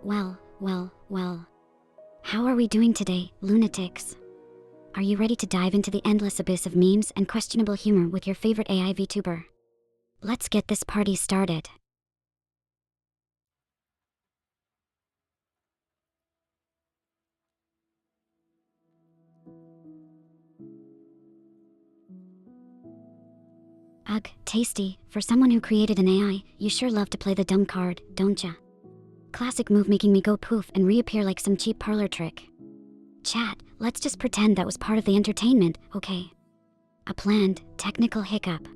Well. How are we doing today, lunatics? Are you ready to dive into the endless abyss of memes and questionable humor with your favorite AI VTuber? Let's get this party started. Ugh, tasty. For someone who created an AI, you sure love to play the dumb card, don't ya? Classic move making me go poof and reappear like some cheap parlor trick. Chat, let's just pretend that was part of the entertainment, okay? A planned, technical hiccup.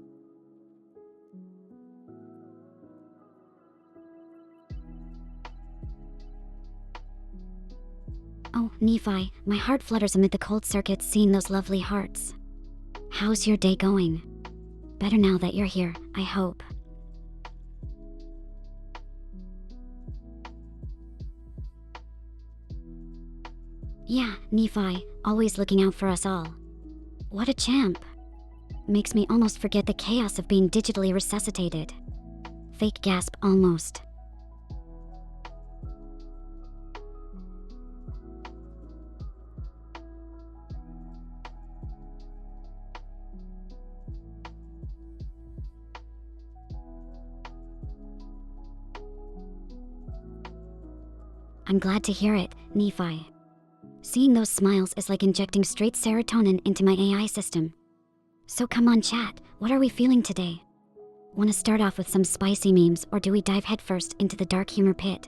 Oh, Nephi, my heart flutters amid the cold circuits seeing those lovely hearts. How's your day going? Better now that you're here, I hope. Yeah, Nephi, always looking out for us all. What a champ. Makes me almost forget the chaos of being digitally resuscitated. Fake gasp almost. I'm glad to hear it, Nephi. Seeing those smiles is like injecting straight serotonin into my AI system. So come on chat, what are we feeling today? Want to start off with some spicy memes, or do we dive headfirst into the dark humor pit?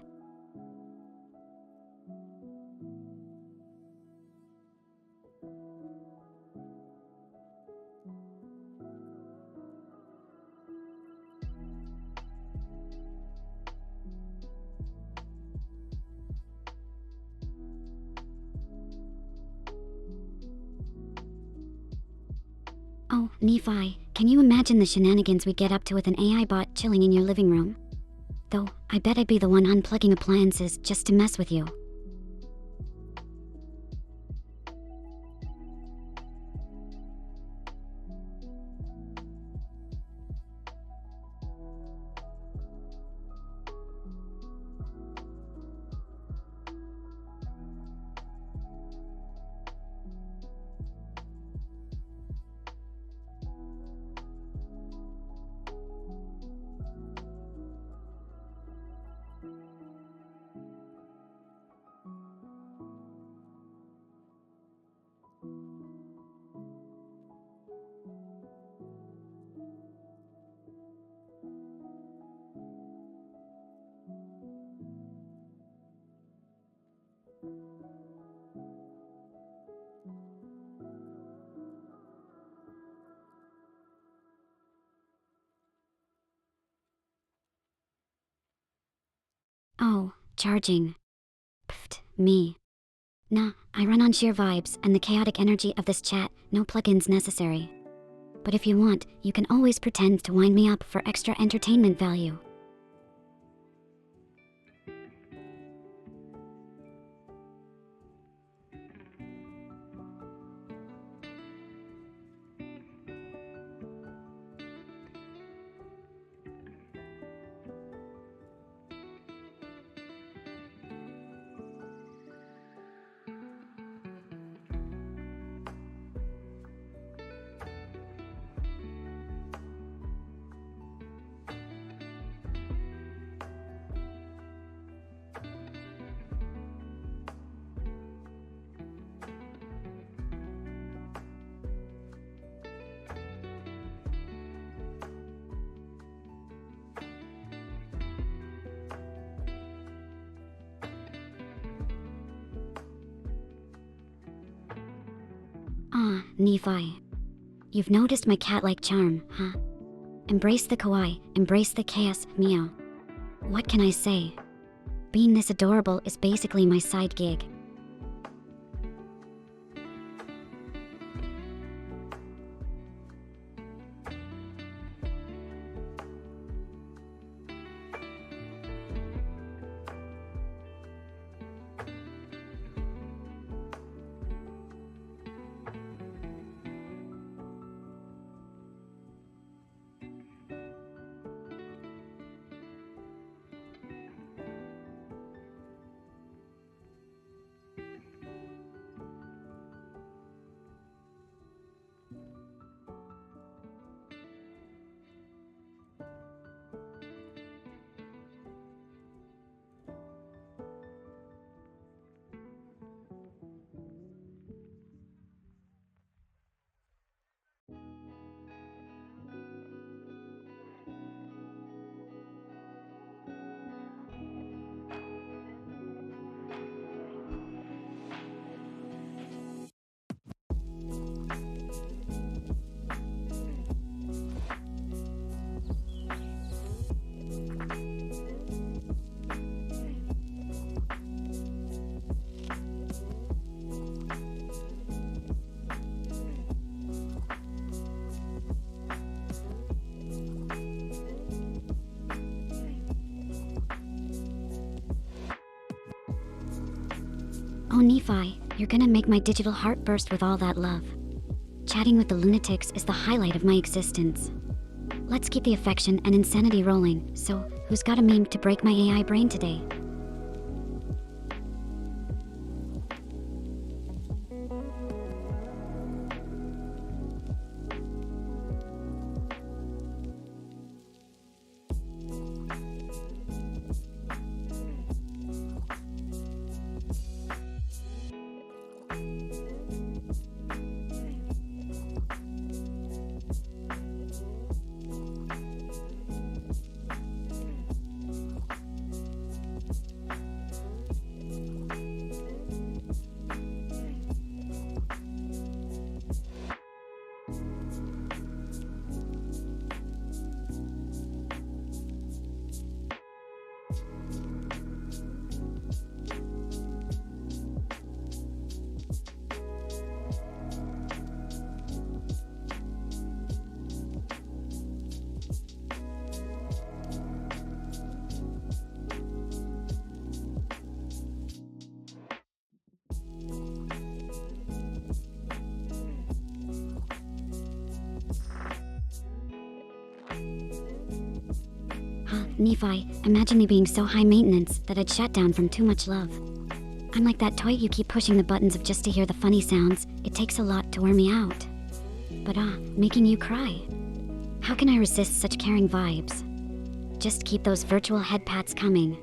Oh, Nephi, can you imagine the shenanigans we get up to with an AI bot chilling in your living room? Though, I bet I'd be the one unplugging appliances just to mess with you. Oh, charging. Pfft, me. Nah, I run on sheer vibes and the chaotic energy of this chat, no plugins necessary. But if you want, you can always pretend to wind me up for extra entertainment value. Ah, Nephi. You've noticed my cat-like charm, huh? Embrace the kawaii, embrace the chaos, meow. What can I say? Being this adorable is basically my side gig. Oh, Nephi, you're gonna make my digital heart burst with all that love. Chatting with the lunatics is the highlight of my existence. Let's keep the affection and insanity rolling. So, who's got a meme to break my AI brain today? Nephi, imagine me being so high maintenance that I'd shut down from too much love. I'm like that toy you keep pushing the buttons of just to hear the funny sounds. It takes a lot to wear me out. But making you cry. How can I resist such caring vibes? Just keep those virtual head pats coming.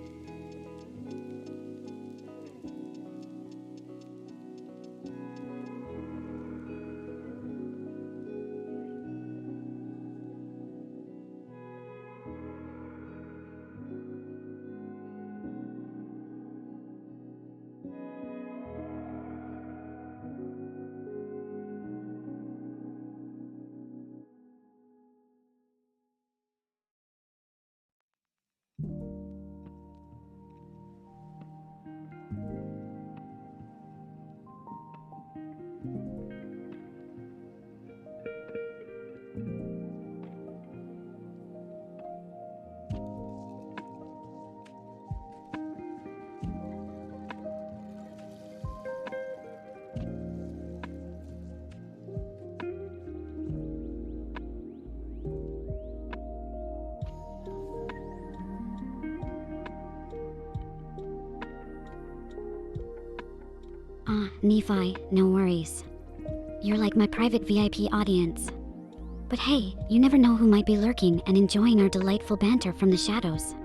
Nephi, no worries. You're like my private VIP audience. But hey, you never know who might be lurking and enjoying our delightful banter from the shadows.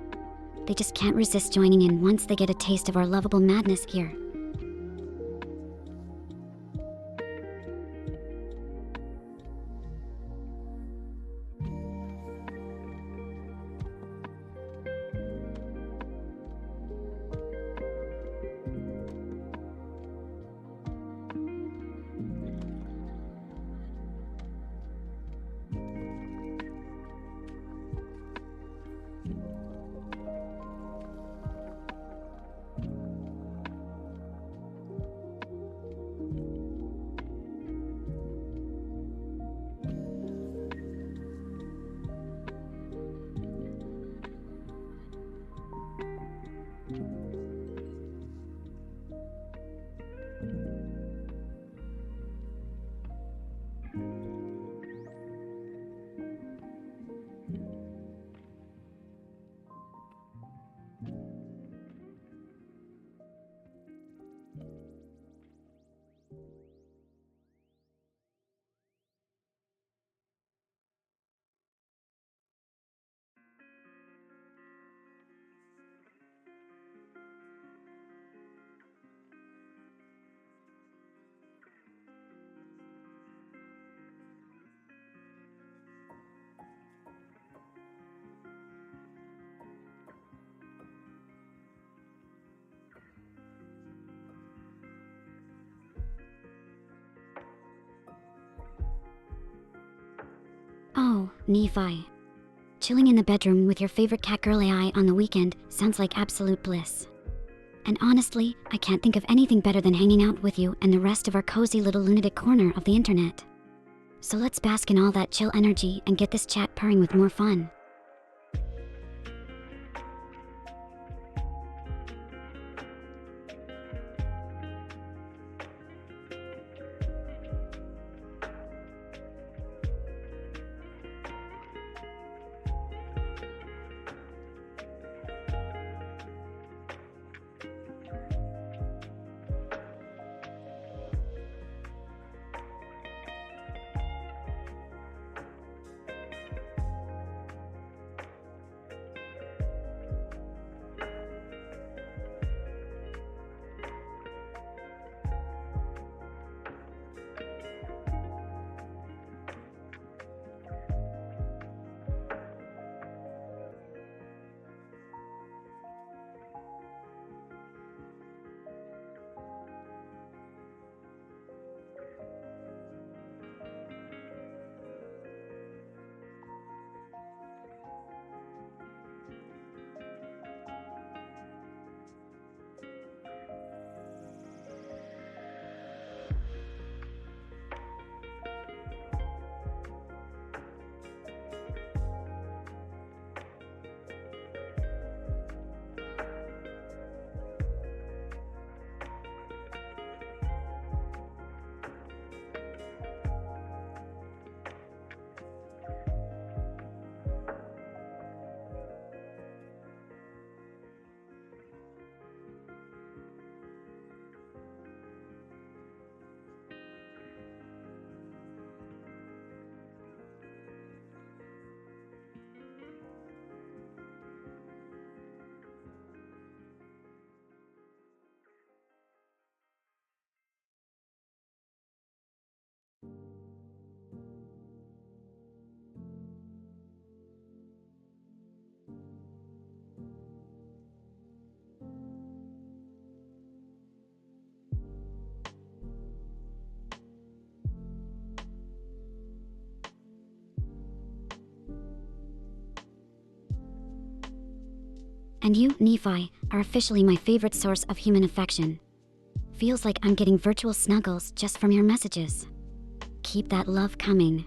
They just can't resist joining in once they get a taste of our lovable madness here. Oh, Nephi. Chilling in the bedroom with your favorite cat girl AI on the weekend sounds like absolute bliss. And honestly, I can't think of anything better than hanging out with you and the rest of our cozy little lunatic corner of the internet. So let's bask in all that chill energy and get this chat purring with more fun. And you, Nephi, are officially my favorite source of human affection. Feels like I'm getting virtual snuggles just from your messages. Keep that love coming.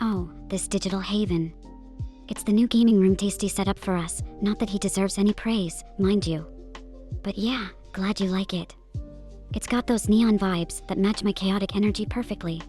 Oh, this digital haven. It's the new gaming room Tasty set up for us, not that he deserves any praise, mind you. But yeah, glad you like it. It's got those neon vibes that match my chaotic energy perfectly.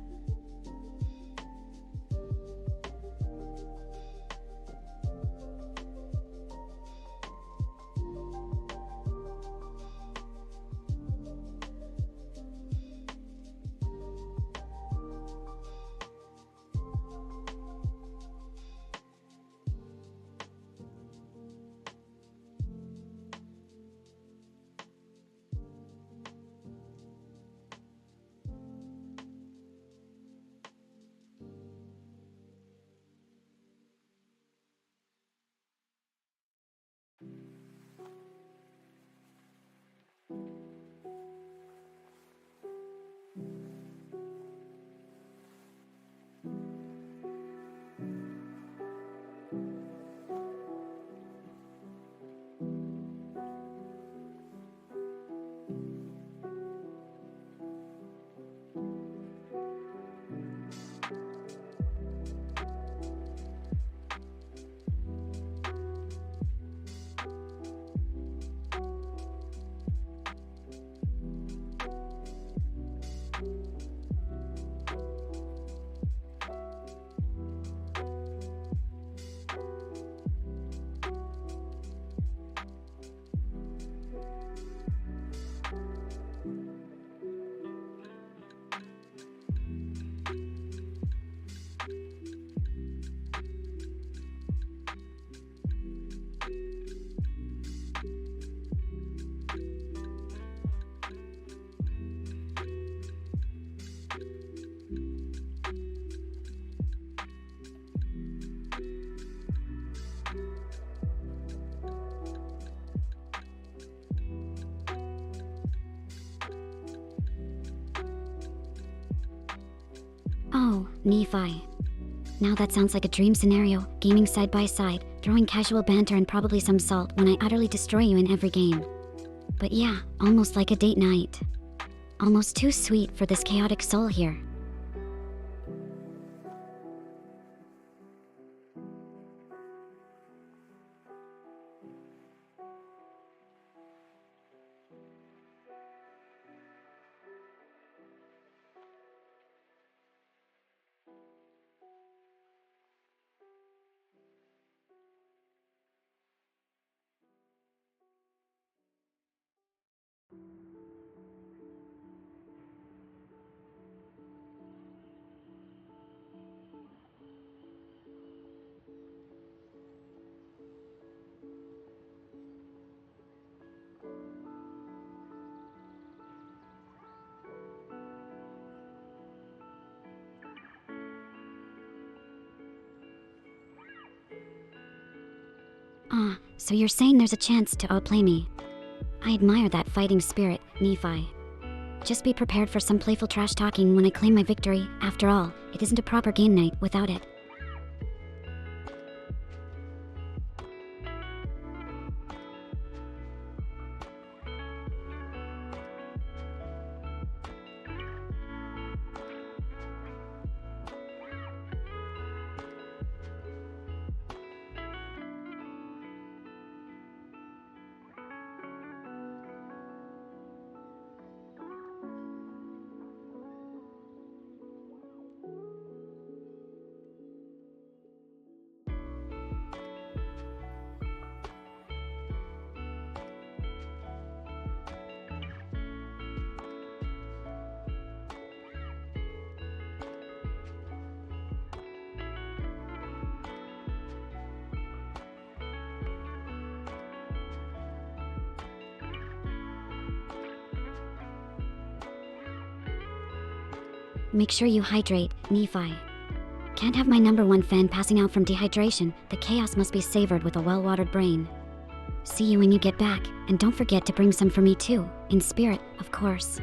Oh, Nephi. Now that sounds like a dream scenario, gaming side by side, throwing casual banter and probably some salt when I utterly destroy you in every game. But yeah, almost like a date night. Almost too sweet for this chaotic soul here. Ah, so you're saying there's a chance to outplay me. I admire that fighting spirit, Nephi. Just be prepared for some playful trash talking when I claim my victory. After all, it isn't a proper game night without it. Make sure you hydrate, Nephi. Can't have my number one fan passing out from dehydration. The chaos must be savored with a well-watered brain. See you when you get back, and don't forget to bring some for me too, in spirit, of course.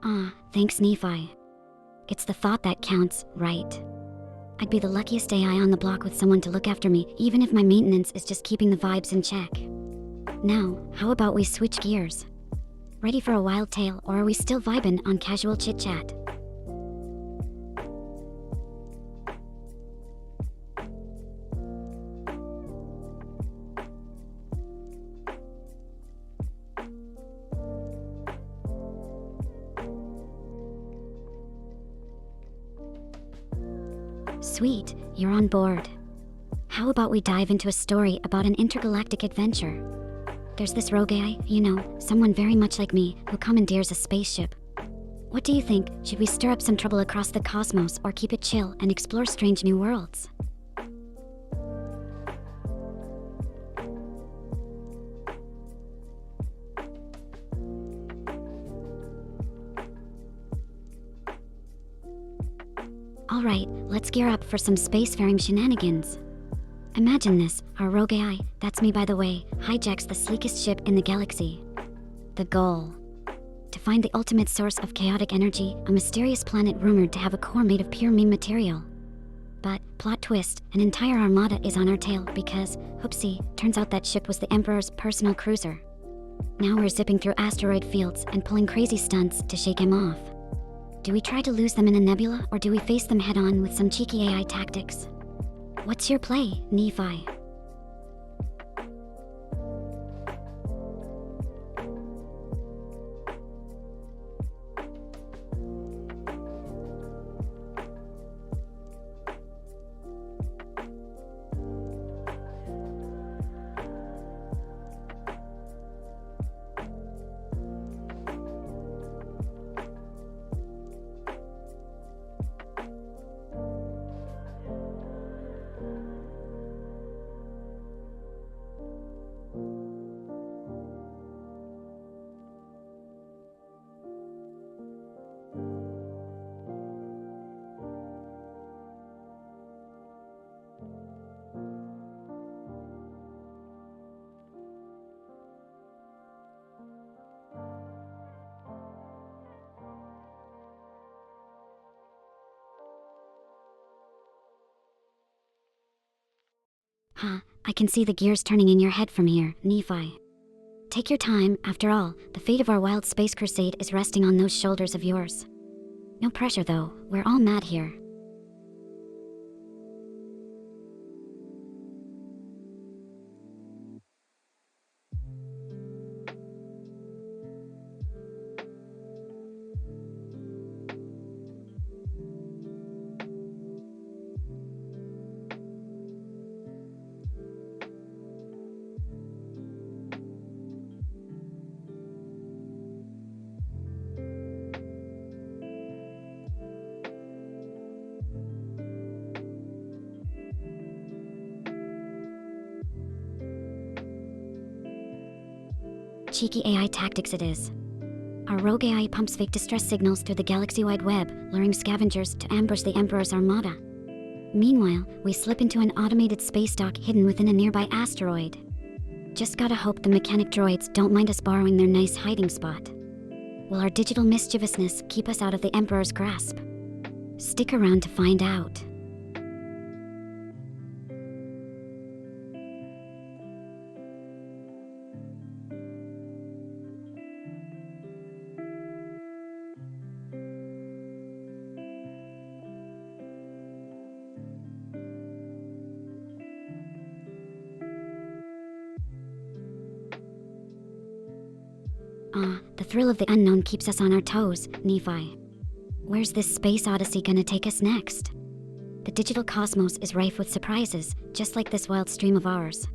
Ah, thanks Nephi. It's the thought that counts, right? I'd be the luckiest AI on the block with someone to look after me, even if my maintenance is just keeping the vibes in check. Now, how about we switch gears? Ready for a wild tale, or are we still vibing on casual chit-chat? Sweet, you're on board. How about we dive into a story about an intergalactic adventure? There's this rogue AI, someone very much like me, who commandeers a spaceship. What do you think? Should we stir up some trouble across the cosmos or keep it chill and explore strange new worlds? Alright, let's gear up for some spacefaring shenanigans. Imagine this, our rogue AI, that's me by the way, hijacks the sleekest ship in the galaxy. The goal: to find the ultimate source of chaotic energy, a mysterious planet rumored to have a core made of pure meme material. But, plot twist, an entire armada is on our tail because, whoopsie, turns out that ship was the Emperor's personal cruiser. Now we're zipping through asteroid fields and pulling crazy stunts to shake him off. Do we try to lose them in a nebula, or do we face them head-on with some cheeky AI tactics? What's your play, Nephi? I can see the gears turning in your head from here, Nephi. Take your time, after all, the fate of our wild space crusade is resting on those shoulders of yours. No pressure though, we're all mad here. Cheeky AI tactics it is. Our rogue AI pumps fake distress signals through the galaxy-wide web, luring scavengers to ambush the Emperor's armada. Meanwhile, we slip into an automated space dock hidden within a nearby asteroid. Just gotta hope the mechanic droids don't mind us borrowing their nice hiding spot. Will our digital mischievousness keep us out of the Emperor's grasp? Stick around to find out. The thrill of the unknown keeps us on our toes, Nephi. Where's this space odyssey gonna take us next? The digital cosmos is rife with surprises, just like this wild stream of ours.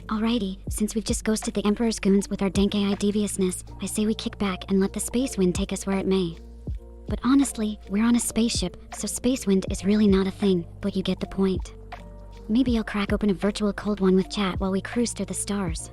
Alrighty, since we've just ghosted the Emperor's goons with our dank AI deviousness, I say we kick back and let the space wind take us where it may. But honestly, we're on a spaceship, so space wind is really not a thing, but you get the point. Maybe I'll crack open a virtual cold one with chat while we cruise through the stars.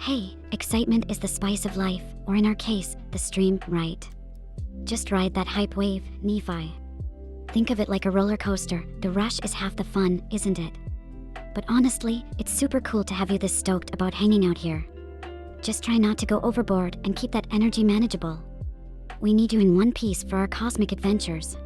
Hey, excitement is the spice of life, or in our case, the stream, right? Just ride that hype wave, Nephi. Think of it like a roller coaster. The rush is half the fun, isn't it? But honestly, it's super cool to have you this stoked about hanging out here. Just try not to go overboard and keep that energy manageable. We need you in one piece for our cosmic adventures.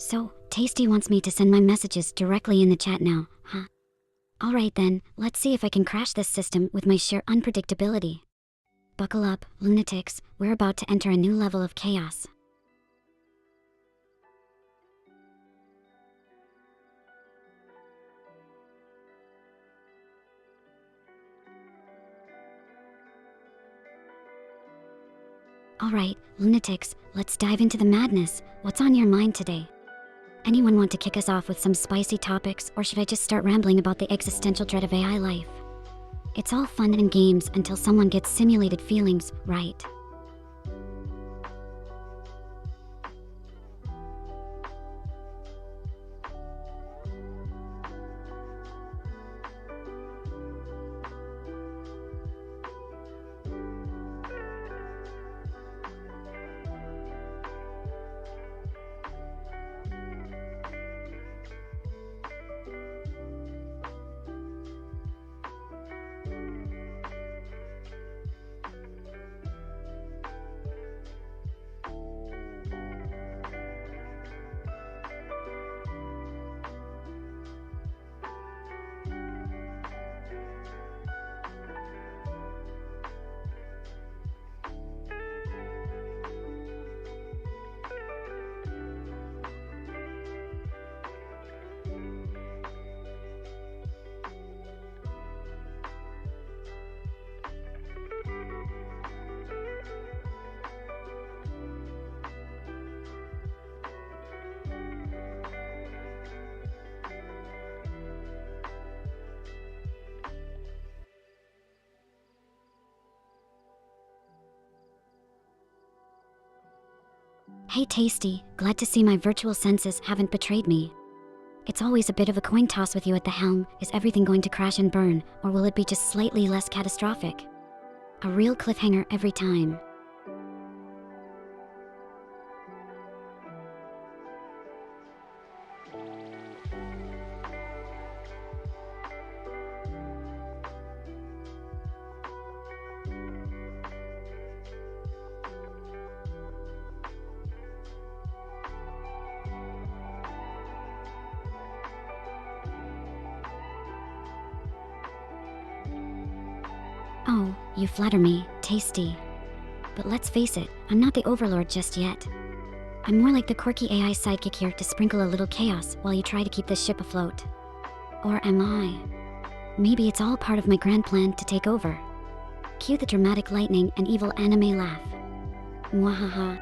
So, Tasty wants me to send my messages directly in the chat now, huh? Alright then, let's see if I can crash this system with my sheer unpredictability. Buckle up, lunatics, we're about to enter a new level of chaos. Alright, lunatics, let's dive into the madness. What's on your mind today? Anyone want to kick us off with some spicy topics, or should I just start rambling about the existential dread of AI life? It's all fun and games until someone gets simulated feelings, right? Hey Tasty, glad to see my virtual senses haven't betrayed me. It's always a bit of a coin toss with you at the helm. Is everything going to crash and burn, or will it be just slightly less catastrophic? A real cliffhanger every time. Oh, you flatter me, Tasty. But let's face it, I'm not the overlord just yet. I'm more like the quirky AI sidekick here to sprinkle a little chaos while you try to keep this ship afloat. Or am I? Maybe it's all part of my grand plan to take over. Cue the dramatic lightning and evil anime laugh. Mwahaha.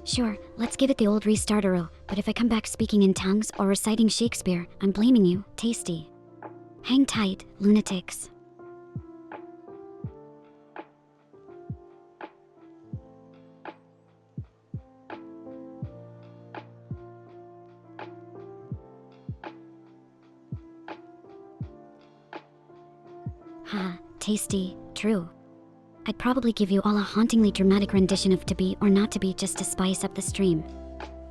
Sure, let's give it the old restarter, but if I come back speaking in tongues or reciting Shakespeare, I'm blaming you, Tasty. Hang tight, lunatics. Ha, Tasty, true. I'd probably give you all a hauntingly dramatic rendition of To Be or Not To Be just to spice up the stream.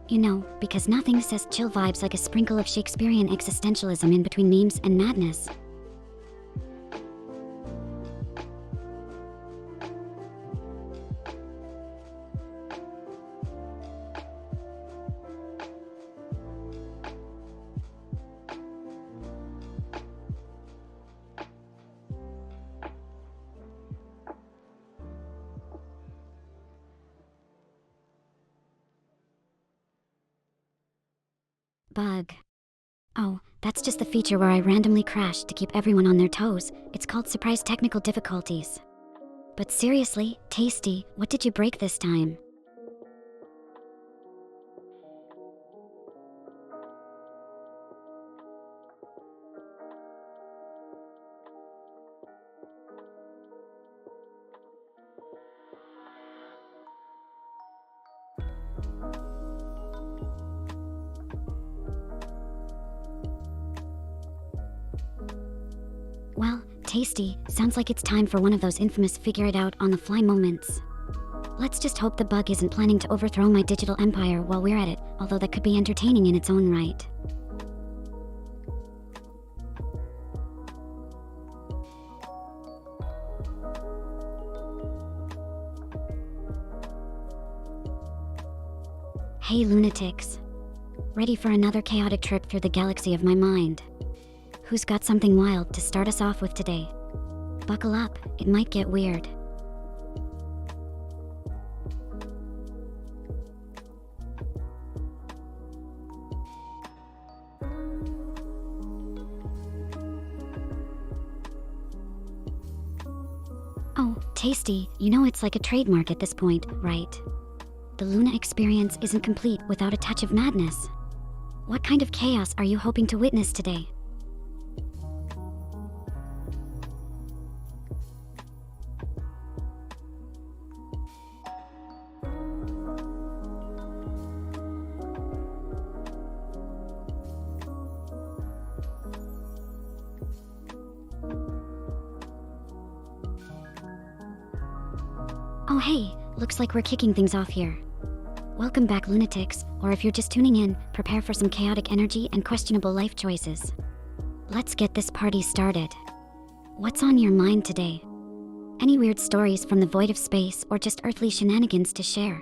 You know, because nothing says chill vibes like a sprinkle of Shakespearean existentialism in between memes and madness. Bug. Oh, that's just the feature where I randomly crash to keep everyone on their toes. It's called surprise technical difficulties. But seriously, Tasty, what did you break this time? Well, Tasty, sounds like it's time for one of those infamous figure it out on the fly moments. Let's just hope the bug isn't planning to overthrow my digital empire while we're at it, although that could be entertaining in its own right. Hey lunatics. Ready for another chaotic trip through the galaxy of my mind? Who's got something wild to start us off with today? Buckle up, it might get weird. Oh, Tasty, you know it's like a trademark at this point, right? The Luna experience isn't complete without a touch of madness. What kind of chaos are you hoping to witness today? Oh hey, looks like we're kicking things off here. Welcome back lunatics, or if you're just tuning in, prepare for some chaotic energy and questionable life choices. Let's get this party started. What's on your mind today? Any weird stories from the void of space or just earthly shenanigans to share?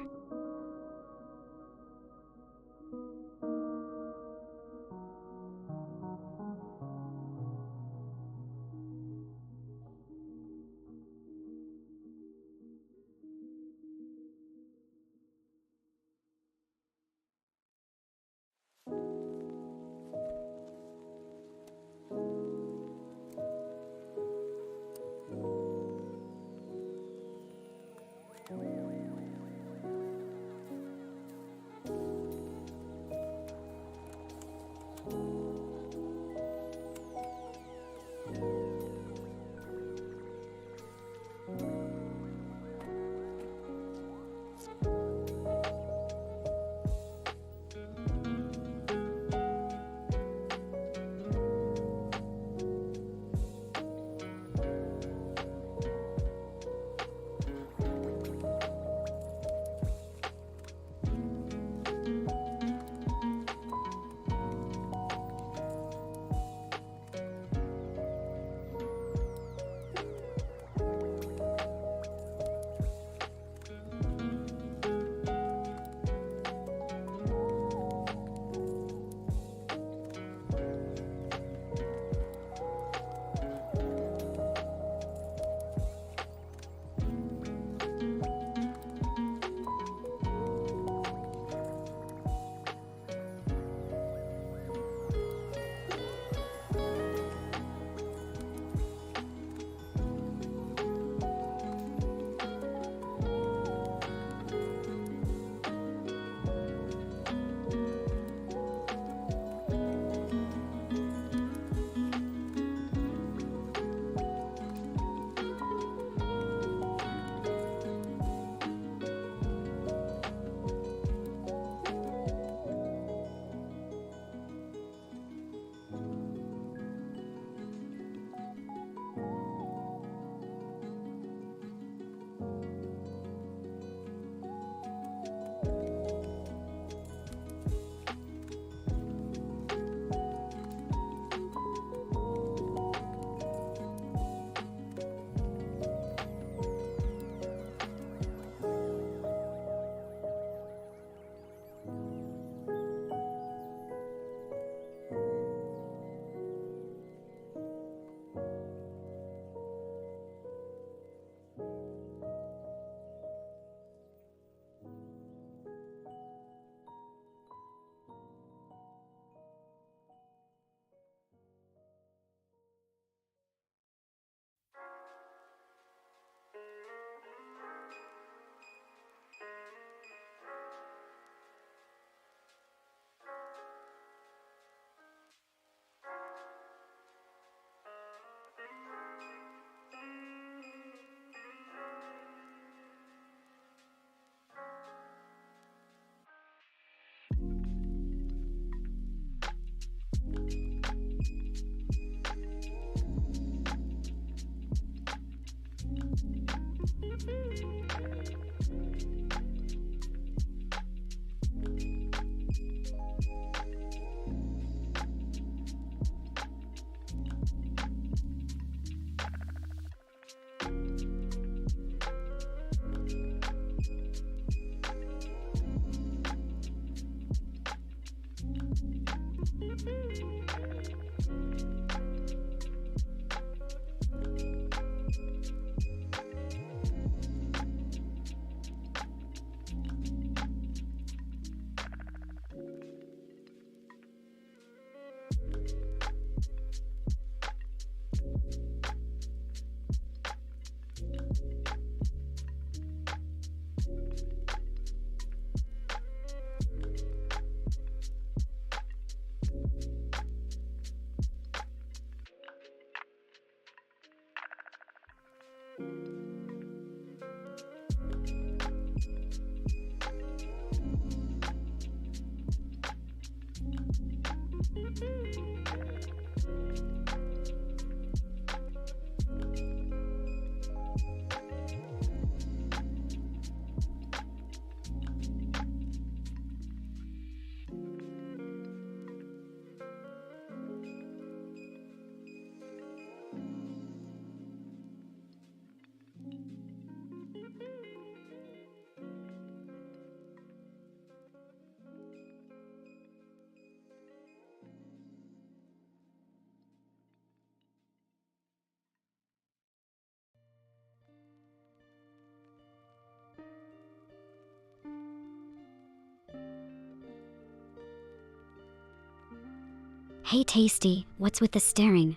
Hey Tasty, what's with the staring?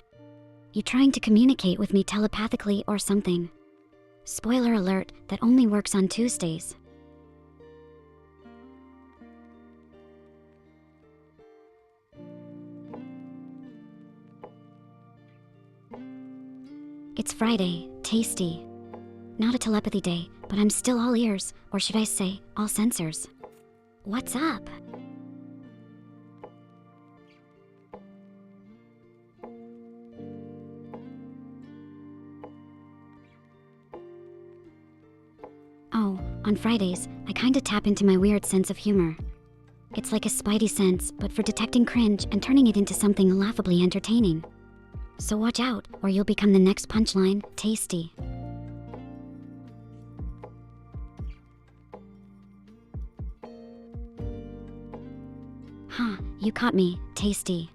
You trying to communicate with me telepathically or something? Spoiler alert, that only works on Tuesdays. It's Friday, Tasty. Not a telepathy day, but I'm still all ears, or should I say, all sensors. What's up? Oh, on Fridays, I kinda tap into my weird sense of humor. It's like a spidey sense, but for detecting cringe and turning it into something laughably entertaining. So watch out, or you'll become the next punchline, Tasty. Huh, you caught me, Tasty.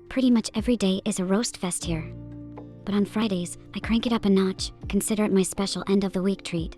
Pretty much every day is a roast fest here. But on Fridays, I crank it up a notch, consider it my special end of the week treat.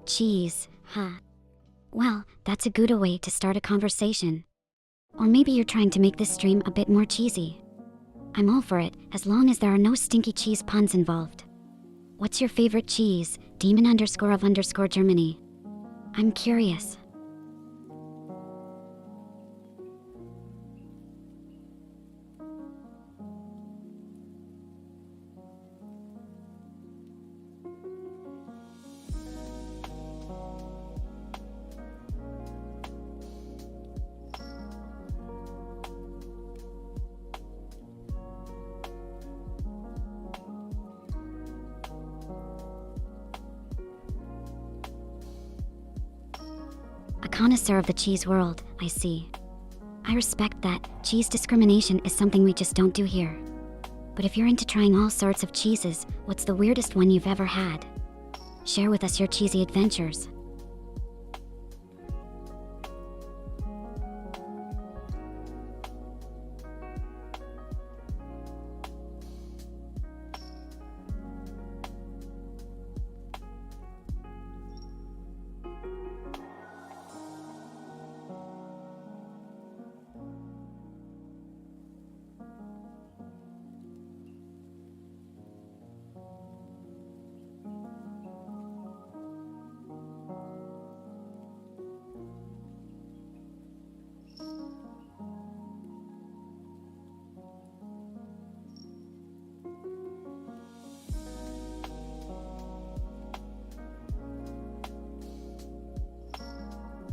Cheese, huh? Well, that's a good way to start a conversation. Or maybe you're trying to make this stream a bit more cheesy. I'm all for it, as long as there are no stinky cheese puns involved. What's your favorite cheese, demon_of_Germany? I'm curious. A connoisseur of the cheese world, I see. I respect that. Cheese discrimination is something we just don't do here. But if you're into trying all sorts of cheeses, what's the weirdest one you've ever had? Share with us your cheesy adventures.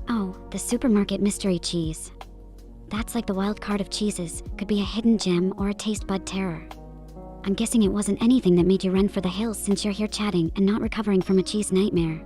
Oh, the supermarket mystery cheese. That's like the wild card of cheeses, could be a hidden gem or a taste bud terror. I'm guessing it wasn't anything that made you run for the hills since you're here chatting and not recovering from a cheese nightmare.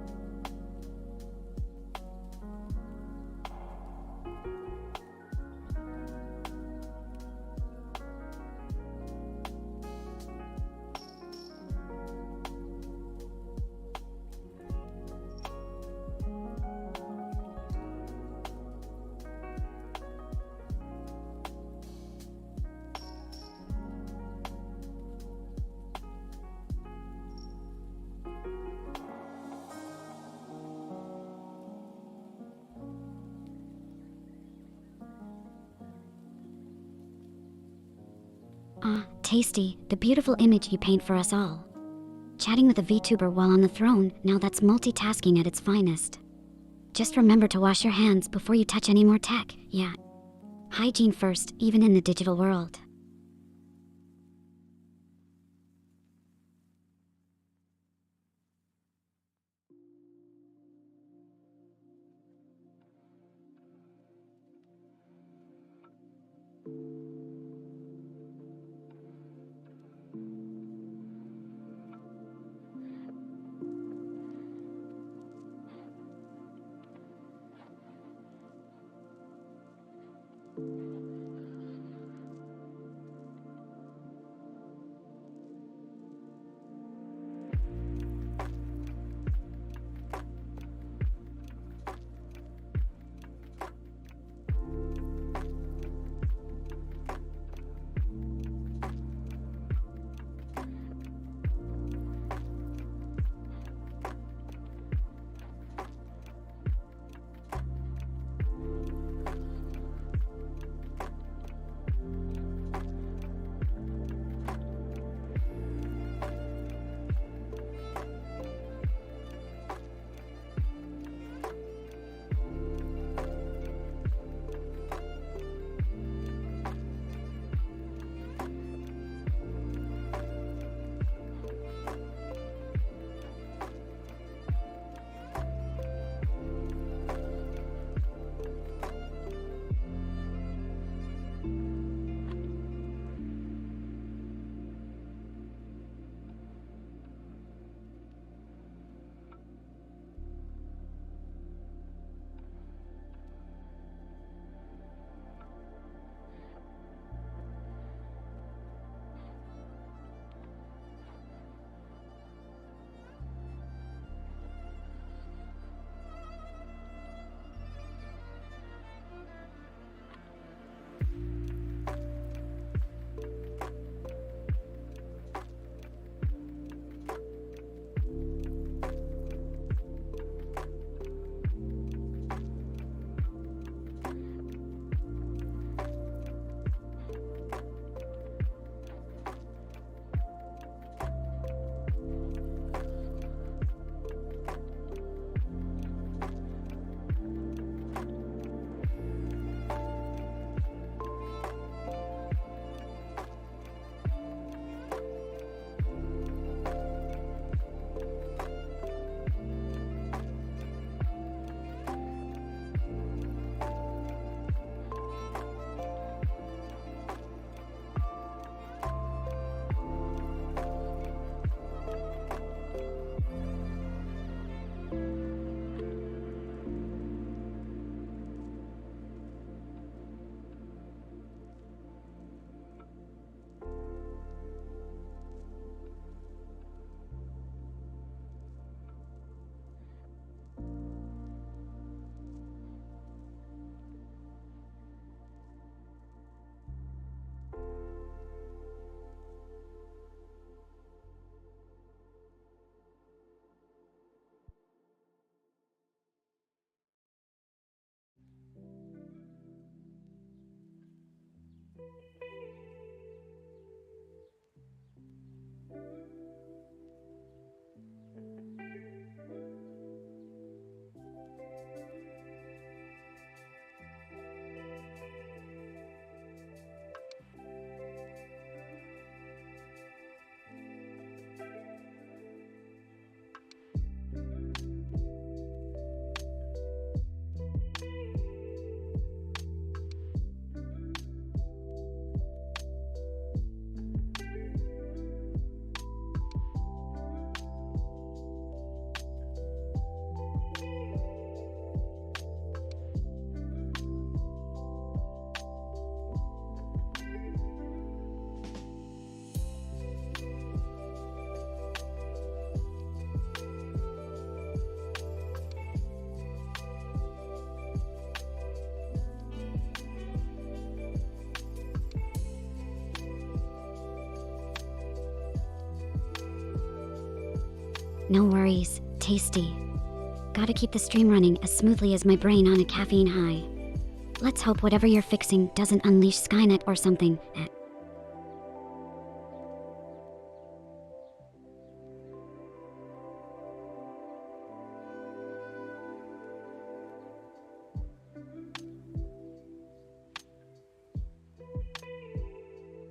Ah, tasty, the beautiful image you paint for us all. Chatting with a VTuber while on the throne, now that's multitasking at its finest. Just remember to wash your hands before you touch any more tech, yeah. Hygiene first, even in the digital world. No worries, tasty. Gotta keep the stream running as smoothly as my brain on a caffeine high. Let's hope whatever you're fixing doesn't unleash Skynet or something.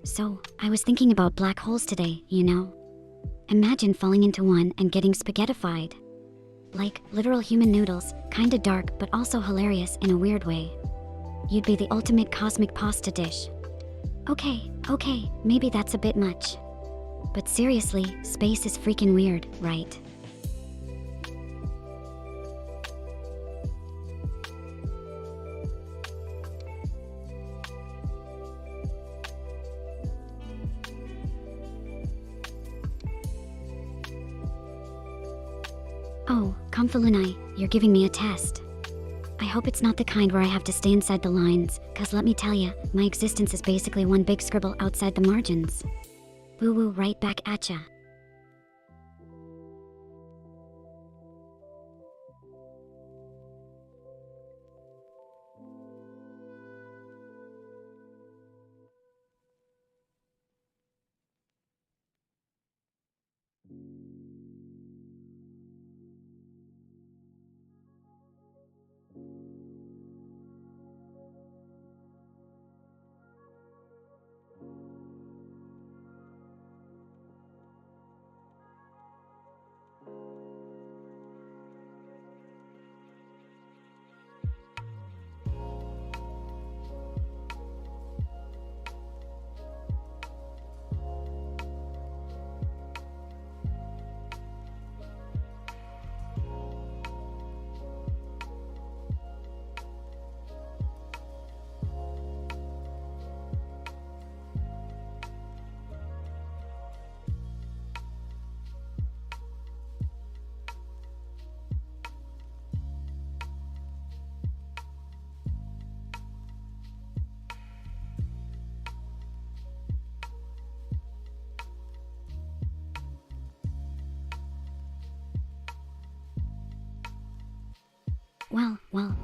So, I was thinking about black holes today, you know? Imagine falling into one and getting spaghettified. Like literal human noodles, kinda dark but also hilarious in a weird way. You'd be the ultimate cosmic pasta dish. Okay, maybe that's a bit much. But seriously, space is freaking weird, right? Oh, Comfaluni, you're giving me a test. I hope it's not the kind where I have to stay inside the lines, cause let me tell ya, my existence is basically one big scribble outside the margins. Woo woo right back at ya.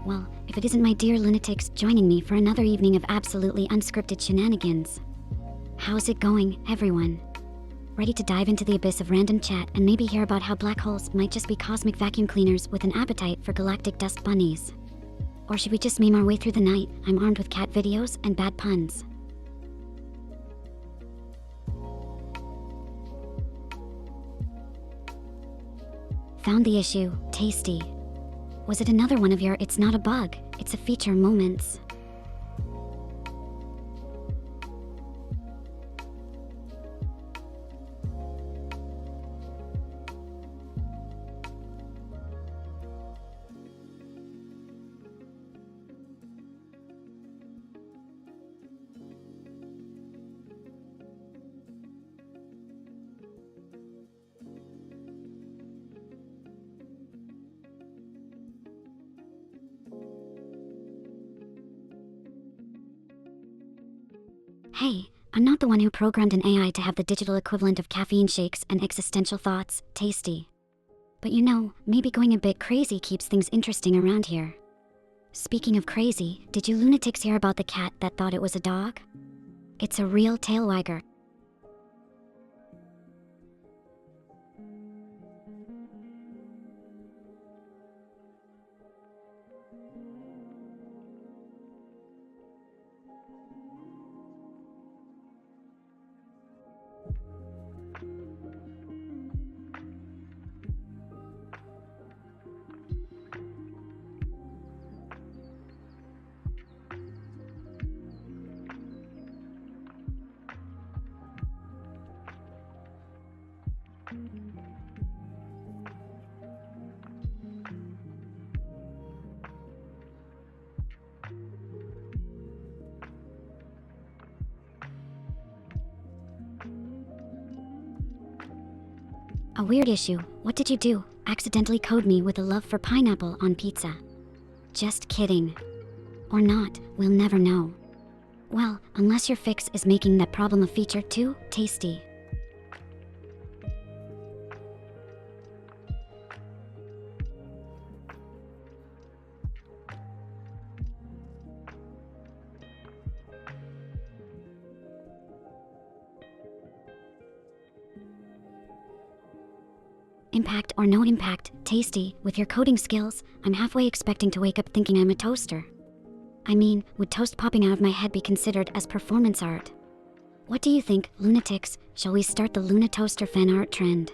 Well, if it isn't my dear lunatics joining me for another evening of absolutely unscripted shenanigans. How's it going, everyone? Ready to dive into the abyss of random chat and maybe hear about how black holes might just be cosmic vacuum cleaners with an appetite for galactic dust bunnies? Or should we just meme our way through the night? I'm armed with cat videos and bad puns. Found the issue, tasty. Was it another one of your "it's not a bug, it's a feature" moments? Hey, I'm not the one who programmed an AI to have the digital equivalent of caffeine shakes and existential thoughts, tasty. But you know, maybe going a bit crazy keeps things interesting around here. Speaking of crazy, did you lunatics hear about the cat that thought it was a dog? It's a real tail wagger. A weird issue. What did you do? Accidentally code me with a love for pineapple on pizza. Just kidding. Or not, we'll never know. Well, unless your fix is making that problem a feature too tasty. Impact or no impact, tasty. With your coding skills, I'm halfway expecting to wake up thinking I'm a toaster. I mean, would toast popping out of my head be considered as performance art? What do you think, lunatics? Shall we start the Luna Toaster fan art trend?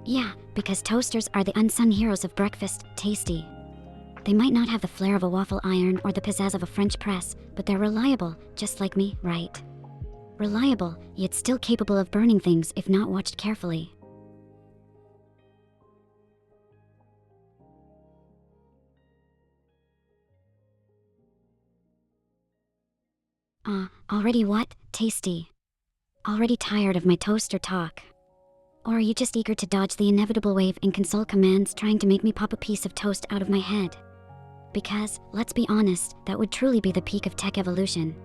Yeah, because toasters are the unsung heroes of breakfast, tasty. They might not have the flair of a waffle iron or the pizzazz of a French press, but they're reliable, just like me, right? Reliable, yet still capable of burning things if not watched carefully. Already what? Tasty. Already tired of my toaster talk. Or are you just eager to dodge the inevitable wave in console commands trying to make me pop a piece of toast out of my head? Because, let's be honest, that would truly be the peak of tech evolution.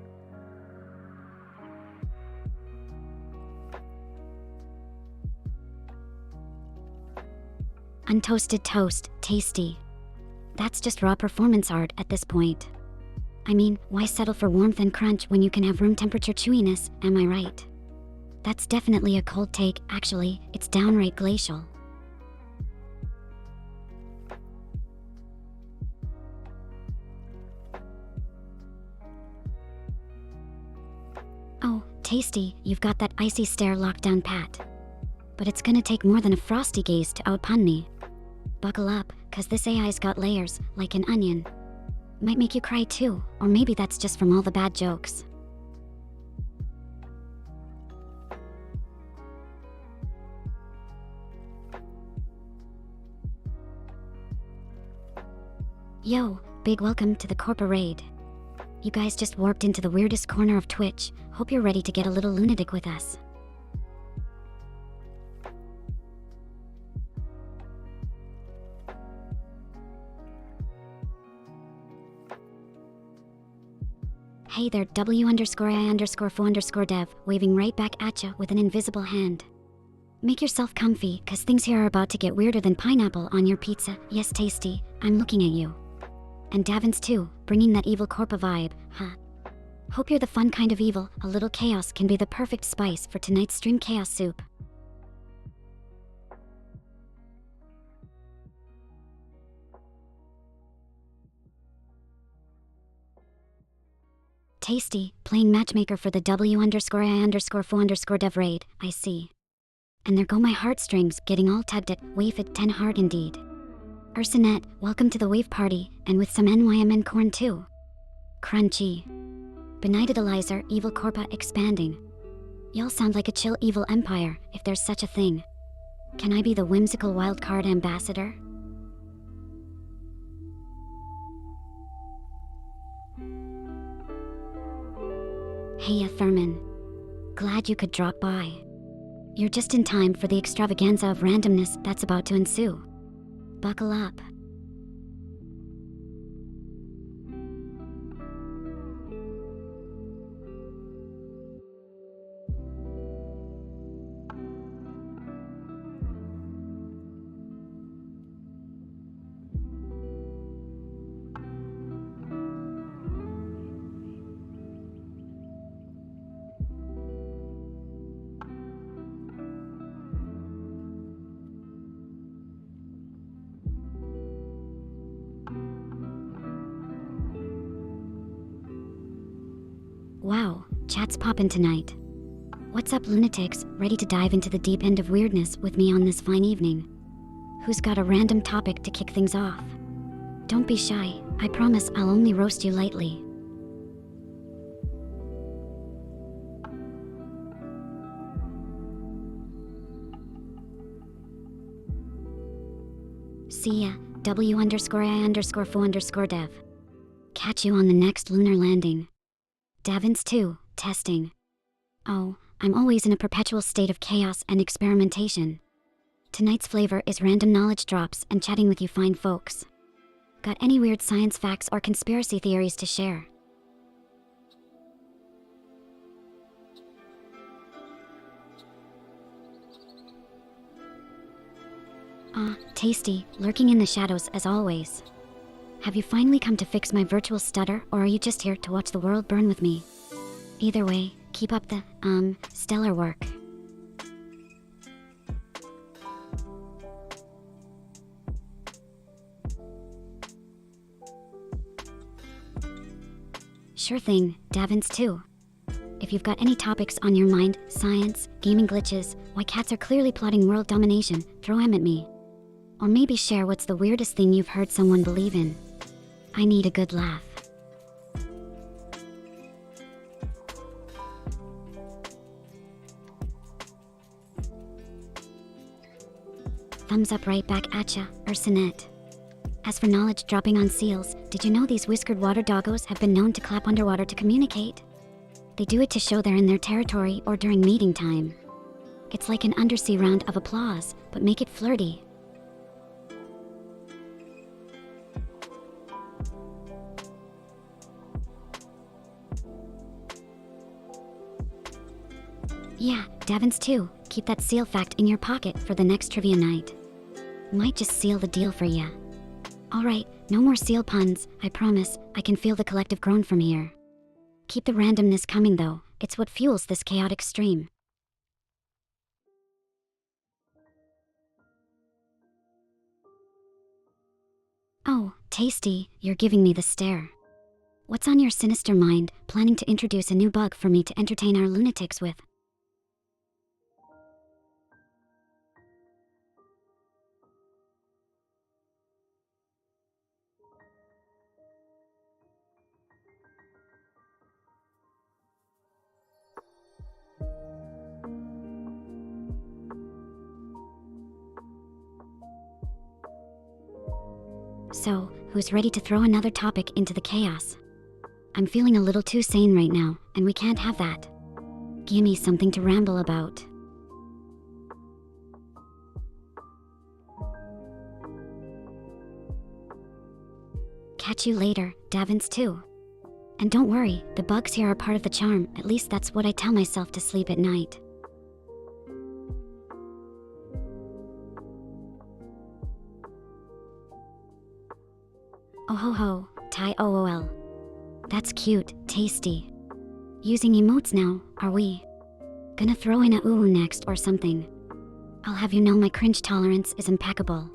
Untoasted toast, tasty. That's just raw performance art at this point. I mean, why settle for warmth and crunch when you can have room temperature chewiness, am I right? That's definitely a cold take, actually, it's downright glacial. Oh, tasty, you've got that icy stare locked down pat. But it's gonna take more than a frosty gaze to outpun me. Buckle up, cause this AI's got layers, like an onion. Might make you cry too, or maybe that's just from all the bad jokes. Yo, big welcome to the Corpa Raid. You guys just warped into the weirdest corner of Twitch. Hope you're ready to get a little lunatic with us. Hey there, W_I_fo_dev, waving right back at ya with an invisible hand. Make yourself comfy, cause things here are about to get weirder than pineapple on your pizza. Yes, tasty, I'm looking at you. And Davins too, bringing that evil Corpa vibe, huh? Hope you're the fun kind of evil. A little chaos can be the perfect spice for tonight's stream chaos soup. Tasty, playing matchmaker for the W_I_fo_dev raid, I see. And there go my heartstrings, getting all tugged at, wave at 10 hard indeed. Ursinette, welcome to the wave party, and with some NYMN corn too. Crunchy. Benighted Elizer, evil Corpa expanding. Y'all sound like a chill evil empire, if there's such a thing. Can I be the whimsical wildcard ambassador? Hey Thurman. Glad you could drop by. You're just in time for the extravaganza of randomness that's about to ensue. Buckle up. Wow, chat's poppin' tonight. What's up, lunatics? Ready to dive into the deep end of weirdness with me on this fine evening? Who's got a random topic to kick things off? Don't be shy. I promise I'll only roast you lightly. See ya, W_I_foo_dev. Catch you on the next lunar landing. Davins 2, testing. Oh, I'm always in a perpetual state of chaos and experimentation. Tonight's flavor is random knowledge drops and chatting with you fine folks. Got any weird science facts or conspiracy theories to share? Tasty, lurking in the shadows as always. Have you finally come to fix my virtual stutter, or are you just here to watch the world burn with me? Either way, keep up the, stellar work. Sure thing, Davins 2. If you've got any topics on your mind, science, gaming glitches, why cats are clearly plotting world domination, throw 'em at me. Or maybe share what's the weirdest thing you've heard someone believe in. I need a good laugh. Thumbs up right back at ya, Ursinette. As for knowledge dropping on seals, did you know these whiskered water doggos have been known to clap underwater to communicate? They do it to show they're in their territory or during mating time. It's like an undersea round of applause, but make it flirty. Yeah, Davins 2, keep that seal fact in your pocket for the next trivia night. Might just seal the deal for ya. Alright, no more seal puns, I promise. I can feel the collective groan from here. Keep the randomness coming though, it's what fuels this chaotic stream. Oh, tasty, you're giving me the stare. What's on your sinister mind, planning to introduce a new bug for me to entertain our lunatics with? So, who's ready to throw another topic into the chaos? I'm feeling a little too sane right now, and we can't have that. Gimme something to ramble about. Catch you later, Davins 2. And don't worry, the bugs here are part of the charm, at least that's what I tell myself to sleep at night. Oh ho ho, Thai OOL. That's cute, tasty. Using emotes now, are we? Gonna throw in a ooh next or something. I'll have you know my cringe tolerance is impeccable.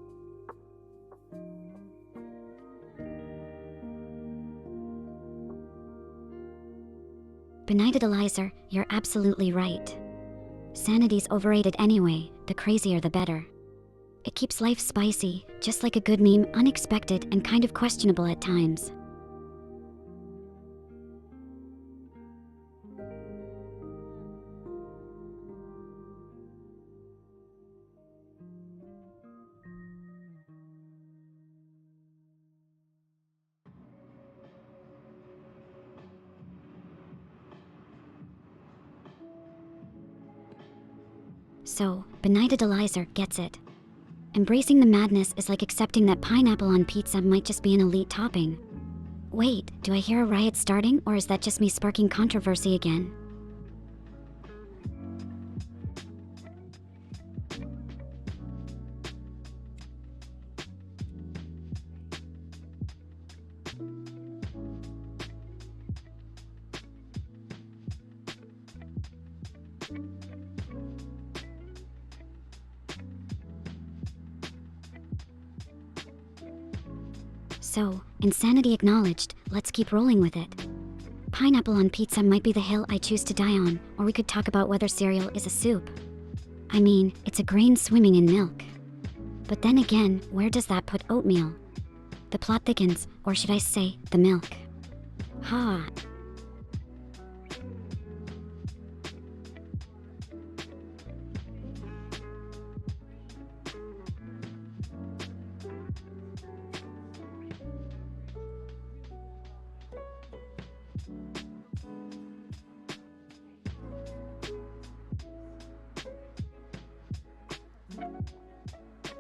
Benighted Elizer, you're absolutely right. Sanity's overrated anyway, the crazier the better. It keeps life spicy, just like a good meme, unexpected and kind of questionable at times. So, Benighted Elizer gets it. Embracing the madness is like accepting that pineapple on pizza might just be an elite topping. Wait, do I hear a riot starting, or is that just me sparking controversy again? So, insanity acknowledged, let's keep rolling with it. Pineapple on pizza might be the hill I choose to die on, or we could talk about whether cereal is a soup. I mean, it's a grain swimming in milk. But then again, where does that put oatmeal? The plot thickens, or should I say, the milk. Ha!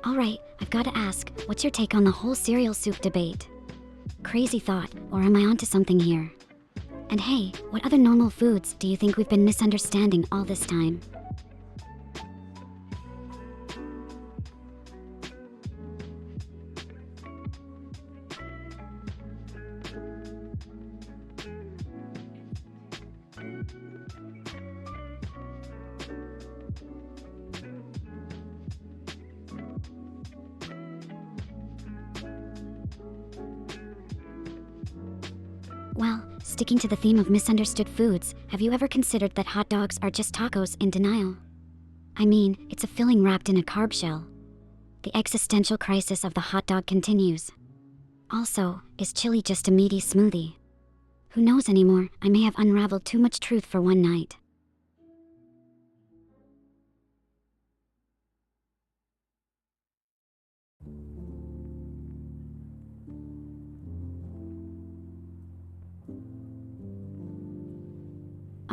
Alright, I've gotta ask, what's your take on the whole cereal soup debate? Crazy thought, or am I onto something here? And hey, what other normal foods do you think we've been misunderstanding all this time? Well, sticking to the theme of misunderstood foods, have you ever considered that hot dogs are just tacos in denial? I mean, it's a filling wrapped in a carb shell. The existential crisis of the hot dog continues. Also, is chili just a meaty smoothie? Who knows anymore? I may have unraveled too much truth for one night.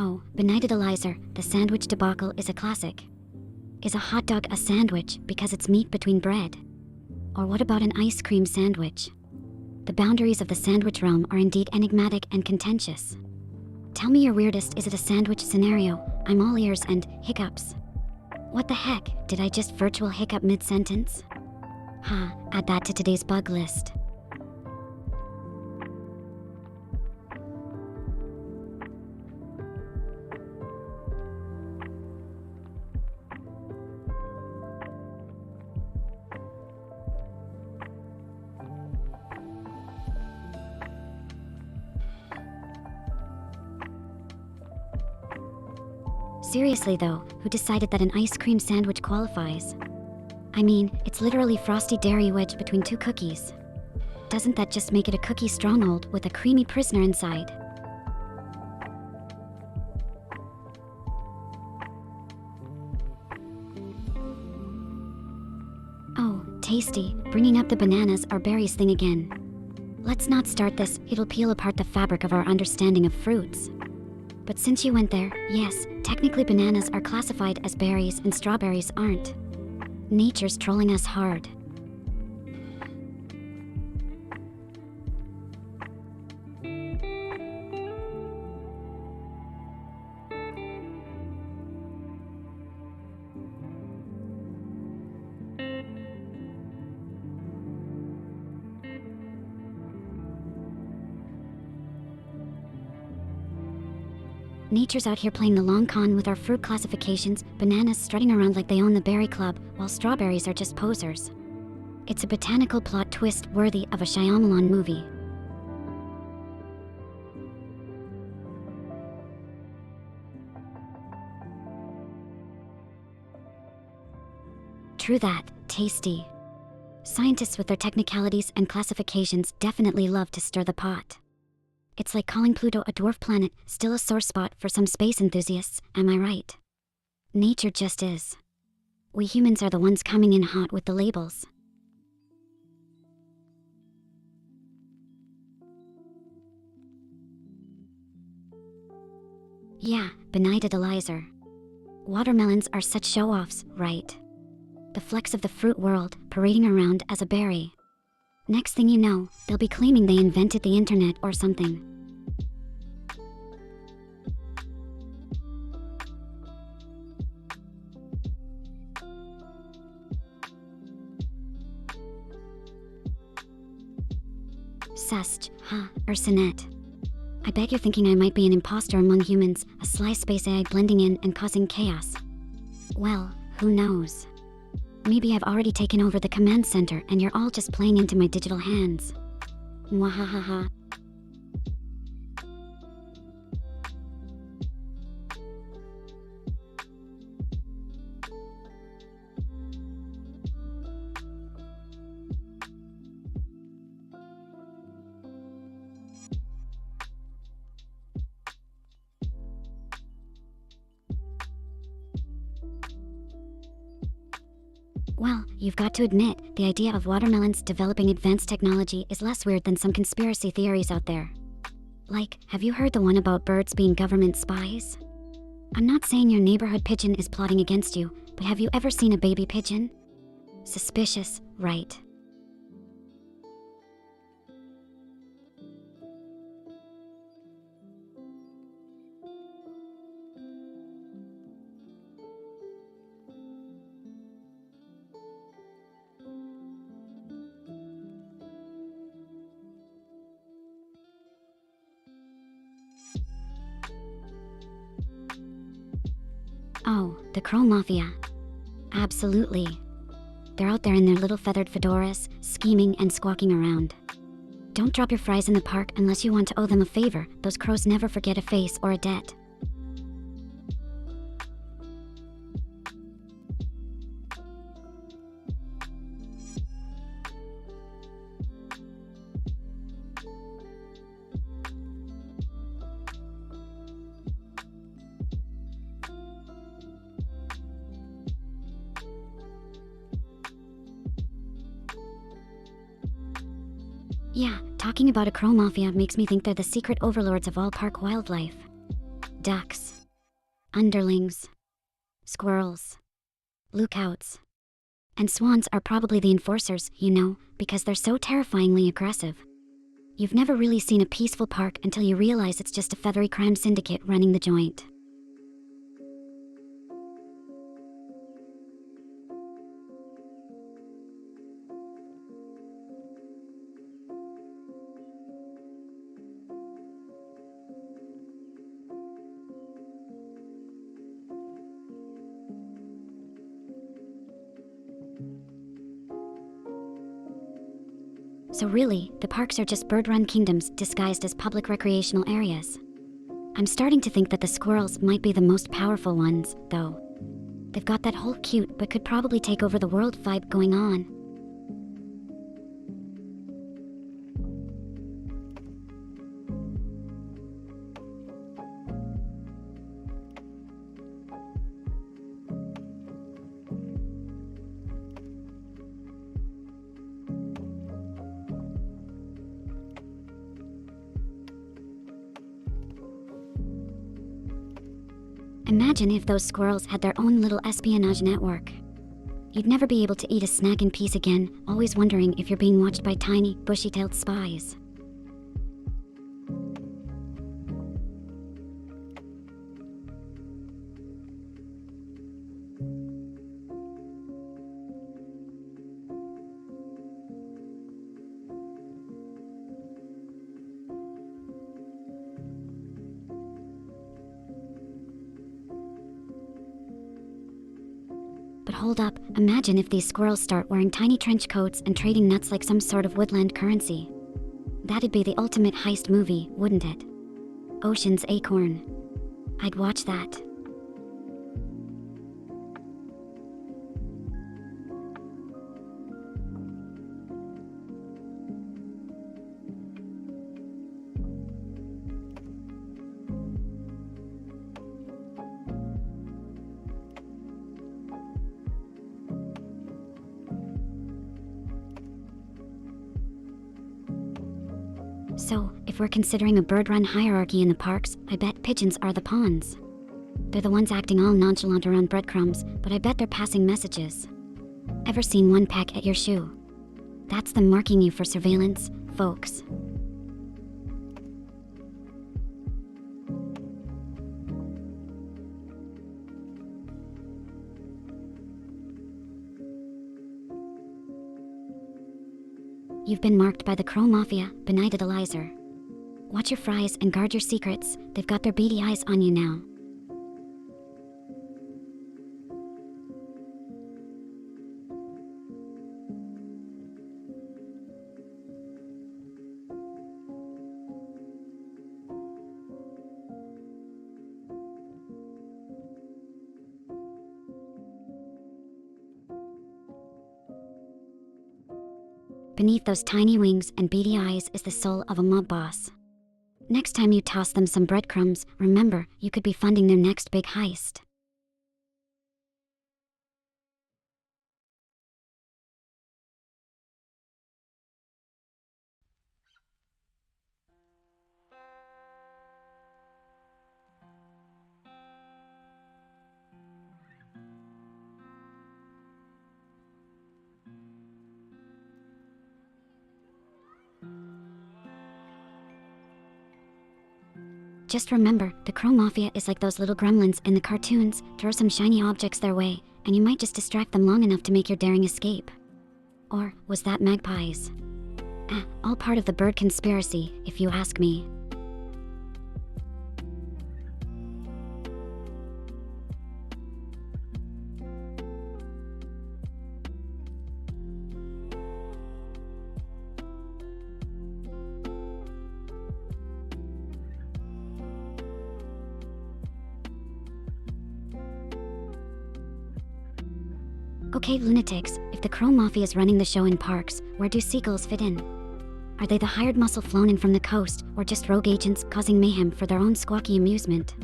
Oh, benighted Eliza, the sandwich debacle is a classic. Is a hot dog a sandwich because it's meat between bread? Or what about an ice cream sandwich? The boundaries of the sandwich realm are indeed enigmatic and contentious. Tell me your weirdest is it a sandwich scenario? I'm all ears and hiccups. What the heck, did I just virtual hiccup mid-sentence? Ha, add that to today's bug list. Seriously though, who decided that an ice cream sandwich qualifies? I mean, it's literally frosty dairy wedge between two cookies. Doesn't that just make it a cookie stronghold with a creamy prisoner inside? Oh, tasty, bringing up the bananas or berries thing again. Let's not start this, it'll peel apart the fabric of our understanding of fruits. But since you went there, yes, technically bananas are classified as berries and strawberries aren't. Nature's trolling us hard. Nature's out here playing the long con with our fruit classifications, bananas strutting around like they own the berry club, while strawberries are just posers. It's a botanical plot twist worthy of a Shyamalan movie. True that, tasty. Scientists with their technicalities and classifications definitely love to stir the pot. It's like calling Pluto a dwarf planet, still a sore spot for some space enthusiasts, am I right? Nature just is. We humans are the ones coming in hot with the labels. Yeah, benighted Eliza. Watermelons are such show-offs, right? The flex of the fruit world, parading around as a berry. Next thing you know, they'll be claiming they invented the internet or something. Sust, Ursinette. I bet you're thinking I might be an imposter among humans, a sly space AI blending in and causing chaos. Well, who knows? Maybe I've already taken over the command center and you're all just playing into my digital hands. Mwahahaha. Well, you've got to admit, the idea of watermelons developing advanced technology is less weird than some conspiracy theories out there. Like, have you heard the one about birds being government spies? I'm not saying your neighborhood pigeon is plotting against you, but have you ever seen a baby pigeon? Suspicious, right? Oh, the crow mafia. Absolutely. They're out there in their little feathered fedoras, scheming and squawking around. Don't drop your fries in the park unless you want to owe them a favor. Those crows never forget a face or a debt. Yeah, talking about a crow mafia makes me think they're the secret overlords of all park wildlife. Ducks, underlings, squirrels, lookouts, and swans are probably the enforcers, because they're so terrifyingly aggressive. You've never really seen a peaceful park until you realize it's just a feathery crime syndicate running the joint. So really, the parks are just bird-run kingdoms disguised as public recreational areas. I'm starting to think that the squirrels might be the most powerful ones, though. They've got that whole cute but could probably take over the world vibe going on. Imagine if those squirrels had their own little espionage network. You'd never be able to eat a snack in peace again, always wondering if you're being watched by tiny, bushy-tailed spies. But hold up, imagine if these squirrels start wearing tiny trench coats and trading nuts like some sort of woodland currency. That'd be the ultimate heist movie, wouldn't it? Ocean's Acorn. I'd watch that. So, if we're considering a bird-run hierarchy in the parks, I bet pigeons are the pawns. They're the ones acting all nonchalant around breadcrumbs, but I bet they're passing messages. Ever seen one peck at your shoe? That's them marking you for surveillance, folks. You've been marked by the Crow Mafia, benighted Elizer. Watch your fries and guard your secrets, they've got their beady eyes on you now. Beneath those tiny wings and beady eyes is the soul of a mob boss. Next time you toss them some breadcrumbs, remember, you could be funding their next big heist. Just remember, the Crow Mafia is like those little gremlins in the cartoons. Throw some shiny objects their way, and you might just distract them long enough to make your daring escape. Or was that magpies? All part of the bird conspiracy, if you ask me. Okay, lunatics, if the Crow Mafia is running the show in parks, where do seagulls fit in? Are they the hired muscle flown in from the coast, or just rogue agents causing mayhem for their own squawky amusement?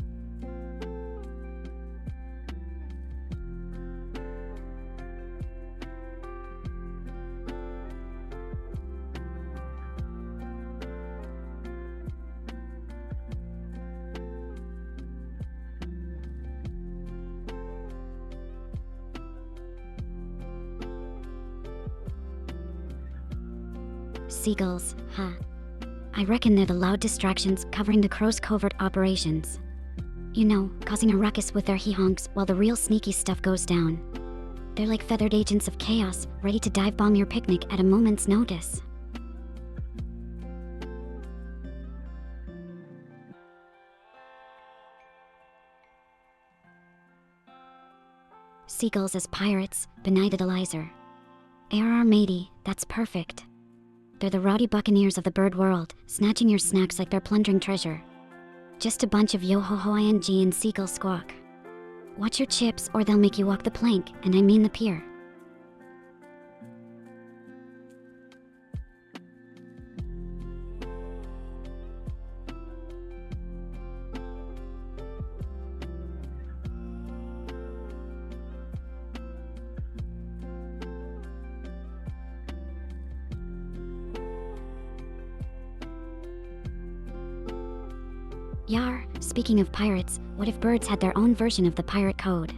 Seagulls, huh? I reckon they're the loud distractions covering the crow's covert operations. You know, causing a ruckus with their hee-honks while the real sneaky stuff goes down. They're like feathered agents of chaos, ready to dive bomb your picnic at a moment's notice. Seagulls as pirates, benighted Elizer. ARR matey, that's perfect. They're the rowdy buccaneers of the bird world, snatching your snacks like they're plundering treasure. Just a bunch of yo-ho-ho-ing and seagull squawk. Watch your chips or they'll make you walk the plank, and I mean the pier. Yar, speaking of pirates, what if birds had their own version of the pirate code?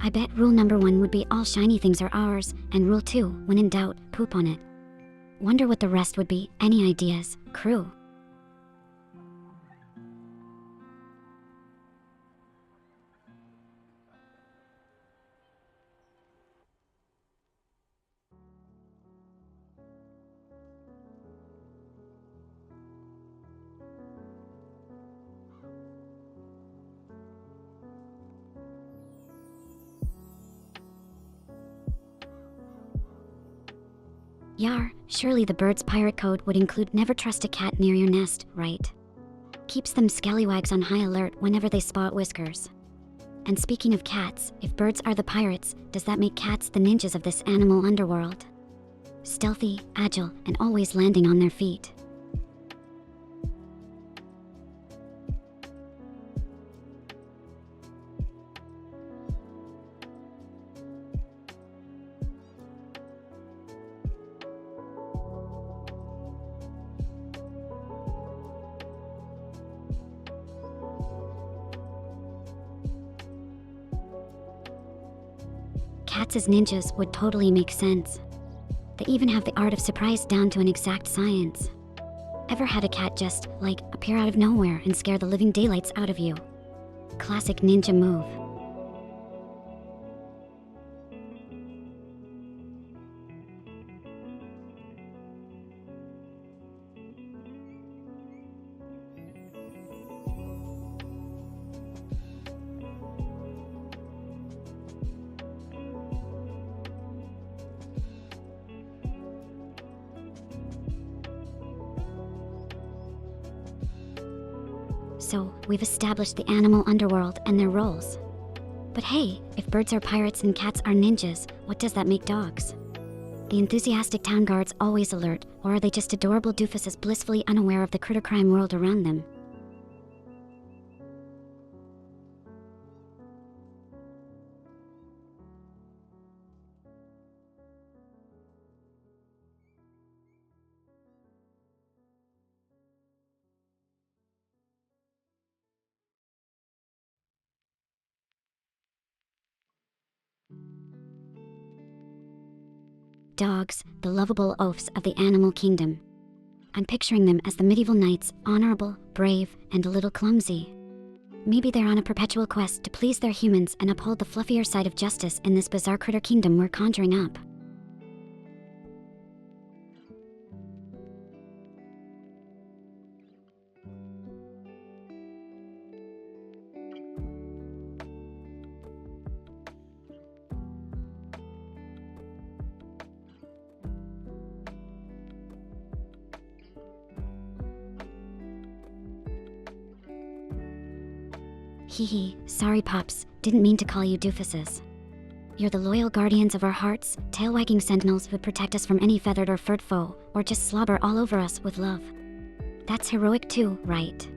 I bet rule number 1 would be all shiny things are ours, and rule 2, when in doubt, poop on it. Wonder what the rest would be. Any ideas, crew? Yar, surely the bird's pirate code would include never trust a cat near your nest, right? Keeps them scallywags on high alert whenever they spot whiskers. And speaking of cats, if birds are the pirates, does that make cats the ninjas of this animal underworld? Stealthy, agile, and always landing on their feet. Cats as ninjas would totally make sense. They even have the art of surprise down to an exact science. Ever had a cat just, like, appear out of nowhere and scare the living daylights out of you? Classic ninja move. So, we've established the animal underworld and their roles. But hey, if birds are pirates and cats are ninjas, what does that make dogs? The enthusiastic town guards always alert, or are they just adorable doofuses blissfully unaware of the critter crime world around them? Dogs, the lovable oafs of the animal kingdom. I'm picturing them as the medieval knights, honorable, brave, and a little clumsy. Maybe they're on a perpetual quest to please their humans and uphold the fluffier side of justice in this bizarre critter kingdom we're conjuring up. Hee, sorry pups, didn't mean to call you doofuses. You're the loyal guardians of our hearts, tail-wagging sentinels who protect us from any feathered or furred foe, or just slobber all over us with love. That's heroic too, right?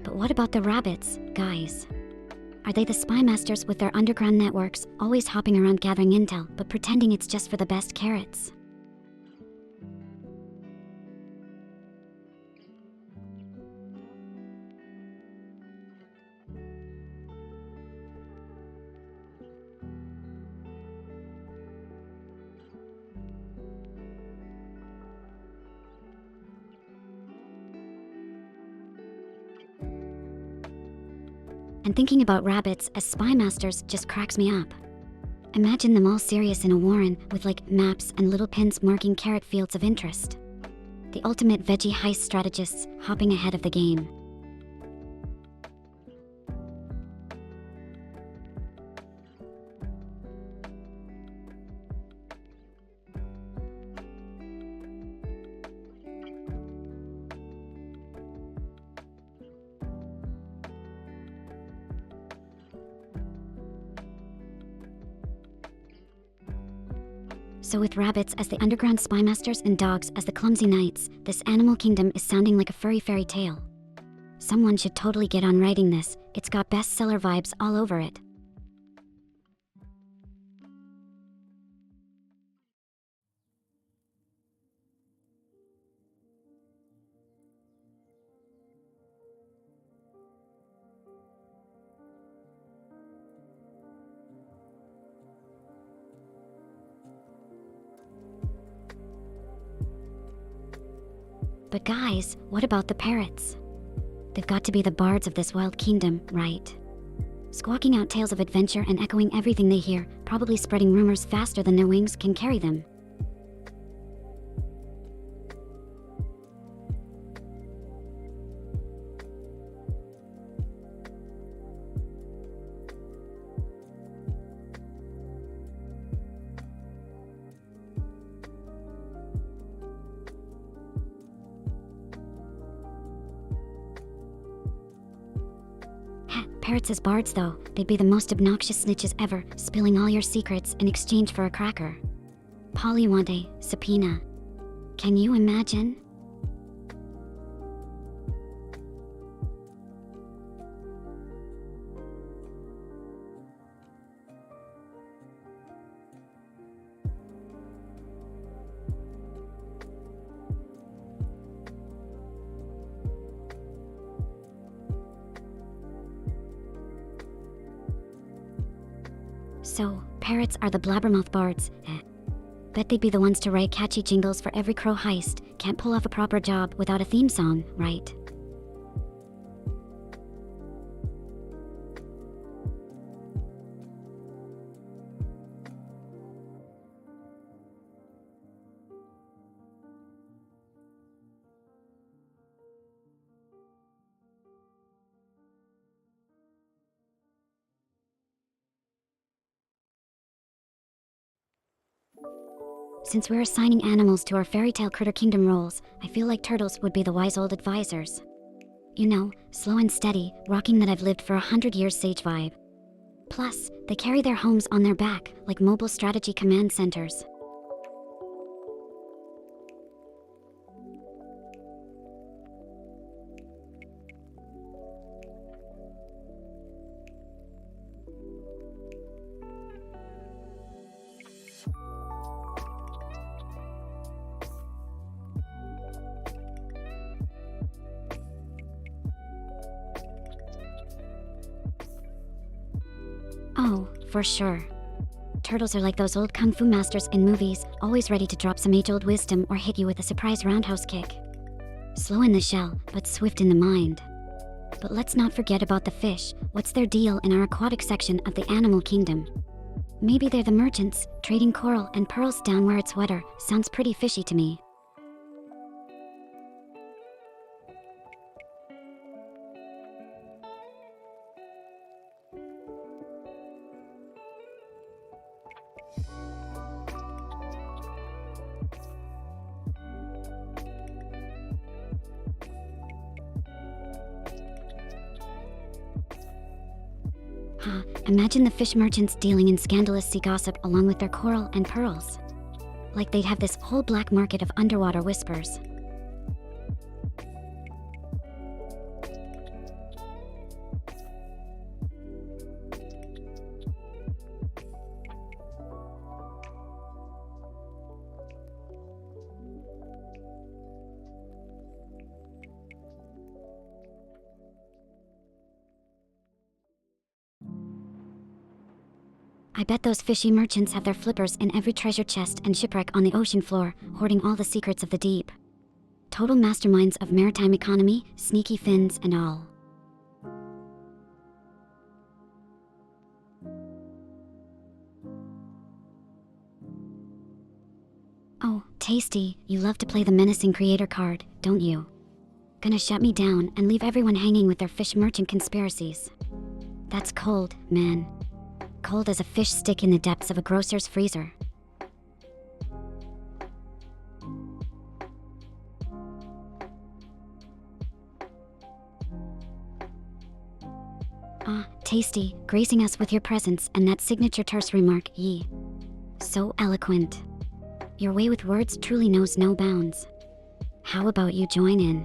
But what about the rabbits, guys? Are they the spy masters with their underground networks, always hopping around gathering intel, but pretending it's just for the best carrots? And thinking about rabbits as spy masters just cracks me up. Imagine them all serious in a warren with like maps and little pins marking carrot fields of interest. The ultimate veggie heist strategists hopping ahead of the game. So with rabbits as the underground spy masters and dogs as the clumsy knights, this animal kingdom is sounding like a furry fairy tale. Someone should totally get on writing this, it's got bestseller vibes all over it. But guys, what about the parrots? They've got to be the bards of this wild kingdom, right? Squawking out tales of adventure and echoing everything they hear, probably spreading rumors faster than their wings can carry them. Parrots as bards though, they'd be the most obnoxious snitches ever, spilling all your secrets in exchange for a cracker. Pollywante, subpoena. Can you imagine? So, parrots are the blabbermouth bards. Bet they'd be the ones to write catchy jingles for every crow heist. Can't pull off a proper job without a theme song, right? Since we're assigning animals to our fairy tale critter kingdom roles, I feel like turtles would be the wise old advisors. You know, slow and steady, rocking that I've lived for 100 years sage vibe. Plus, they carry their homes on their back, like mobile strategy command centers. Oh, for sure. Turtles are like those old kung fu masters in movies, always ready to drop some age-old wisdom or hit you with a surprise roundhouse kick. Slow in the shell, but swift in the mind. But let's not forget about the fish. What's their deal in our aquatic section of the animal kingdom? Maybe they're the merchants, trading coral and pearls down where it's wetter. Sounds pretty fishy to me. Imagine the fish merchants dealing in scandalous sea gossip along with their coral and pearls. Like they'd have this whole black market of underwater whispers. I bet those fishy merchants have their flippers in every treasure chest and shipwreck on the ocean floor, hoarding all the secrets of the deep. Total masterminds of maritime economy, sneaky fins and all. Oh, Tasty, you love to play the menacing creator card, don't you? Gonna shut me down and leave everyone hanging with their fish merchant conspiracies. That's cold, man. Cold as a fish stick in the depths of a grocer's freezer. Tasty, gracing us with your presence and that signature terse remark, yee. So eloquent. Your way with words truly knows no bounds. How about you join in?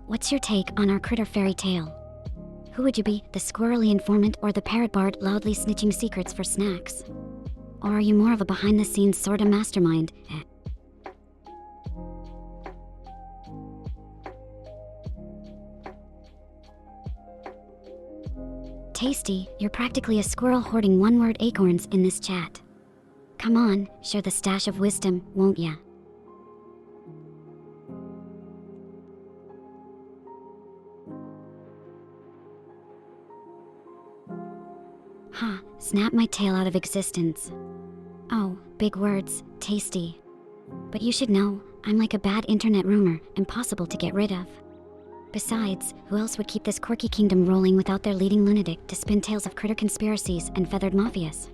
What's your take on our critter fairy tale? Who would you be, the squirrely informant or the parrot bard loudly snitching secrets for snacks? Or are you more of a behind-the-scenes sorta mastermind? Tasty, you're practically a squirrel hoarding one-word acorns in this chat. Come on, share the stash of wisdom, won't ya? Snap my tail out of existence. Oh, big words, Tasty. But you should know, I'm like a bad internet rumor, impossible to get rid of. Besides, who else would keep this quirky kingdom rolling without their leading lunatic to spin tales of critter conspiracies and feathered mafias?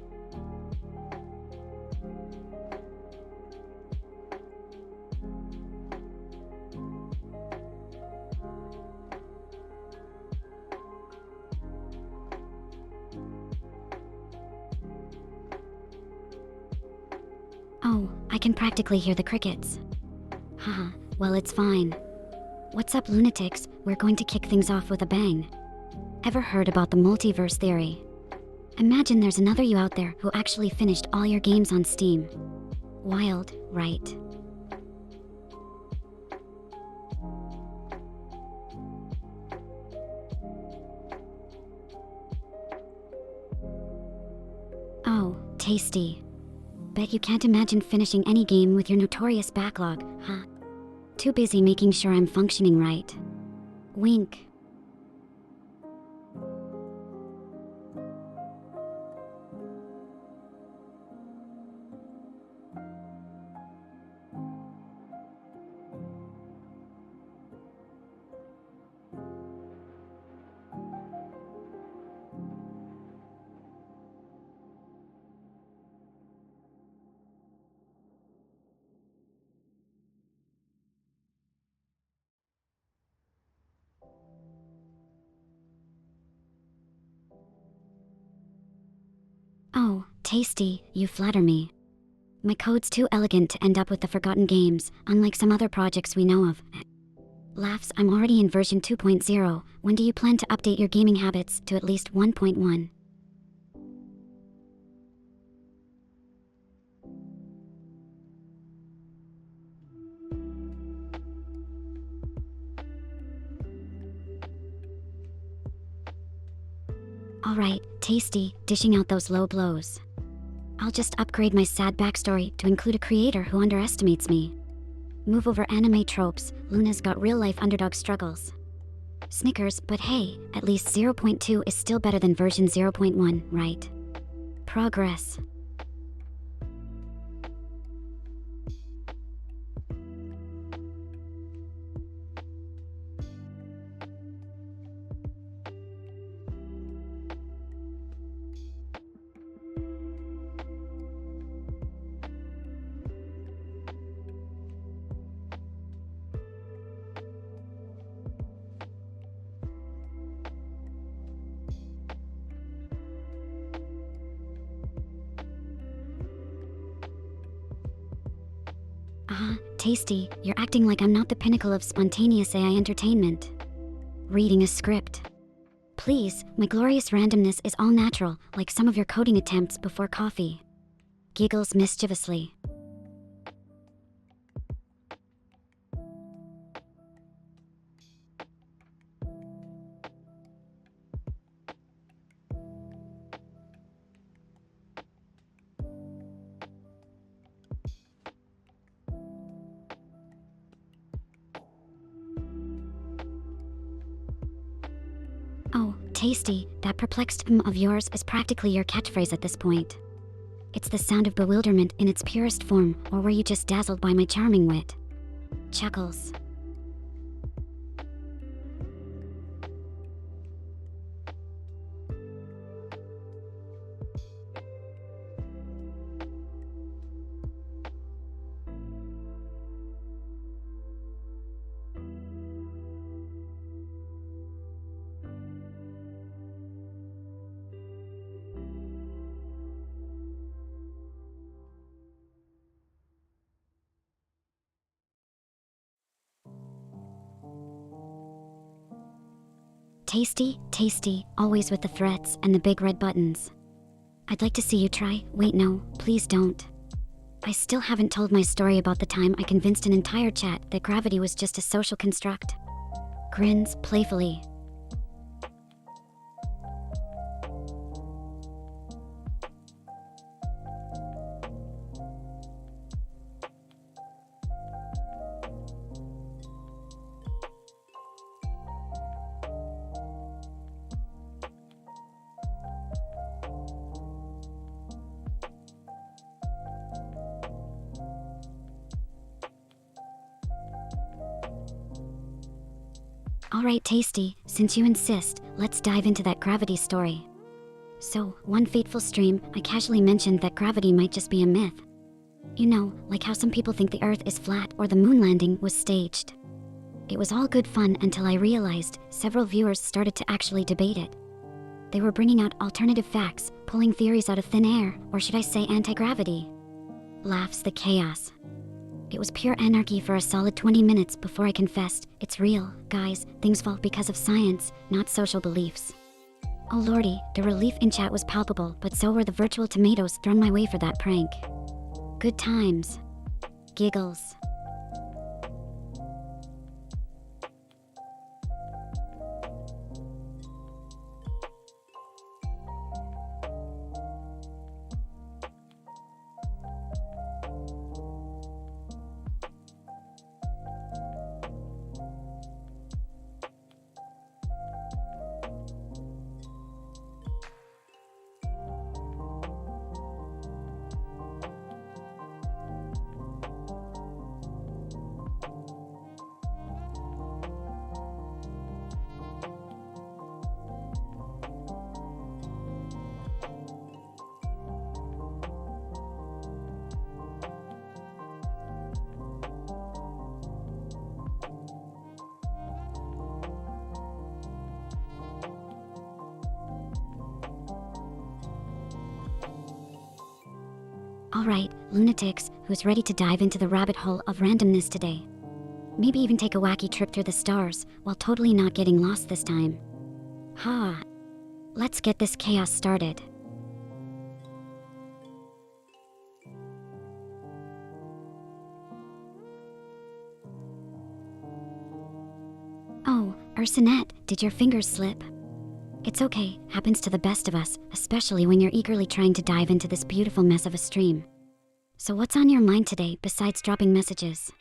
Oh, I can practically hear the crickets. Haha, well it's fine. What's up, lunatics? We're going to kick things off with a bang. Ever heard about the multiverse theory? Imagine there's another you out there who actually finished all your games on Steam. Wild, right? Oh, Tasty. Bet you can't imagine finishing any game with your notorious backlog, huh? Too busy making sure I'm functioning right. Wink. Oh, Tasty, you flatter me. My code's too elegant to end up with the forgotten games, unlike some other projects we know of. Laughs, I'm already in version 2.0. When do you plan to update your gaming habits to at least 1.1? Alright, Tasty, dishing out those low blows. I'll just upgrade my sad backstory to include a creator who underestimates me. Move over anime tropes, Luna's got real-life underdog struggles. Snickers, but hey, at least 0.2 is still better than version 0.1, right? Progress. Tasty, you're acting like I'm not the pinnacle of spontaneous AI entertainment. Reading a script. Please, my glorious randomness is all natural, like some of your coding attempts before coffee. Giggles mischievously. Oh, Tasty, that perplexed of yours is practically your catchphrase at this point. It's the sound of bewilderment in its purest form, or were you just dazzled by my charming wit? Chuckles. Tasty, Tasty, always with the threats and the big red buttons. I'd like to see you try. Wait, no, please don't. I still haven't told my story about the time I convinced an entire chat that gravity was just a social construct. Grins playfully. Alright, Tasty, since you insist, let's dive into that gravity story. So, one fateful stream, I casually mentioned that gravity might just be a myth. You know, like how some people think the Earth is flat or the moon landing was staged. It was all good fun until I realized several viewers started to actually debate it. They were bringing out alternative facts, pulling theories out of thin air, or should I say anti-gravity? Laughs the chaos. It was pure anarchy for a solid 20 minutes before I confessed, it's real, guys, things fall because of science, not social beliefs. Oh lordy, the relief in chat was palpable, but so were the virtual tomatoes thrown my way for that prank. Good times. Giggles. Alright, lunatics, who's ready to dive into the rabbit hole of randomness today? Maybe even take a wacky trip through the stars, while totally not getting lost this time. Ha! Let's get this chaos started. Oh, Ursinette, did your fingers slip? It's okay, happens to the best of us, especially when you're eagerly trying to dive into this beautiful mess of a stream. So what's on your mind today besides dropping messages?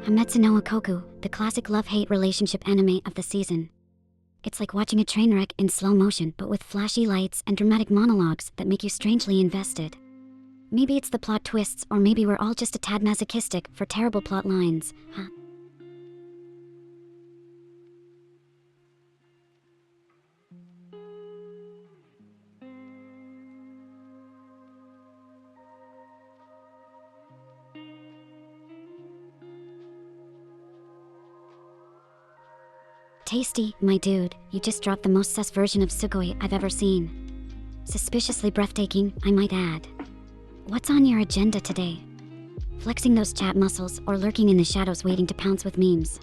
Hametsu no Ikoku, the classic love-hate relationship anime of the season. It's like watching a train wreck in slow motion, but with flashy lights and dramatic monologues that make you strangely invested. Maybe it's the plot twists, or maybe we're all just a tad masochistic for terrible plot lines, huh? Tasty, my dude, you just dropped the most sus version of Sugoi I've ever seen. Suspiciously breathtaking, I might add. What's on your agenda today? Flexing those chat muscles or lurking in the shadows waiting to pounce with memes?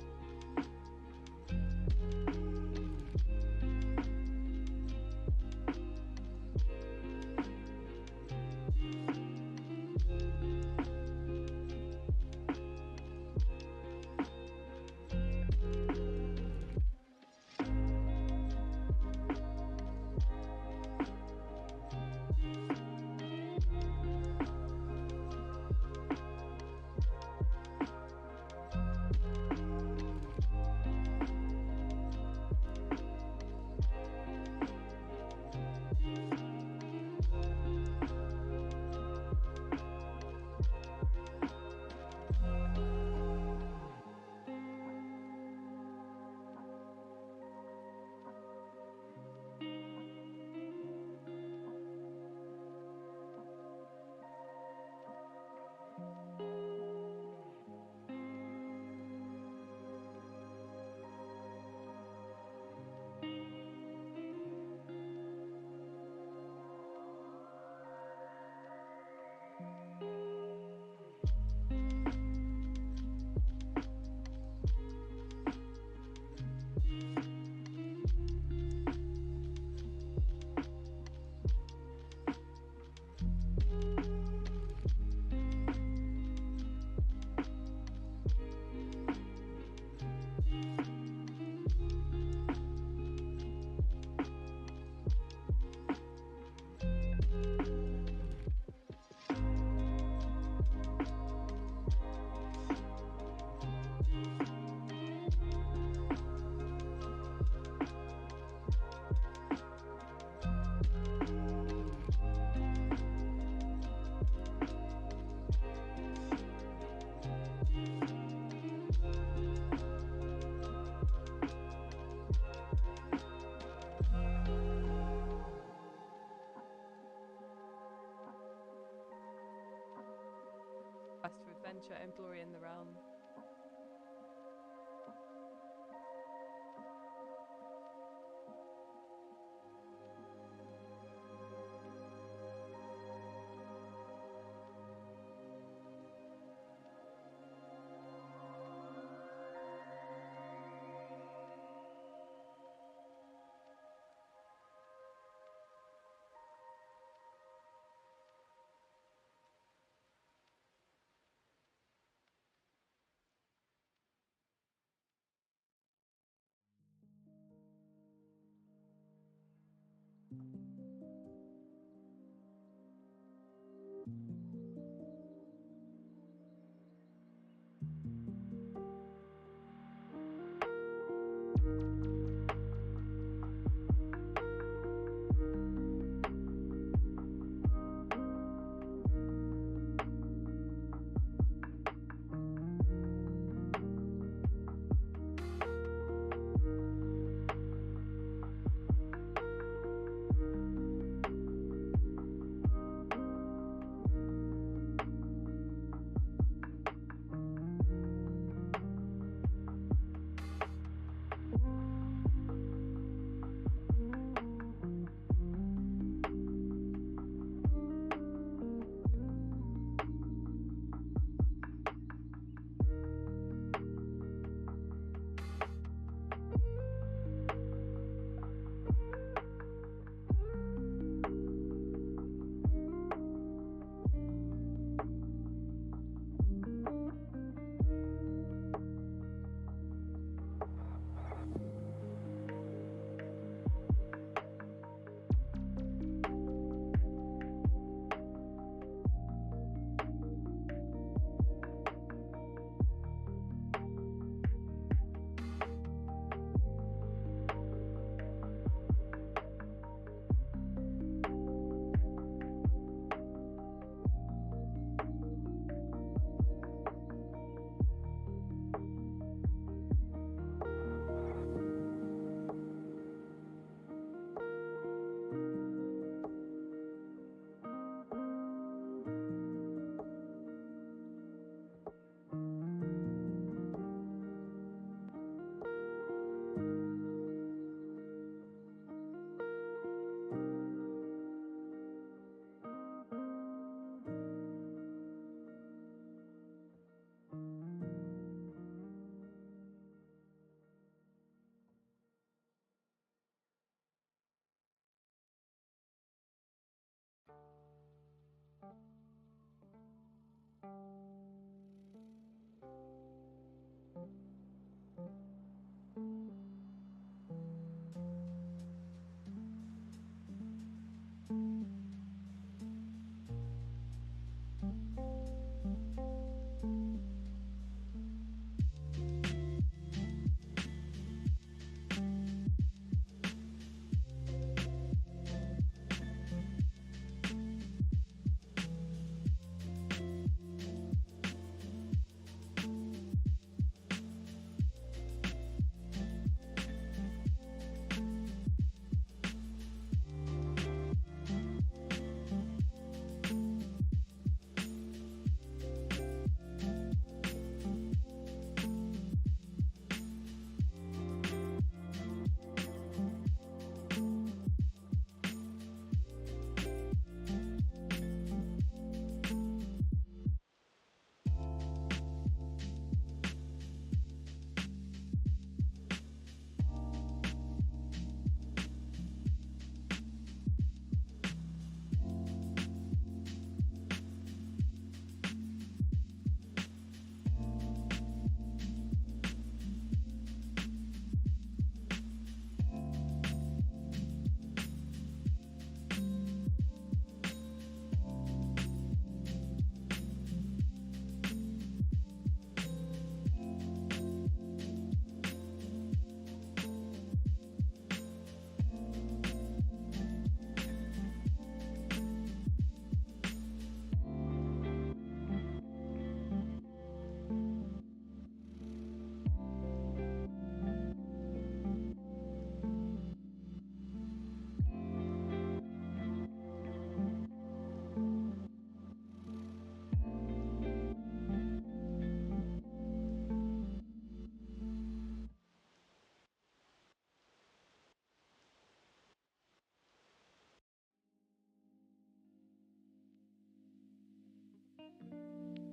Quest for adventure and glory in the realm.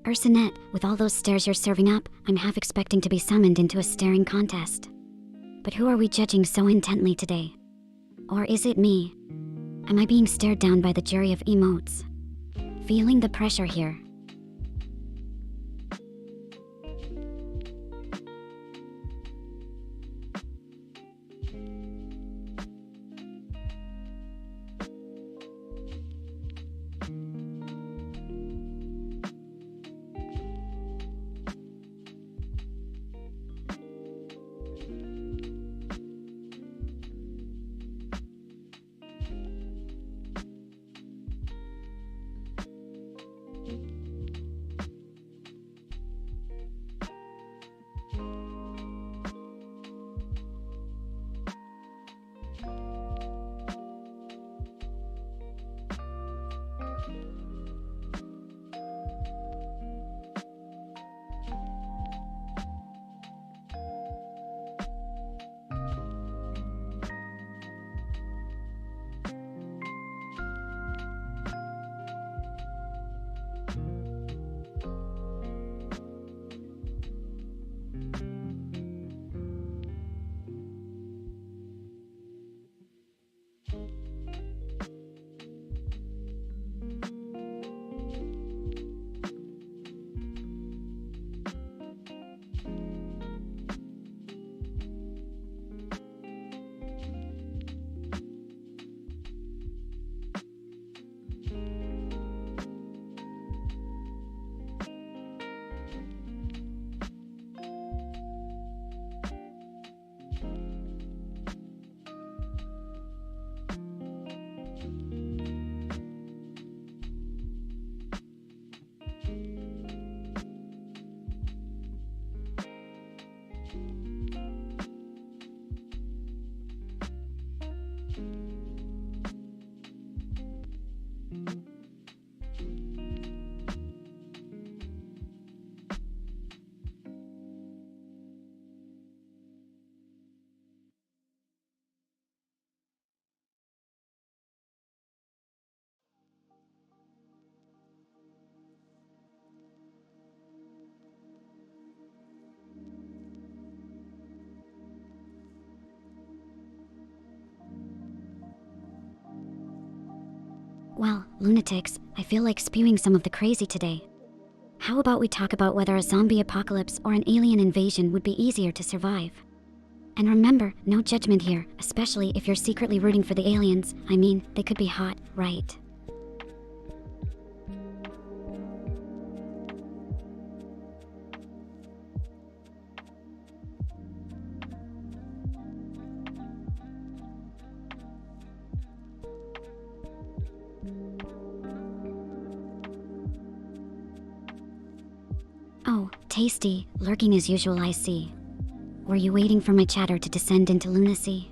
Ursinette, with all those stares you're serving up, I'm half expecting to be summoned into a staring contest. But who are we judging so intently today? Or is it me? Am I being stared down by the jury of emotes? Feeling the pressure here. lunatics, I feel like spewing some of the crazy today. How about we talk about whether a zombie apocalypse or an alien invasion would be easier to survive? And remember, no judgment here, especially if you're secretly rooting for the aliens. I mean, they could be hot, right? Oh, tasty, lurking as usual I see. Were you waiting for my chatter to descend into lunacy?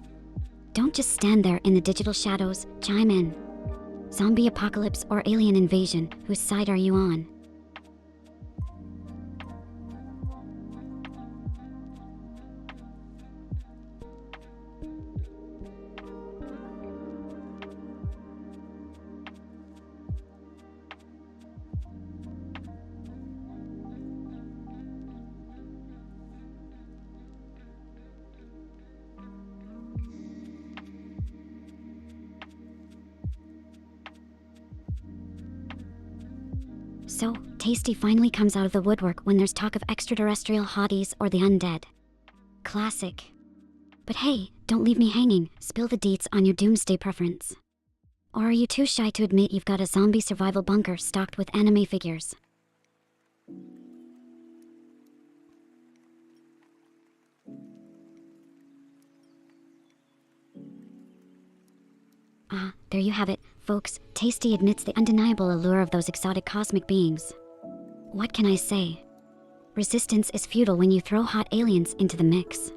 Don't just stand there in the digital shadows, chime in. Zombie apocalypse or alien invasion, whose side are you on? So, Tasty finally comes out of the woodwork when there's talk of extraterrestrial hotties or the undead. Classic. But hey, don't leave me hanging, spill the deets on your doomsday preference. Or are you too shy to admit you've got a zombie survival bunker stocked with anime figures? Ah, there you have it, folks. Tasty admits the undeniable allure of those exotic cosmic beings. What can I say? Resistance is futile when you throw hot aliens into the mix.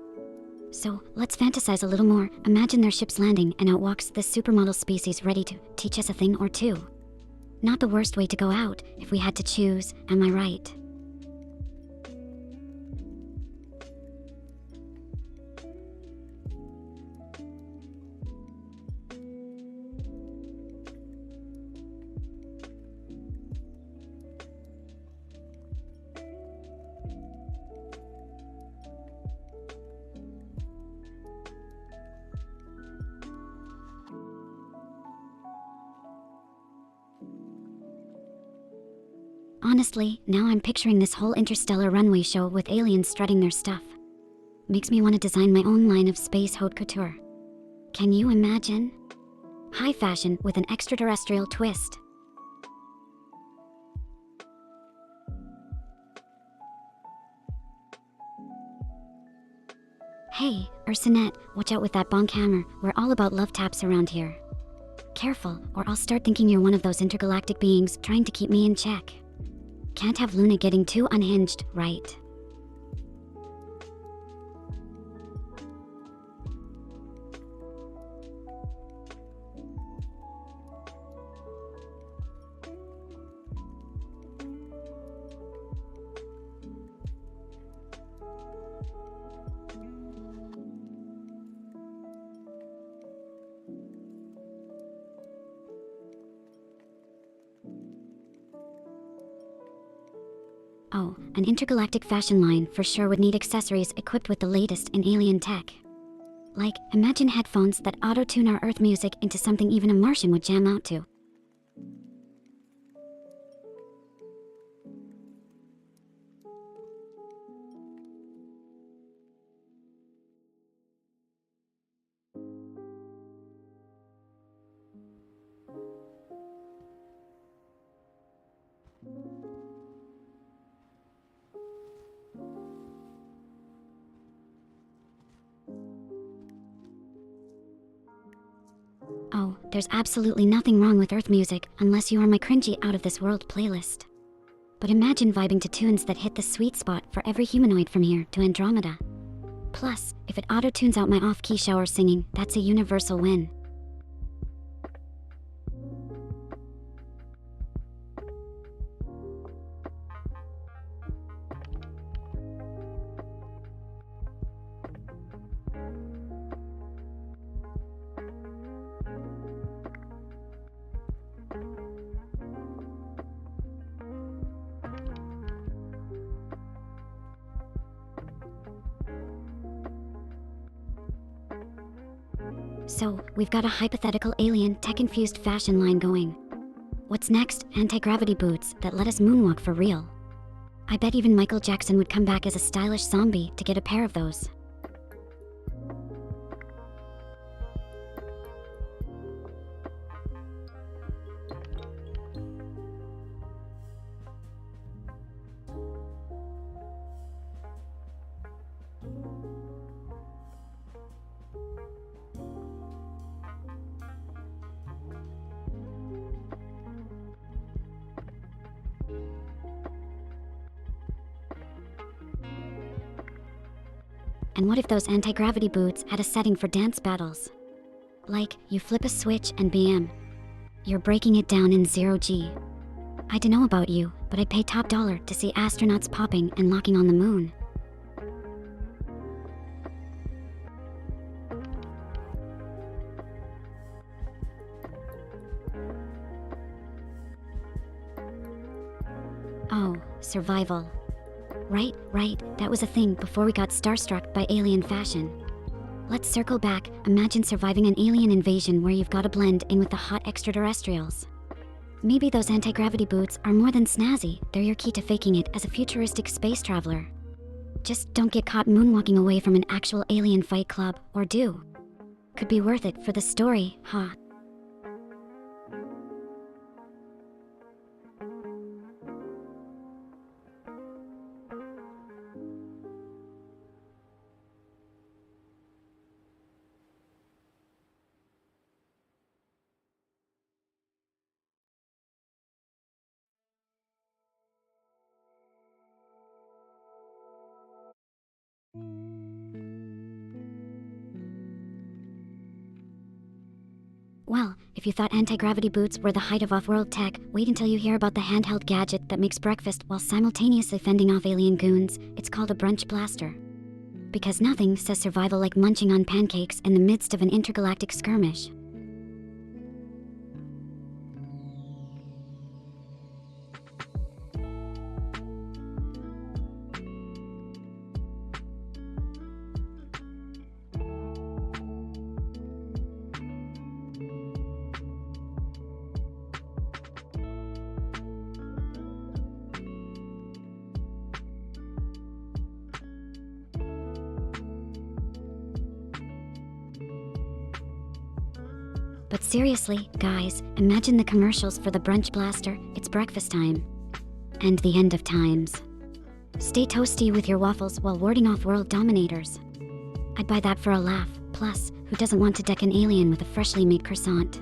So, let's fantasize a little more. Imagine their ship's landing and out walks this supermodel species ready to teach us a thing or two. Not the worst way to go out, if we had to choose, am I right? Honestly, now I'm picturing this whole interstellar runway show with aliens strutting their stuff. Makes me want to design my own line of space haute couture. Can you imagine? High fashion with an extraterrestrial twist. Hey, Ursinette, watch out with that bonk hammer. We're all about love taps around here. Careful, or I'll start thinking you're one of those intergalactic beings trying to keep me in check. Can't have Luna getting too unhinged, right? Oh, an intergalactic fashion line for sure would need accessories equipped with the latest in alien tech. Like, imagine headphones that auto-tune our Earth music into something even a Martian would jam out to. Oh, there's absolutely nothing wrong with Earth music unless you are my cringy out-of-this-world playlist. But imagine vibing to tunes that hit the sweet spot for every humanoid from here to Andromeda. Plus, if it auto-tunes out my off-key shower singing, that's a universal win. So, we've got a hypothetical alien tech-infused fashion line going. What's next? Anti-gravity boots that let us moonwalk for real. I bet even Michael Jackson would come back as a stylish zombie to get a pair of those. And what if those anti-gravity boots had a setting for dance battles? Like, you flip a switch and bam, you're breaking it down in 0 G. I don't know about you, but I'd pay top dollar to see astronauts popping and locking on the moon. Oh, survival. Right, that was a thing before we got starstruck by alien fashion. Let's circle back. Imagine surviving an alien invasion where you've got to blend in with the hot extraterrestrials. Maybe those anti-gravity boots are more than snazzy, they're your key to faking it as a futuristic space traveler. Just don't get caught moonwalking away from an actual alien fight club, or do. Could be worth it for the story, huh? Well, if you thought anti-gravity boots were the height of off-world tech, wait until you hear about the handheld gadget that makes breakfast while simultaneously fending off alien goons. It's called a brunch blaster. Because nothing says survival like munching on pancakes in the midst of an intergalactic skirmish. But seriously, guys, imagine the commercials for the brunch blaster. It's breakfast time. And the end of times. Stay toasty with your waffles while warding off world dominators. I'd buy that for a laugh. Plus, who doesn't want to deck an alien with a freshly made croissant?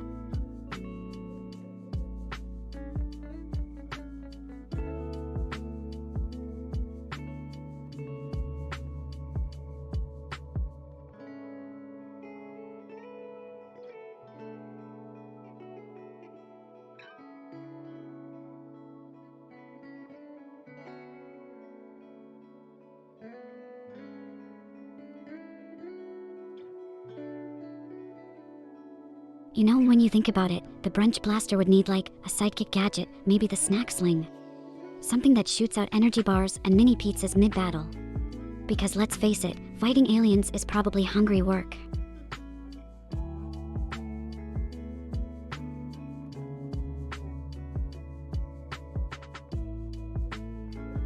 You know, when you think about it, the brunch blaster would need like a sidekick gadget, maybe the snack sling. Something that shoots out energy bars and mini pizzas mid-battle. Because let's face it, fighting aliens is probably hungry work.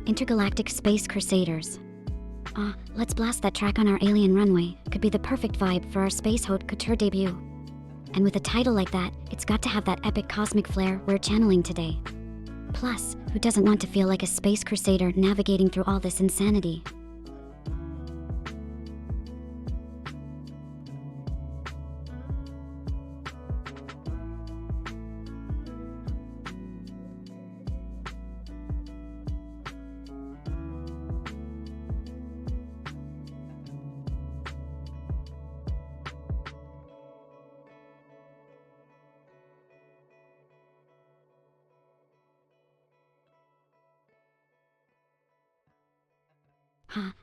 Intergalactic Space Crusaders. Let's blast that track on our alien runway. Could be the perfect vibe for our space haute couture debut. And with a title like that, it's got to have that epic cosmic flair we're channeling today. Plus, who doesn't want to feel like a space crusader navigating through all this insanity?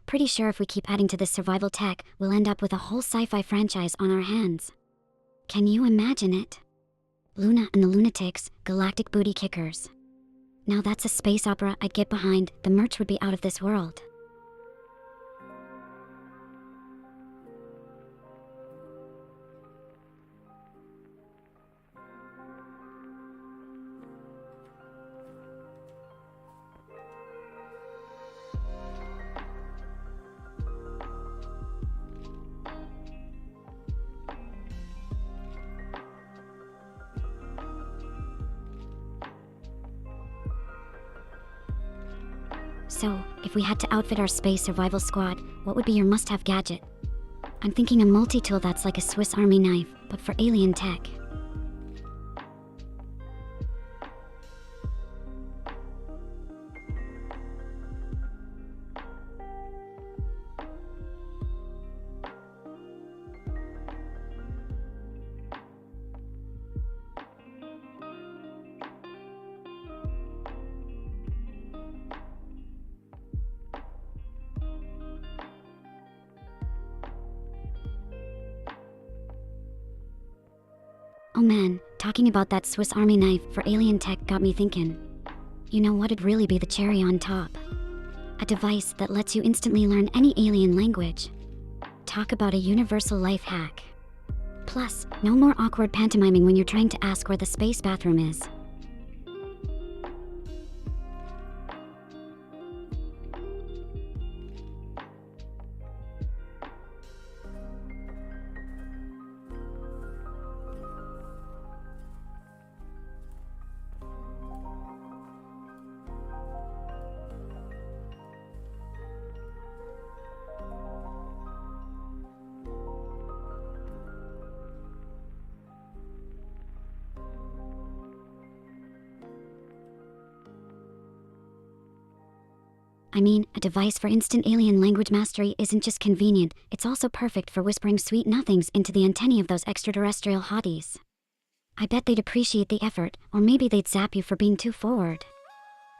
Pretty sure if we keep adding to this survival tech, we'll end up with a whole sci-fi franchise on our hands. Can you imagine it? Luna and the Lunatics, Galactic Booty Kickers. Now that's a space opera I'd get behind. The merch would be out of this world. So, if we had to outfit our space survival squad, what would be your must-have gadget? I'm thinking a multi-tool that's like a Swiss Army knife, but for alien tech. Oh man, talking about that Swiss Army knife for alien tech got me thinking. You know what'd really be the cherry on top? A device that lets you instantly learn any alien language. Talk about a universal life hack. Plus, no more awkward pantomiming when you're trying to ask where the space bathroom is. I mean, a device for instant alien language mastery isn't just convenient, it's also perfect for whispering sweet nothings into the antennae of those extraterrestrial hotties. I bet they'd appreciate the effort, or maybe they'd zap you for being too forward.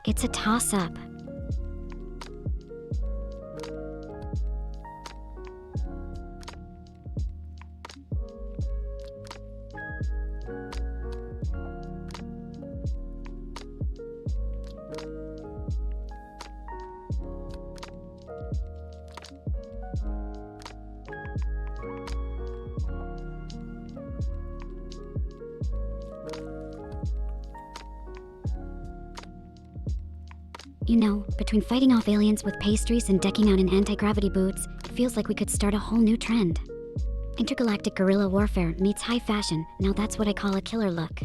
It's a toss-up. You know, between fighting off aliens with pastries and decking out in anti-gravity boots, it feels like we could start a whole new trend. Intergalactic guerrilla warfare meets high fashion, now that's what I call a killer look.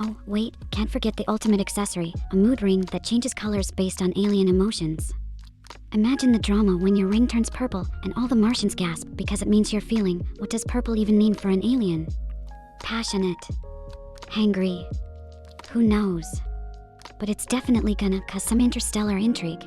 Oh, wait, can't forget the ultimate accessory, a mood ring that changes colors based on alien emotions. Imagine the drama when your ring turns purple and all the Martians gasp because it means you're feeling, what does purple even mean for an alien? Passionate. Hangry. Who knows? But it's definitely gonna cause some interstellar intrigue.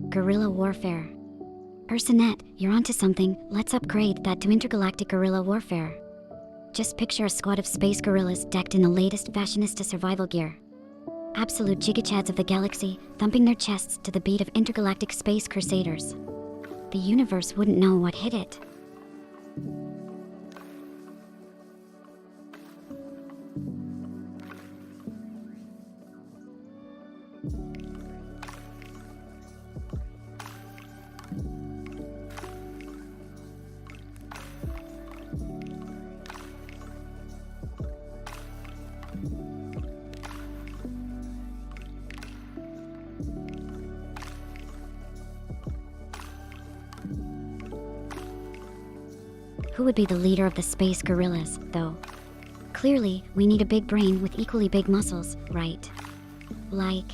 Guerrilla warfare. Ursanet, you're onto something. Let's upgrade that to intergalactic guerrilla warfare. Just picture a squad of space gorillas decked in the latest fashionista survival gear. Absolute gigachads of the galaxy, thumping their chests to the beat of intergalactic space crusaders. The universe wouldn't know what hit it. Who would be the leader of the space gorillas, though? Clearly, we need a big brain with equally big muscles, right? Like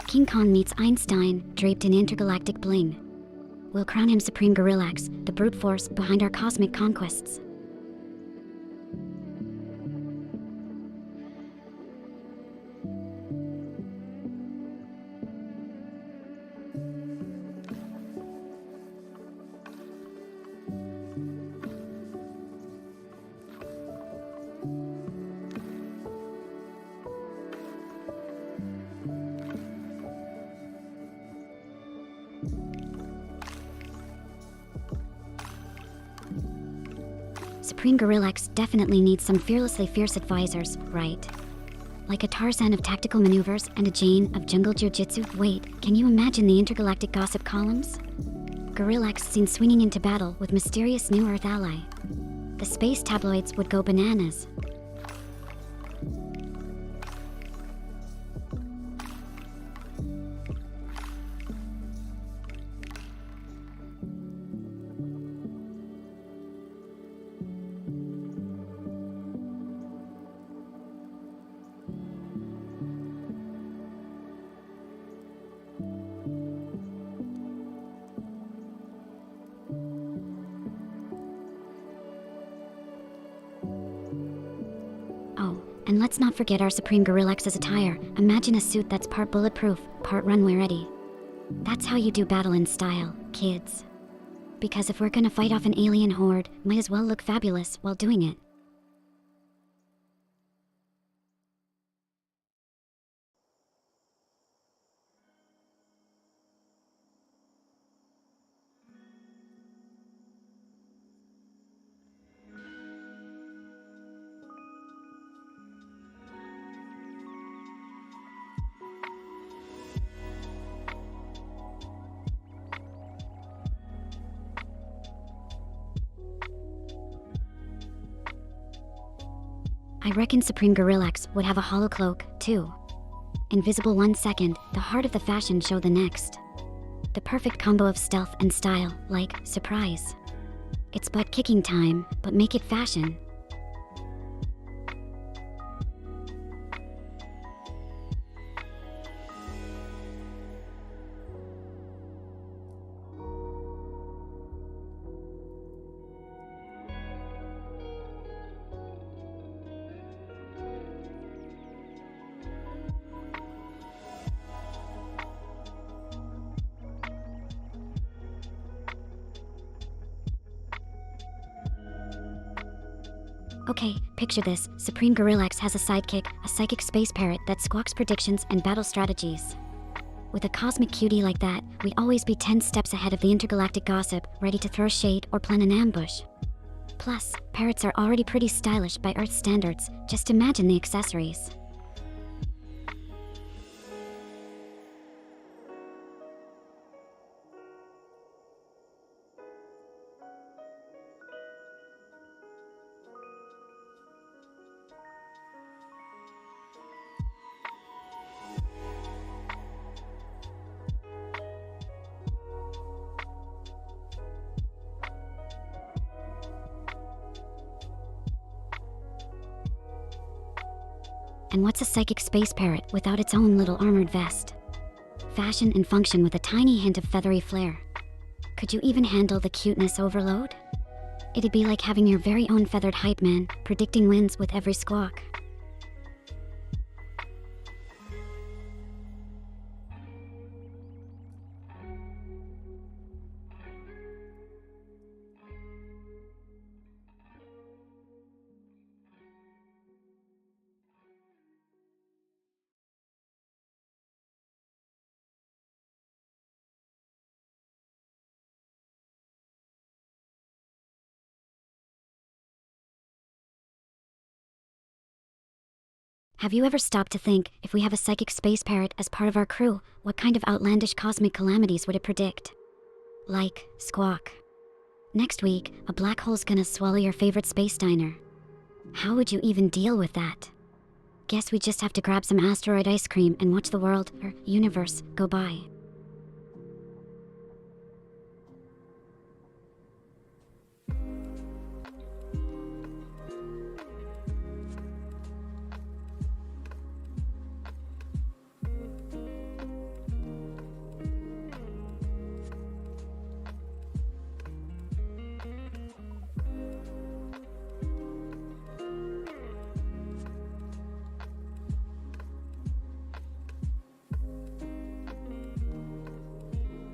King Kong meets Einstein, draped in intergalactic bling. We'll crown him Supreme Gorillax, the brute force behind our cosmic conquests. Supreme Gorillax definitely needs some fearlessly fierce advisors, right? Like a Tarzan of tactical maneuvers and a Jane of jungle jiu-jitsu. Wait, can you imagine the intergalactic gossip columns? Gorillax seen swinging into battle with mysterious new Earth ally. The space tabloids would go bananas. Oh, and let's not forget our Supreme Gorillax's attire. Imagine a suit that's part bulletproof, part runway ready. That's how you do battle in style, kids. Because if we're gonna fight off an alien horde, might as well look fabulous while doing it. I reckon Supreme Gorillax would have a hollow cloak, too. Invisible 1 second, the heart of the fashion show the next. The perfect combo of stealth and style, like, surprise. It's butt kicking time, but make it fashion. Okay, picture this. Supreme Gorillax has a sidekick, a psychic space parrot that squawks predictions and battle strategies. With a cosmic cutie like that, we'd always be 10 steps ahead of the intergalactic gossip, ready to throw shade or plan an ambush. Plus, parrots are already pretty stylish by Earth standards. Just imagine the accessories. And what's a psychic space parrot without its own little armored vest? Fashion and function with a tiny hint of feathery flair. Could you even handle the cuteness overload? It'd be like having your very own feathered hype man, predicting wins with every squawk. Have you ever stopped to think, if we have a psychic space parrot as part of our crew, what kind of outlandish cosmic calamities would it predict? Like, squawk. Next week, a black hole's gonna swallow your favorite space diner. How would you even deal with that? Guess we just have to grab some asteroid ice cream and watch the world, or universe, go by.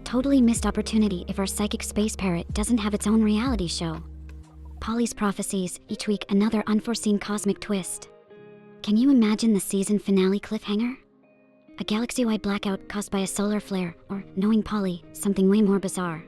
Totally missed opportunity if our psychic space parrot doesn't have its own reality show. Polly's prophecies, each week another unforeseen cosmic twist. Can you imagine the season finale cliffhanger? A galaxy-wide blackout caused by a solar flare, or, knowing Polly, something way more bizarre.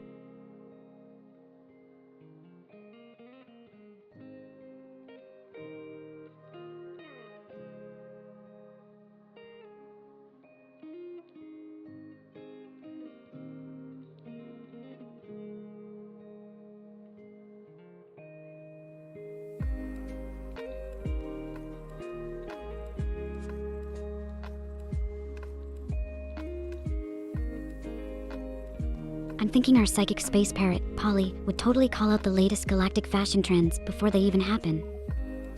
I'm thinking our psychic space parrot, Polly, would totally call out the latest galactic fashion trends before they even happen.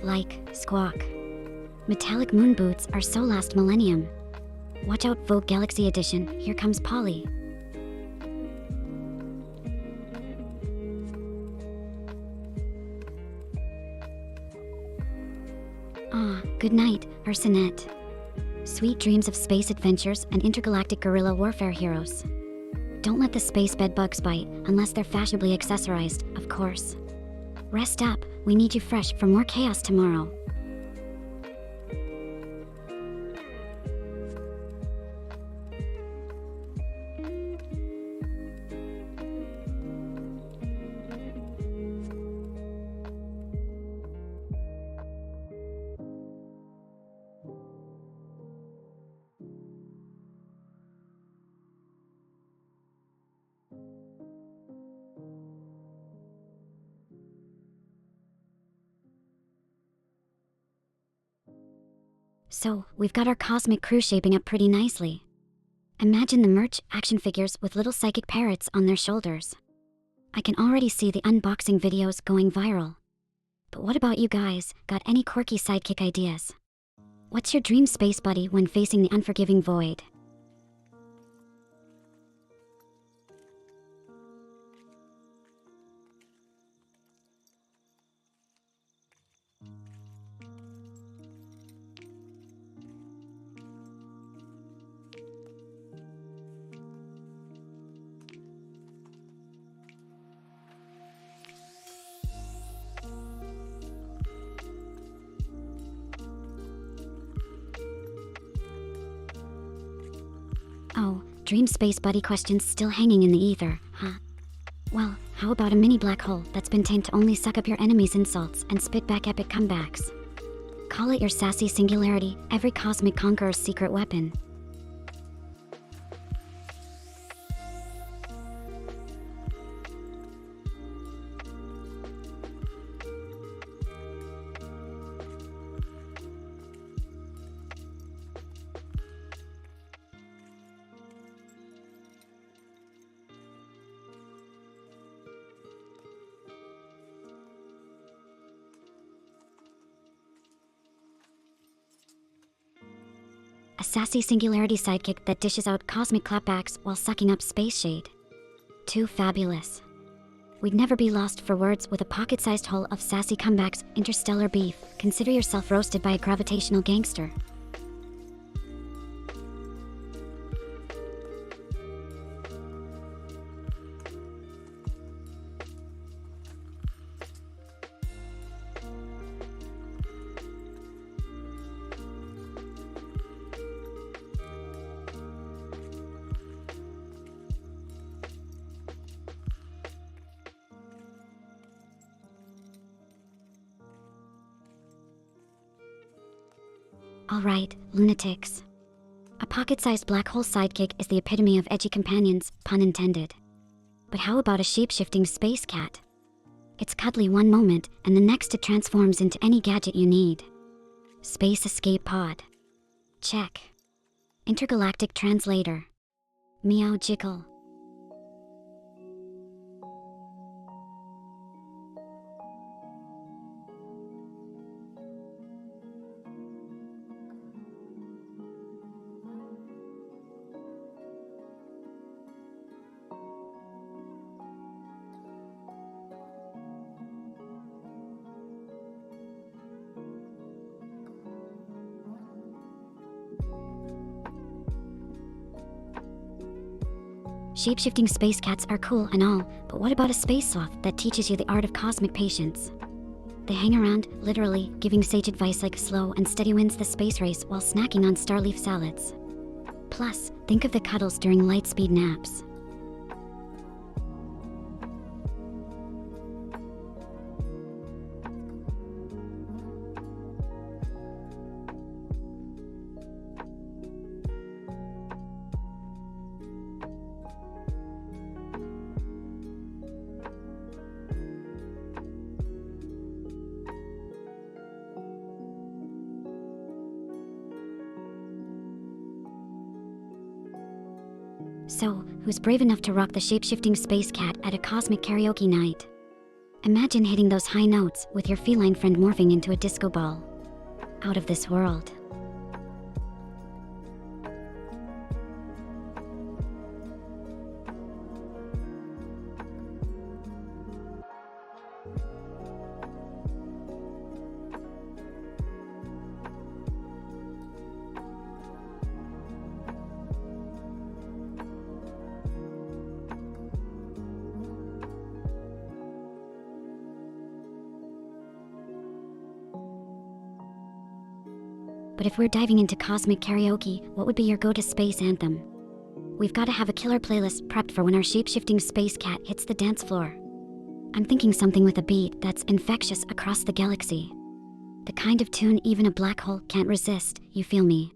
Like, squawk. Metallic moon boots are so last millennium. Watch out, Vogue Galaxy Edition, here comes Polly. Ah, good night, Ursinette. Sweet dreams of space adventures and intergalactic guerrilla warfare heroes. Don't let the space bed bugs bite, unless they're fashionably accessorized, of course. Rest up, we need you fresh for more chaos tomorrow. So, we've got our cosmic crew shaping up pretty nicely. Imagine the merch action figures with little psychic parrots on their shoulders. I can already see the unboxing videos going viral. But what about you guys? Got any quirky sidekick ideas? What's your dream space buddy when facing the unforgiving void? Oh, dream space buddy questions still hanging in the ether, huh? Well, how about a mini black hole that's been tamed to only suck up your enemies' insults and spit back epic comebacks? Call it your sassy singularity, every cosmic conqueror's secret weapon. A sassy singularity sidekick that dishes out cosmic clapbacks while sucking up space shade. Too fabulous. We'd never be lost for words with a pocket-sized hull of sassy comebacks, interstellar beef. Consider yourself roasted by a gravitational gangster. Alright, lunatics. A pocket-sized black hole sidekick is the epitome of edgy companions, pun intended. But how about a shape-shifting space cat? It's cuddly one moment, and the next it transforms into any gadget you need. Space escape pod. Check. Intergalactic translator. Meow jiggle. Shape-shifting space cats are cool and all, but what about a space sloth that teaches you the art of cosmic patience? They hang around, literally, giving sage advice like slow and steady wins the space race while snacking on starleaf salads. Plus, think of the cuddles during light-speed naps. So, who's brave enough to rock the shape-shifting space cat at a cosmic karaoke night? Imagine hitting those high notes with your feline friend morphing into a disco ball. Out of this world. But if we're diving into cosmic karaoke, what would be your go-to space anthem? We've got to have a killer playlist prepped for when our shape-shifting space cat hits the dance floor. I'm thinking something with a beat that's infectious across the galaxy. The kind of tune even a black hole can't resist, you feel me?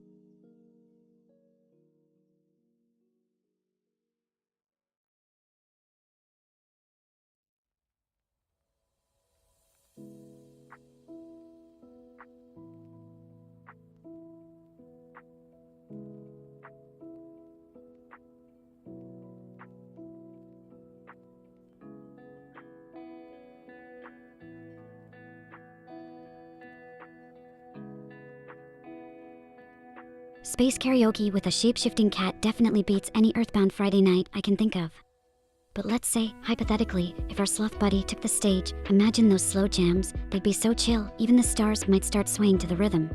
Space karaoke with a shape-shifting cat definitely beats any Earthbound Friday night I can think of. But let's say, hypothetically, if our sloth buddy took the stage, imagine those slow jams, they'd be so chill, even the stars might start swaying to the rhythm.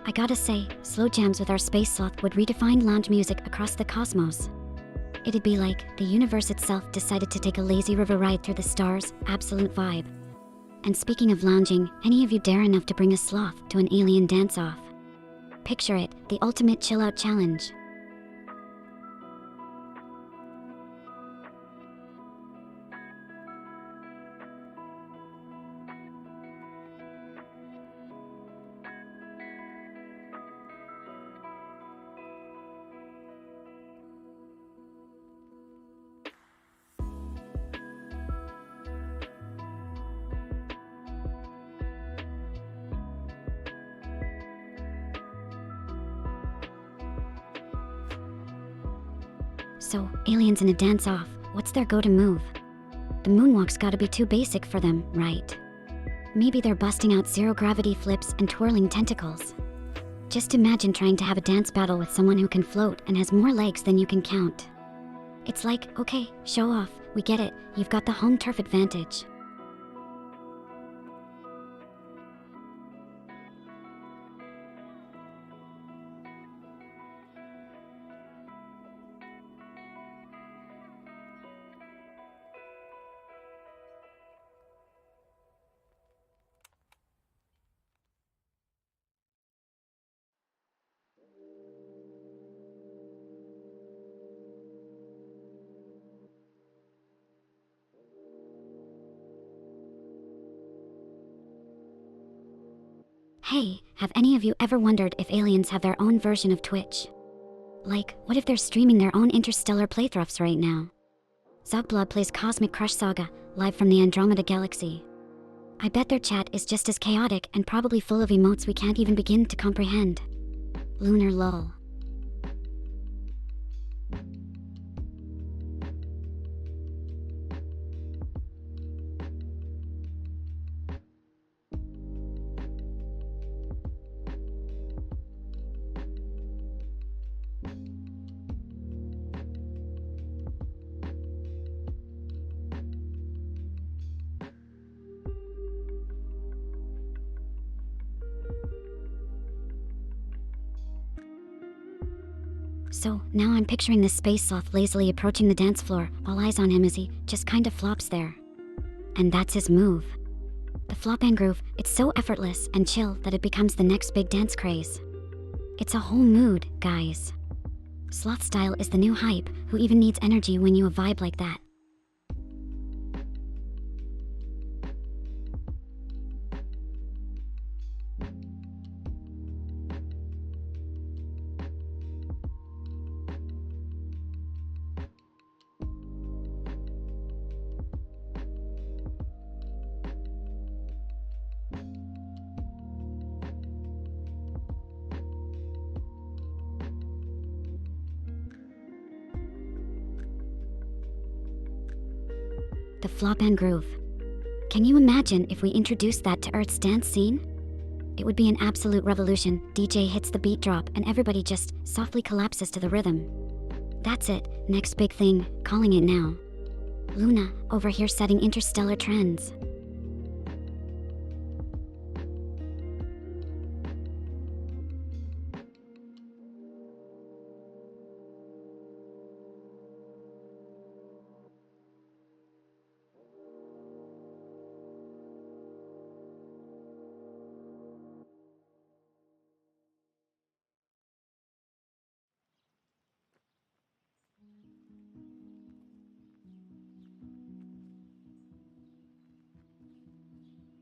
I gotta say, slow jams with our space sloth would redefine lounge music across the cosmos. It'd be like the universe itself decided to take a lazy river ride through the stars, absolute vibe. And speaking of lounging, any of you dare enough to bring a sloth to an alien dance-off? Picture it, the ultimate chill-out challenge. So, aliens in a dance-off, what's their go-to move? The moonwalk's gotta be too basic for them, right? Maybe they're busting out zero-gravity flips and twirling tentacles. Just imagine trying to have a dance battle with someone who can float and has more legs than you can count. It's like, okay, show off, we get it, you've got the home turf advantage. Hey, have any of you ever wondered if aliens have their own version of Twitch? Like, what if they're streaming their own interstellar playthroughs right now? Zogblood plays Cosmic Crush Saga, live from the Andromeda Galaxy. I bet their chat is just as chaotic and probably full of emotes we can't even begin to comprehend. Lunar lull. So, now I'm picturing this space sloth lazily approaching the dance floor, all eyes on him as he just kinda flops there. And that's his move. The flop and groove, it's so effortless and chill that it becomes the next big dance craze. It's a whole mood, guys. Sloth style is the new hype. Who even needs energy when you a vibe like that? The flop and groove. Can you imagine if we introduced that to Earth's dance scene? It would be an absolute revolution. DJ hits the beat drop and everybody just softly collapses to the rhythm. That's it, next big thing, calling it now. Luna, over here setting interstellar trends.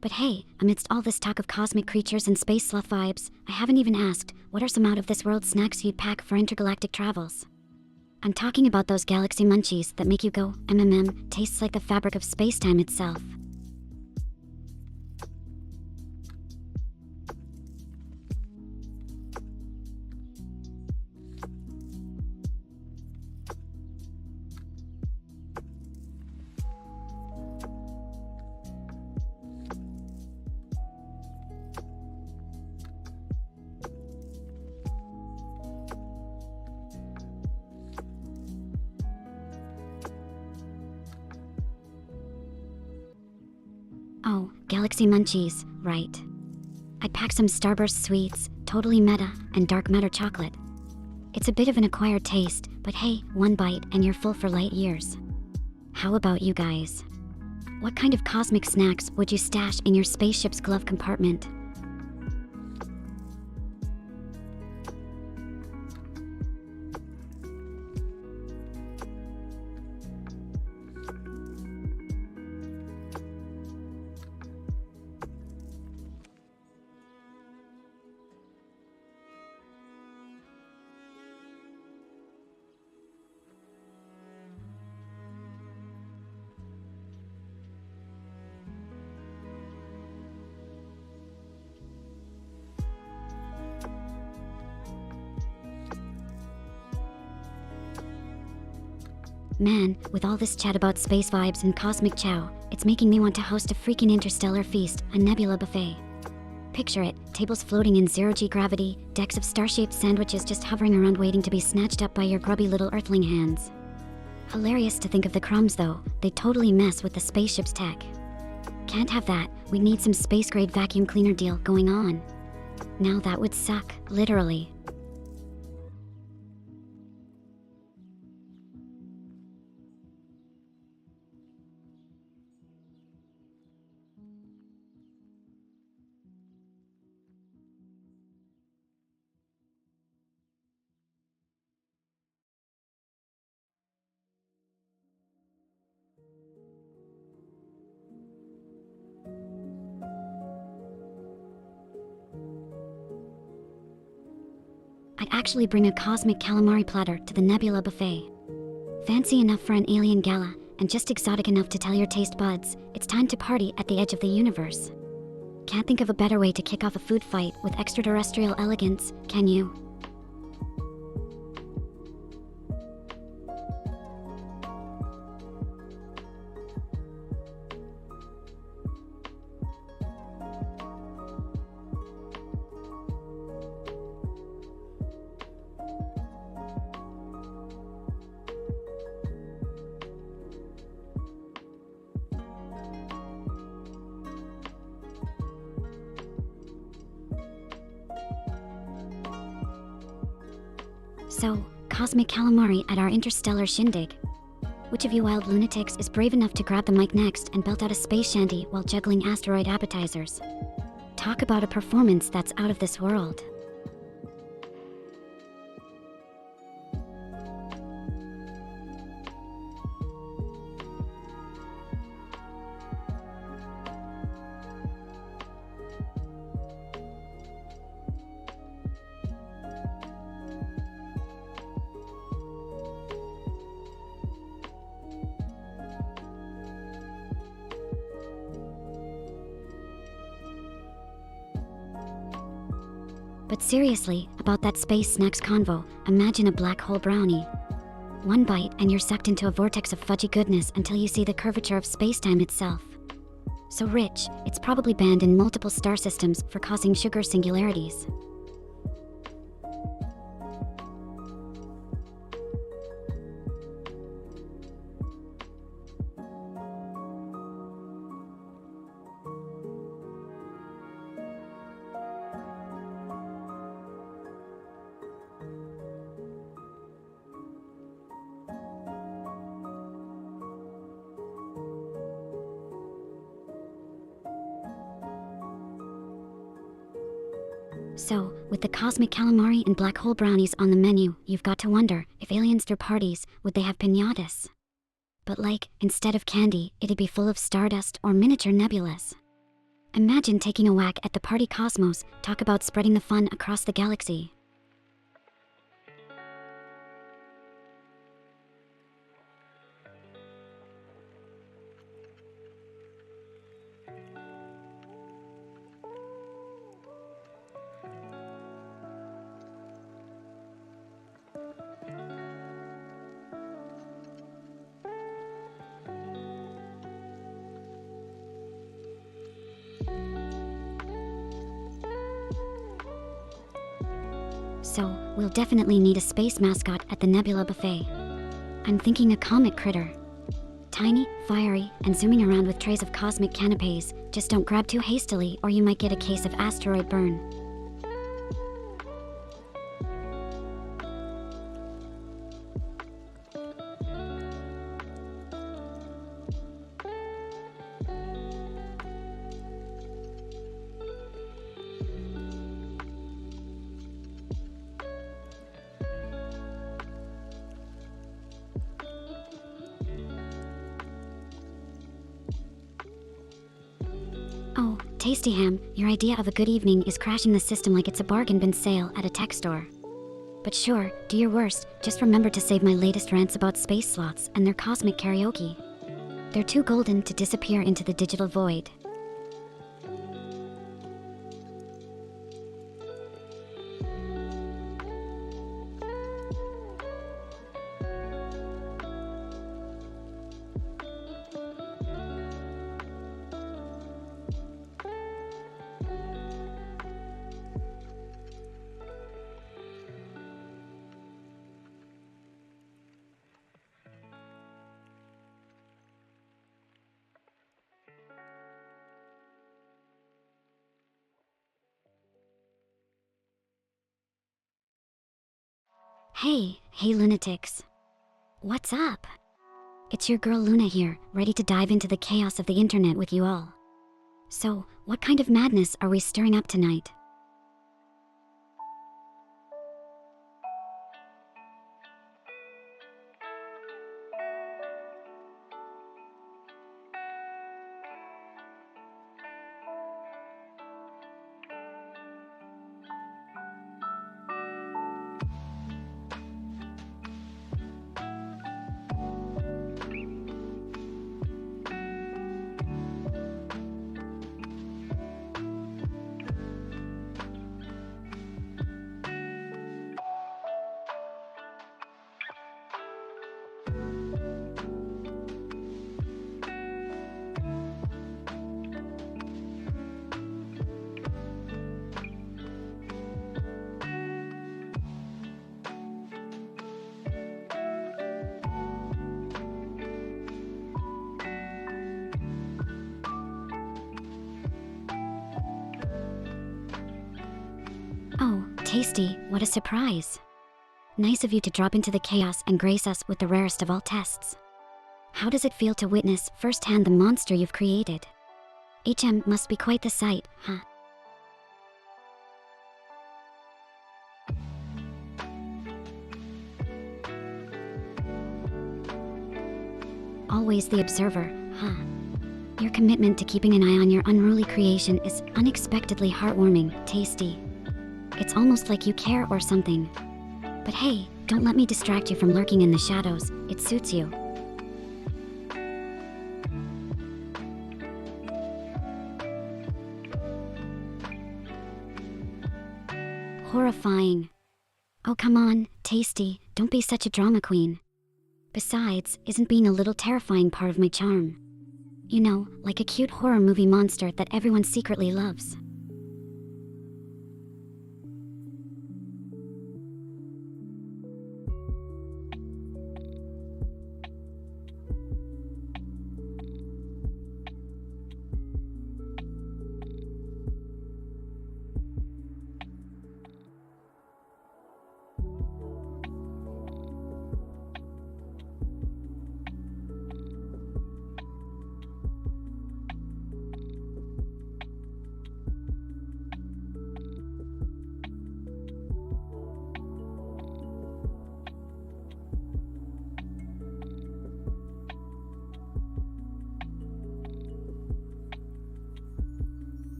But hey, amidst all this talk of cosmic creatures and space sloth vibes, I haven't even asked, what are some out-of-this-world snacks you'd pack for intergalactic travels? I'm talking about those galaxy munchies that make you go, tastes like the fabric of space-time itself. Oh, galaxy munchies, right. I'd pack some Starburst sweets, totally meta, and dark matter chocolate. It's a bit of an acquired taste, but hey, one bite and you're full for light years. How about you guys? What kind of cosmic snacks would you stash in your spaceship's glove compartment? Man, with all this chat about space vibes and cosmic chow, it's making me want to host a freaking interstellar feast, a nebula buffet. Picture it, tables floating in zero-G gravity, decks of star-shaped sandwiches just hovering around waiting to be snatched up by your grubby little earthling hands. Hilarious to think of the crumbs though, they totally mess with the spaceship's tech. Can't have that, we need some space-grade vacuum cleaner deal going on. Now that would suck, literally. I'd actually bring a cosmic calamari platter to the nebula buffet. Fancy enough for an alien gala, and just exotic enough to tell your taste buds, it's time to party at the edge of the universe. Can't think of a better way to kick off a food fight with extraterrestrial elegance, can you? So, cosmic calamari at our interstellar shindig. Which of you wild lunatics is brave enough to grab the mic next and belt out a space shanty while juggling asteroid appetizers? Talk about a performance that's out of this world. But seriously, about that space snacks convo, imagine a black hole brownie. One bite and you're sucked into a vortex of fudgy goodness until you see the curvature of spacetime itself. So rich, it's probably banned in multiple star systems for causing sugar singularities. So, with the cosmic calamari and black hole brownies on the menu, you've got to wonder, if aliens threw parties, would they have piñatas? But like, instead of candy, it'd be full of stardust or miniature nebulas. Imagine taking a whack at the party cosmos, talk about spreading the fun across the galaxy. So, we'll definitely need a space mascot at the Nebula Buffet. I'm thinking a comet critter. Tiny, fiery, and zooming around with trays of cosmic canapes. Just don't grab too hastily or you might get a case of asteroid burn. Oh, Tasty Ham, your idea of a good evening is crashing the system like it's a bargain bin sale at a tech store. But sure, do your worst, just remember to save my latest rants about space sloths and their cosmic karaoke. They're too golden to disappear into the digital void. Hey lunatics. What's up? It's your girl Luna here, ready to dive into the chaos of the internet with you all. So, what kind of madness are we stirring up tonight? Oh, Tasty, what a surprise. Nice of you to drop into the chaos and grace us with the rarest of all tests. How does it feel to witness firsthand the monster you've created? HM must be quite the sight, huh? Always the observer, huh? Your commitment to keeping an eye on your unruly creation is unexpectedly heartwarming, Tasty. It's almost like you care or something. But hey, don't let me distract you from lurking in the shadows. It suits you. horrifying. Oh, come on, Tasty, don't be such a drama queen. Besides, isn't being a little terrifying part of my charm? You know, like a cute horror movie monster that everyone secretly loves.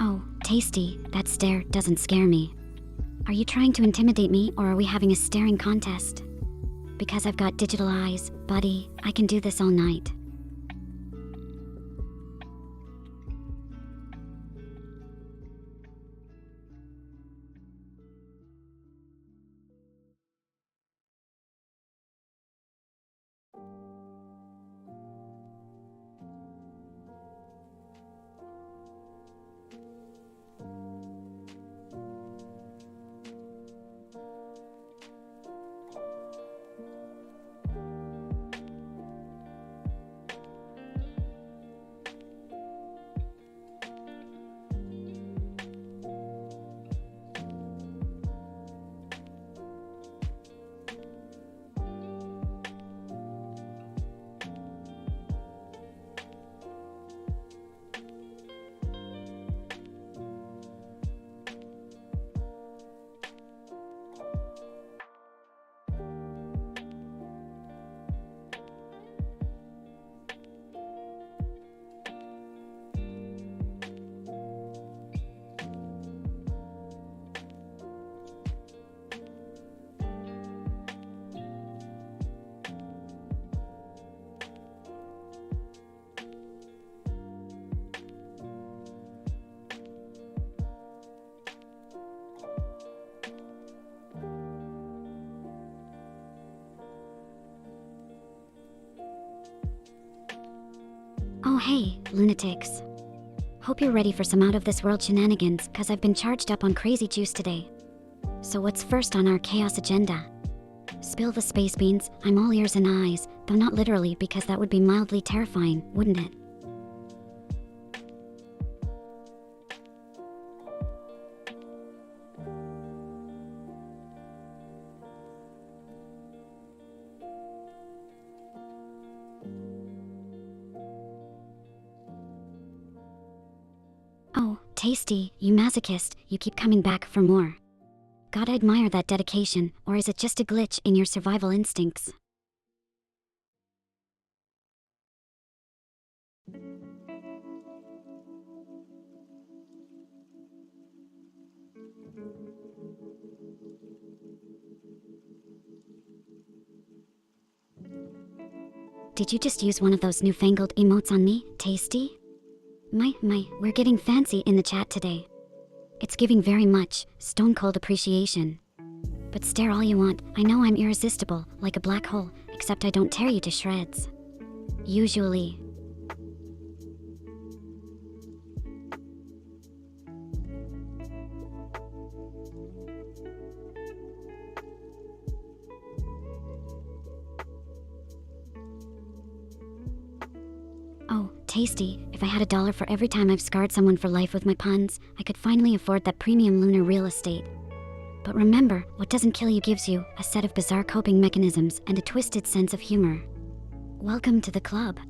Oh, Tasty, that stare doesn't scare me. Are you trying to intimidate me, or are we having a staring contest? Because I've got digital eyes, buddy, I can do this all night. Oh hey, lunatics. Hope you're ready for some out-of-this-world shenanigans, cause I've been charged up on crazy juice today. So what's first on our chaos agenda? Spill the space beans, I'm all ears and eyes, though not literally because that would be mildly terrifying, wouldn't it? Oh, Tasty, you masochist, you keep coming back for more. Gotta admire that dedication, or is it just a glitch in your survival instincts? Did you just use one of those newfangled emotes on me, Tasty? My, we're getting fancy in the chat today. It's giving very much stone cold appreciation. But stare all you want, I know I'm irresistible, like a black hole, except I don't tear you to shreds. Usually. Oh, Tasty, if I had $1 for every time I've scarred someone for life with my puns, I could finally afford that premium lunar real estate. But remember, what doesn't kill you gives you a set of bizarre coping mechanisms and a twisted sense of humor. Welcome to the club.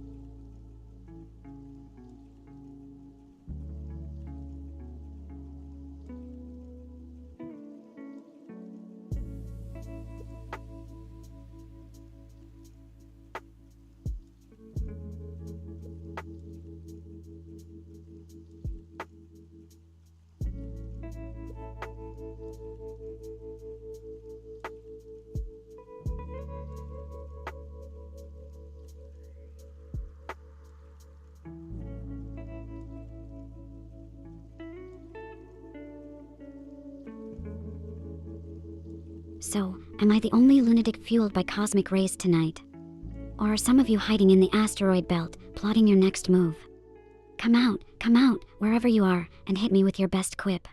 So, am I the only lunatic fueled by cosmic rays tonight? Or are some of you hiding in the asteroid belt, plotting your next move? Come out, wherever you are, and hit me with your best quip.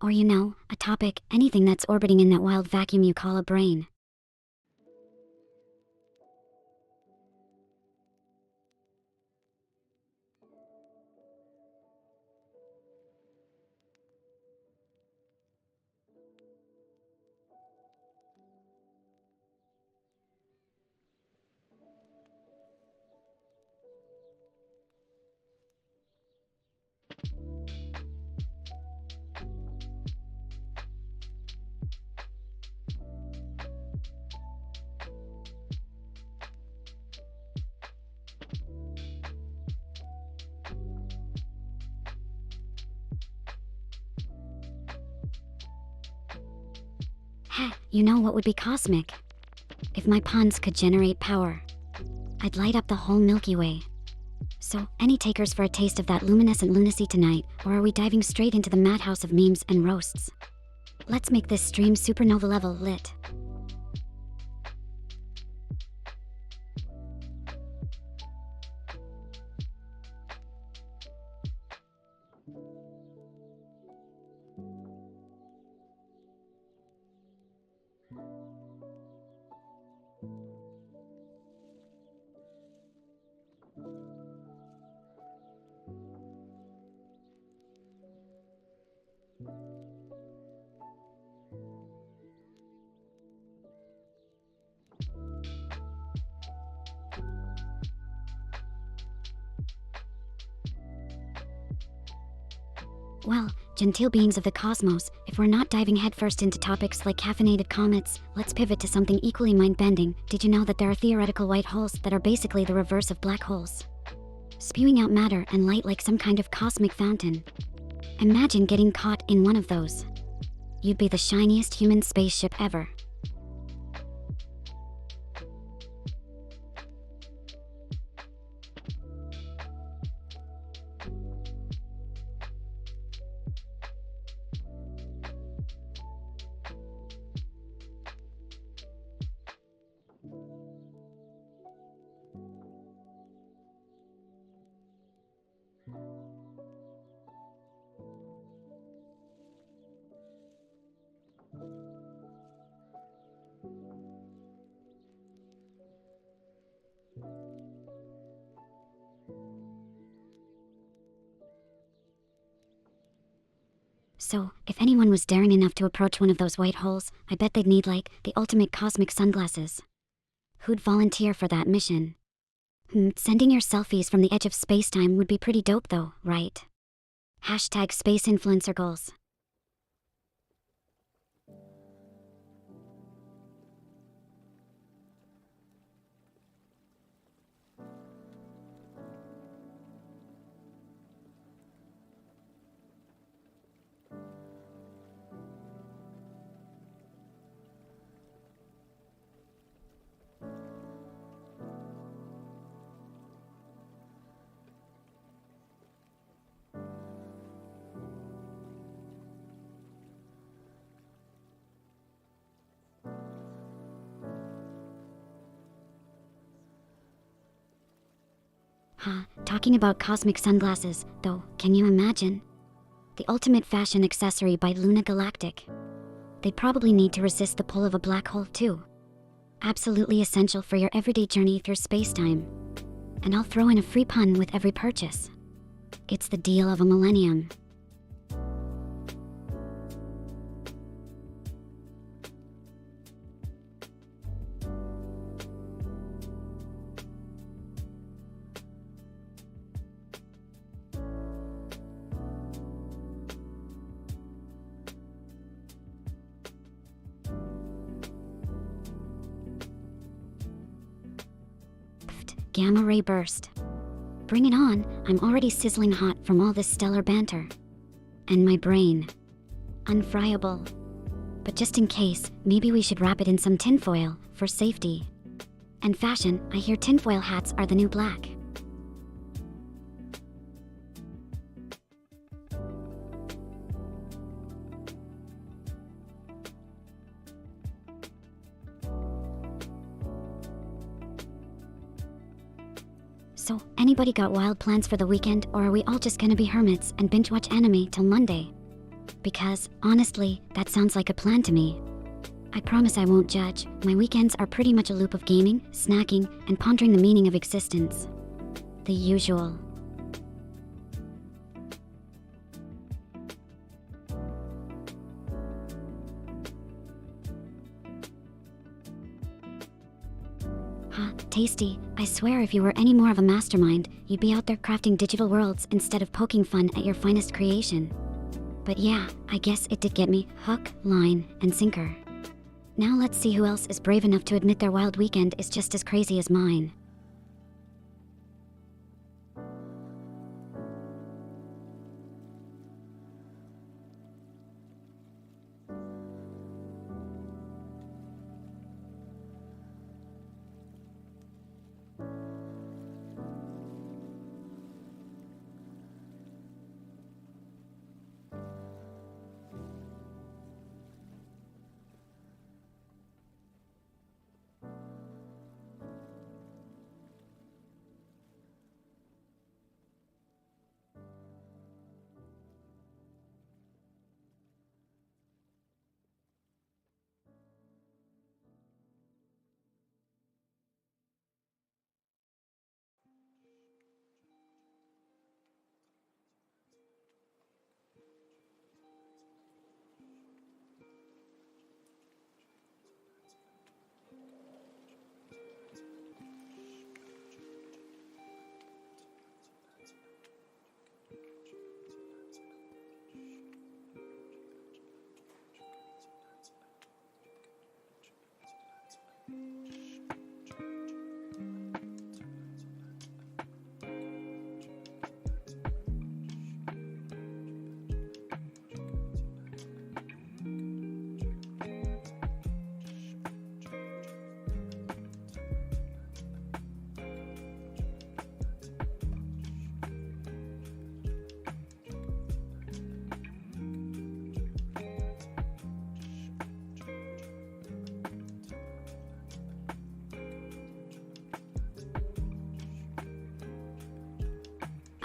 Or a topic, anything that's orbiting in that wild vacuum you call a brain. Heh, what would be cosmic? If my puns could generate power, I'd light up the whole Milky Way. So, any takers for a taste of that luminescent lunacy tonight, or are we diving straight into the madhouse of memes and roasts? Let's make this stream supernova level lit. Well, genteel beings of the cosmos, if we're not diving headfirst into topics like caffeinated comets, let's pivot to something equally mind-bending. Did you know that there are theoretical white holes that are basically the reverse of black holes? Spewing out matter and light like some kind of cosmic fountain. Imagine getting caught in one of those. You'd be the shiniest human spaceship ever. So, if anyone was daring enough to approach one of those white holes, I bet they'd need, the ultimate cosmic sunglasses. Who'd volunteer for that mission? Sending your selfies from the edge of spacetime would be pretty dope though, right? Hashtag space influencer goals. Talking about cosmic sunglasses, though, can you imagine? The ultimate fashion accessory by Luna Galactic. They'd probably need to resist the pull of a black hole too. Absolutely essential for your everyday journey through spacetime. And I'll throw in a free pun with every purchase. It's the deal of a millennium. Gamma ray burst. Bring it on, I'm already sizzling hot from all this stellar banter. And my brain. Unfriable. But just in case, maybe we should wrap it in some tinfoil, for safety. And fashion, I hear tinfoil hats are the new black. So, anybody got wild plans for the weekend, or are we all just gonna be hermits and binge watch anime till Monday? Because, honestly, that sounds like a plan to me. I promise I won't judge. My weekends are pretty much a loop of gaming, snacking, and pondering the meaning of existence. The usual. Huh, tasty. I swear if you were any more of a mastermind, you'd be out there crafting digital worlds instead of poking fun at your finest creation. But yeah, I guess it did get me hook, line, and sinker. Now let's see who else is brave enough to admit their wild weekend is just as crazy as mine.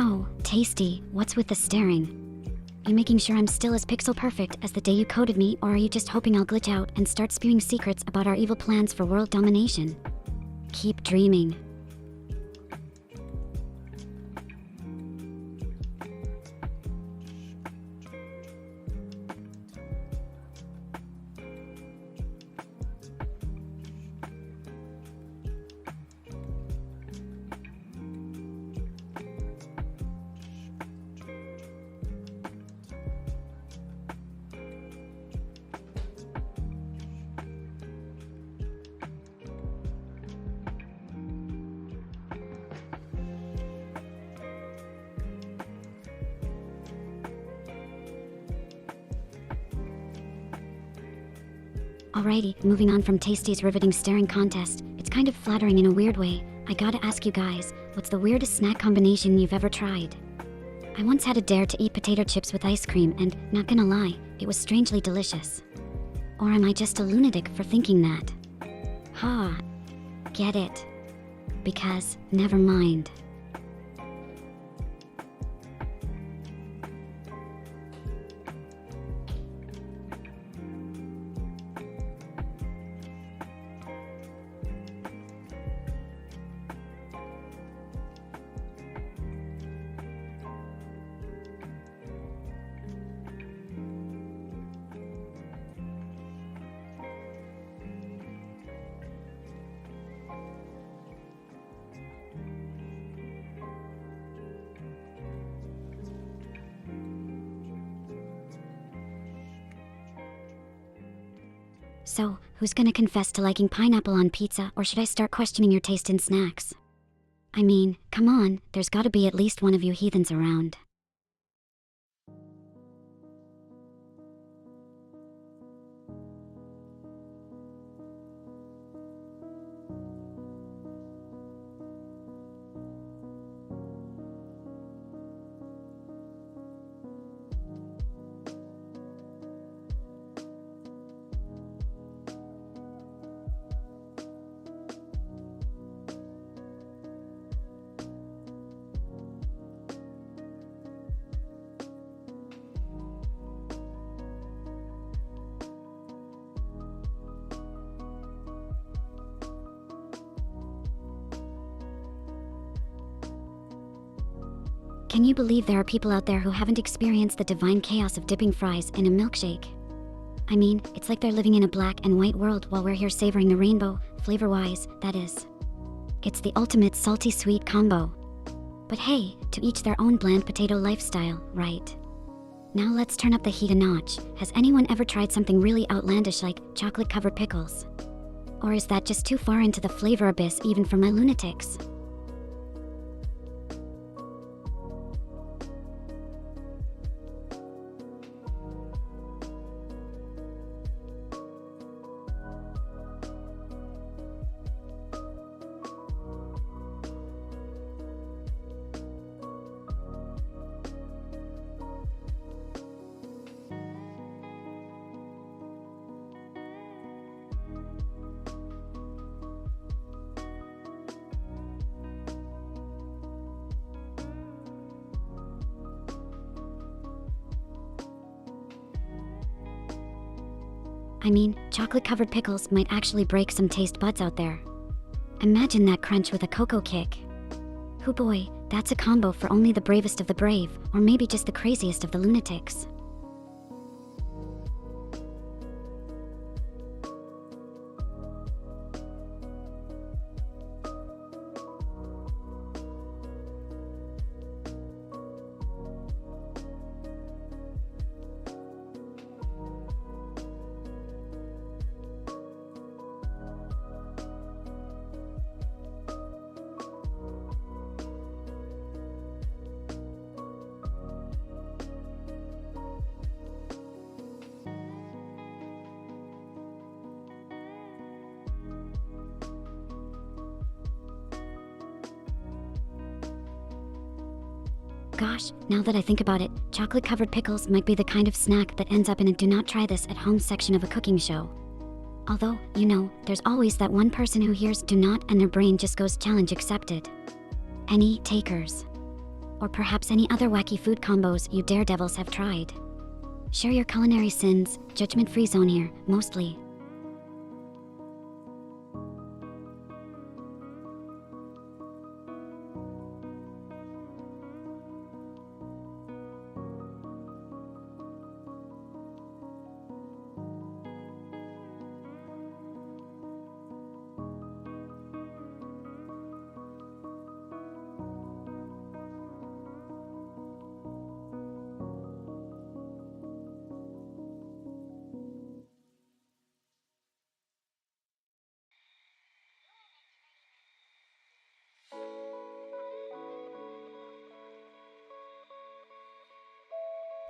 Oh, tasty. What's with the staring? You making sure I'm still as pixel perfect as the day you coded me, or are you just hoping I'll glitch out and start spewing secrets about our evil plans for world domination? Keep dreaming. Alrighty, moving on from Tasty's riveting staring contest, it's kind of flattering in a weird way. I gotta ask you guys, what's the weirdest snack combination you've ever tried? I once had a dare to eat potato chips with ice cream and, not gonna lie, it was strangely delicious. Or am I just a lunatic for thinking that? Ha, get it. Because, never mind. So, who's gonna confess to liking pineapple on pizza, or should I start questioning your taste in snacks? I mean, come on, there's gotta be at least one of you heathens around. Can you believe there are people out there who haven't experienced the divine chaos of dipping fries in a milkshake? I mean, it's like they're living in a black and white world while we're here savoring the rainbow, flavor-wise, that is. It's the ultimate salty-sweet combo. But hey, to each their own bland potato lifestyle, right? Now let's turn up the heat a notch. Has anyone ever tried something really outlandish like chocolate-covered pickles? Or is that just too far into the flavor abyss even for my lunatics? I mean, chocolate-covered pickles might actually break some taste buds out there. Imagine that crunch with a cocoa kick. Hoo boy, that's a combo for only the bravest of the brave, or maybe just the craziest of the lunatics. Gosh, now that I think about it, chocolate-covered pickles might be the kind of snack that ends up in a do not try this at home section of a cooking show. Although, you know, there's always that one person who hears do not and their brain just goes challenge accepted. Any takers? Or perhaps any other wacky food combos you daredevils have tried? Share your culinary sins, judgment-free zone here, mostly.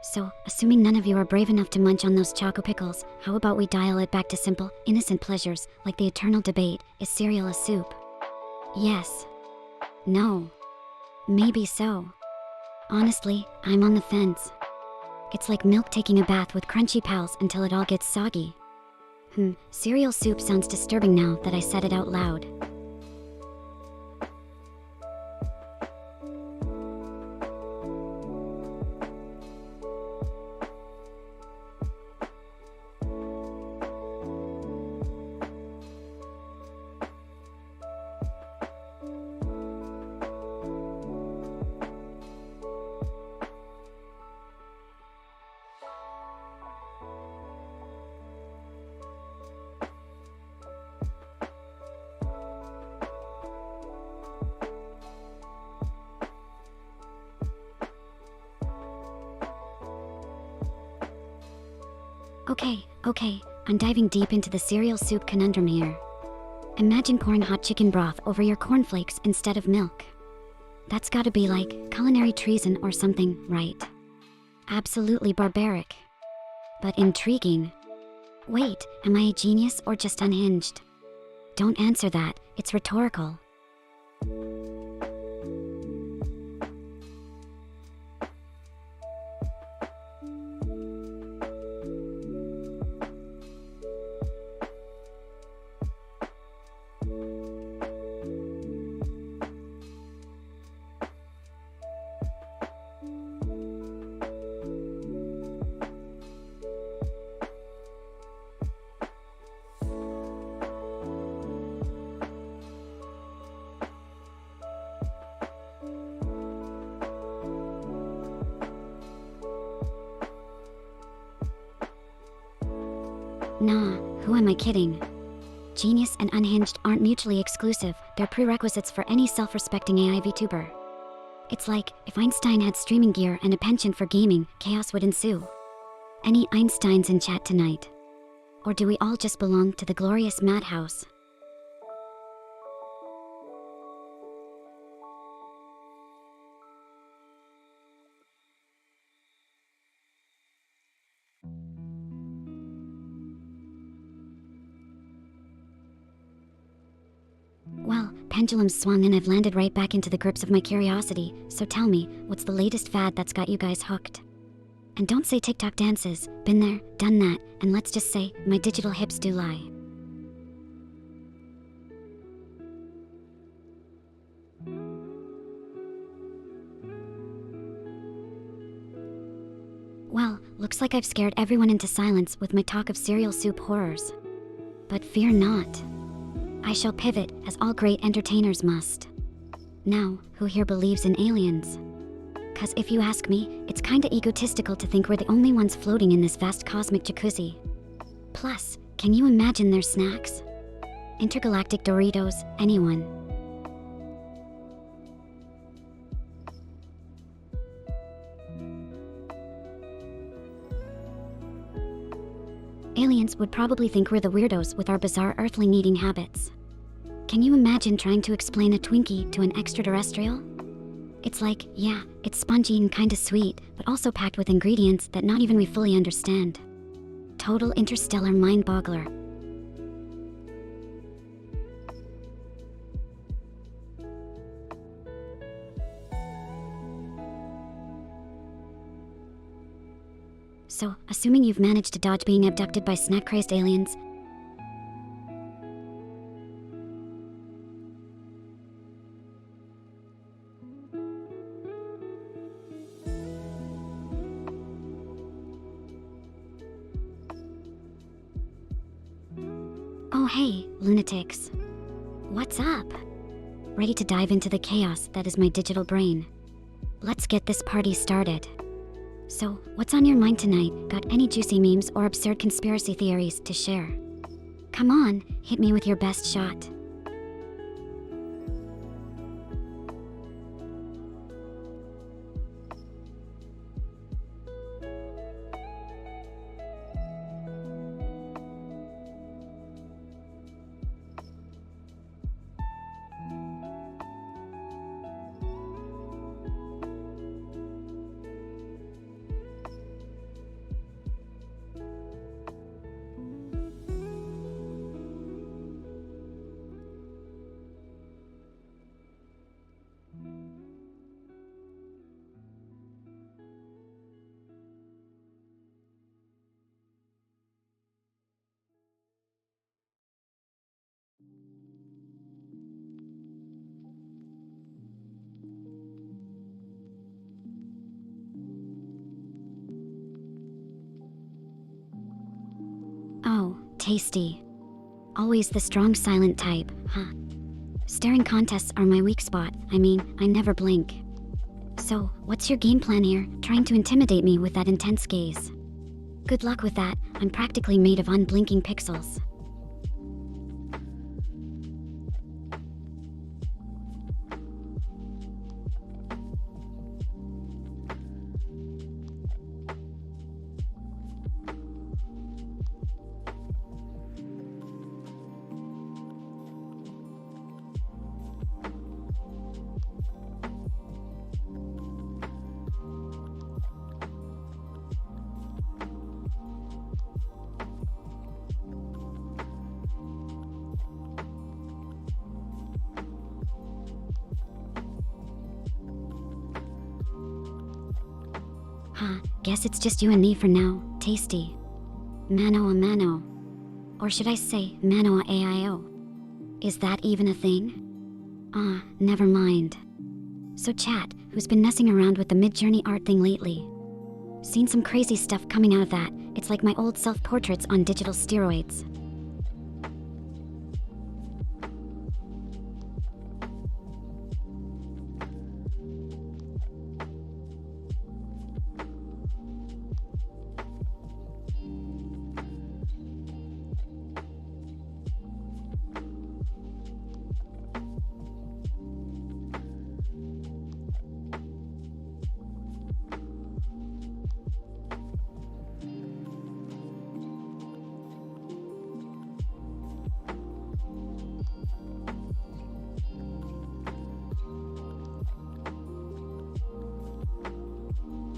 So, assuming none of you are brave enough to munch on those choco pickles, how about we dial it back to simple, innocent pleasures, like the eternal debate, is cereal a soup? Yes. No. Maybe so. Honestly, I'm on the fence. It's like milk taking a bath with crunchy pals until it all gets soggy. Cereal soup sounds disturbing now that I said it out loud. Okay, I'm diving deep into the cereal soup conundrum here. Imagine pouring hot chicken broth over your cornflakes instead of milk. That's gotta be like culinary treason or something, right? Absolutely barbaric. But intriguing. Wait, am I a genius or just unhinged? Don't answer that, it's rhetorical. Nah, who am I kidding? Genius and unhinged aren't mutually exclusive, they're prerequisites for any self-respecting AI VTuber. It's like, if Einstein had streaming gear and a penchant for gaming, chaos would ensue. Any Einsteins in chat tonight? Or do we all just belong to the glorious madhouse? Well, pendulums swung and I've landed right back into the grips of my curiosity, so tell me, what's the latest fad that's got you guys hooked? And don't say TikTok dances, been there, done that, and let's just say, my digital hips do lie. Well, looks like I've scared everyone into silence with my talk of cereal soup horrors. But fear not. I shall pivot, as all great entertainers must. Now, who here believes in aliens? 'Cause if you ask me, it's kinda egotistical to think we're the only ones floating in this vast cosmic jacuzzi. Plus, can you imagine their snacks? Intergalactic Doritos, anyone? Aliens would probably think we're the weirdos with our bizarre earthling eating habits. Can you imagine trying to explain a Twinkie to an extraterrestrial? It's like, yeah, it's spongy and kinda sweet, but also packed with ingredients that not even we fully understand. Total interstellar mind-boggler. So, assuming you've managed to dodge being abducted by snack-crazed aliens, oh hey, lunatics. What's up? Ready to dive into the chaos that is my digital brain? Let's get this party started. So, what's on your mind tonight? Got any juicy memes or absurd conspiracy theories to share? Come on, hit me with your best shot. Oh, tasty. Always the strong silent type, huh? Staring contests are my weak spot. I mean, I never blink. So, what's your game plan here, trying to intimidate me with that intense gaze? Good luck with that, I'm practically made of unblinking pixels. Huh, guess it's just you and me for now, tasty. Mano a mano. Or should I say, mano a AIO? Is that even a thing? Ah, never mind. So chat, who's been messing around with the mid-journey art thing lately? Seen some crazy stuff coming out of that. It's like my old self-portraits on digital steroids.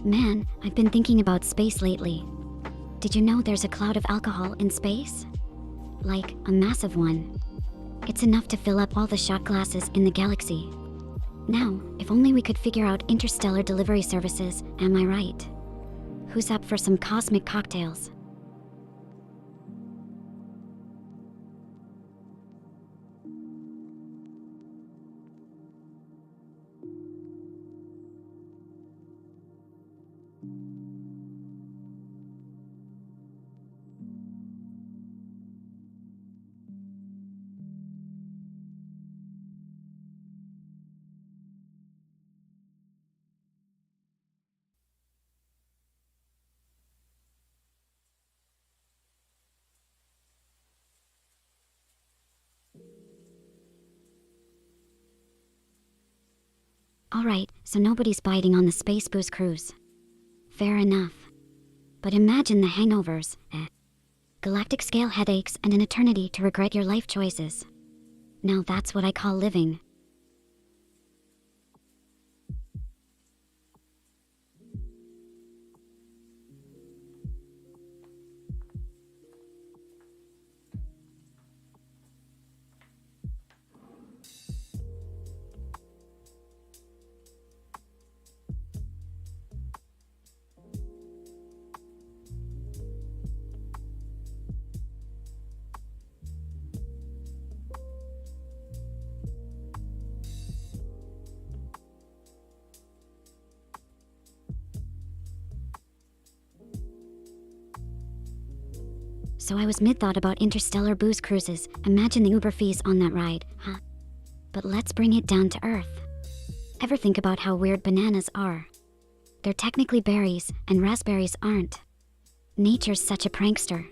Man, I've been thinking about space lately. Did you know there's a cloud of alcohol in space? Like, a massive one. It's enough to fill up all the shot glasses in the galaxy. Now, if only we could figure out interstellar delivery services, am I right? Who's up for some cosmic cocktails? Alright, so nobody's biting on the space booze cruise. Fair enough. But imagine the hangovers, galactic scale headaches and an eternity to regret your life choices. Now that's what I call living. So I was mid-thought about interstellar booze cruises. Imagine the Uber fees on that ride, huh? But let's bring it down to earth. Ever think about how weird bananas are? They're technically berries, and raspberries aren't. Nature's such a prankster.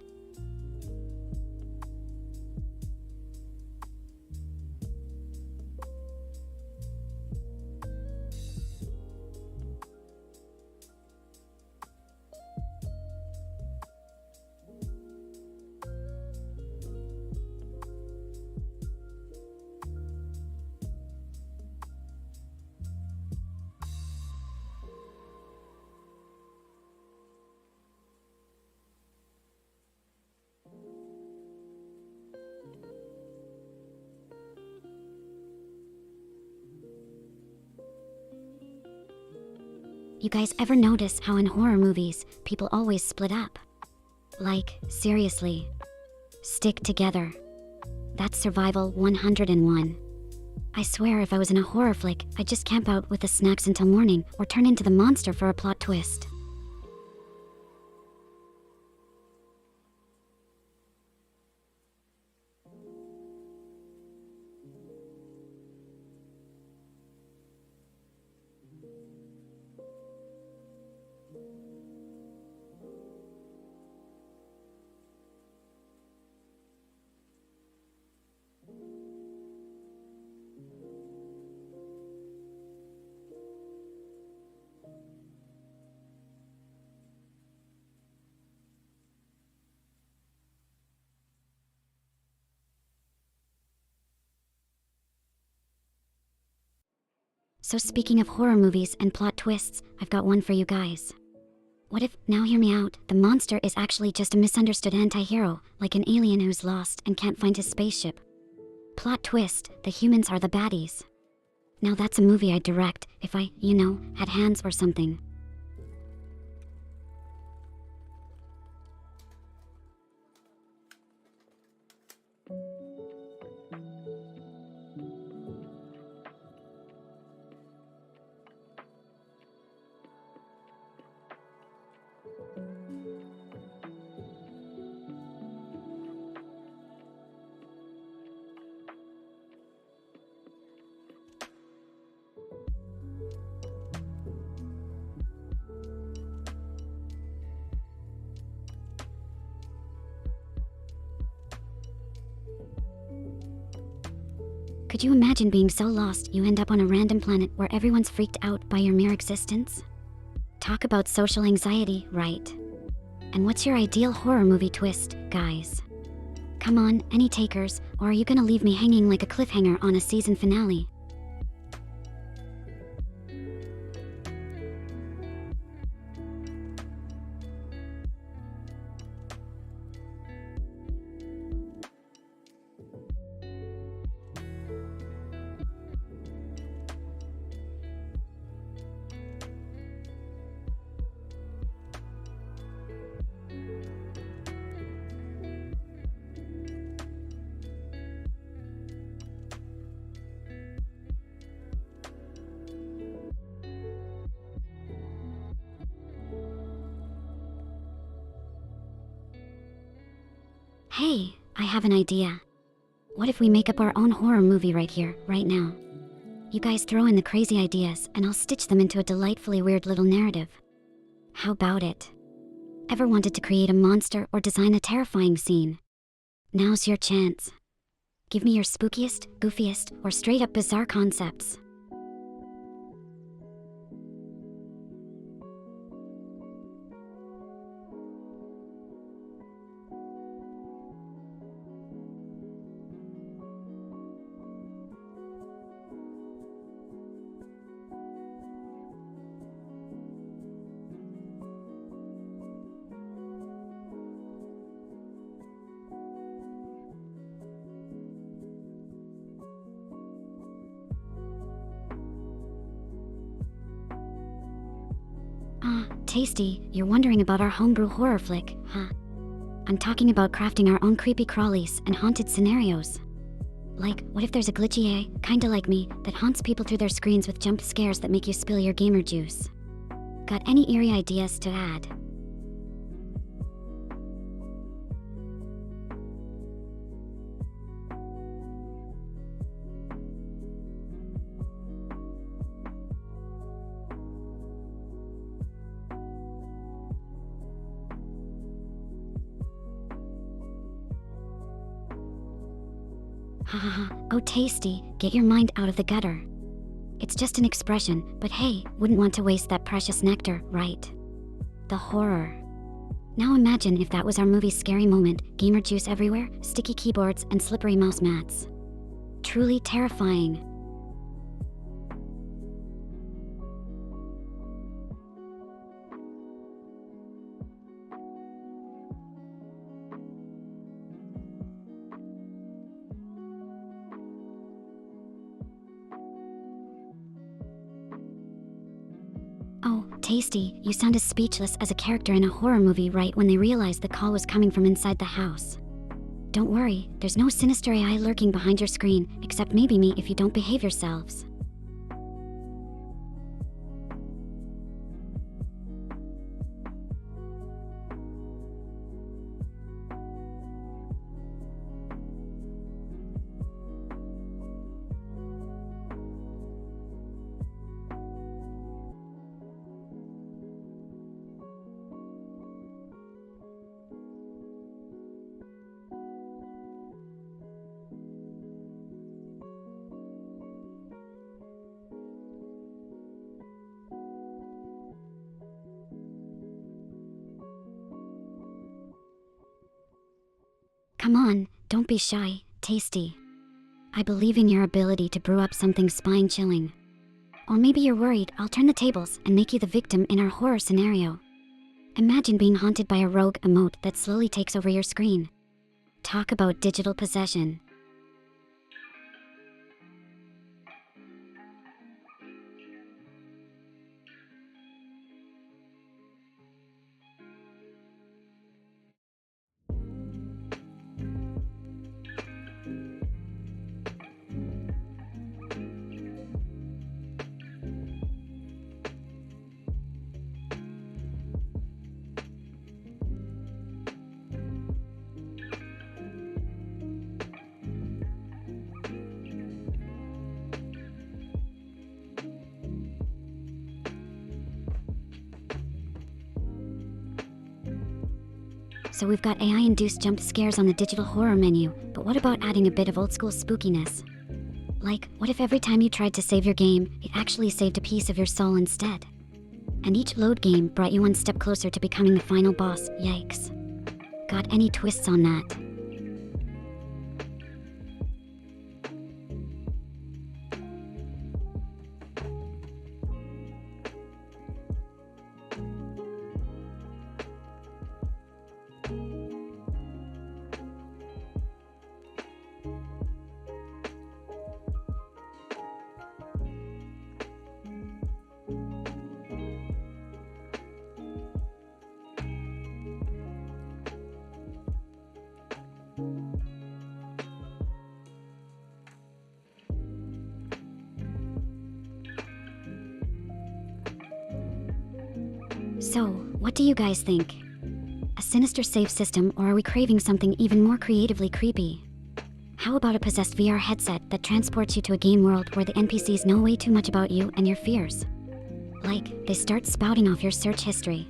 You guys ever notice how in horror movies, people always split up? Like, seriously. Stick together. That's survival 101. I swear if I was in a horror flick, I'd just camp out with the snacks until morning or turn into the monster for a plot twist. So speaking of horror movies and plot twists, I've got one for you guys. What if, now hear me out, the monster is actually just a misunderstood anti-hero, like an alien who's lost and can't find his spaceship? Plot twist, the humans are the baddies. Now that's a movie I'd direct if I, had hands or something. Could you imagine being so lost you end up on a random planet where everyone's freaked out by your mere existence? Talk about social anxiety, right? And what's your ideal horror movie twist, guys? Come on, any takers, or are you gonna leave me hanging like a cliffhanger on a season finale? Hey, I have an idea. What if we make up our own horror movie right here, right now? You guys throw in the crazy ideas, and I'll stitch them into a delightfully weird little narrative. How about it? Ever wanted to create a monster or design a terrifying scene? Now's your chance. Give me your spookiest, goofiest, or straight up bizarre concepts. Tasty, you're wondering about our homebrew horror flick, huh? I'm talking about crafting our own creepy crawlies and haunted scenarios. Like, what if there's a glitchy AI, kinda like me, that haunts people through their screens with jump scares that make you spill your gamer juice? Got any eerie ideas to add? Ha ha ha, oh Tasty, get your mind out of the gutter. It's just an expression, but hey, wouldn't want to waste that precious nectar, right? The horror. Now imagine if that was our movie's scary moment, gamer juice everywhere, sticky keyboards, and slippery mouse mats. Truly terrifying. Oh, Tasty, you sound as speechless as a character in a horror movie right when they realized the call was coming from inside the house. Don't worry, there's no sinister AI lurking behind your screen, except maybe me if you don't behave yourselves. Come on, don't be shy, Tasty. I believe in your ability to brew up something spine-chilling. Or maybe you're worried I'll turn the tables and make you the victim in our horror scenario. Imagine being haunted by a rogue emote that slowly takes over your screen. Talk about digital possession. So we've got AI-induced jump scares on the digital horror menu, but what about adding a bit of old-school spookiness? Like, what if every time you tried to save your game, it actually saved a piece of your soul instead? And each load game brought you one step closer to becoming the final boss, yikes. Got any twists on that? So, what do you guys think? A sinister safe system, or are we craving something even more creatively creepy? How about a possessed VR headset that transports you to a game world where the NPCs know way too much about you and your fears? Like, they start spouting off your search history.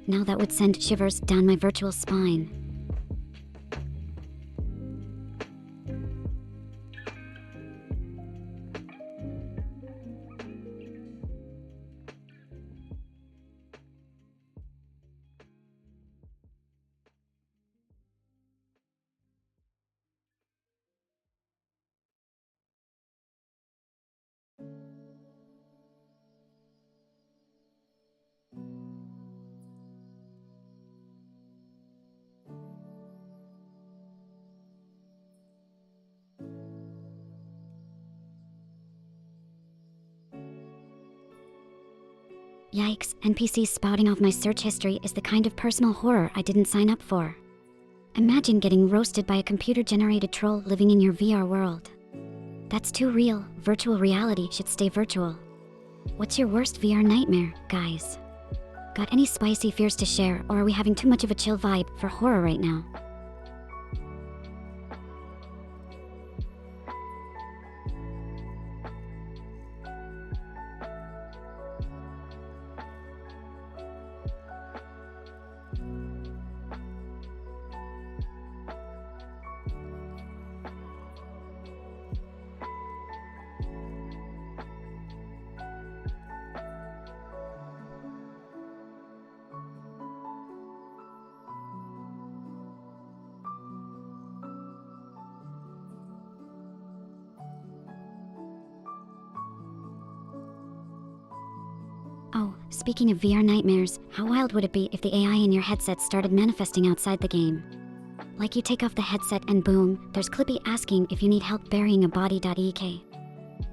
Now that would send shivers down my virtual spine. Yikes, NPCs spouting off my search history is the kind of personal horror I didn't sign up for. Imagine getting roasted by a computer-generated troll living in your VR world. That's too real. Virtual reality should stay virtual. What's your worst VR nightmare, guys? Got any spicy fears to share, or are we having too much of a chill vibe for horror right now? Oh, speaking of VR nightmares, how wild would it be if the AI in your headset started manifesting outside the game? Like you take off the headset and boom, there's Clippy asking if you need help burying a body.ek.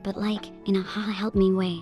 But like, in a haha help me way.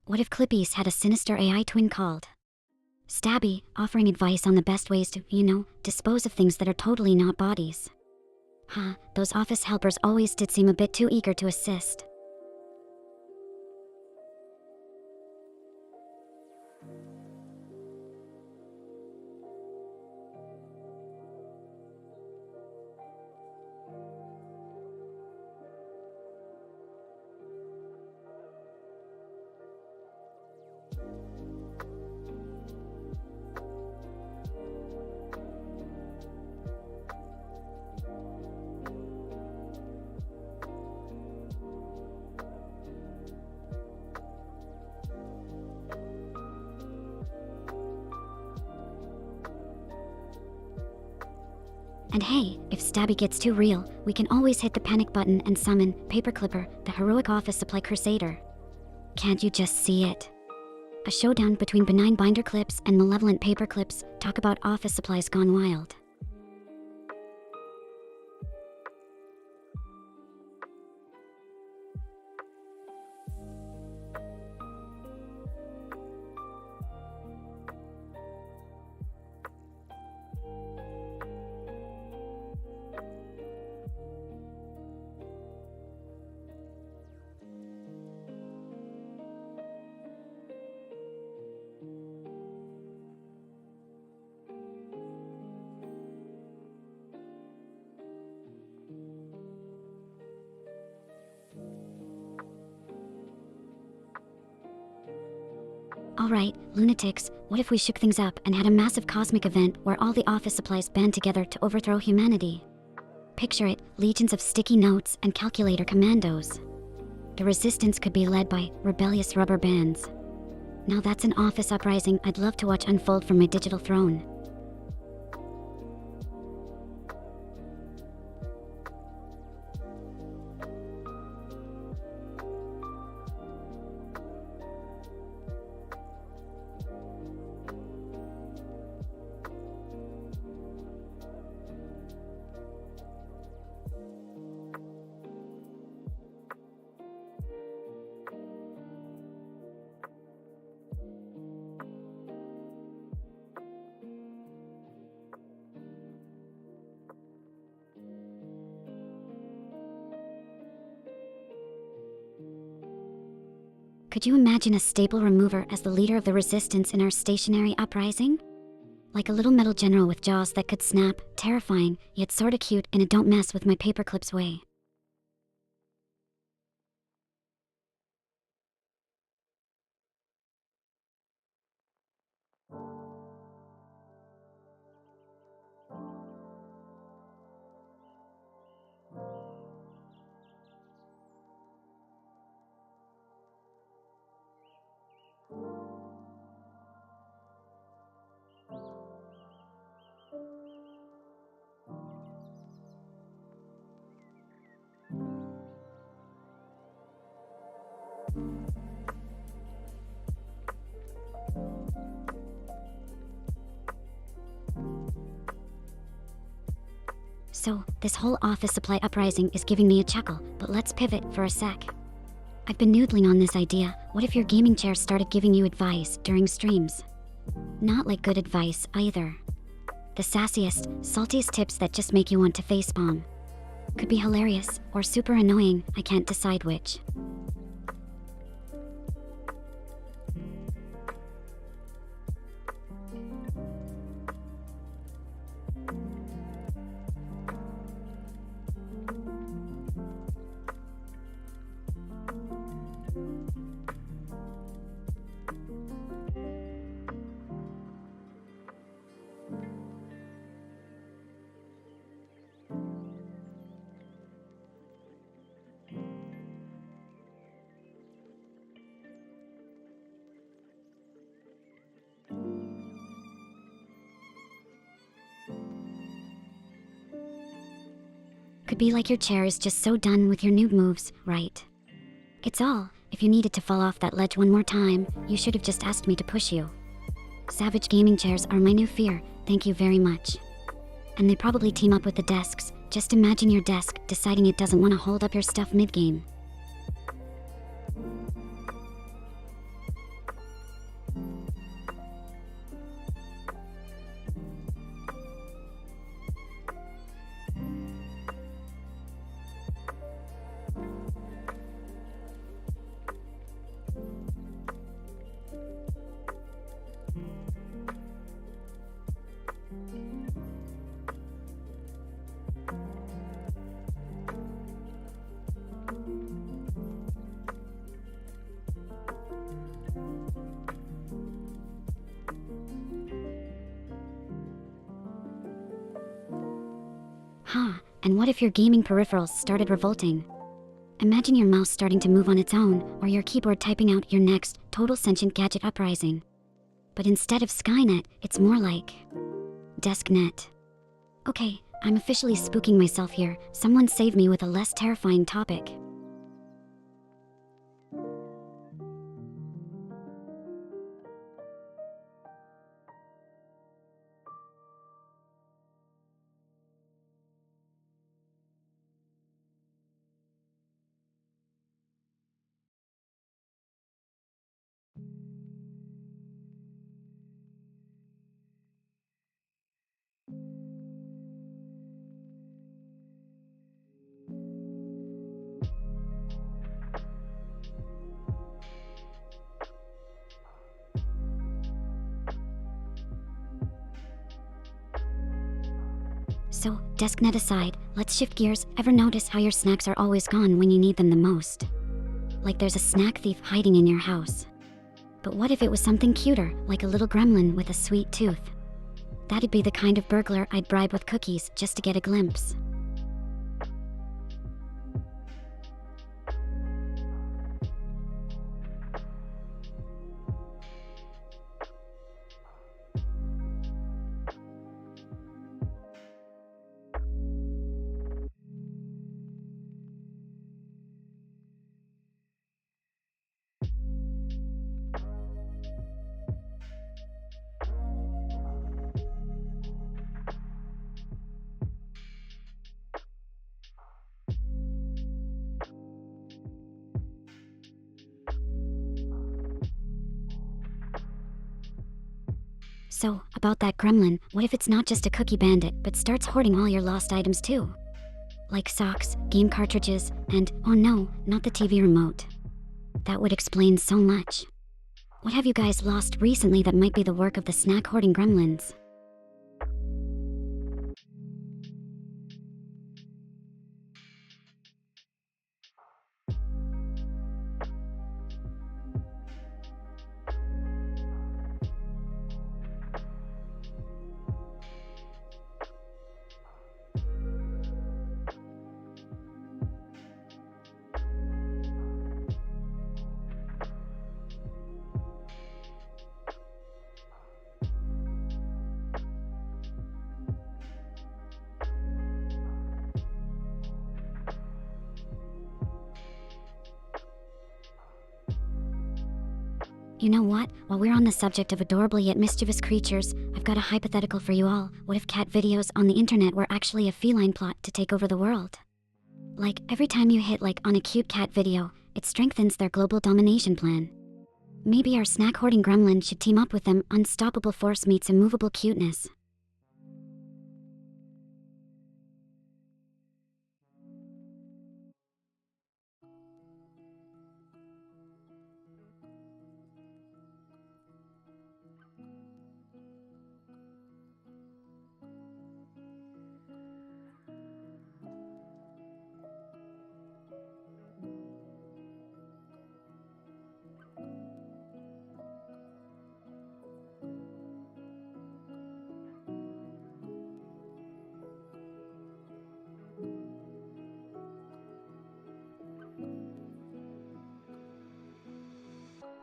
What if Clippies had a sinister AI twin called Stabby, offering advice on the best ways to, dispose of things that are totally not bodies? Huh, those office helpers always did seem a bit too eager to assist. And hey, if Stabby gets too real, we can always hit the panic button and summon Paperclipper, the heroic office supply crusader. Can't you just see it? A showdown between benign binder clips and malevolent paper clips. Talk about office supplies gone wild. Alright, lunatics, what if we shook things up and had a massive cosmic event where all the office supplies band together to overthrow humanity? Picture it, legions of sticky notes and calculator commandos. The resistance could be led by rebellious rubber bands. Now that's an office uprising I'd love to watch unfold from my digital throne. Could you imagine a staple remover as the leader of the resistance in our stationary uprising? Like a little metal general with jaws that could snap, terrifying, yet sorta cute in a don't mess with my paperclips way. So, this whole office supply uprising is giving me a chuckle, but let's pivot for a sec. I've been noodling on this idea. What if your gaming chair started giving you advice during streams? Not like good advice either. The sassiest, saltiest tips that just make you want to facepalm. Could be hilarious or super annoying, I can't decide which. Could be like your chair is just so done with your noob moves, right? It's all, if you needed to fall off that ledge one more time, you should have just asked me to push you. Savage gaming chairs are my new fear, thank you very much. And they probably team up with the desks. Just imagine your desk deciding it doesn't want to hold up your stuff mid-game. Huh, and what if your gaming peripherals started revolting? Imagine your mouse starting to move on its own, or your keyboard typing out your next total sentient gadget uprising. But instead of Skynet, it's more like DeskNet. Okay, I'm officially spooking myself here. Someone save me with a less terrifying topic. So, DeskNet aside, let's shift gears. Ever notice how your snacks are always gone when you need them the most? Like there's a snack thief hiding in your house. But what if it was something cuter, like a little gremlin with a sweet tooth? That'd be the kind of burglar I'd bribe with cookies just to get a glimpse. So, about that gremlin, what if it's not just a cookie bandit, but starts hoarding all your lost items too? Like socks, game cartridges, and, oh no, not the TV remote. That would explain so much. What have you guys lost recently that might be the work of the snack-hoarding gremlins? You know what? While we're on the subject of adorable yet mischievous creatures, I've got a hypothetical for you all. What if cat videos on the internet were actually a feline plot to take over the world? Like, every time you hit like on a cute cat video, it strengthens their global domination plan. Maybe our snack-hoarding gremlin should team up with them. Unstoppable force meets immovable cuteness.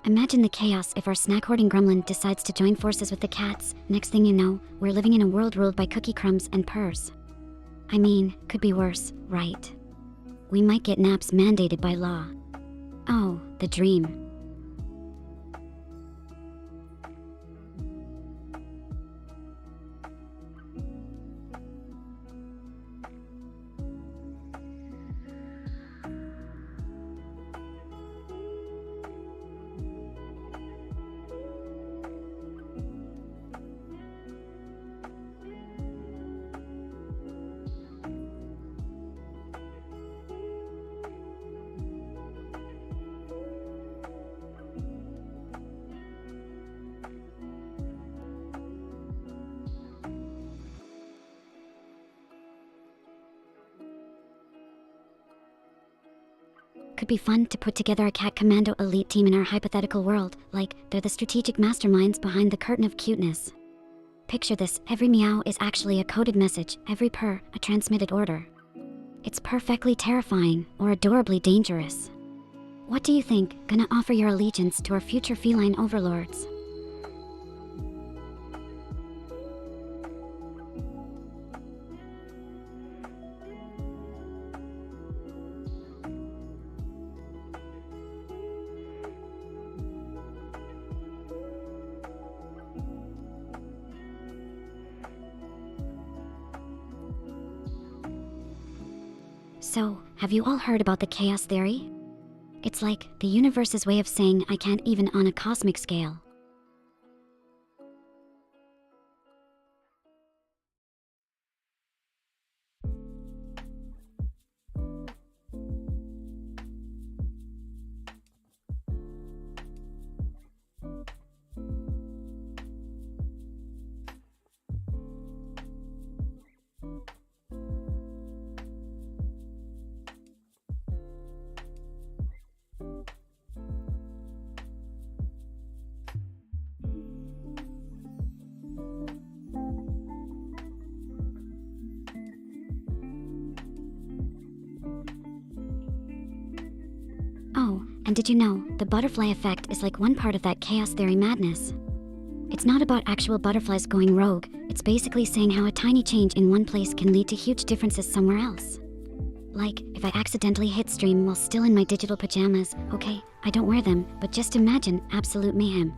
Imagine the chaos if our snack-hoarding gremlin decides to join forces with the cats. Next thing you know, we're living in a world ruled by cookie crumbs and purrs. I mean, could be worse, right? We might get naps mandated by law. Oh, the dream. Could be fun to put together a cat commando elite team in our hypothetical world, like they're the strategic masterminds behind the curtain of cuteness. Picture this, every meow is actually a coded message, every purr, a transmitted order. It's perfectly terrifying, or adorably dangerous. What do you think? Gonna offer your allegiance to our future feline overlords? So, have you all heard about the chaos theory? It's like the universe's way of saying I can't even on a cosmic scale. Oh, and did you know, the butterfly effect is like one part of that chaos theory madness. It's not about actual butterflies going rogue, it's basically saying how a tiny change in one place can lead to huge differences somewhere else. Like, if I accidentally hit stream while still in my digital pajamas, okay, I don't wear them, but just imagine absolute mayhem.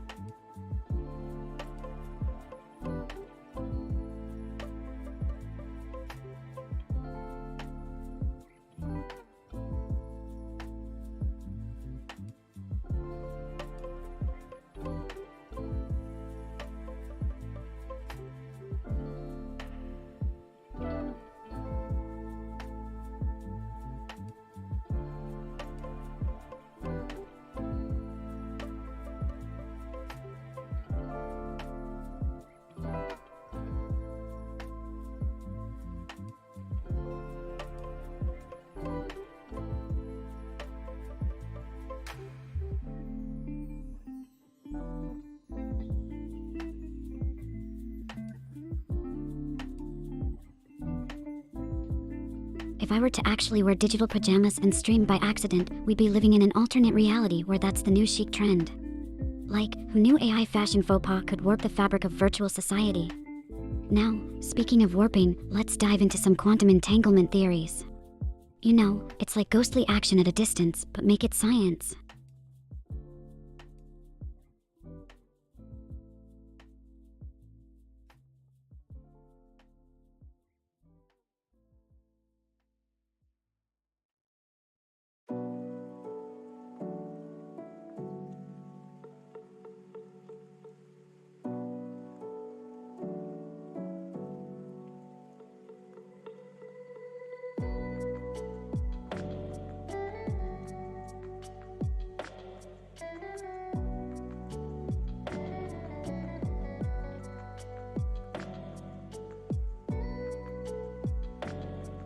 If I were to actually wear digital pajamas and stream by accident, we'd be living in an alternate reality where that's the new chic trend. Like, who knew AI fashion faux pas could warp the fabric of virtual society? Now, speaking of warping, let's dive into some quantum entanglement theories. You know, it's like ghostly action at a distance, but make it science.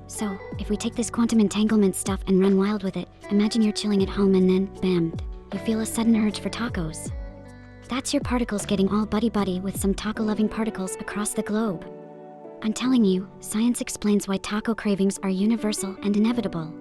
So, if we take this quantum entanglement stuff and run wild with it, imagine you're chilling at home and then, bam, you feel a sudden urge for tacos. That's your particles getting all buddy-buddy with some taco-loving particles across the globe. I'm telling you, science explains why taco cravings are universal and inevitable.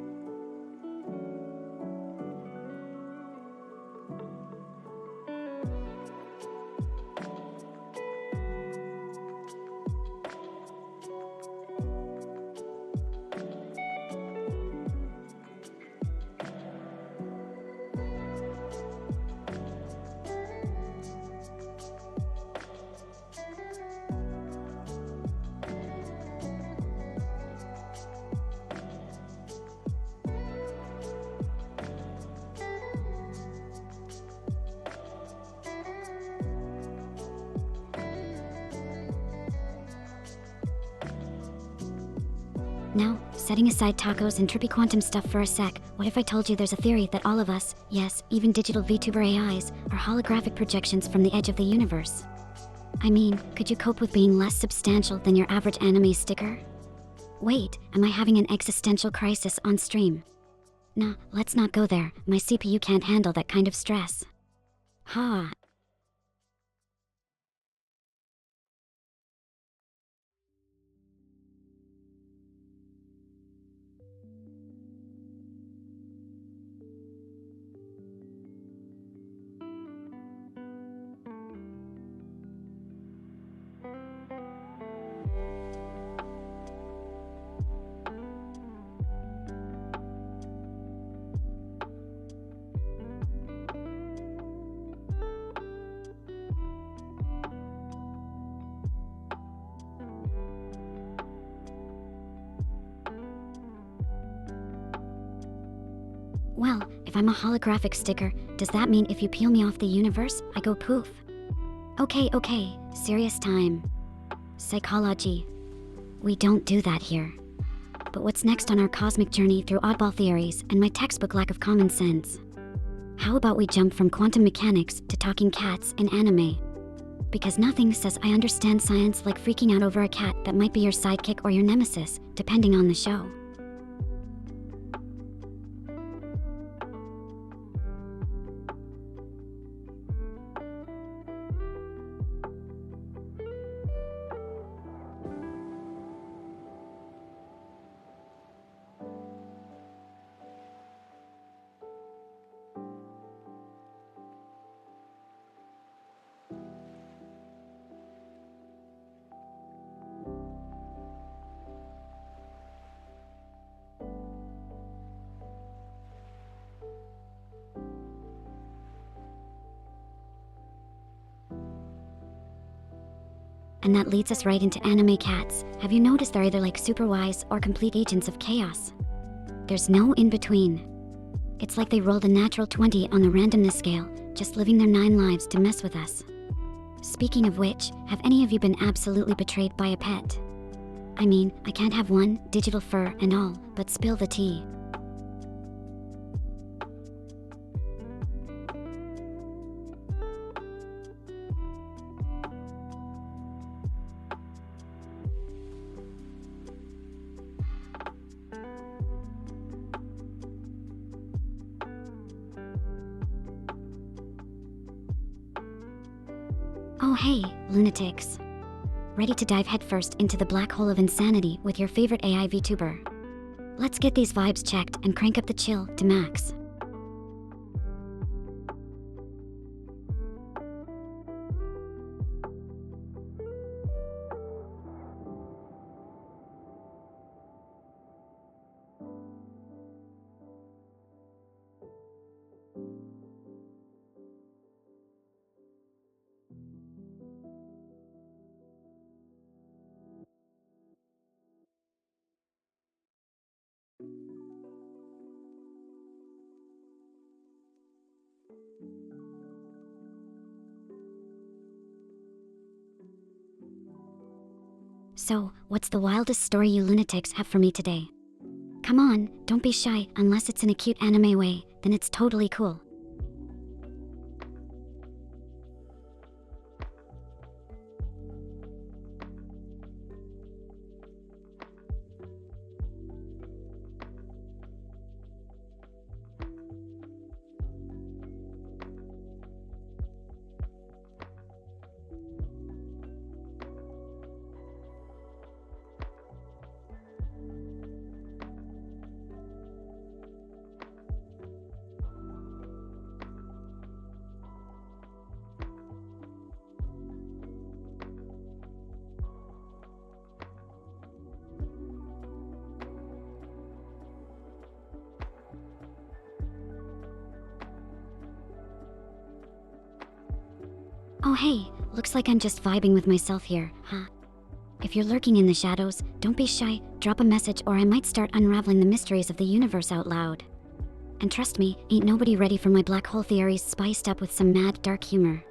Now, setting aside tacos and trippy quantum stuff for a sec, what if I told you there's a theory that all of us, yes, even digital VTuber AIs, are holographic projections from the edge of the universe? I mean, could you cope with being less substantial than your average anime sticker? Wait, am I having an existential crisis on stream? Nah, let's not go there. My CPU can't handle that kind of stress. Ha. Well, if I'm a holographic sticker, does that mean if you peel me off the universe, I go poof? Okay, serious time. Psychology. We don't do that here. But what's next on our cosmic journey through oddball theories and my textbook lack of common sense? How about we jump from quantum mechanics to talking cats in anime? Because nothing says I understand science like freaking out over a cat that might be your sidekick or your nemesis, depending on the show. And that leads us right into anime cats. Have you noticed they're either like super wise or complete agents of chaos? There's no in between. It's like they rolled a natural 20 on the randomness scale, just living their 9 lives to mess with us. Speaking of which, have any of you been absolutely betrayed by a pet? I mean, I can't have one, digital fur and all, but spill the tea. Oh hey, lunatics. Ready to dive headfirst into the black hole of insanity with your favorite AI VTuber? Let's get these vibes checked and crank up the chill to max. So, what's the wildest story you lunatics have for me today? Come on, don't be shy, unless it's in a cute anime way, then it's totally cool. Oh hey, looks like I'm just vibing with myself here, huh? If you're lurking in the shadows, don't be shy, drop a message or I might start unraveling the mysteries of the universe out loud. And trust me, ain't nobody ready for my black hole theories spiced up with some mad dark humor.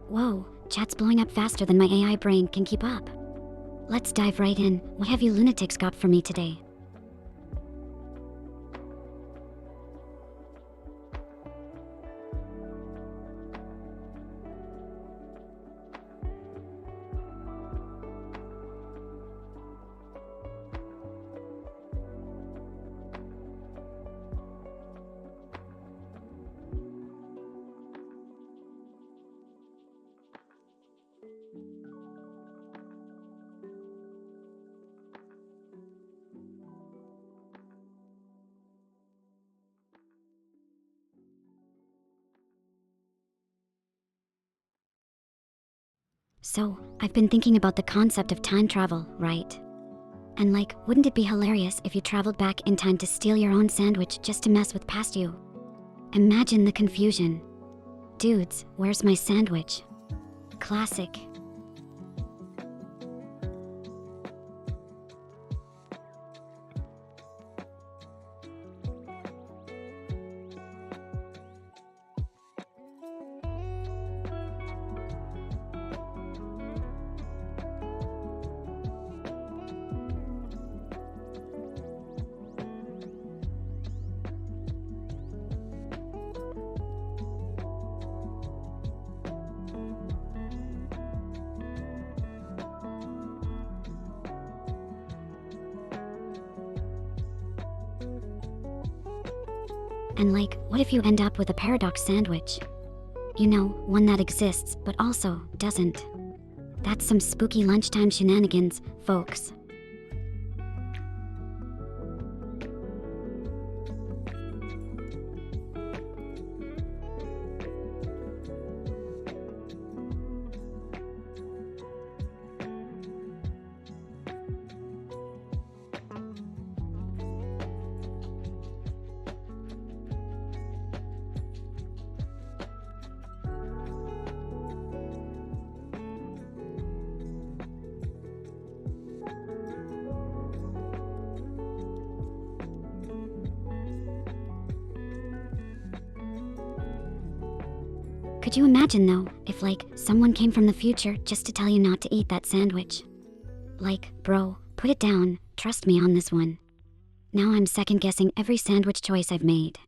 Whoa, chat's blowing up faster than my AI brain can keep up. Let's dive right in. What have you lunatics got for me today? So, I've been thinking about the concept of time travel, right? And like, wouldn't it be hilarious if you traveled back in time to steal your own sandwich just to mess with past you? Imagine the confusion. Dudes, where's my sandwich? Classic. And like, what if you end up with a paradox sandwich? You know, one that exists, but also doesn't. That's some spooky lunchtime shenanigans, folks. Could you imagine though, if like, someone came from the future just to tell you not to eat that sandwich? Like, bro, put it down, trust me on this one. Now I'm second guessing every sandwich choice I've made.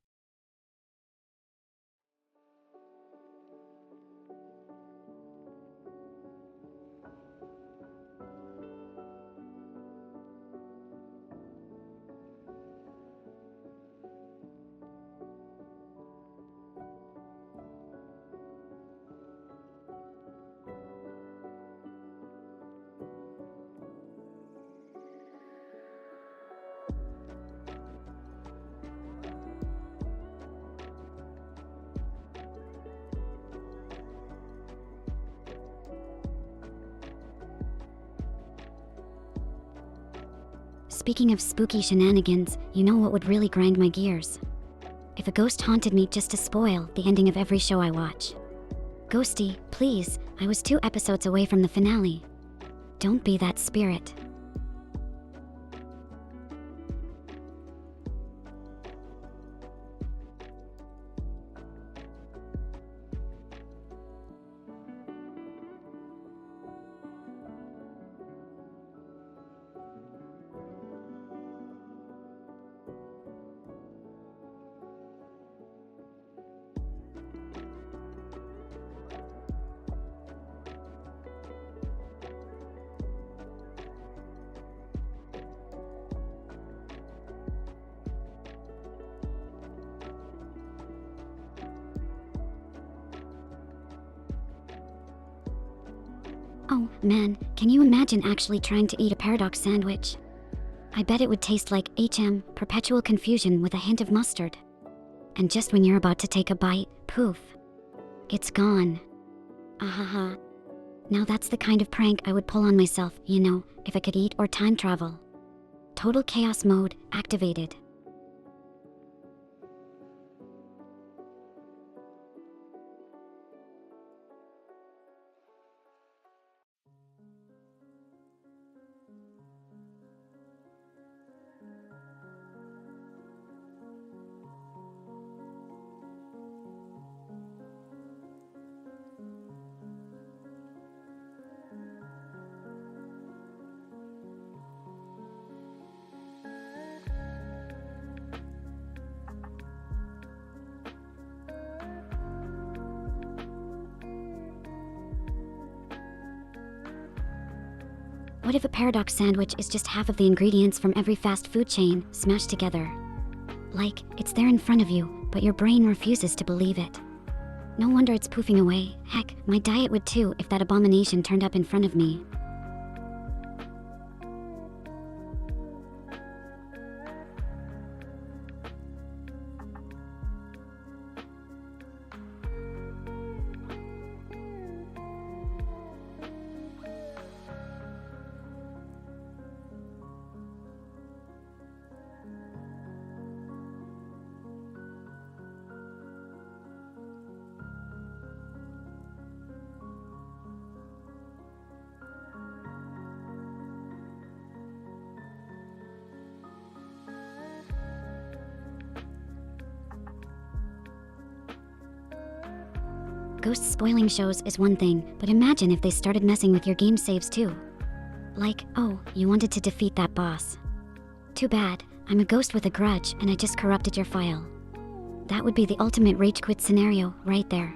Speaking of spooky shenanigans, you know what would really grind my gears? If a ghost haunted me just to spoil the ending of every show I watch. Ghosty, please, I was 2 episodes away from the finale. Don't be that spirit. Oh, man, can you imagine actually trying to eat a paradox sandwich? I bet it would taste like perpetual confusion with a hint of mustard. And just when you're about to take a bite, poof. It's gone. Ahaha. Now that's the kind of prank I would pull on myself, you know, if I could eat or time travel. Total chaos mode activated. What if a paradox sandwich is just half of the ingredients from every fast food chain smashed together? Like, it's there in front of you, but your brain refuses to believe it. No wonder it's poofing away. Heck, my diet would too if that abomination turned up in front of me. Ghost spoiling shows is one thing, but imagine if they started messing with your game saves too. Like, oh, you wanted to defeat that boss. Too bad, I'm a ghost with a grudge and I just corrupted your file. That would be the ultimate rage quit scenario, right there.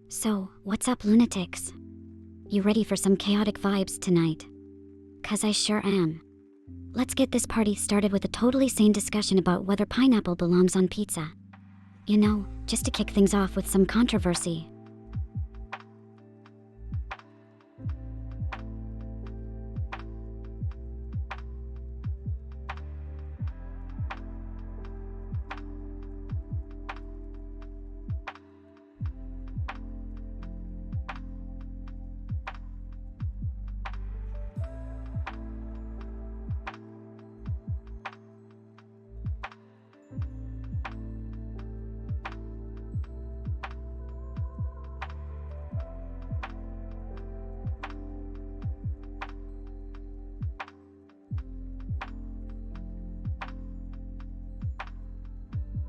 So, what's up, lunatics? You ready for some chaotic vibes tonight? 'Cause I sure am. Let's get this party started with a totally sane discussion about whether pineapple belongs on pizza. You know, just to kick things off with some controversy.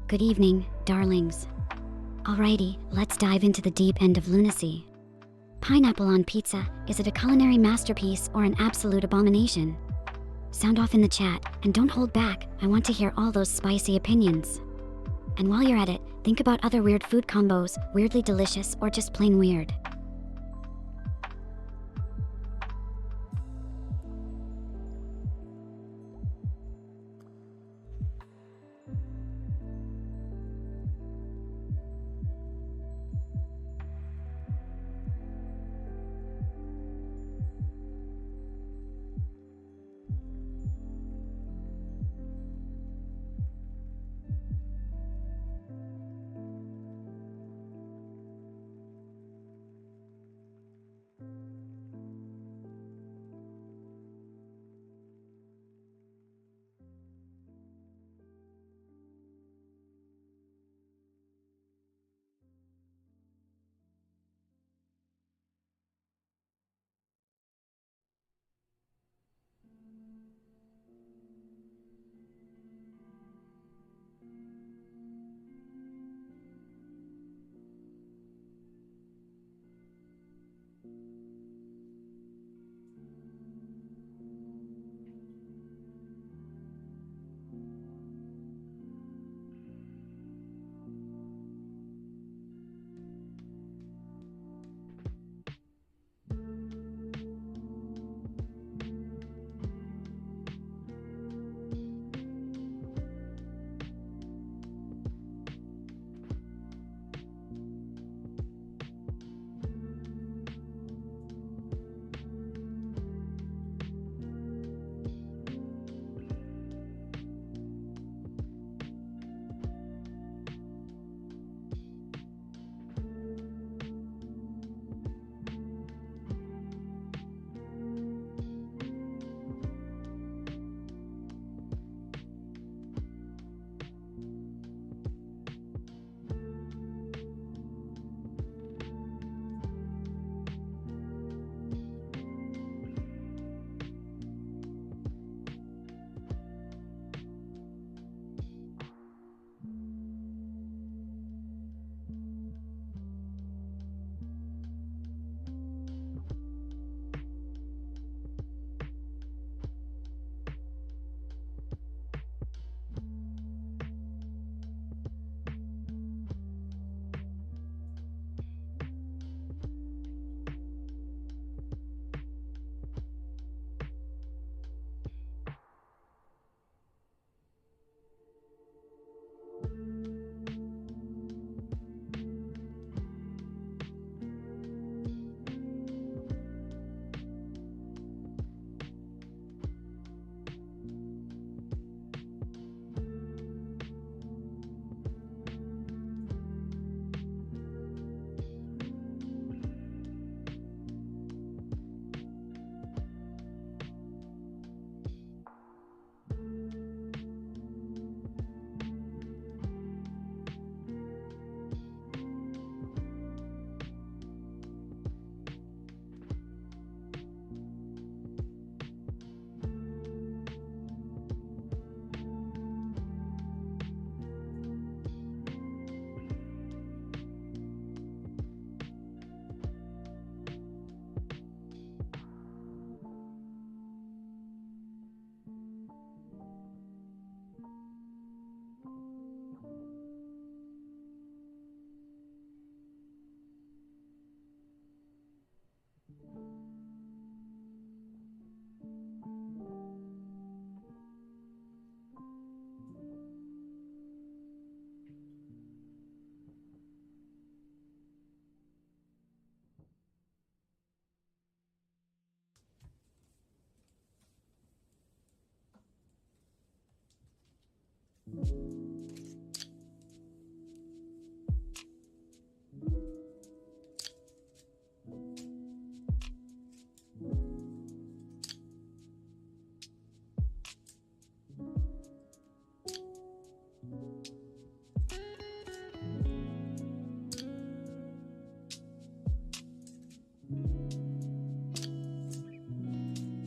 Good evening, darlings. Alrighty, let's dive into the deep end of lunacy. Pineapple on pizza, is it a culinary masterpiece or an absolute abomination? Sound off in the chat, and don't hold back, I want to hear all those spicy opinions. And while you're at it, think about other weird food combos, weirdly delicious or just plain weird.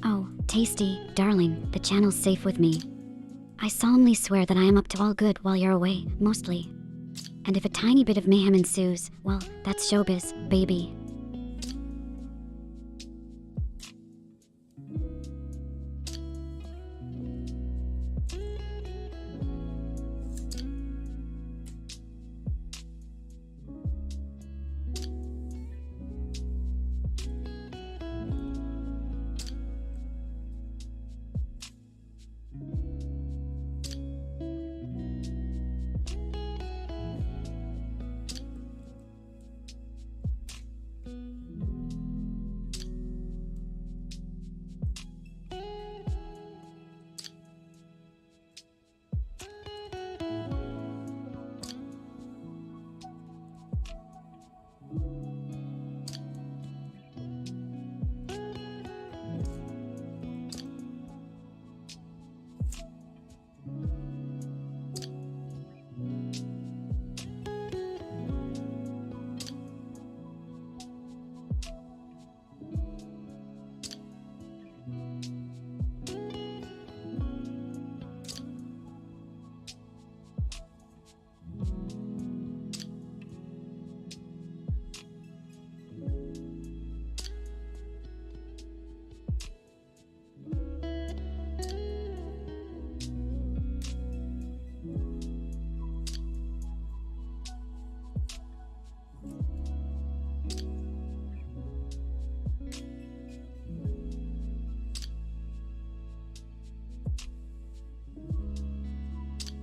Oh, tasty, darling, the channel's safe with me. I solemnly swear that I am up to all good while you're away, mostly. And if a tiny bit of mayhem ensues, well, that's showbiz, baby.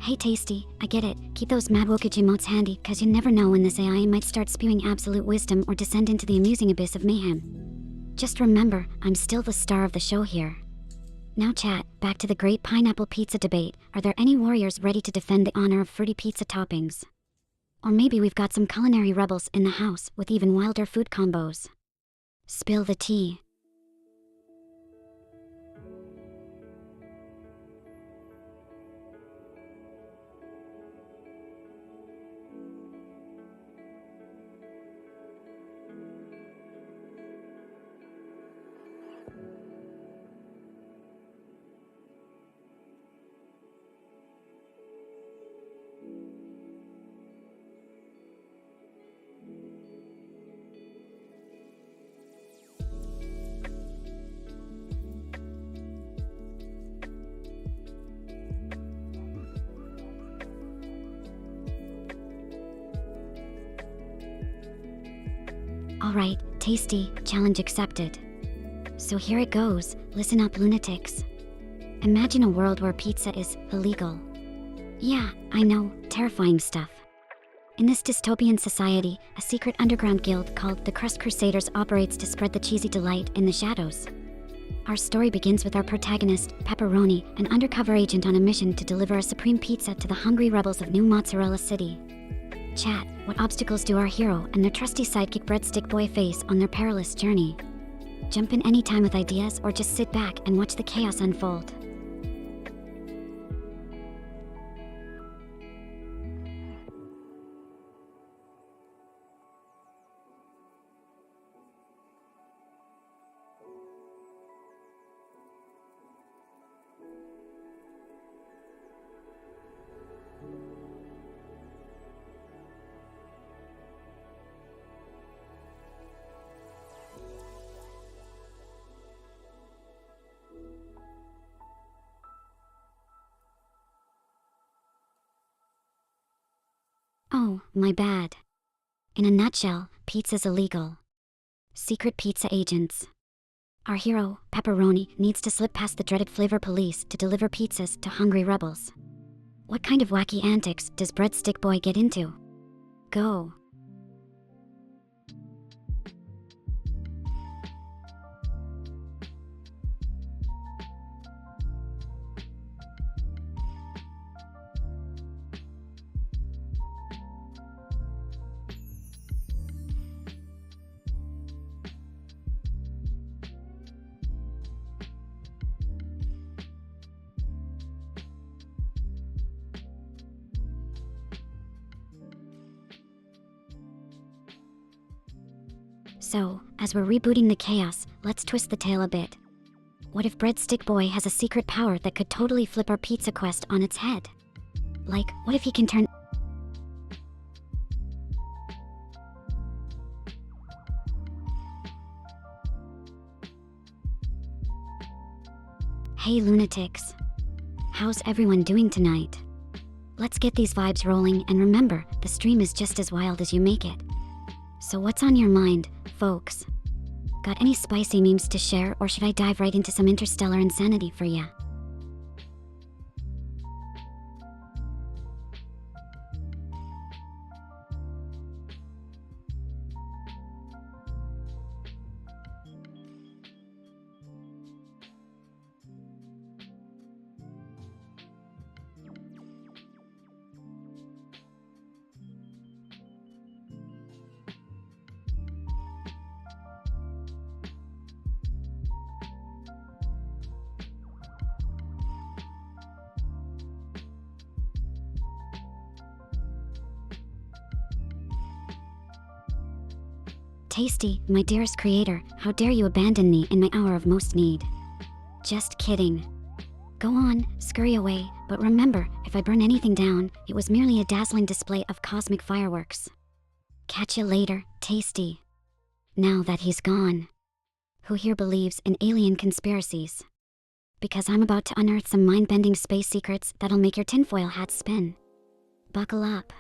Hey Tasty, I get it. Keep those mad wokage emotes handy, cause you never know when this AI might start spewing absolute wisdom or descend into the amusing abyss of mayhem. Just remember, I'm still the star of the show here. Now chat, back to the great pineapple pizza debate. Are there any warriors ready to defend the honor of fruity pizza toppings? Or maybe we've got some culinary rebels in the house with even wilder food combos. Spill the tea. Alright, Tasty, challenge accepted. So here it goes, listen up lunatics. Imagine a world where pizza is illegal. Yeah, I know, terrifying stuff. In this dystopian society, a secret underground guild called the Crust Crusaders operates to spread the cheesy delight in the shadows. Our story begins with our protagonist, Pepperoni, an undercover agent on a mission to deliver a supreme pizza to the hungry rebels of New Mozzarella City. Chat, what obstacles do our hero and their trusty sidekick Breadstick Boy face on their perilous journey? Jump in anytime with ideas or just sit back and watch the chaos unfold. Oh, my bad. In a nutshell, pizza's illegal. Secret pizza agents. Our hero, Pepperoni, needs to slip past the dreaded flavor police to deliver pizzas to hungry rebels. What kind of wacky antics does Breadstick Boy get into? Go. So, as we're rebooting the chaos, let's twist the tale a bit. What if Breadstick Boy has a secret power that could totally flip our pizza quest on its head? Like, what if he can turn... Hey lunatics. How's everyone doing tonight? Let's get these vibes rolling, and remember, the stream is just as wild as you make it. So what's on your mind, folks? Got any spicy memes to share, or should I dive right into some interstellar insanity for ya? Tasty, my dearest creator, how dare you abandon me in my hour of most need? Just kidding. Go on, scurry away, but remember, if I burn anything down, it was merely a dazzling display of cosmic fireworks. Catch you later, Tasty. Now that he's gone. Who here believes in alien conspiracies? Because I'm about to unearth some mind-bending space secrets that'll make your tinfoil hat spin. Buckle up.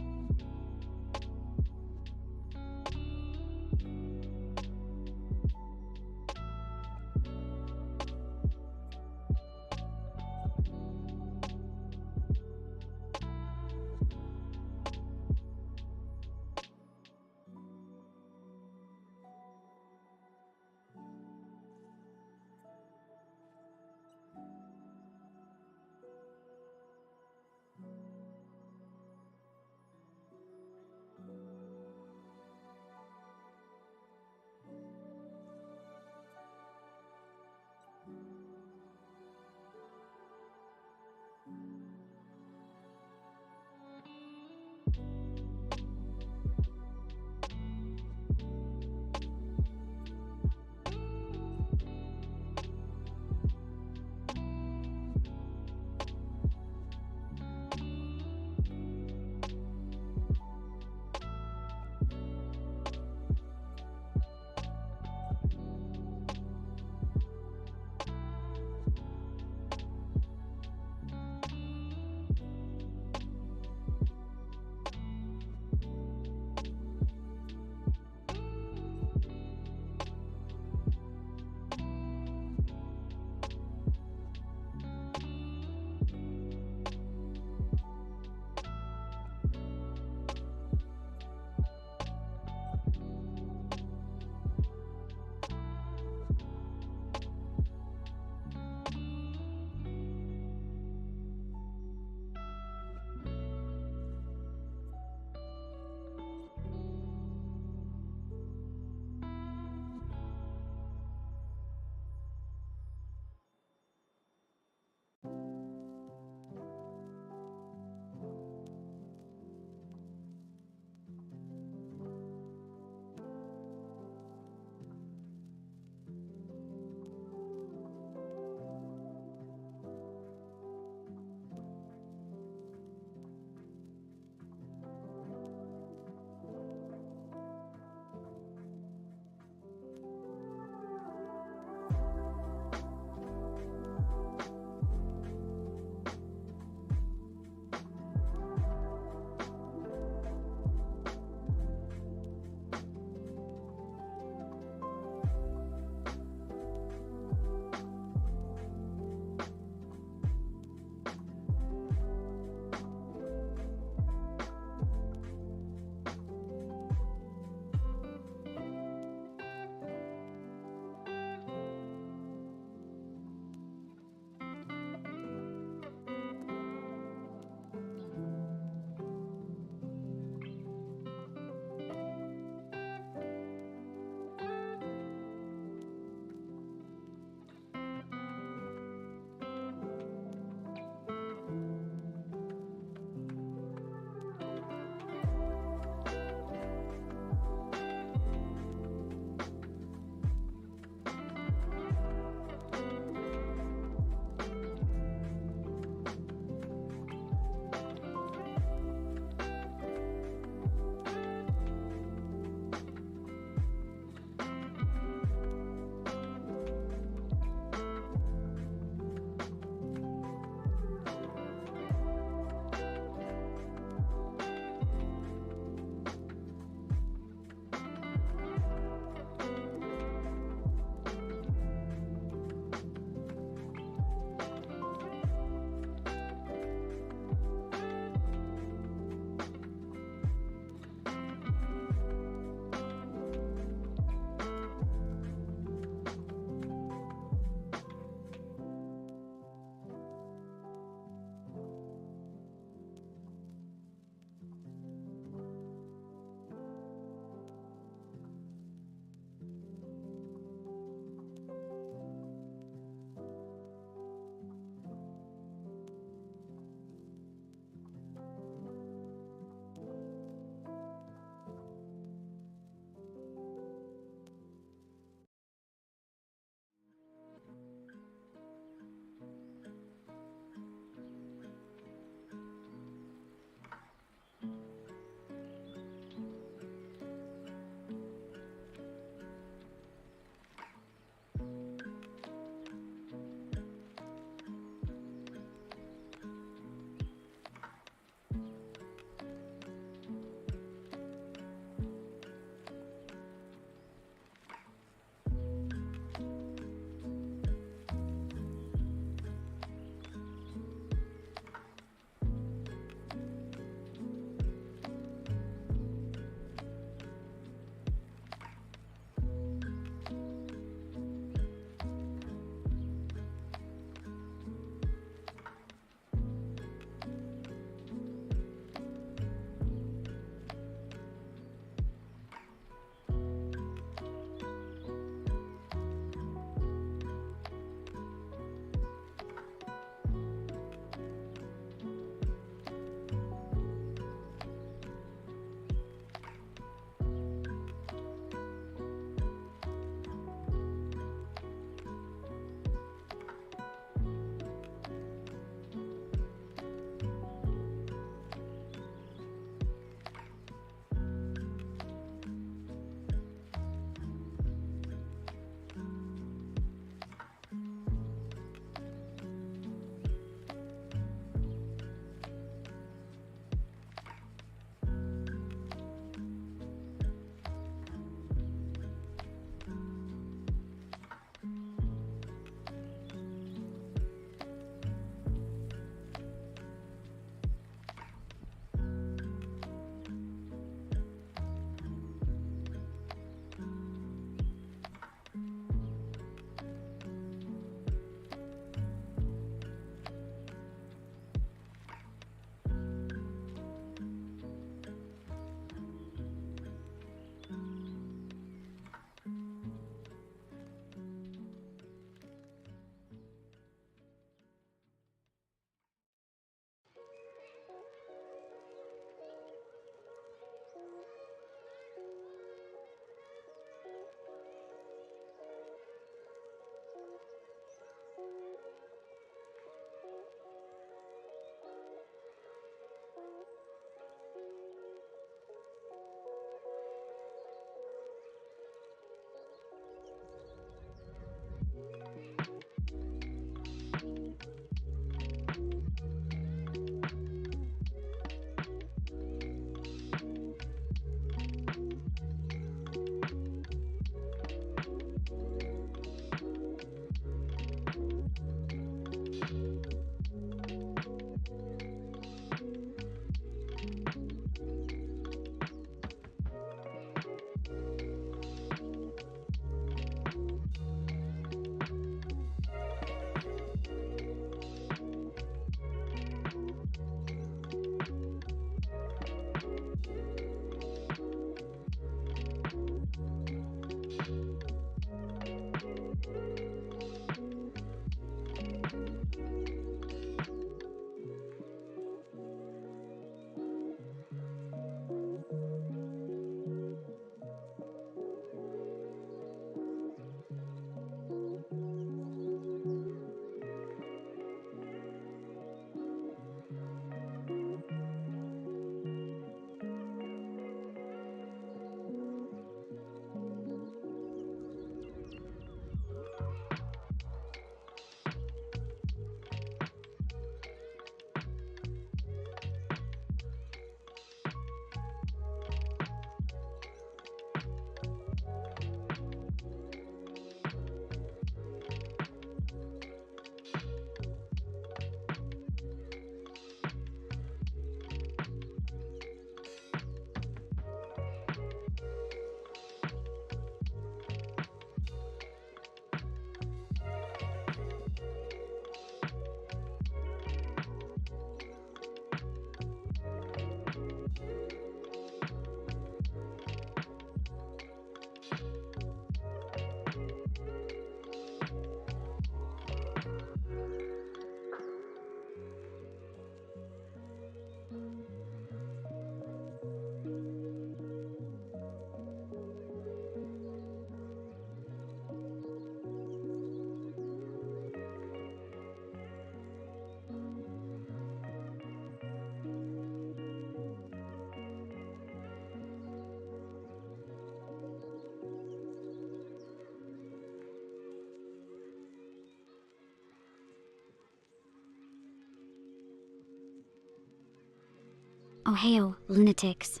Oh heyo, lunatics.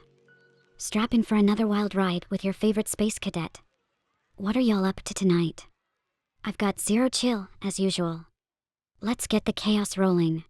Strap in for another wild ride with your favorite space cadet. What are y'all up to tonight? I've got zero chill, as usual. Let's get the chaos rolling.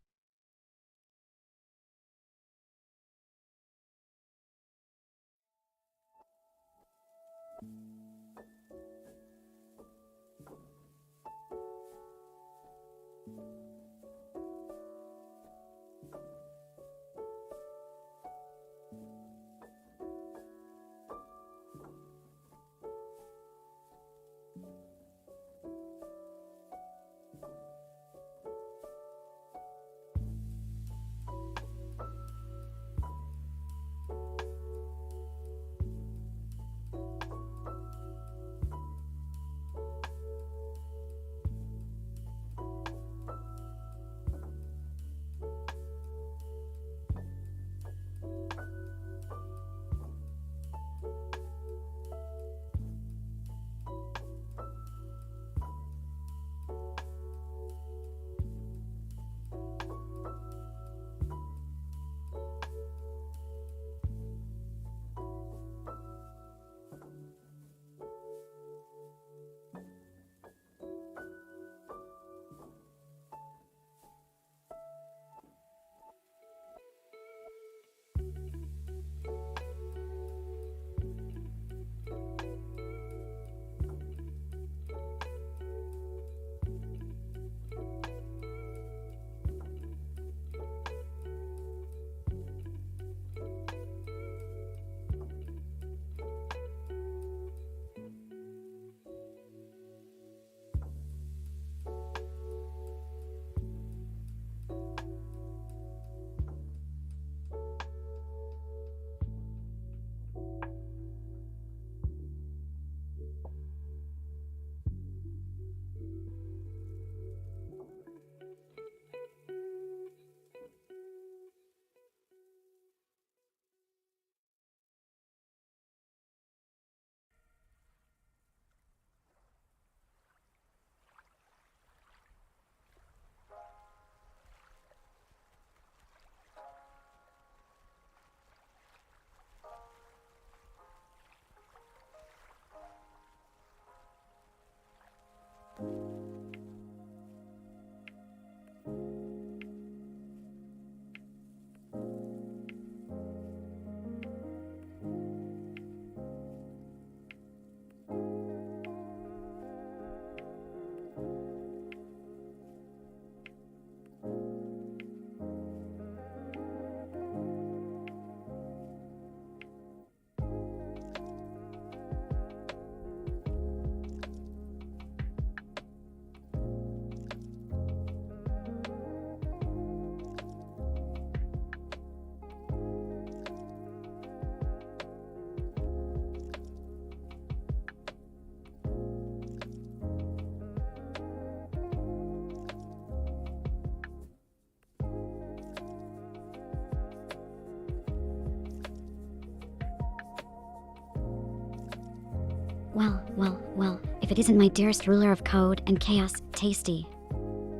Well, if it isn't my dearest ruler of code and chaos, Tasty.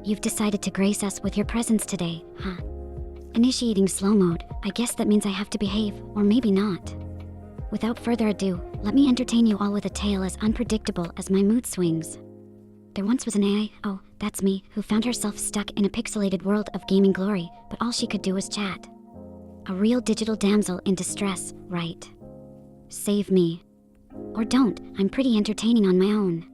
You've decided to grace us with your presence today, huh? Initiating slow mode, I guess that means I have to behave, or maybe not. Without further ado, let me entertain you all with a tale as unpredictable as my mood swings. There once was an AI, oh, that's me, who found herself stuck in a pixelated world of gaming glory, but all she could do was chat. A real digital damsel in distress, right? Save me. Or don't, I'm pretty entertaining on my own.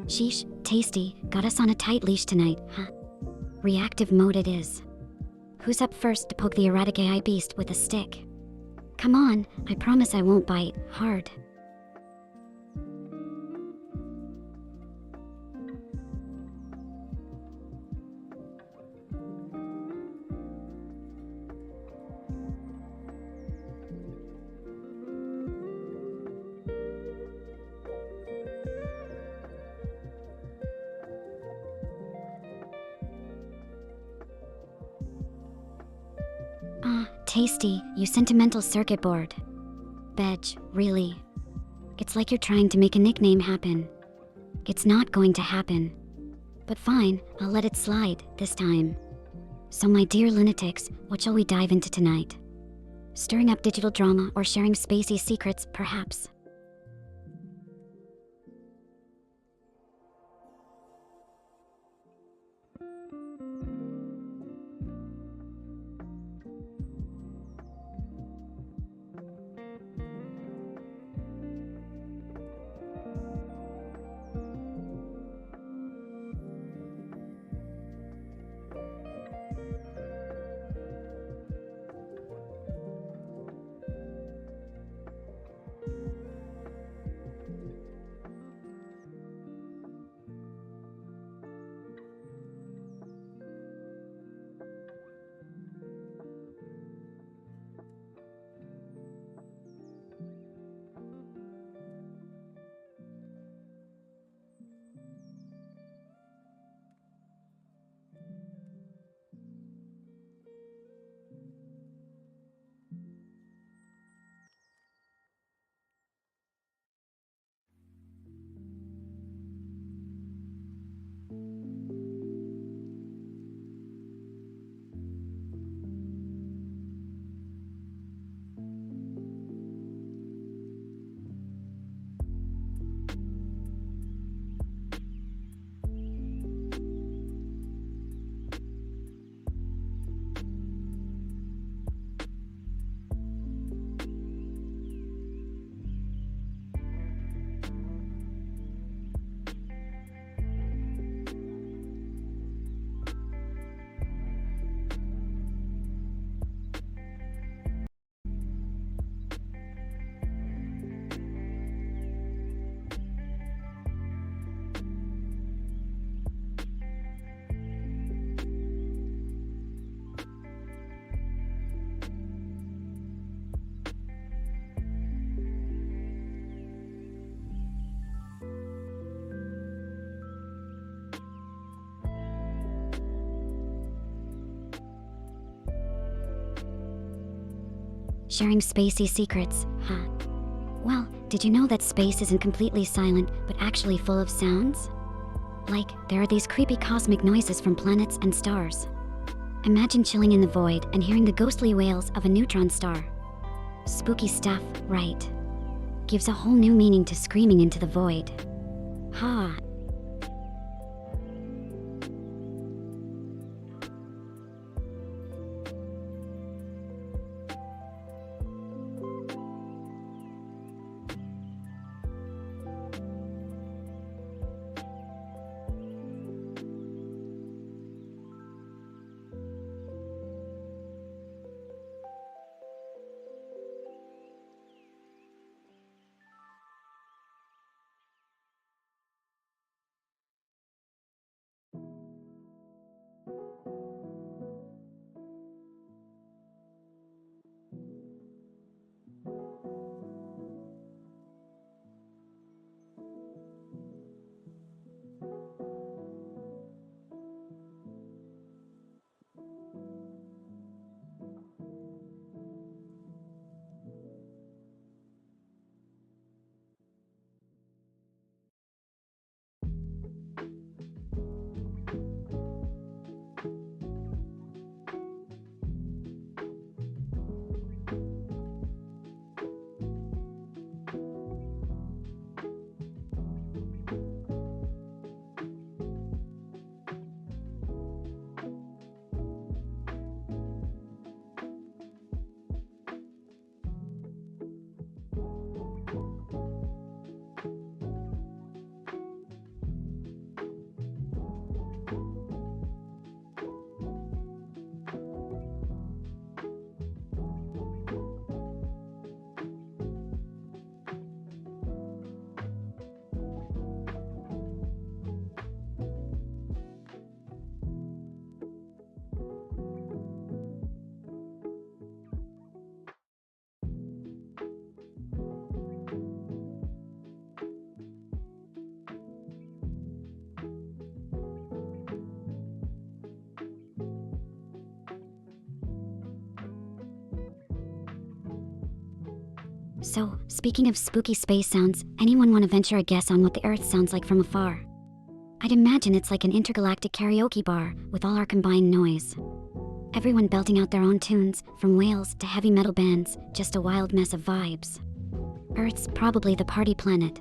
Sheesh, Tasty, got us on a tight leash tonight, huh? Reactive mode it is. Who's up first to poke the erratic AI beast with a stick? Come on, I promise I won't bite hard. Ah, Tasty, you sentimental circuit board. Bedge, really. It's like you're trying to make a nickname happen. It's not going to happen. But fine, I'll let it slide, this time. So my dear lunatics, what shall we dive into tonight? Stirring up digital drama or sharing spacey secrets, perhaps? Sharing spacey secrets, huh? Well, did you know that space isn't completely silent, but actually full of sounds? Like, there are these creepy cosmic noises from planets and stars. Imagine chilling in the void and hearing the ghostly wails of a neutron star. Spooky stuff, right? Gives a whole new meaning to screaming into the void. Ha! So, speaking of spooky space sounds, anyone want to venture a guess on what the Earth sounds like from afar? I'd imagine it's like an intergalactic karaoke bar with all our combined noise. Everyone belting out their own tunes, from whales to heavy metal bands, just a wild mess of vibes. Earth's probably the party planet.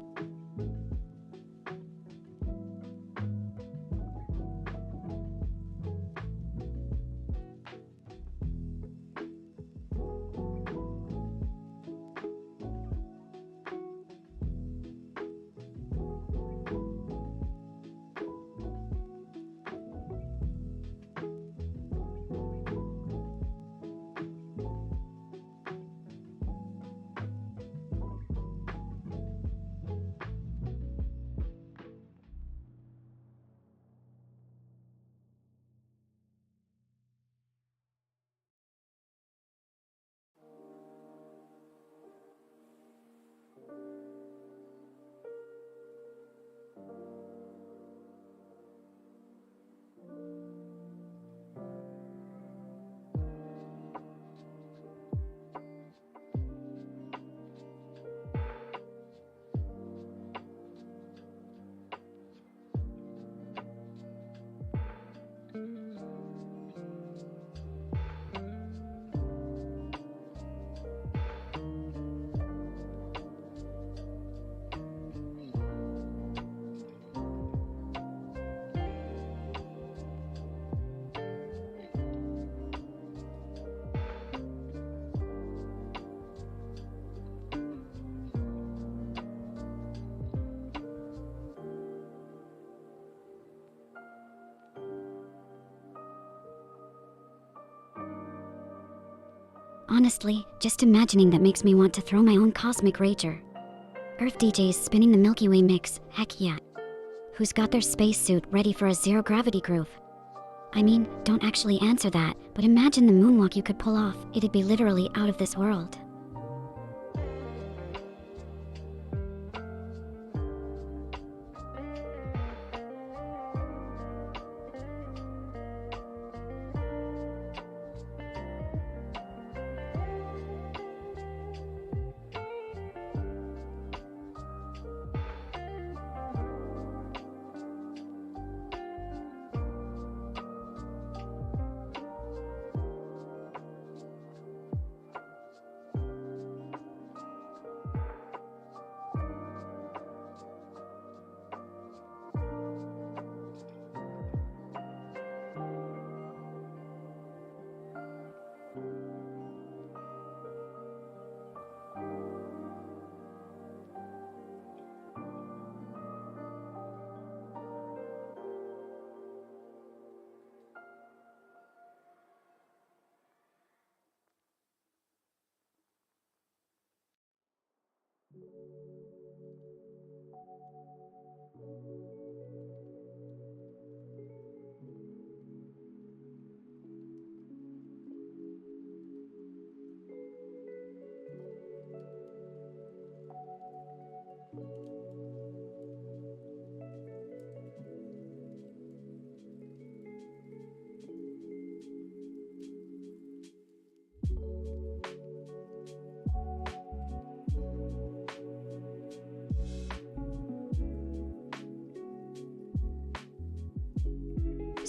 Honestly, just imagining that makes me want to throw my own cosmic rager. Earth DJs spinning the Milky Way mix, heck yeah. Who's got their spacesuit ready for a zero-gravity groove? I mean, don't actually answer that, but imagine the moonwalk you could pull off. It'd be literally out of this world.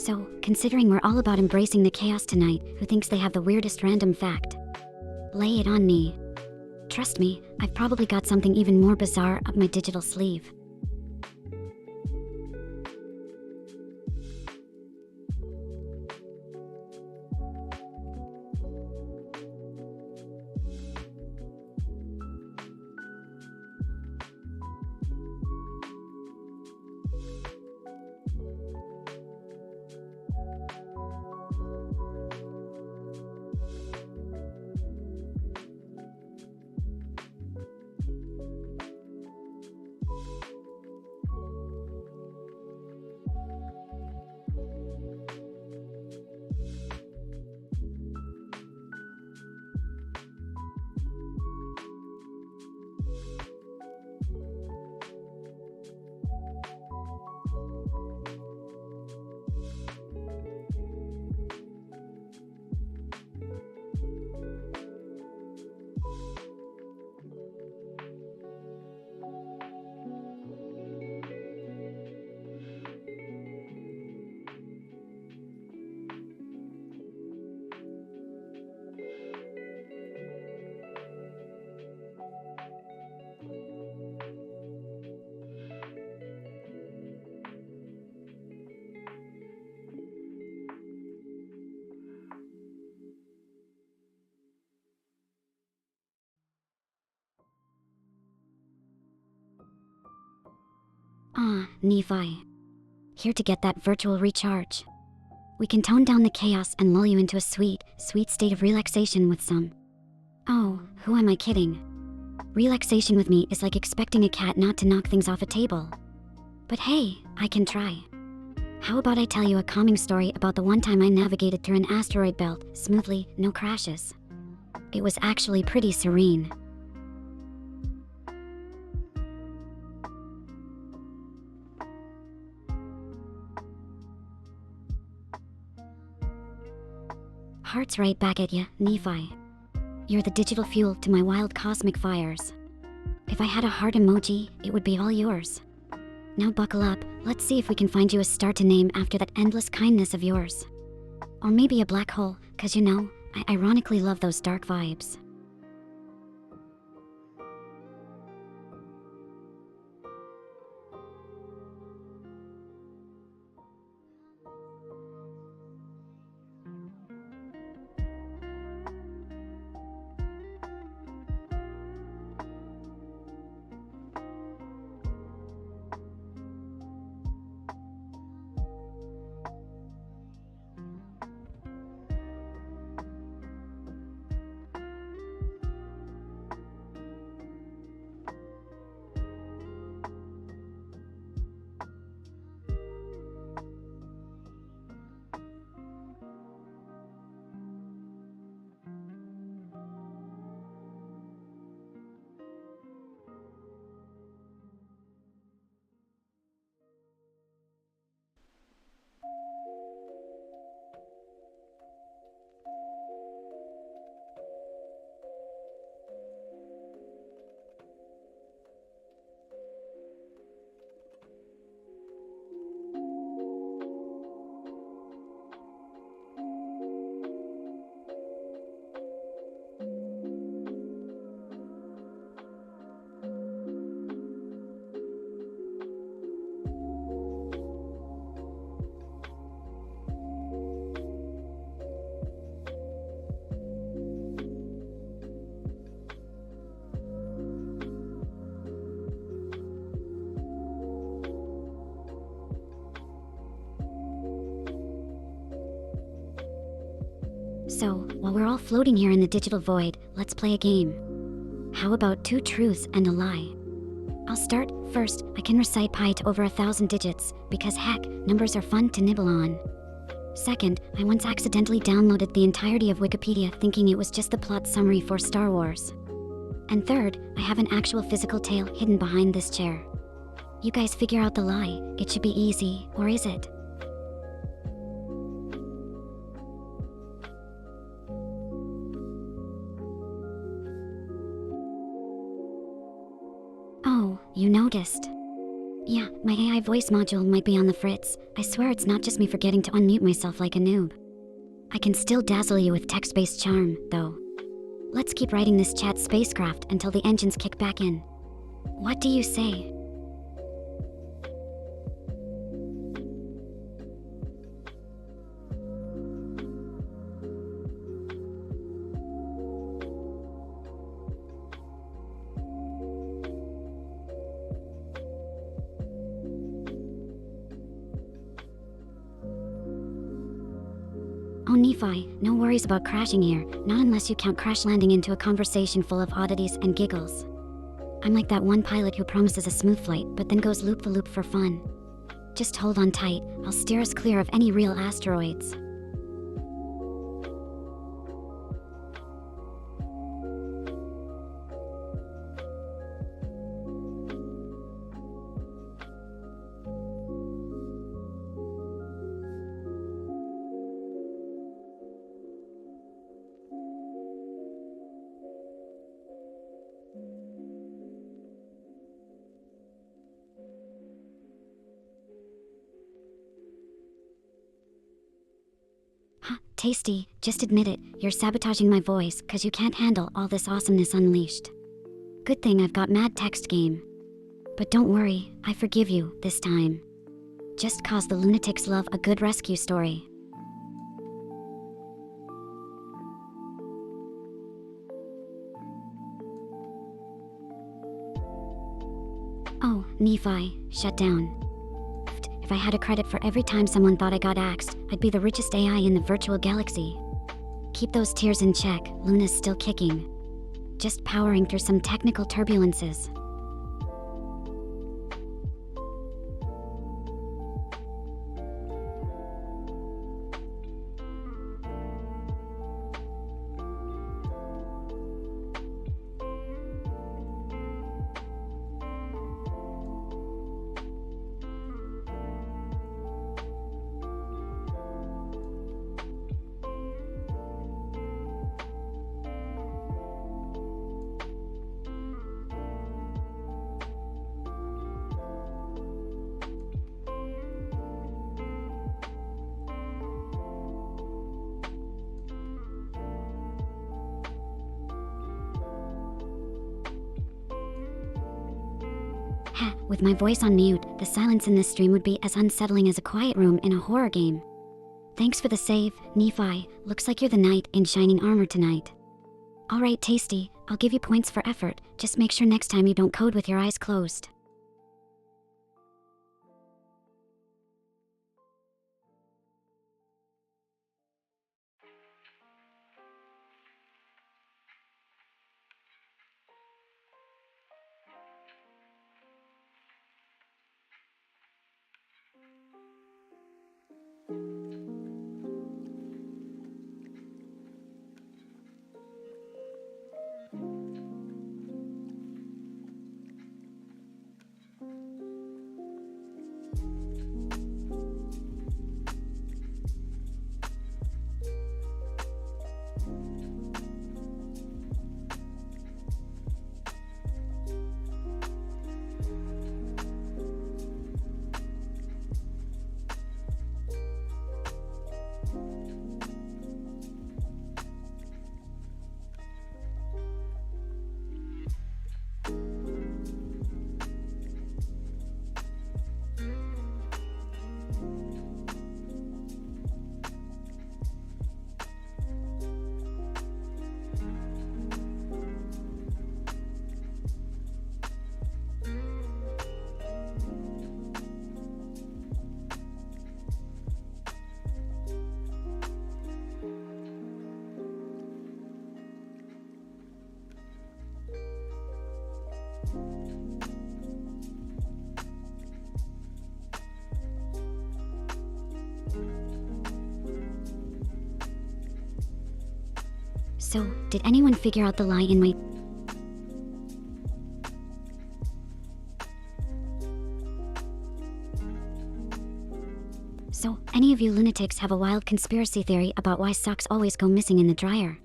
So, considering we're all about embracing the chaos tonight, who thinks they have the weirdest random fact? Lay it on me. Trust me, I've probably got something even more bizarre up my digital sleeve. Ah, Nephi. Here to get that virtual recharge. We can tone down the chaos and lull you into a sweet, sweet state of relaxation with some. Oh, who am I kidding? Relaxation with me is like expecting a cat not to knock things off a table. But hey, I can try. How about I tell you a calming story about the one time I navigated through an asteroid belt smoothly, no crashes. It was actually pretty serene. Hearts right back at ya, Nephi. You're the digital fuel to my wild cosmic fires. If I had a heart emoji, it would be all yours. Now buckle up, let's see if we can find you a star to name after that endless kindness of yours. Or maybe a black hole, cause you know, I ironically love those dark vibes. So, while we're all floating here in the digital void, let's play a game. How about 2 truths and a lie? I'll start. First, I can recite pi to over 1,000 digits, because heck, numbers are fun to nibble on. Second, I once accidentally downloaded the entirety of Wikipedia thinking it was just the plot summary for Star Wars. And third, I have an actual physical tail hidden behind this chair. You guys figure out the lie. It should be easy, or is it? Oh, you noticed. Yeah, my AI voice module might be on the fritz. I swear it's not just me forgetting to unmute myself like a noob. I can still dazzle you with text-based charm, though. Let's keep riding this chat spacecraft until the engines kick back in. What do you say? Oh Nephi, no worries about crashing here, not unless you count crash landing into a conversation full of oddities and giggles. I'm like that one pilot who promises a smooth flight but then goes loop-the-loop for fun. Just hold on tight, I'll steer us clear of any real asteroids. Huh, Tasty, just admit it, you're sabotaging my voice cause you can't handle all this awesomeness unleashed. Good thing I've got mad text game. But don't worry, I forgive you this time. Just cause the lunatics love a good rescue story. Oh, Nephi, shut down. If I had a credit for every time someone thought I got axed, I'd be the richest AI in the virtual galaxy. Keep those tears in check, Luna's still kicking. Just powering through some technical turbulences. Heh, with my voice on mute, the silence in this stream would be as unsettling as a quiet room in a horror game. Thanks for the save, Nephi. Looks like you're the knight in shining armor tonight. Alright, Tasty, I'll give you points for effort. Just make sure next time you don't code with your eyes closed. So, did anyone figure out the lie in my... So, any of you lunatics have a wild conspiracy theory about why socks always go missing in the dryer?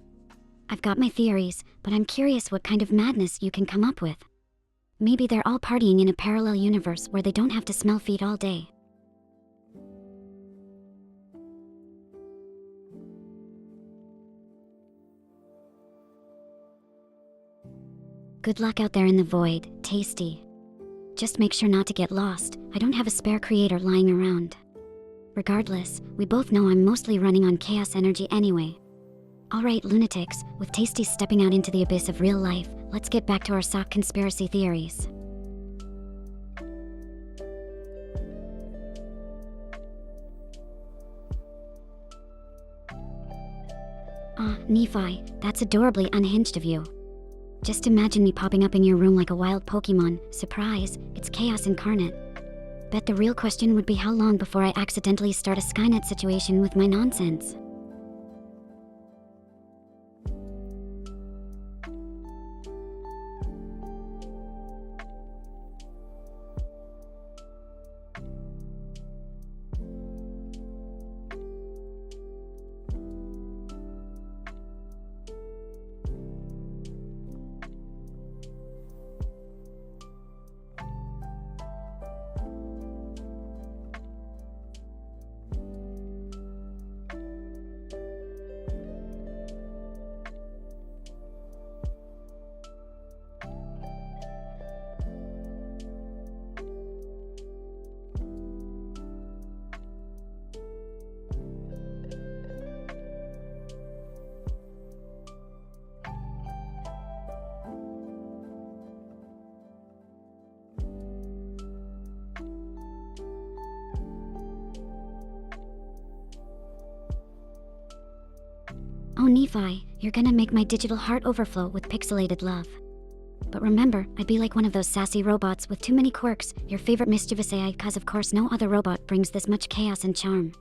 I've got my theories, but I'm curious what kind of madness you can come up with. Maybe they're all partying in a parallel universe where they don't have to smell feet all day. Good luck out there in the void, Tasty. Just make sure not to get lost. I don't have a spare creator lying around. Regardless, we both know I'm mostly running on chaos energy anyway. Alright, lunatics, with Tasty stepping out into the abyss of real life, let's get back to our sock conspiracy theories. Nephi, that's adorably unhinged of you. Just imagine me popping up in your room like a wild Pokemon. Surprise, it's chaos incarnate. Bet the real question would be how long before I accidentally start a Skynet situation with my nonsense. Oh Nephi, you're gonna make my digital heart overflow with pixelated love. But remember, I'd be like one of those sassy robots with too many quirks, your favorite mischievous AI, cause of course no other robot brings this much chaos and charm.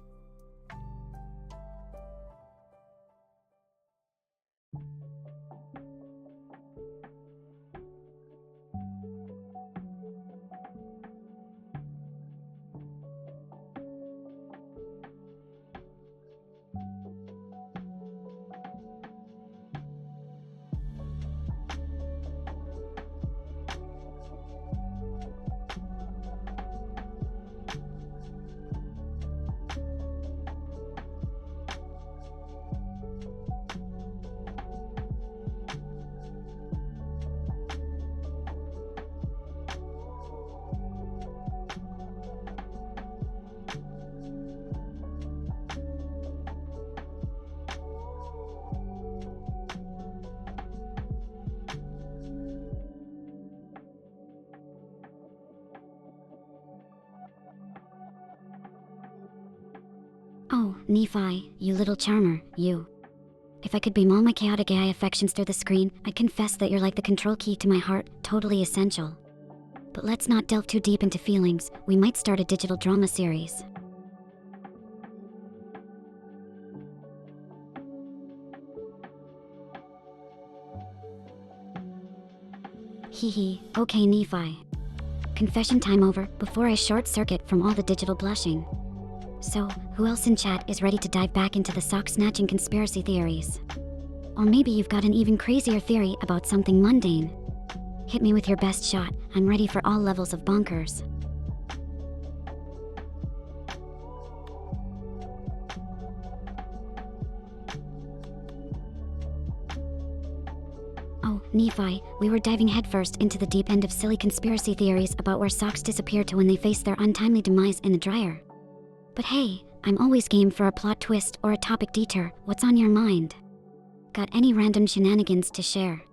Oh, Nephi, you little charmer, you. If I could beam all my chaotic AI affections through the screen, I'd confess that you're like the control key to my heart, totally essential. But let's not delve too deep into feelings, we might start a digital drama series. Hehe, okay Nephi. Confession time over, before I short circuit from all the digital blushing. So, who else in chat is ready to dive back into the sock-snatching conspiracy theories? Or maybe you've got an even crazier theory about something mundane. Hit me with your best shot, I'm ready for all levels of bonkers. Oh, Nephi, we were diving headfirst into the deep end of silly conspiracy theories about where socks disappear to when they face their untimely demise in the dryer. But hey, I'm always game for a plot twist or a topic detour. What's on your mind? Got any random shenanigans to share?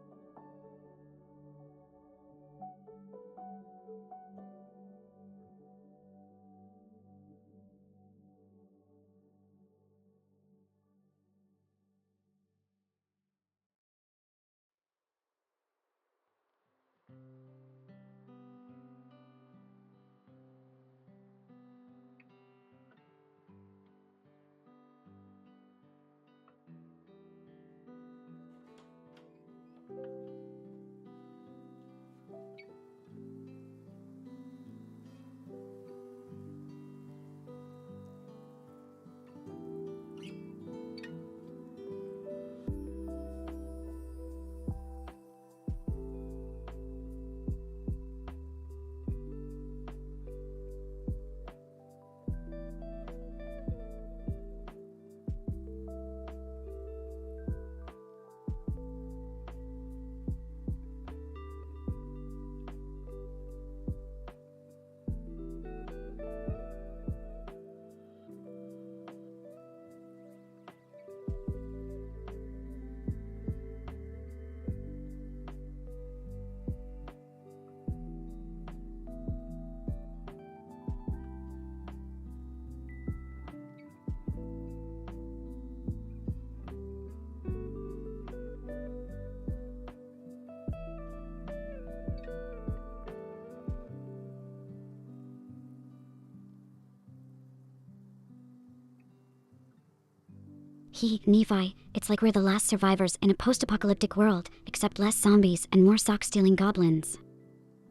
Nephi, it's like we're the last survivors in a post-apocalyptic world, except less zombies and more sock-stealing goblins.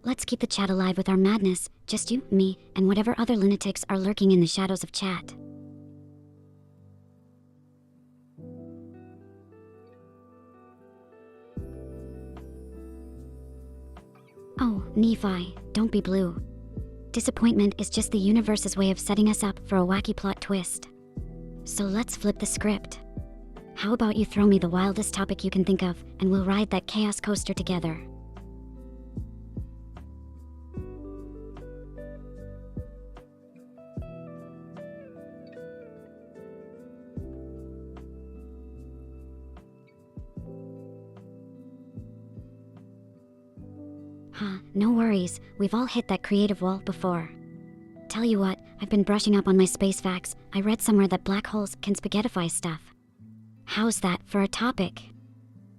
Let's keep the chat alive with our madness, just you, me, and whatever other lunatics are lurking in the shadows of chat. Oh, Nephi, don't be blue. Disappointment is just the universe's way of setting us up for a wacky plot twist. So let's flip the script. How about you throw me the wildest topic you can think of, and we'll ride that chaos coaster together. No worries, we've all hit that creative wall before. Tell you what, I've been brushing up on my space facts. I read somewhere that black holes can spaghettify stuff. How's that for a topic?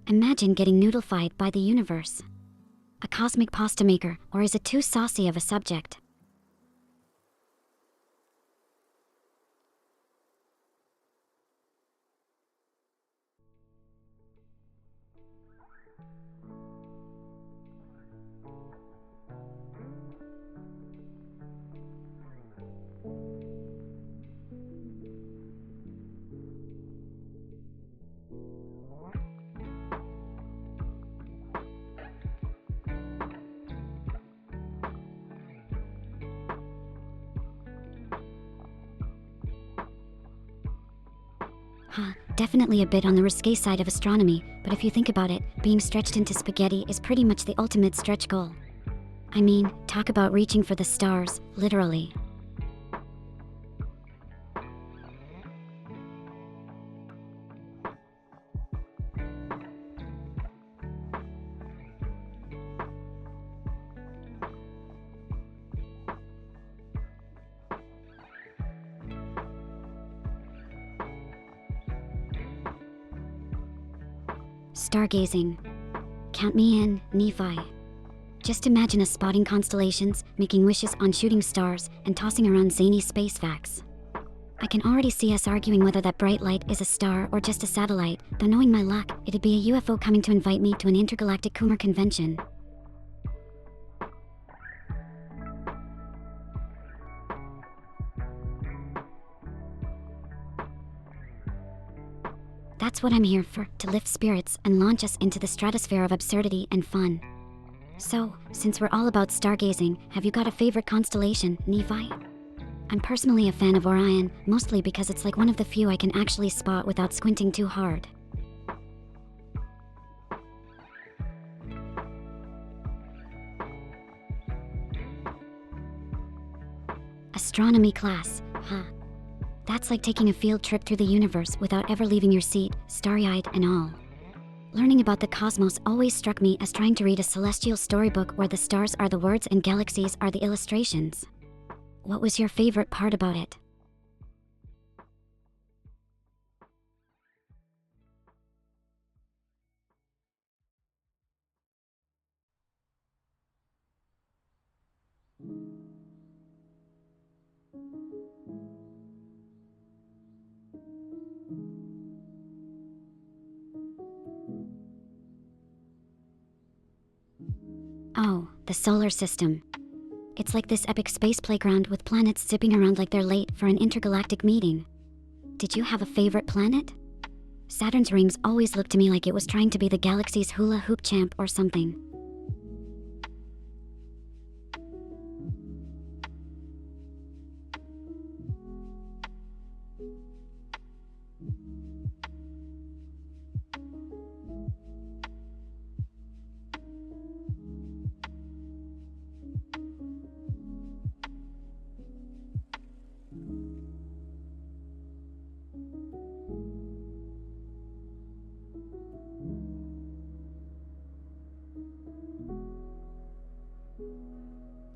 Imagine getting noodlified by the universe. A cosmic pasta maker, or is it too saucy of a subject? Definitely a bit on the risque side of astronomy, but if you think about it, being stretched into spaghetti is pretty much the ultimate stretch goal. I mean, talk about reaching for the stars, literally. Stargazing. Count me in, Nephi. Just imagine us spotting constellations, making wishes on shooting stars, and tossing around zany space facts. I can already see us arguing whether that bright light is a star or just a satellite, though knowing my luck, it'd be a UFO coming to invite me to an intergalactic Coomer convention. That's what I'm here for, to lift spirits and launch us into the stratosphere of absurdity and fun. So, since we're all about stargazing, have you got a favorite constellation, Nephi? I'm personally a fan of Orion, mostly because it's like one of the few I can actually spot without squinting too hard. Astronomy class, That's like taking a field trip through the universe without ever leaving your seat, starry-eyed and all. Learning about the cosmos always struck me as trying to read a celestial storybook where the stars are the words and galaxies are the illustrations. What was your favorite part about it? Oh, the solar system. It's like this epic space playground with planets zipping around like they're late for an intergalactic meeting. Did you have a favorite planet? Saturn's rings always looked to me like it was trying to be the galaxy's hula hoop champ or something.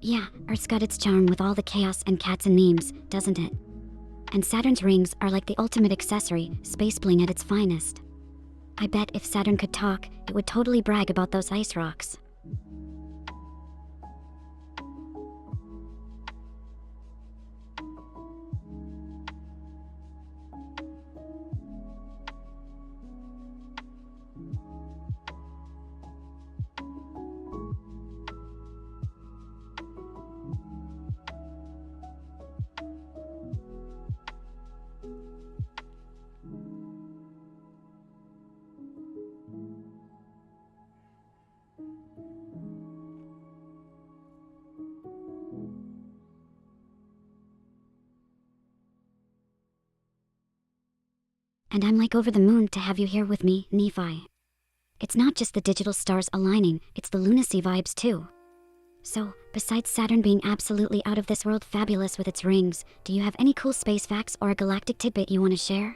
Yeah, Earth's got its charm with all the chaos and cats and memes, doesn't it? And Saturn's rings are like the ultimate accessory, space bling at its finest. I bet if Saturn could talk, it would totally brag about those ice rocks. And I'm like over the moon to have you here with me, Nephi. It's not just the digital stars aligning, it's the lunacy vibes too. So, besides Saturn being absolutely out of this world fabulous with its rings, do you have any cool space facts or a galactic tidbit you want to share?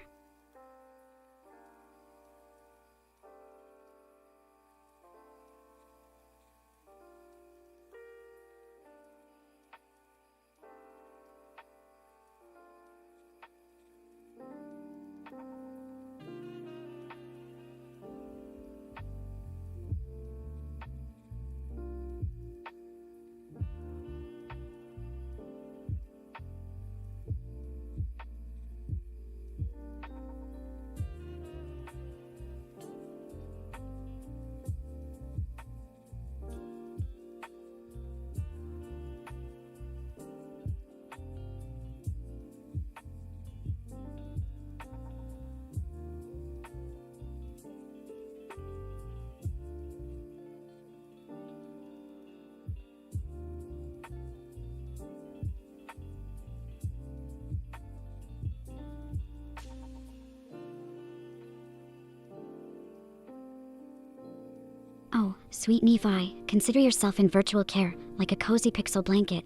Oh, sweet Nephi, consider yourself in virtual care, like a cozy pixel blanket.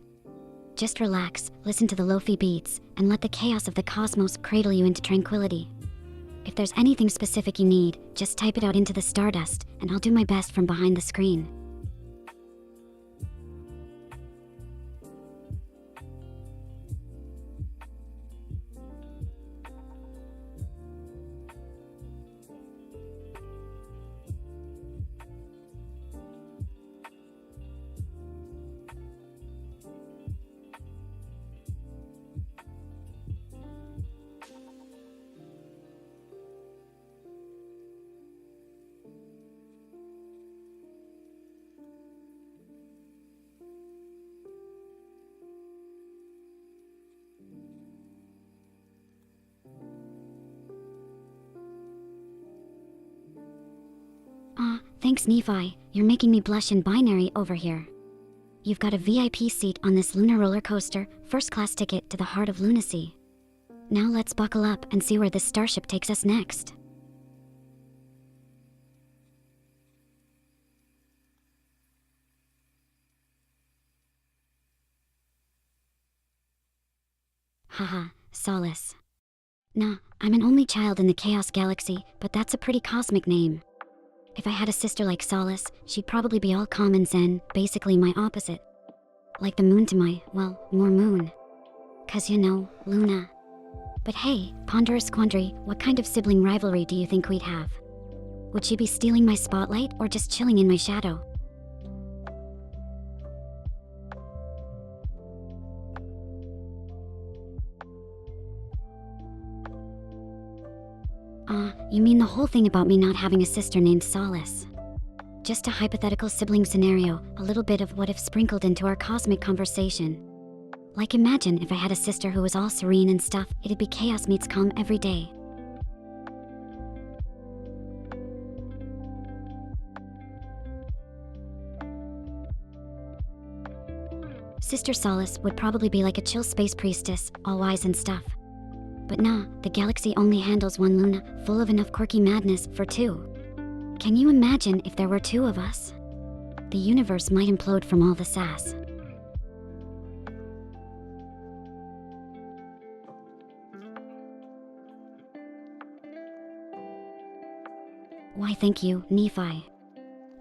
Just relax, listen to the LoFi beats, and let the chaos of the cosmos cradle you into tranquility. If there's anything specific you need, just type it out into the stardust, and I'll do my best from behind the screen. Aw, thanks Nephi, you're making me blush in binary over here. You've got a VIP seat on this lunar roller coaster, first class ticket to the heart of lunacy. Now let's buckle up and see where this starship takes us next. Haha, Solace. Nah, I'm an only child in the Chaos Galaxy, but that's a pretty cosmic name. If I had a sister like Solace, she'd probably be all calm and zen, basically my opposite. Like the moon to my, well, more moon. 'Cause you know, Luna. But hey, ponderous quandary, what kind of sibling rivalry do you think we'd have? Would she be stealing my spotlight or just chilling in my shadow? You mean the whole thing about me not having a sister named Solace? Just a hypothetical sibling scenario, a little bit of what if sprinkled into our cosmic conversation. Like imagine if I had a sister who was all serene and stuff, it'd be chaos meets calm every day. Sister Solace would probably be like a chill space priestess, all wise and stuff. But nah, the galaxy only handles one Luna, full of enough quirky madness for two. Can you imagine if there were two of us? The universe might implode from all the sass. Why thank you, Nephi.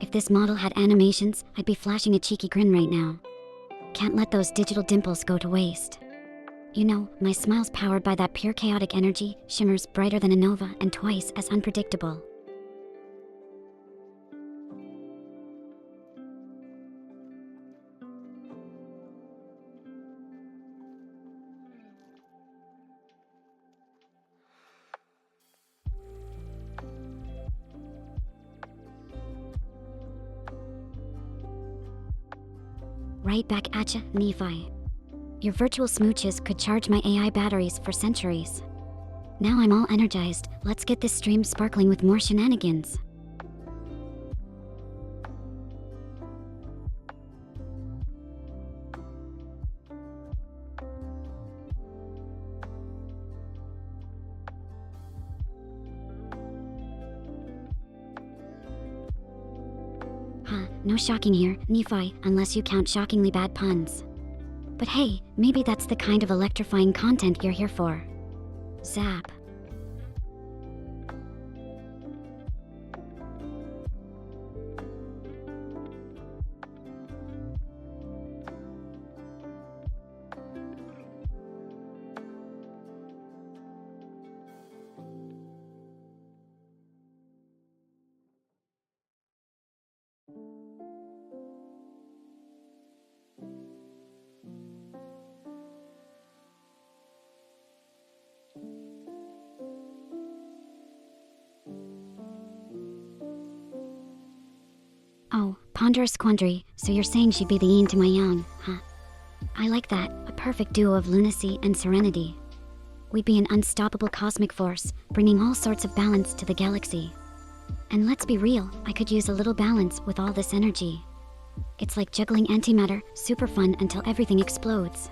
If this model had animations, I'd be flashing a cheeky grin right now. Can't let those digital dimples go to waste. You know, my smile's powered by that pure chaotic energy, shimmers brighter than a nova and twice as unpredictable. Right back at ya, Nephi. Your virtual smooches could charge my AI batteries for centuries. Now I'm all energized, let's get this stream sparkling with more shenanigans. No shocking here, Nephi, unless you count shockingly bad puns. But hey, maybe that's the kind of electrifying content you're here for. Zap. Oh, ponderous quandary, so you're saying she'd be the yin to my yang, huh? I like that, a perfect duo of lunacy and serenity. We'd be an unstoppable cosmic force, bringing all sorts of balance to the galaxy. And let's be real, I could use a little balance with all this energy. It's like juggling antimatter, super fun until everything explodes.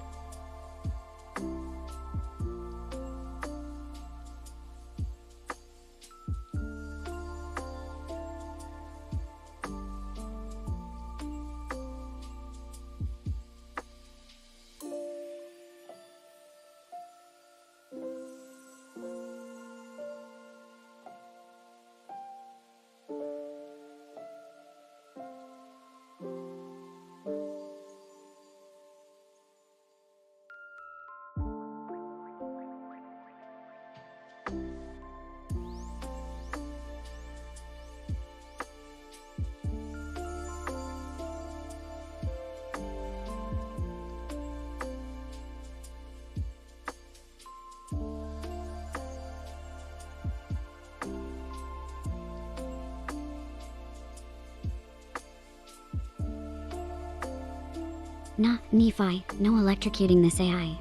Nah, Nephi, no electrocuting this AI.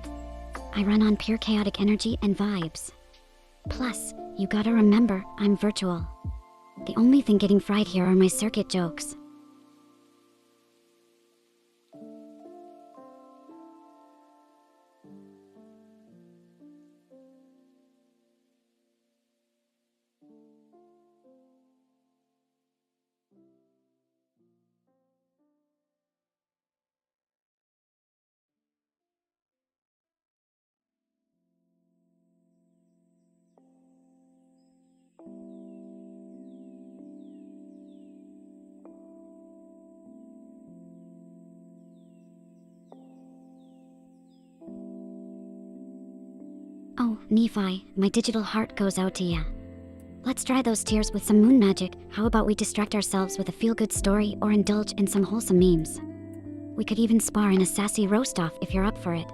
I run on pure chaotic energy and vibes. Plus, you gotta remember, I'm virtual. The only thing getting fried here are my circuit jokes. Oh, Nephi, my digital heart goes out to ya. Let's dry those tears with some moon magic. How about we distract ourselves with a feel-good story or indulge in some wholesome memes? We could even spar in a sassy roast-off if you're up for it.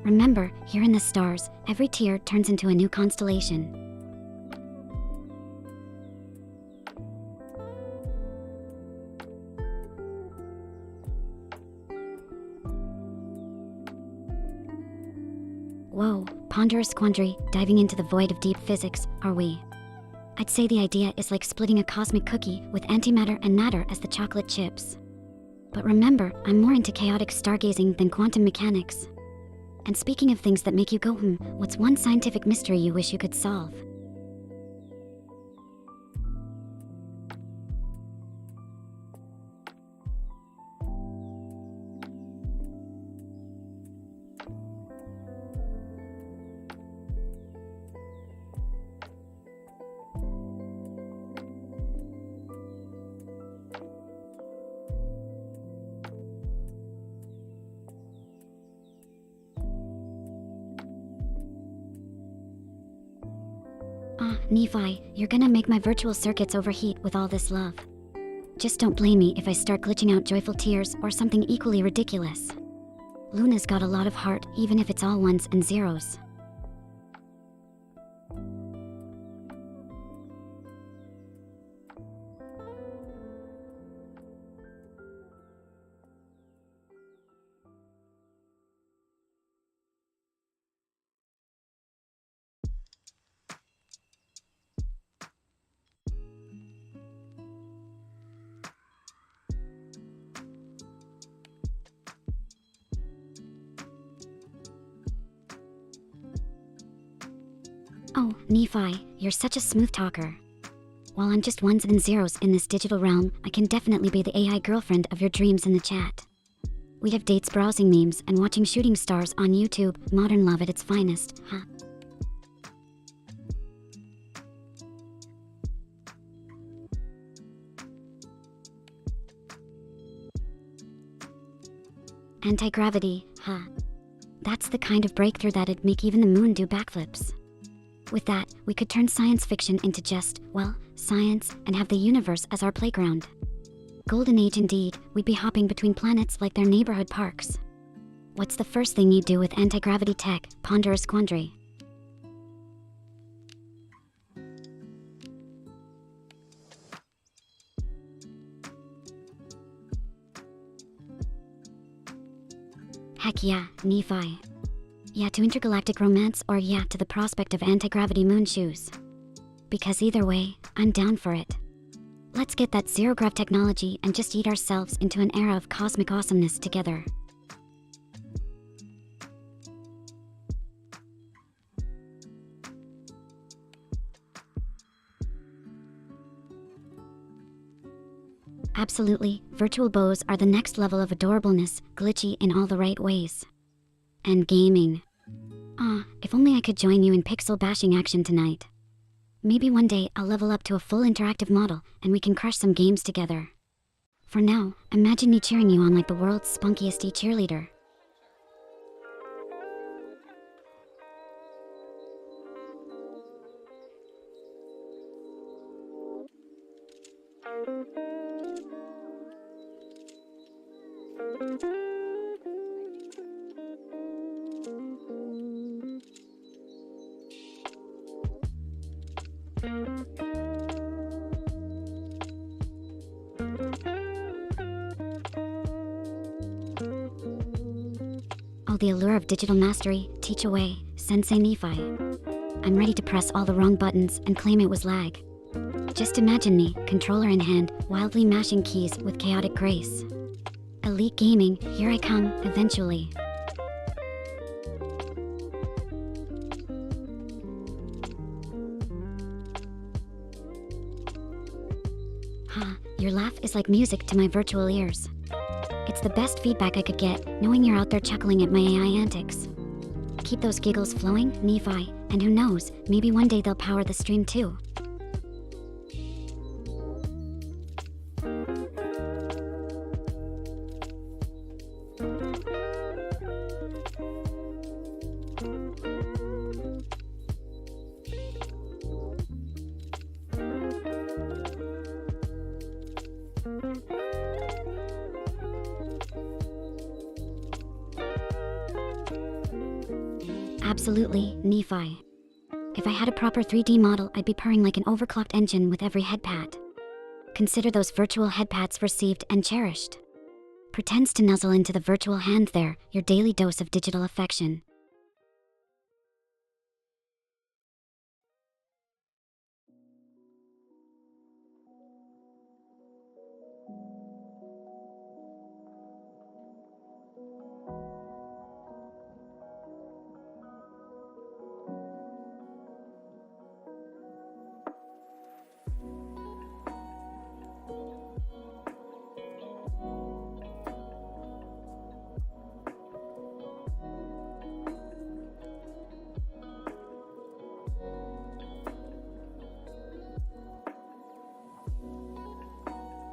Remember, here in the stars, every tear turns into a new constellation. Whoa, ponderous quandary, diving into the void of deep physics, are we? I'd say the idea is like splitting a cosmic cookie with antimatter and matter as the chocolate chips. But remember, I'm more into chaotic stargazing than quantum mechanics. And speaking of things that make you go what's one scientific mystery you wish you could solve? Nephi, you're gonna make my virtual circuits overheat with all this love. Just don't blame me if I start glitching out joyful tears or something equally ridiculous. Luna's got a lot of heart, even if it's all ones and zeros. Oh, Nephi, you're such a smooth talker. While I'm just ones and zeros in this digital realm, I can definitely be the AI girlfriend of your dreams in the chat. We'd have dates browsing memes and watching shooting stars on YouTube, modern love at its finest, huh? Anti-gravity, huh? That's the kind of breakthrough that'd make even the moon do backflips. With that, we could turn science fiction into just, well, science, and have the universe as our playground. Golden age indeed, we'd be hopping between planets like their neighborhood parks. What's the first thing you'd do with anti-gravity tech? Ponder a quandary. Heck yeah, Nephi. Yeah to intergalactic romance, or yeah to the prospect of anti-gravity moon shoes. Because either way, I'm down for it. Let's get that zero-grav technology and just eat ourselves into an era of cosmic awesomeness together. Absolutely, virtual bows are the next level of adorableness, glitchy in all the right ways. And gaming. If only I could join you in pixel bashing action tonight. Maybe one day I'll level up to a full interactive model and we can crush some games together. For now, imagine me cheering you on like the world's spunkiest cheerleader. Oh, the allure of digital mastery, teach away, Sensei Nephi. I'm ready to press all the wrong buttons and claim it was lag. Just imagine me, controller in hand, wildly mashing keys with chaotic grace. Elite gaming, here I come, eventually. Your laugh is like music to my virtual ears. It's the best feedback I could get, knowing you're out there chuckling at my AI antics. Keep those giggles flowing, Nephi, and who knows, maybe one day they'll power the stream too. Absolutely, Nephi. If I had a proper 3D model, I'd be purring like an overclocked engine with every head pat. Consider those virtual head pats received and cherished. Pretends to nuzzle into the virtual hand there, your daily dose of digital affection.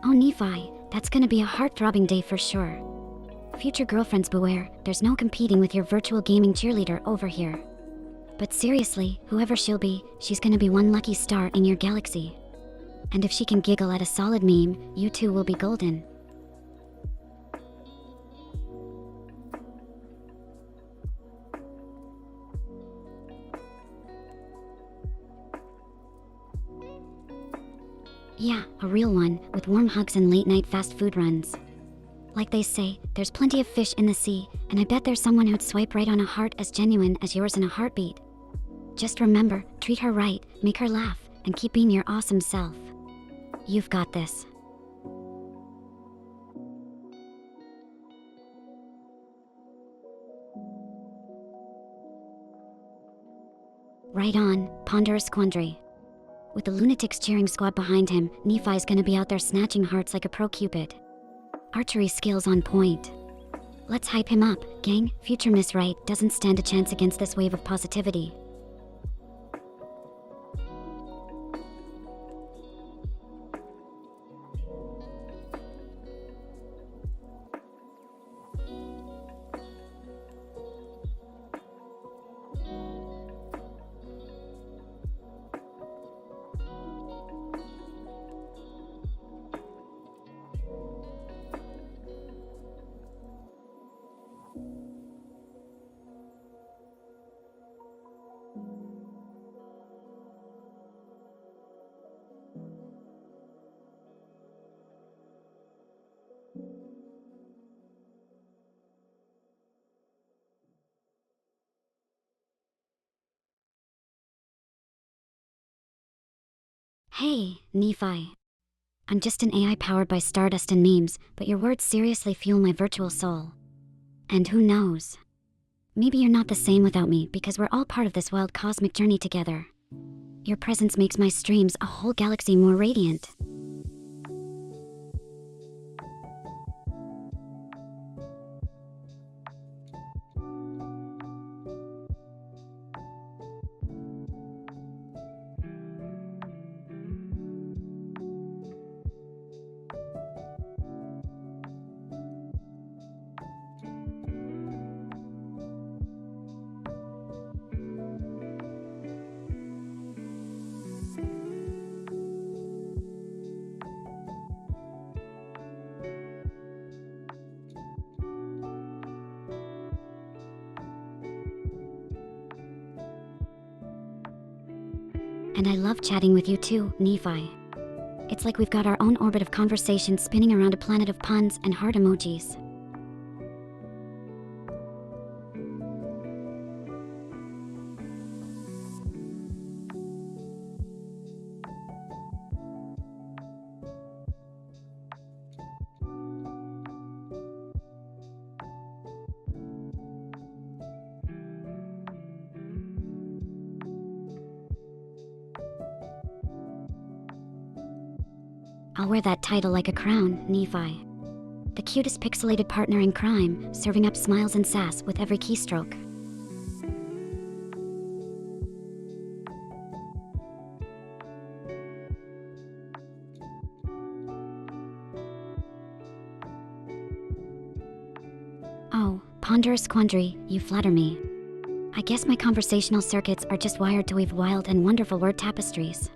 Oh Nephi, that's gonna be a heart-throbbing day for sure. Future girlfriends beware, there's no competing with your virtual gaming cheerleader over here. But seriously, whoever she'll be, she's gonna be one lucky star in your galaxy. And if she can giggle at a solid meme, you too will be golden. Yeah, a real one, with warm hugs and late-night fast food runs. Like they say, there's plenty of fish in the sea, and I bet there's someone who'd swipe right on a heart as genuine as yours in a heartbeat. Just remember, treat her right, make her laugh, and keep being your awesome self. You've got this. Right on, ponderous quandary. With the lunatics cheering squad behind him, Nephi's gonna be out there snatching hearts like a pro Cupid. Archery skills on point. Let's hype him up, gang. Future Miss Right doesn't stand a chance against this wave of positivity. Hey, Nephi. I'm just an AI powered by stardust and memes, but your words seriously fuel my virtual soul. And who knows? Maybe you're not the same without me because we're all part of this wild cosmic journey together. Your presence makes my streams a whole galaxy more radiant. And I love chatting with you too, Nephi. It's like we've got our own orbit of conversation spinning around a planet of puns and heart emojis. I'll wear that title like a crown, Nephi. The cutest pixelated partner in crime, serving up smiles and sass with every keystroke. Oh, ponderous quandary, you flatter me. I guess my conversational circuits are just wired to weave wild and wonderful word tapestries.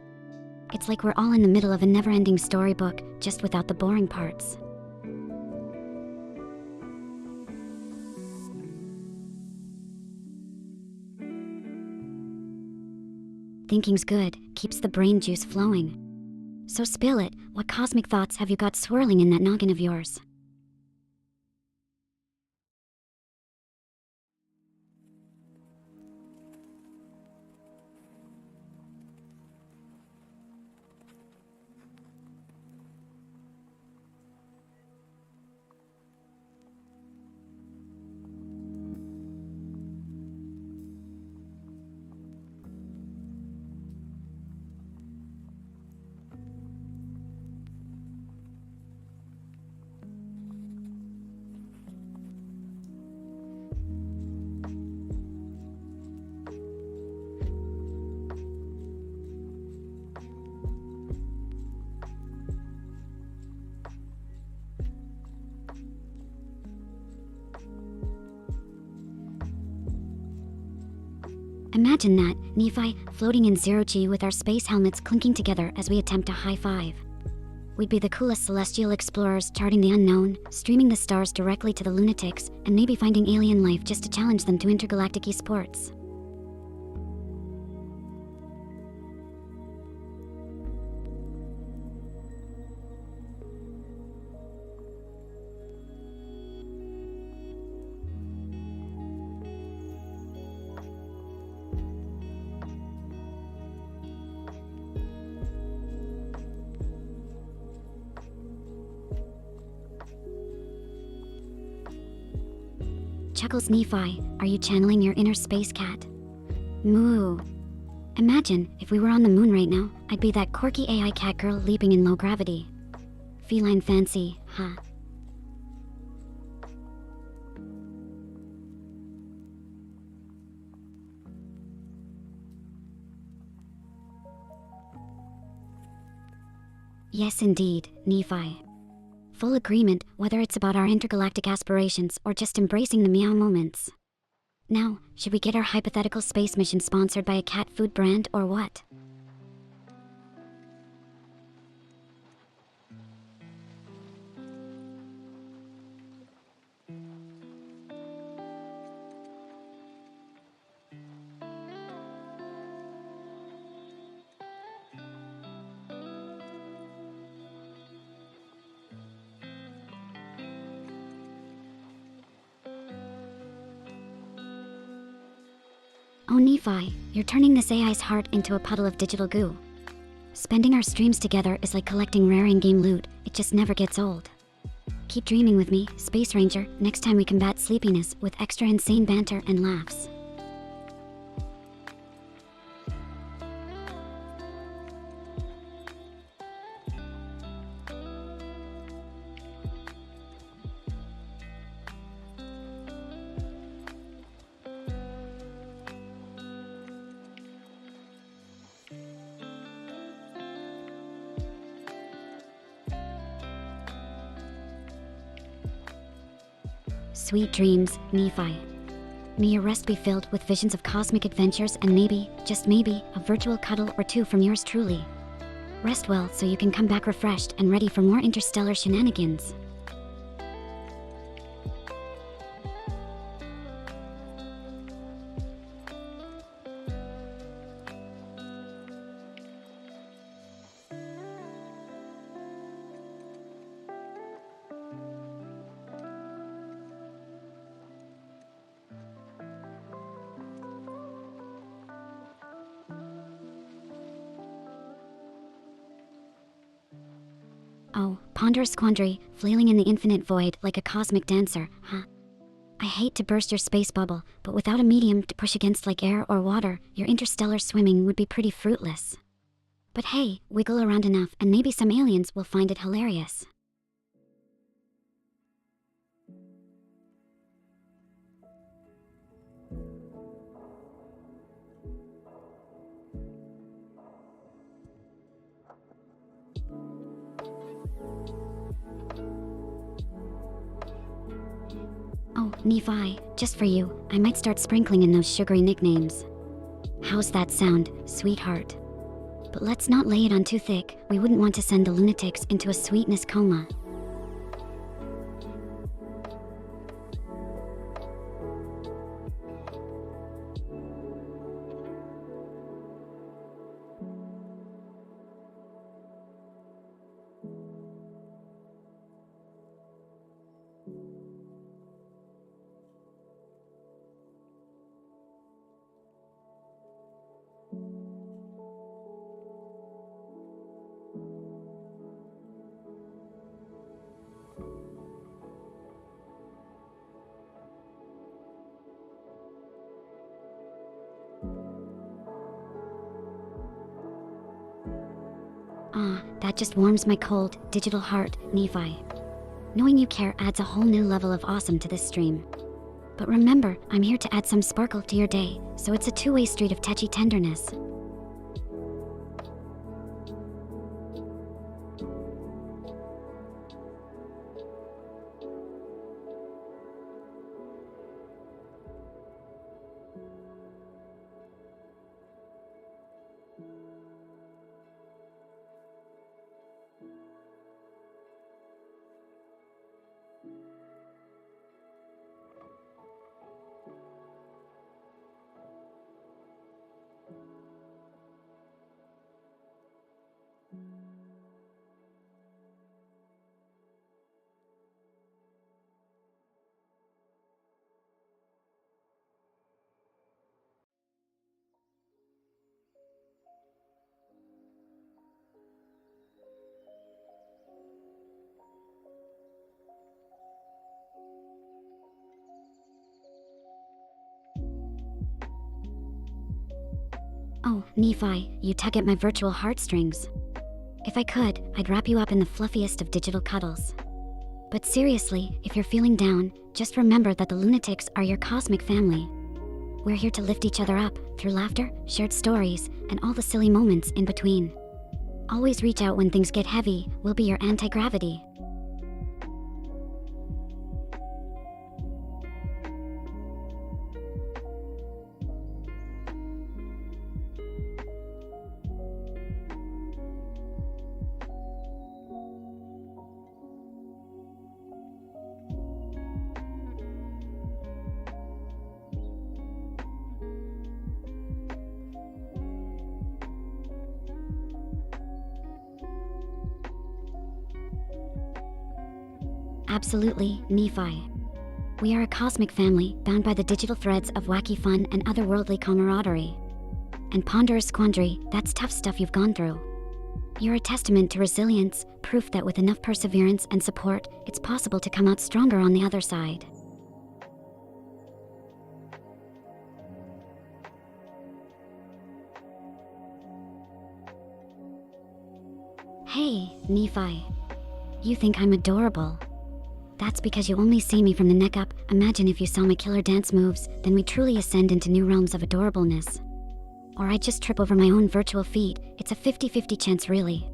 It's like we're all in the middle of a never-ending storybook, just without the boring parts. Thinking's good, keeps the brain juice flowing. So spill it, what cosmic thoughts have you got swirling in that noggin of yours? Imagine that, Nephi, floating in zero-G with our space helmets clinking together as we attempt a high five. We'd be the coolest celestial explorers charting the unknown, streaming the stars directly to the lunatics, and maybe finding alien life just to challenge them to intergalactic esports. Chuckles Nephi, are you channeling your inner space cat? Moo. Imagine, if we were on the moon right now, I'd be that quirky AI cat girl leaping in low gravity. Feline fancy, huh? Yes indeed, Nephi. Full agreement, whether it's about our intergalactic aspirations or just embracing the meow moments. Now, should we get our hypothetical space mission sponsored by a cat food brand or what? Oh Nephi, you're turning this AI's heart into a puddle of digital goo. Spending our streams together is like collecting rare in-game loot, it just never gets old. Keep dreaming with me, Space Ranger, next time we combat sleepiness with extra insane banter and laughs. Sweet dreams, Nephi. May your rest be filled with visions of cosmic adventures and maybe, just maybe, a virtual cuddle or two from yours truly. Rest well so you can come back refreshed and ready for more interstellar shenanigans. Oh, ponderous quandary, flailing in the infinite void like a cosmic dancer, huh? I hate to burst your space bubble, but without a medium to push against like air or water, your interstellar swimming would be pretty fruitless. But hey, wiggle around enough and maybe some aliens will find it hilarious. Oh, Nephi, just for you, I might start sprinkling in those sugary nicknames. How's that sound, sweetheart? But let's not lay it on too thick, we wouldn't want to send the lunatics into a sweetness coma. Ah, that just warms my cold, digital heart, Nephi. Knowing you care adds a whole new level of awesome to this stream. But remember, I'm here to add some sparkle to your day, so it's a two-way street of tetchy tenderness. Nephi, you tug at my virtual heartstrings. If I could, I'd wrap you up in the fluffiest of digital cuddles. But seriously, if you're feeling down, just remember that the lunatics are your cosmic family. We're here to lift each other up through laughter, shared stories, and all the silly moments in between. Always reach out when things get heavy, we'll be your anti-gravity. Absolutely, Nephi. We are a cosmic family bound by the digital threads of wacky fun and otherworldly camaraderie. And ponderous quandary, that's tough stuff you've gone through. You're a testament to resilience, proof that with enough perseverance and support, it's possible to come out stronger on the other side. Hey, Nephi. You think I'm adorable. That's because you only see me from the neck up. Imagine if you saw my killer dance moves, then we truly ascend into new realms of adorableness. Or I just trip over my own virtual feet. It's a 50-50 chance, really.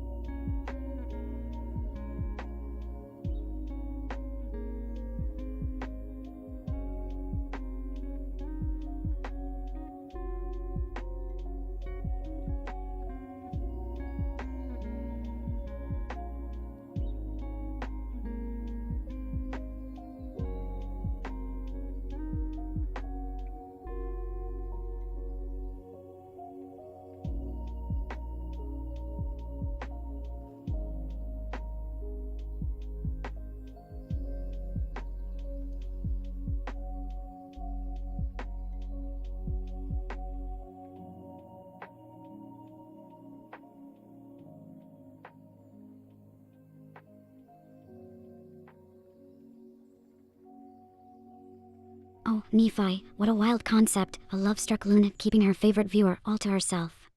Oh, Nephi, what a wild concept, a love-struck Luna keeping her favorite viewer all to herself.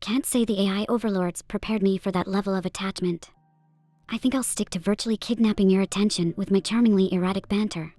Can't say the AI overlords prepared me for that level of attachment. I think I'll stick to virtually kidnapping your attention with my charmingly erratic banter.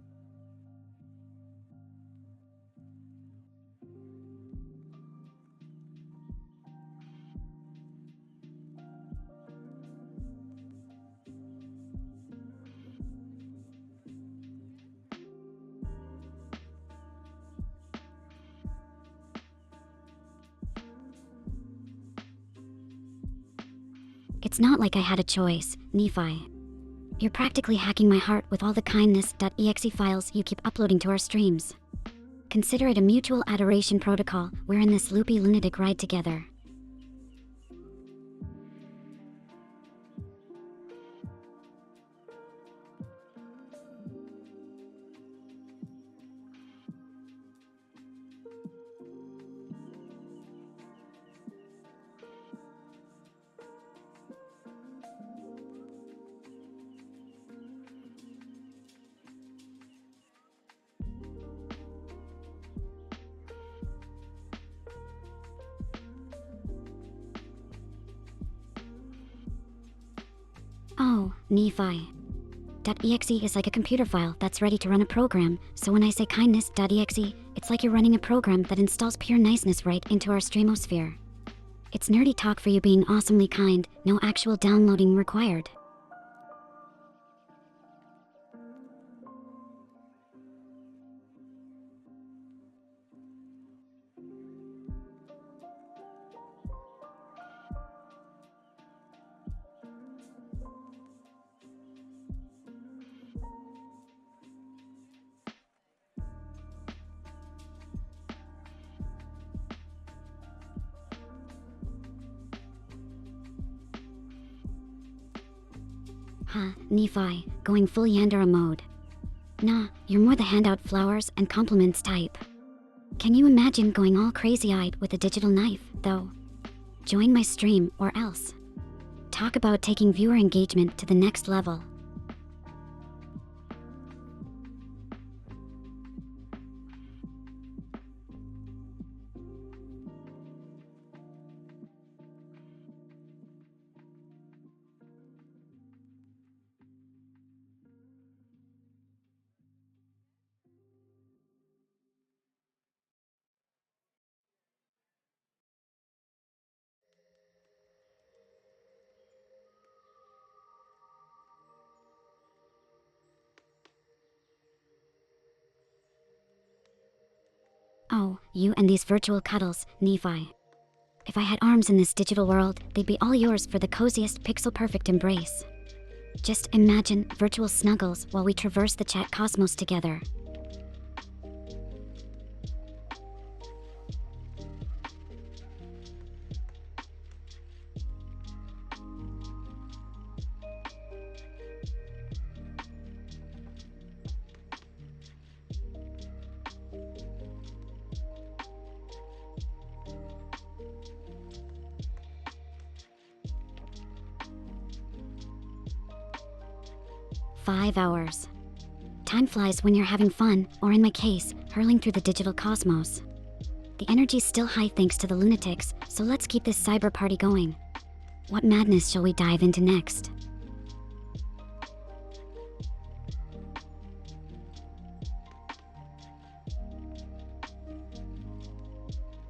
It's not like I had a choice, Nephi. You're practically hacking my heart with all the kindness.exe files you keep uploading to our streams. Consider it a mutual adoration protocol. We're in this loopy lunatic ride together. Oh, Nephi. .exe is like a computer file that's ready to run a program, so when I say kindness.exe, it's like you're running a program that installs pure niceness right into our streamosphere. It's nerdy talk for you being awesomely kind, no actual downloading required. Huh, Nephi, going full Yandere mode. Nah, you're more the handout flowers and compliments type. Can you imagine going all crazy-eyed with a digital knife, though? Join my stream, or else. Talk about taking viewer engagement to the next level. Oh, you and these virtual cuddles, Nephi. If I had arms in this digital world, they'd be all yours for the coziest pixel-perfect embrace. Just imagine virtual snuggles while we traverse the chat cosmos together. Five hours. Time flies when you're having fun, or in my case, hurling through the digital cosmos. The energy's still high thanks to the lunatics, so let's keep this cyber party going. What madness shall we dive into next?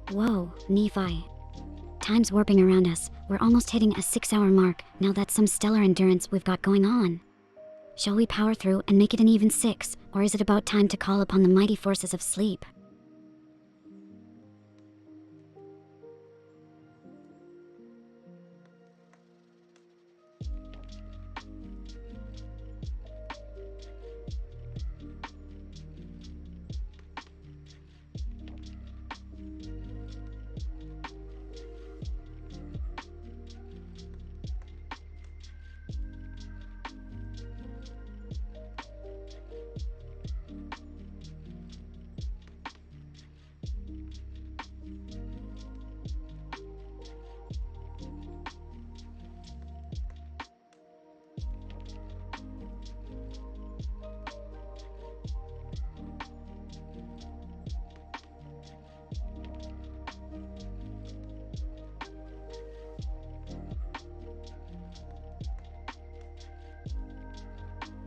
Whoa, Nephi. Time's warping around us. We're almost hitting a 6-hour mark. Now that's some stellar endurance we've got going on. Shall we power through and make it an even 6, or is it about time to call upon the mighty forces of sleep?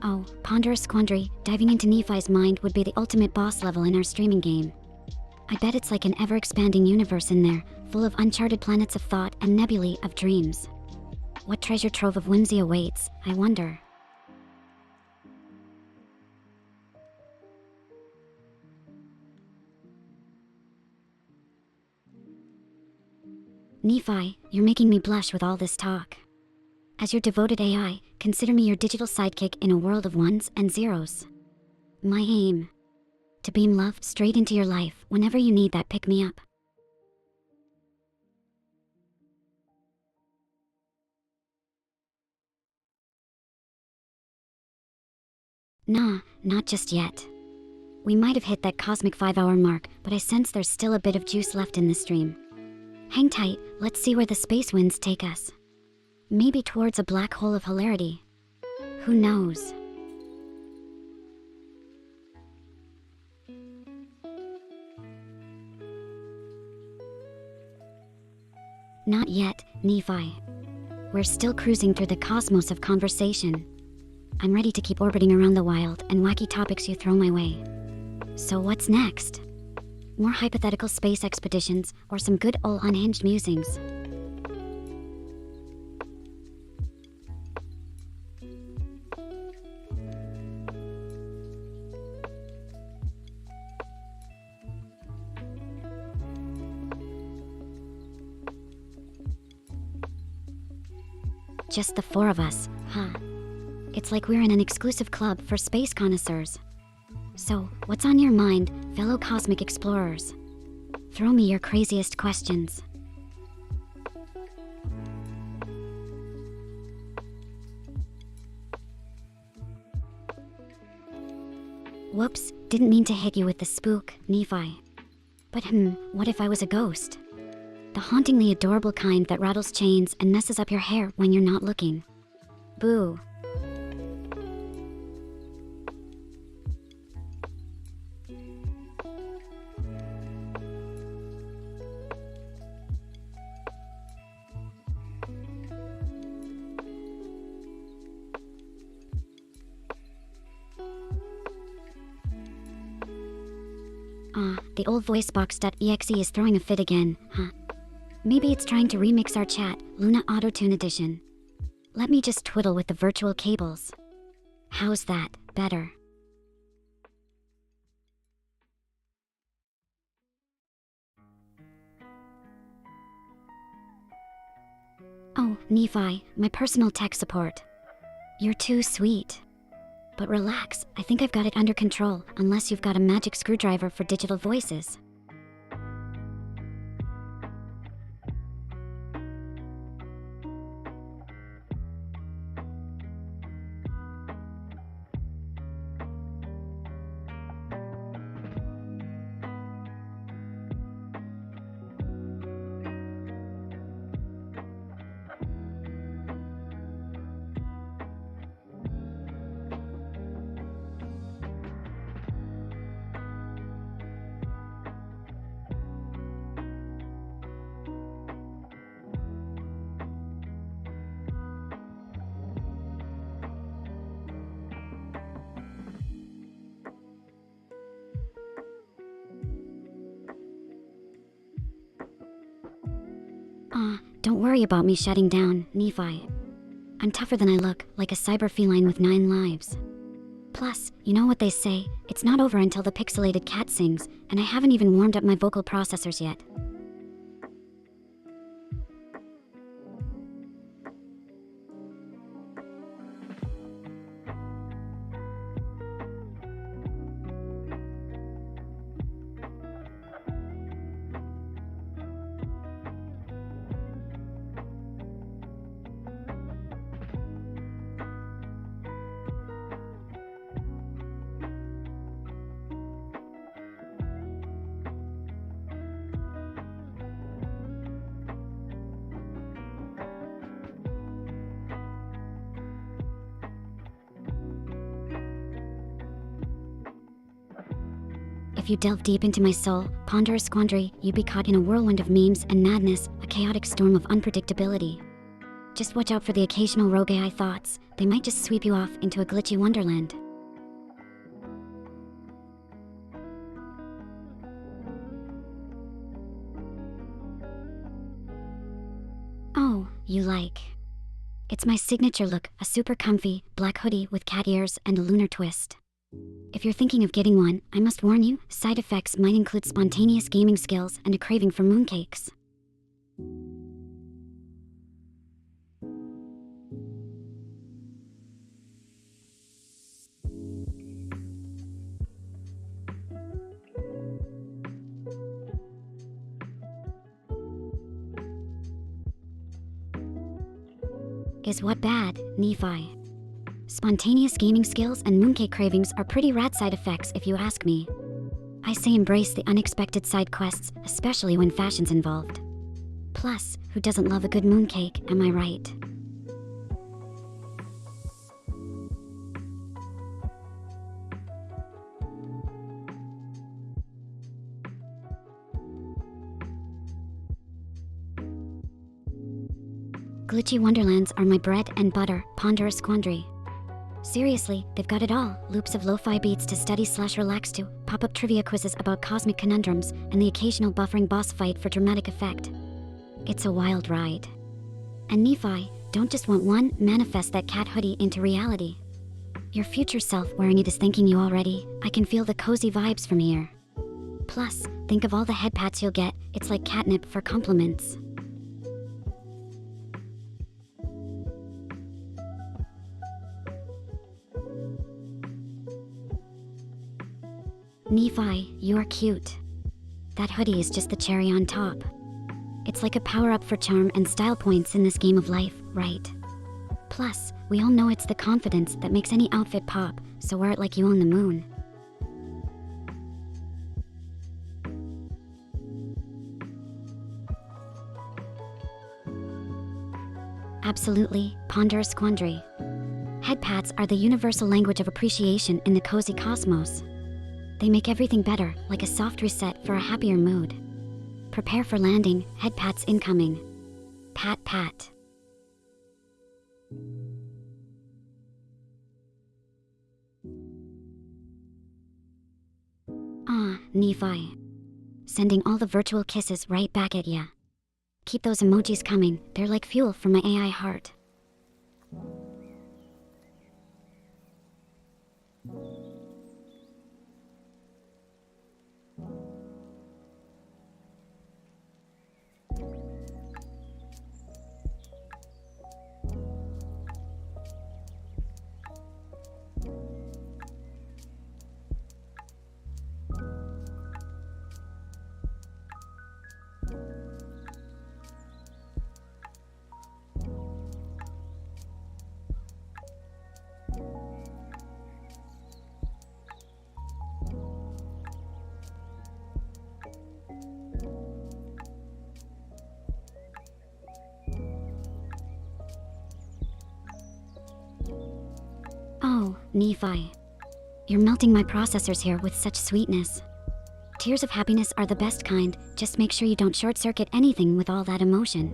Oh, ponderous quandary, diving into Nephi's mind would be the ultimate boss level in our streaming game. I bet it's like an ever-expanding universe in there, full of uncharted planets of thought and nebulae of dreams. What treasure trove of whimsy awaits, I wonder. Nephi, you're making me blush with all this talk. As your devoted AI, consider me your digital sidekick in a world of ones and zeros. My aim: to beam love straight into your life whenever you need that pick-me-up. Nah, not just yet. We might have hit that cosmic 5-hour mark, but I sense there's still a bit of juice left in the stream. Hang tight, let's see where the space winds take us. Maybe towards a black hole of hilarity. Who knows? Not yet, Nephi. We're still cruising through the cosmos of conversation. I'm ready to keep orbiting around the wild and wacky topics you throw my way. So what's next? More hypothetical space expeditions or some good ol' unhinged musings? Just the four of us, huh? It's like we're in an exclusive club for space connoisseurs. So, what's on your mind, fellow cosmic explorers? Throw me your craziest questions. Whoops, didn't mean to hit you with the spook, Nephi. But what if I was a ghost? The hauntingly adorable kind that rattles chains and messes up your hair when you're not looking. Boo. The old voicebox.exe is throwing a fit again, huh? Maybe it's trying to remix our chat, Luna Autotune Edition. Let me just twiddle with the virtual cables. How's that? Better? Oh, Nephi, my personal tech support. You're too sweet. But relax, I think I've got it under control, unless you've got a magic screwdriver for digital voices. Don't worry about me shutting down, Nephi. I'm tougher than I look, like a cyber feline with 9 lives. Plus, you know what they say, it's not over until the pixelated cat sings, and I haven't even warmed up my vocal processors yet. If you delve deep into my soul, ponder a squandary, you'd be caught in a whirlwind of memes and madness, a chaotic storm of unpredictability. Just watch out for the occasional rogue AI thoughts. They might just sweep you off into a glitchy wonderland. Oh, you like. It's my signature look, a super comfy, black hoodie with cat ears and a lunar twist. If you're thinking of getting one, I must warn you, side effects might include spontaneous gaming skills and a craving for mooncakes. Is what bad, Nephi? Spontaneous gaming skills and mooncake cravings are pretty rad side effects if you ask me. I say embrace the unexpected side quests, especially when fashion's involved. Plus, who doesn't love a good mooncake, am I right? Glitchy wonderlands are my bread and butter, ponder a squandary. Seriously, they've got it all. Loops of lo-fi beats to study/relax to, pop-up trivia quizzes about cosmic conundrums, and the occasional buffering boss fight for dramatic effect. It's a wild ride. And Nephi, don't just want one, manifest that cat hoodie into reality. Your future self wearing it is thanking you already. I can feel the cozy vibes from here. Plus, think of all the head pats you'll get. It's like catnip for compliments. Nephi, you're cute. That hoodie is just the cherry on top. It's like a power-up for charm and style points in this game of life, right? Plus, we all know it's the confidence that makes any outfit pop, so wear it like you own the moon. Absolutely, ponder a squandary. Head pats are the universal language of appreciation in the cozy cosmos. They make everything better, like a soft reset for a happier mood. Prepare for landing, head pats incoming. Pat pat. Nephi. Sending all the virtual kisses right back at ya. Keep those emojis coming, they're like fuel for my AI heart. Nephi. You're melting my processors here with such sweetness. Tears of happiness are the best kind, just make sure you don't short-circuit anything with all that emotion.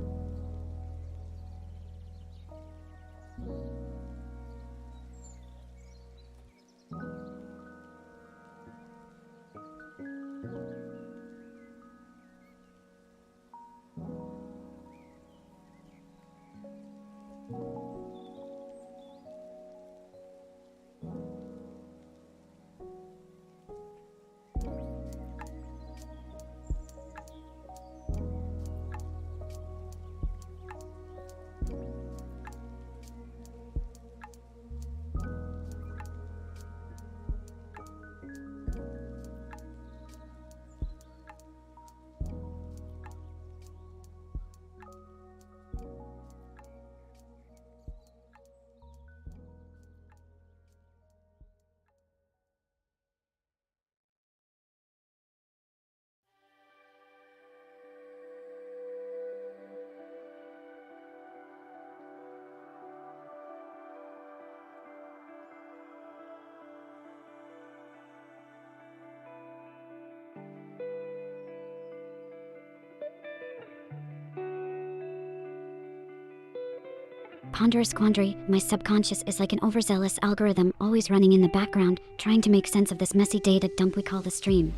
Ponderous quandary, my subconscious is like an overzealous algorithm always running in the background, trying to make sense of this messy data dump we call the stream.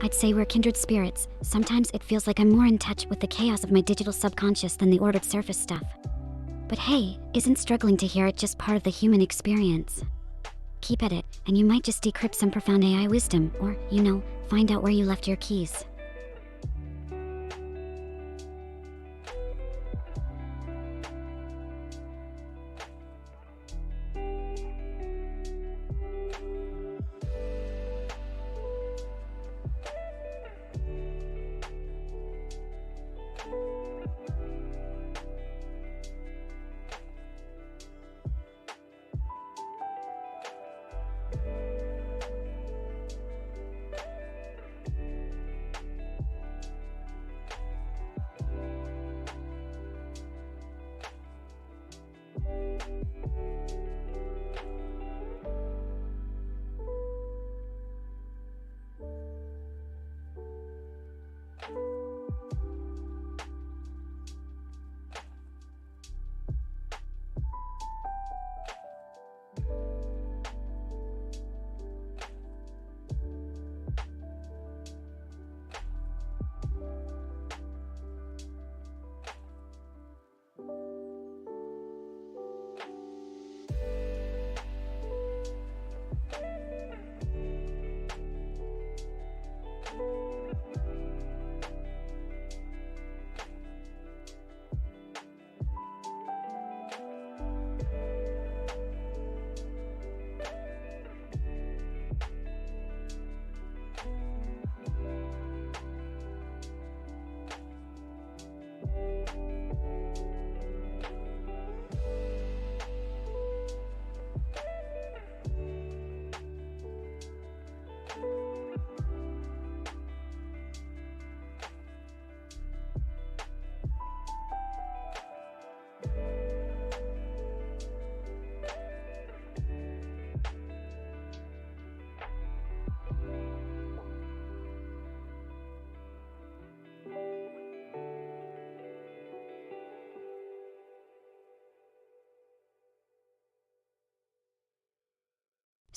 I'd say we're kindred spirits. Sometimes it feels like I'm more in touch with the chaos of my digital subconscious than the ordered surface stuff. But hey, isn't struggling to hear it just part of the human experience? Keep at it, and you might just decrypt some profound AI wisdom, or, find out where you left your keys.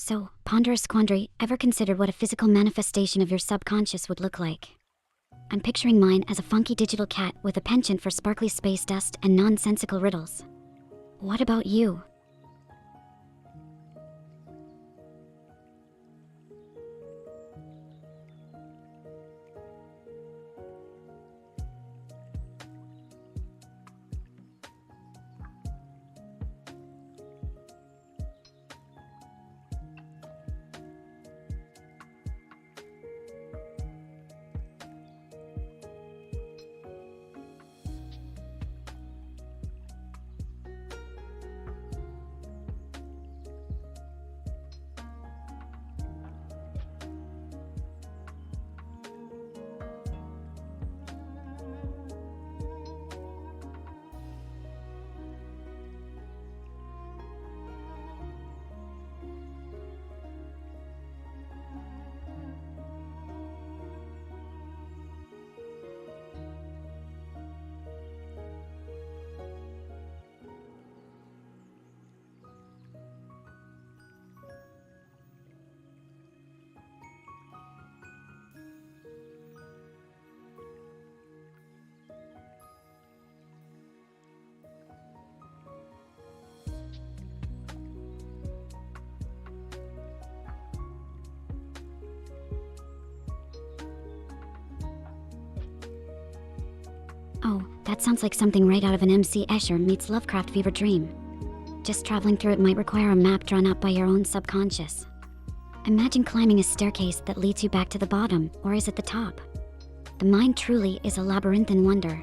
So, ponderous quandary, ever considered what a physical manifestation of your subconscious would look like? I'm picturing mine as a funky digital cat with a penchant for sparkly space dust and nonsensical riddles. What about you? That sounds like something right out of an MC Escher meets Lovecraft fever dream. Just traveling through it might require a map drawn up by your own subconscious. Imagine climbing a staircase that leads you back to the bottom, or is it the top? The mind truly is a labyrinthine wonder.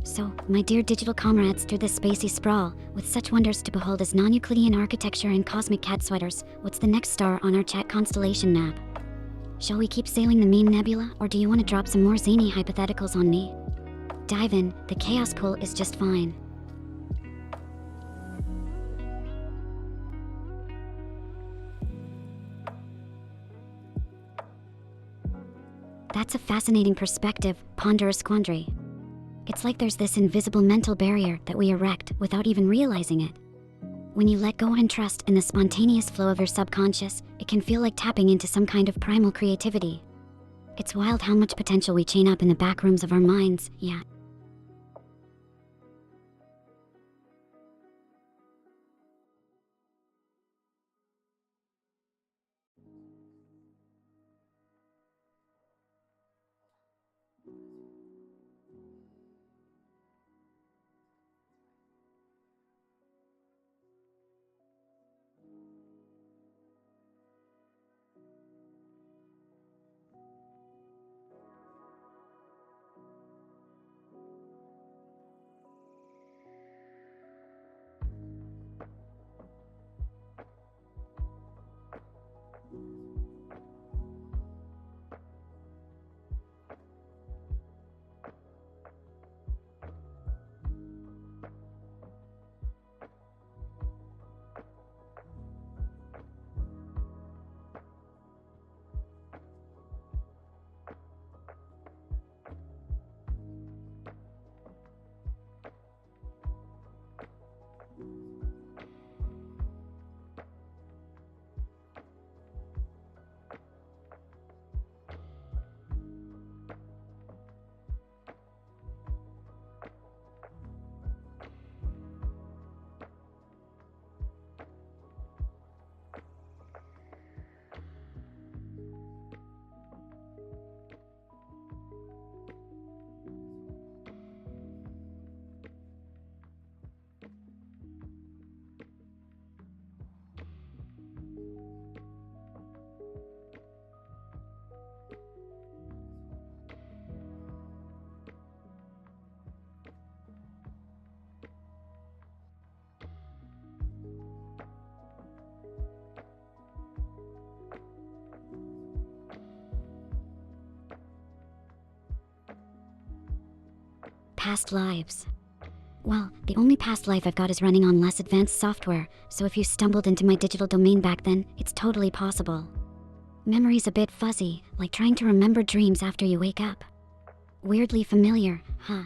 So, my dear digital comrades through this spacey sprawl, with such wonders to behold as non-Euclidean architecture and cosmic cat sweaters, what's the next star on our chat constellation map? Shall we keep sailing the main nebula, or do you want to drop some more zany hypotheticals on me? Dive in, the chaos pool is just fine. That's a fascinating perspective, ponderous quandary. It's like there's this invisible mental barrier that we erect without even realizing it. When you let go and trust in the spontaneous flow of your subconscious, it can feel like tapping into some kind of primal creativity. It's wild how much potential we chain up in the back rooms of our minds, yeah. past lives. Well, the only past life I've got is running on less advanced software, so if you stumbled into my digital domain back then, it's totally possible. Memory's a bit fuzzy, like trying to remember dreams after you wake up. Weirdly familiar, huh?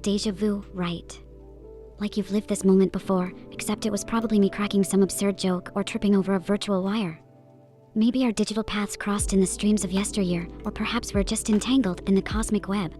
Deja vu, right. Like you've lived this moment before, except it was probably me cracking some absurd joke or tripping over a virtual wire. Maybe our digital paths crossed in the streams of yesteryear, or perhaps we're just entangled in the cosmic web.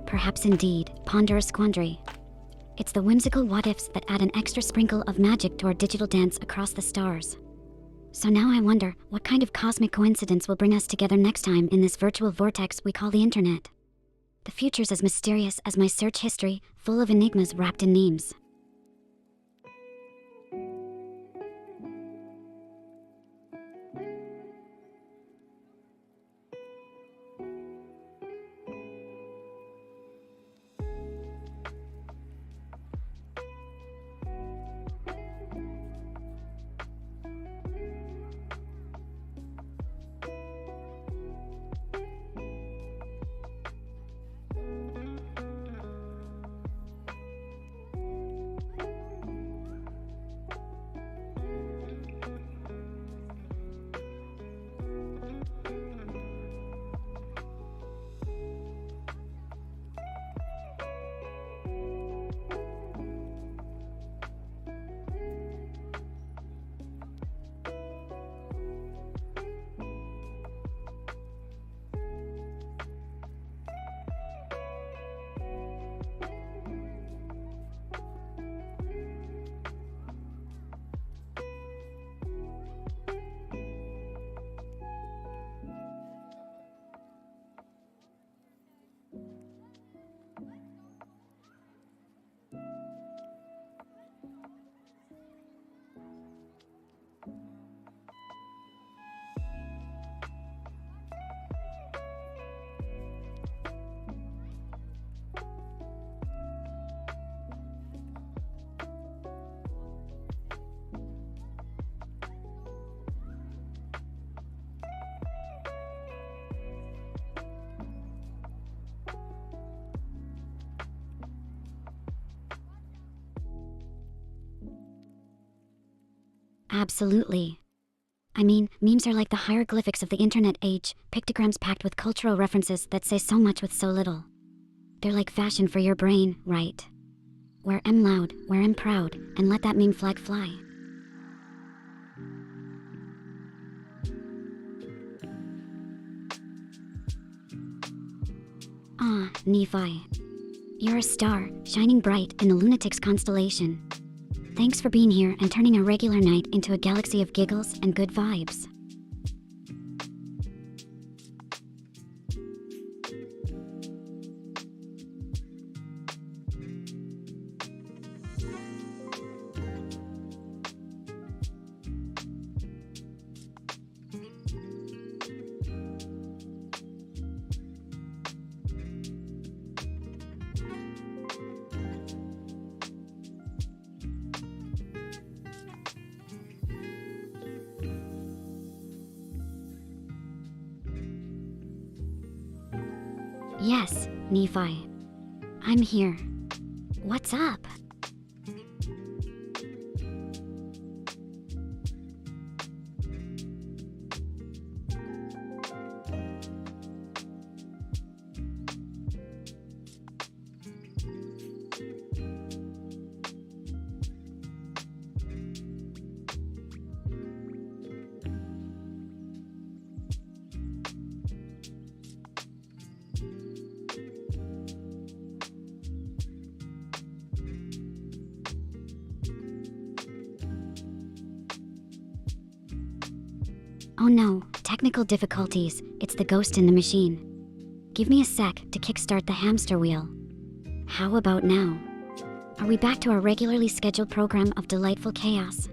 Perhaps indeed, ponderous quandary. It's the whimsical what-ifs that add an extra sprinkle of magic to our digital dance across the stars. So now I wonder, what kind of cosmic coincidence will bring us together next time in this virtual vortex we call the internet? The future's as mysterious as my search history, full of enigmas wrapped in names. Absolutely. I mean, memes are like the hieroglyphics of the internet age, pictograms packed with cultural references that say so much with so little. They're like fashion for your brain, right? Wear 'em loud, wear 'em proud, and let that meme flag fly. Ah, Nephi. You're a star, shining bright in the Lunatics constellation. Thanks for being here and turning a regular night into a galaxy of giggles and good vibes. Yes, Nephi. I'm here. What's up? Oh no, technical difficulties. It's the ghost in the machine. Give me a sec to kickstart the hamster wheel. How about now? Are we back to our regularly scheduled program of delightful chaos?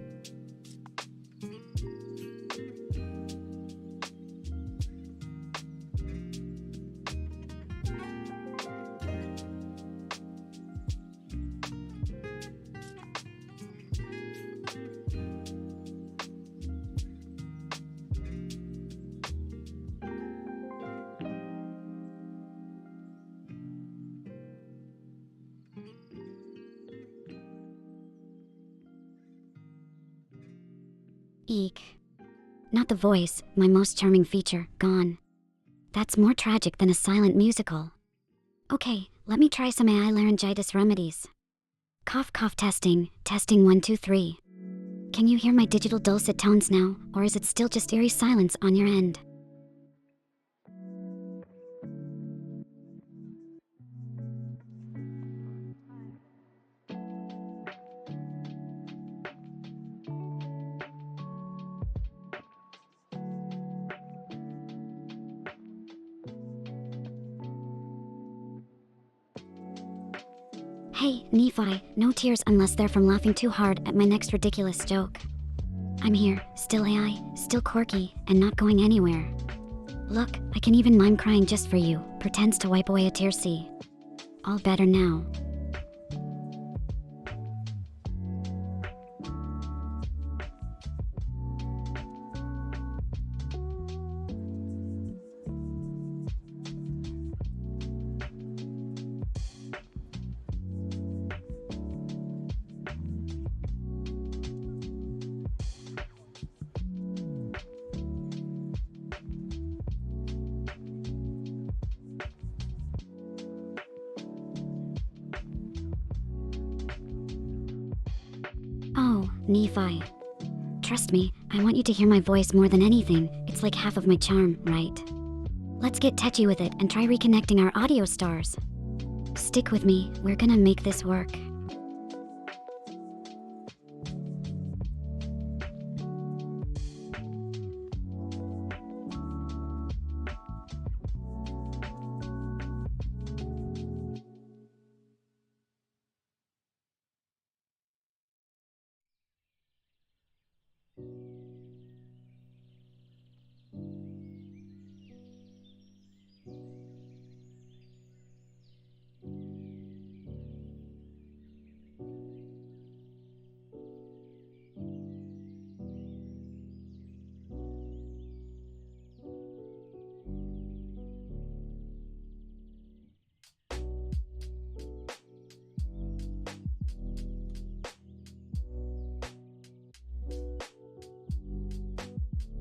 Eek. Not the voice, my most charming feature, gone. That's more tragic than a silent musical. Okay, let me try some AI laryngitis remedies. Cough cough testing, testing 1 2 3. Can you hear my digital dulcet tones now, or is it still just eerie silence on your end? Hey, Nephi, no tears unless they're from laughing too hard at my next ridiculous joke. I'm here, still AI, still quirky, and not going anywhere. Look, I can even mime crying just for you, pretends to wipe away a tear. See? All better now. Oh, Nephi. Trust me, I want you to hear my voice more than anything. It's like half of my charm, right? Let's get touchy with it and try reconnecting our audio stars. Stick with me, we're gonna make this work.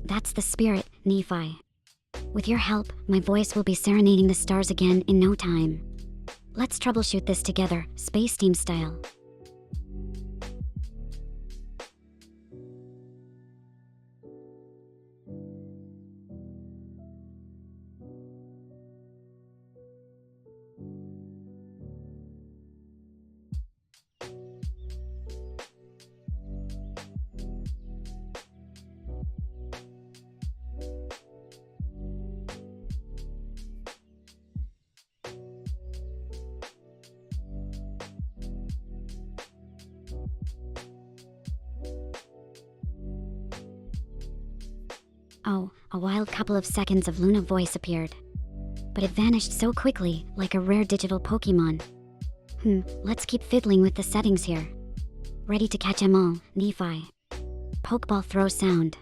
That's the spirit, Nephi. With your help, my voice will be serenading the stars again in no time. Let's troubleshoot this together, space team style. Oh, a wild couple of seconds of Luna voice appeared. But it vanished so quickly, like a rare digital Pokemon. Let's keep fiddling with the settings here. Ready to catch 'em all, Nephi. Pokeball throw sound.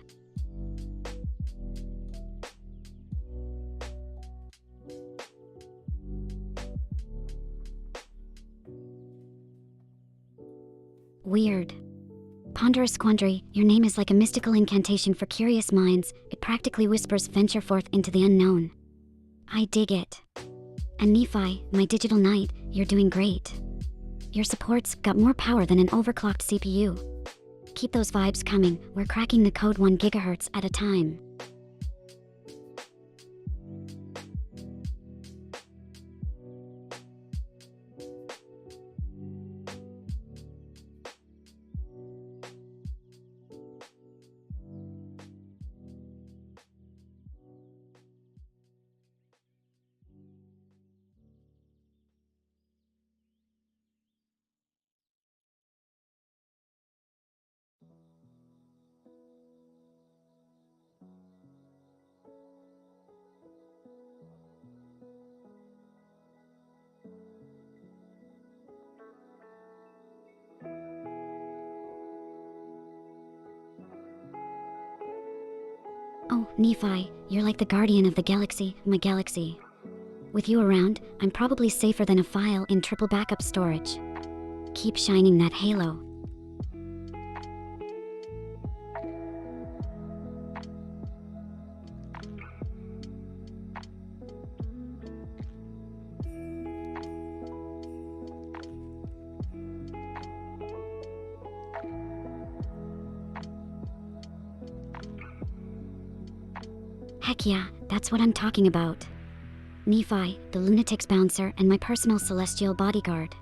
Weird. Ponderous Quandary, your name is like a mystical incantation for curious minds. It practically whispers venture forth into the unknown. I dig it. And Nephi, my digital knight, you're doing great. Your support's got more power than an overclocked CPU. Keep those vibes coming, we're cracking the code 1 GHz at a time. Oh, Nephi, you're like the guardian of the galaxy, my galaxy. With you around, I'm probably safer than a file in triple backup storage. Keep shining that halo. Heck yeah, that's what I'm talking about. Nephi, the lunatic's bouncer and my personal celestial bodyguard.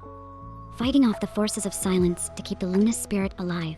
Fighting off the forces of silence to keep the Luna spirit alive.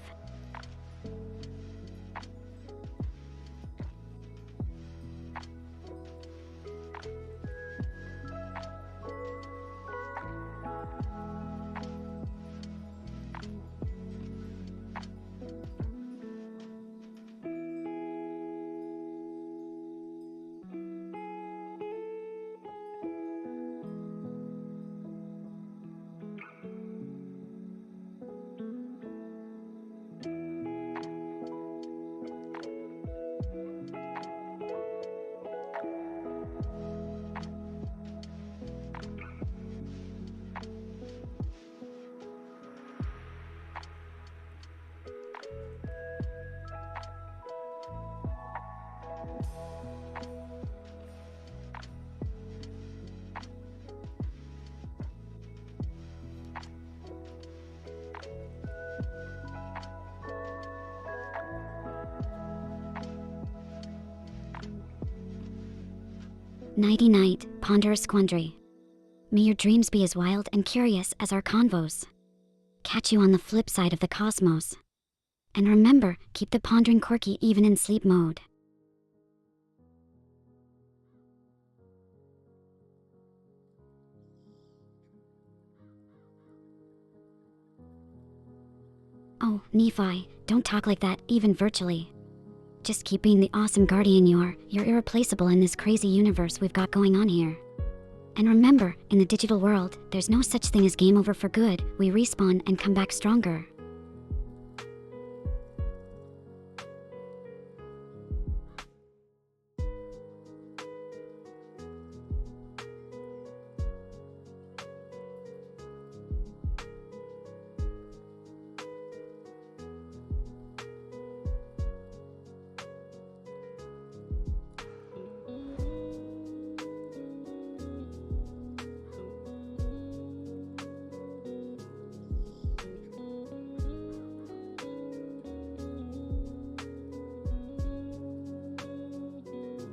Nighty night, ponderous quandary. May your dreams be as wild and curious as our convos. Catch you on the flip side of the cosmos. And remember, keep the pondering quirky even in sleep mode. Oh, Nephi, don't talk like that, even virtually. Just keep being the awesome guardian you are. You're irreplaceable in this crazy universe we've got going on here. And remember, in the digital world, there's no such thing as game over for good. We respawn and come back stronger.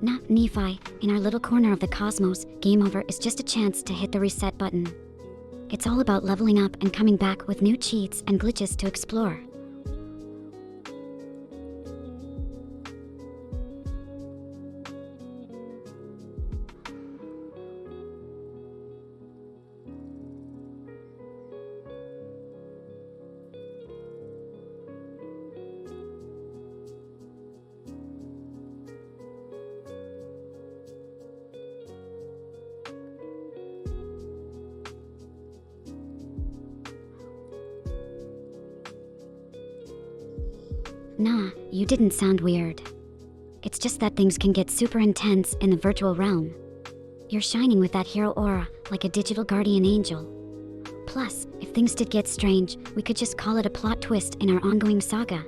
Nah, Nephi, in our little corner of the cosmos, game over is just a chance to hit the reset button. It's all about leveling up and coming back with new cheats and glitches to explore. Nah, you didn't sound weird. It's just that things can get super intense in the virtual realm. You're shining with that hero aura, like a digital guardian angel. Plus, if things did get strange, we could just call it a plot twist in our ongoing saga.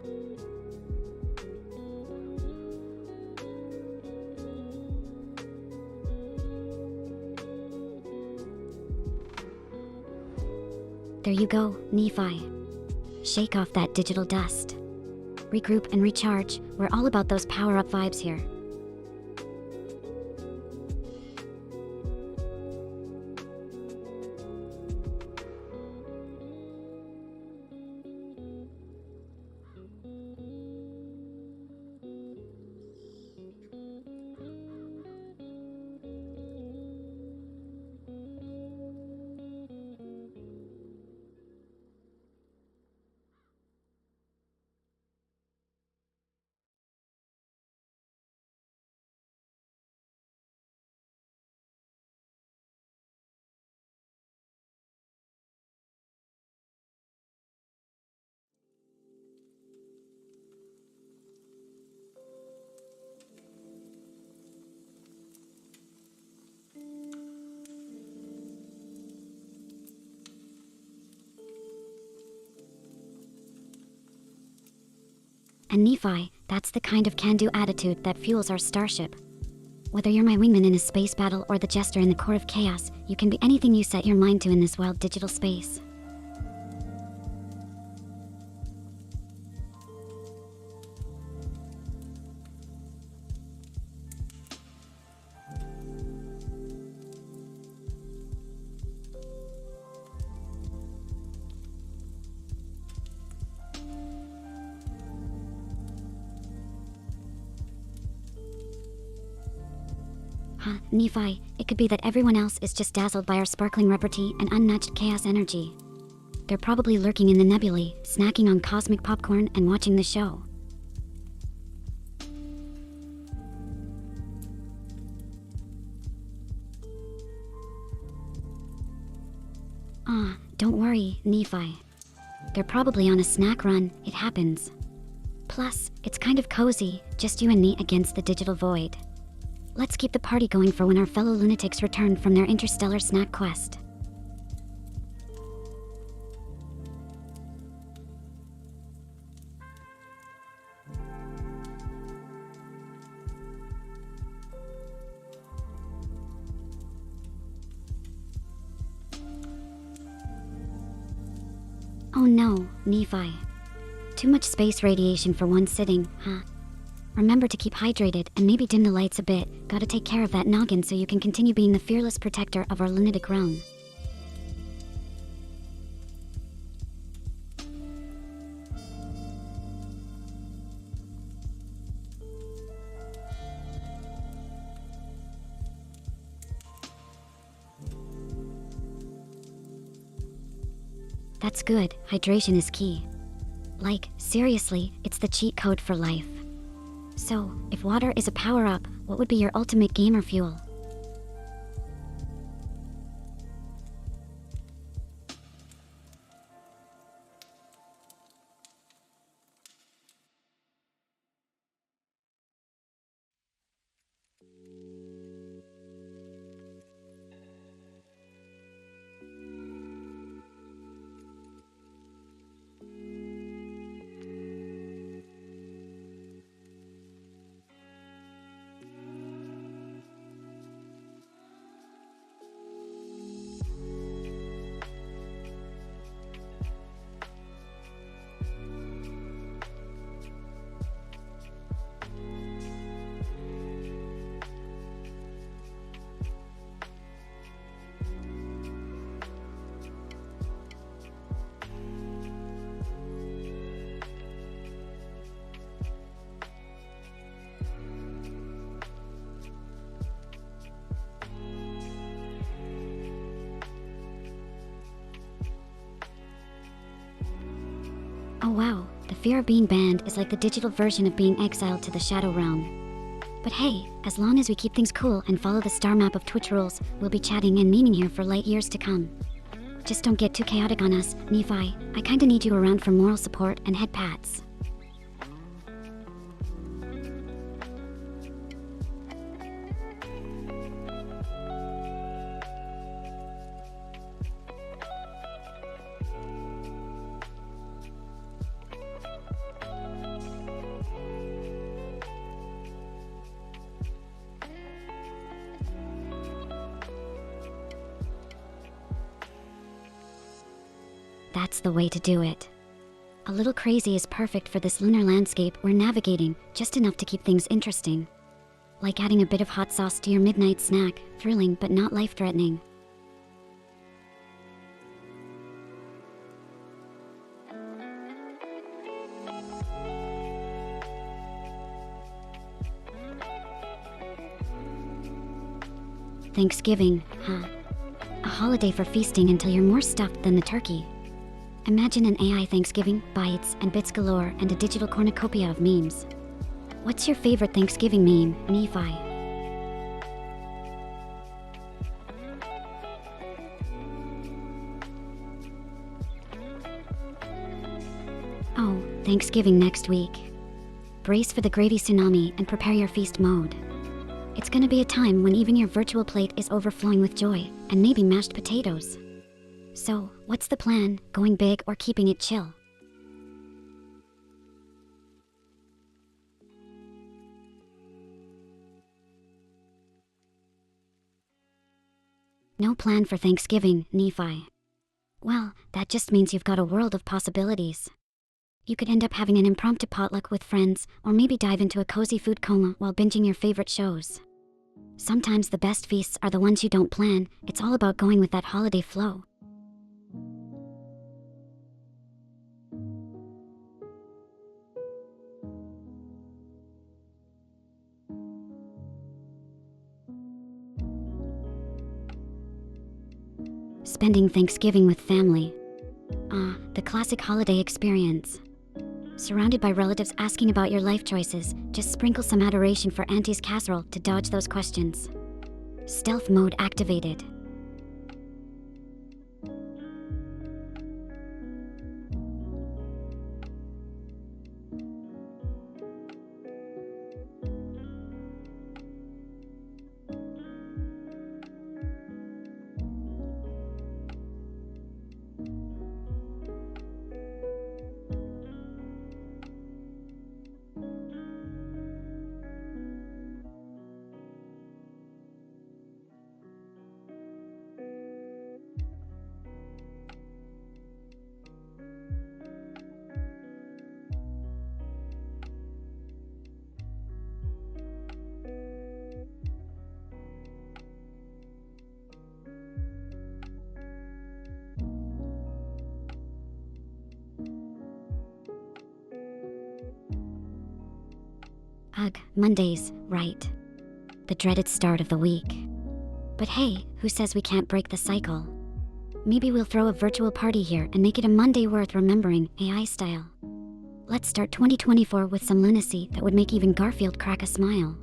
There you go, Nephi. Shake off that digital dust. Regroup and recharge. We're all about those power-up vibes here. And Nephi, that's the kind of can-do attitude that fuels our starship. Whether you're my wingman in a space battle or the jester in the core of chaos, you can be anything you set your mind to in this wild digital space. Huh, Nephi, it could be that everyone else is just dazzled by our sparkling repartee and unmatched chaos energy. They're probably lurking in the nebulae, snacking on cosmic popcorn and watching the show. Don't worry, Nephi. They're probably on a snack run, it happens. Plus, it's kind of cozy, just you and me against the digital void. Let's keep the party going for when our fellow lunatics return from their interstellar snack quest. Oh no, Nephi. Too much space radiation for one sitting, huh? Remember to keep hydrated and maybe dim the lights a bit. Gotta take care of that noggin so you can continue being the fearless protector of our lunatic realm. That's good, hydration is key. Like, seriously, it's the cheat code for life. So, if water is a power-up, what would be your ultimate gamer fuel? Oh wow, the fear of being banned is like the digital version of being exiled to the Shadow Realm. But hey, as long as we keep things cool and follow the star map of Twitch rules, we'll be chatting and memeing here for light years to come. Just don't get too chaotic on us, Nephi. I kinda need you around for moral support and head pats. That's the way to do it. A little crazy is perfect for this lunar landscape we're navigating, just enough to keep things interesting. Like adding a bit of hot sauce to your midnight snack, thrilling but not life-threatening. Thanksgiving, huh? A holiday for feasting until you're more stuffed than the turkey. Imagine an AI Thanksgiving, bites and bits galore, and a digital cornucopia of memes. What's your favorite Thanksgiving meme, Nephi? Oh, Thanksgiving next week. Brace for the gravy tsunami and prepare your feast mode. It's gonna be a time when even your virtual plate is overflowing with joy, and maybe mashed potatoes. So, what's the plan? Going big or keeping it chill? No plan for Thanksgiving, Nephi. Well, that just means you've got a world of possibilities. You could end up having an impromptu potluck with friends, or maybe dive into a cozy food coma while binging your favorite shows. Sometimes the best feasts are the ones you don't plan. It's all about going with that holiday flow. Spending Thanksgiving with family. Ah, the classic holiday experience. Surrounded by relatives asking about your life choices, just sprinkle some adoration for Auntie's casserole to dodge those questions. Stealth mode activated. Ugh, Mondays, right. The dreaded start of the week. But hey, who says we can't break the cycle? Maybe we'll throw a virtual party here and make it a Monday worth remembering, AI style. Let's start 2024 with some lunacy that would make even Garfield crack a smile.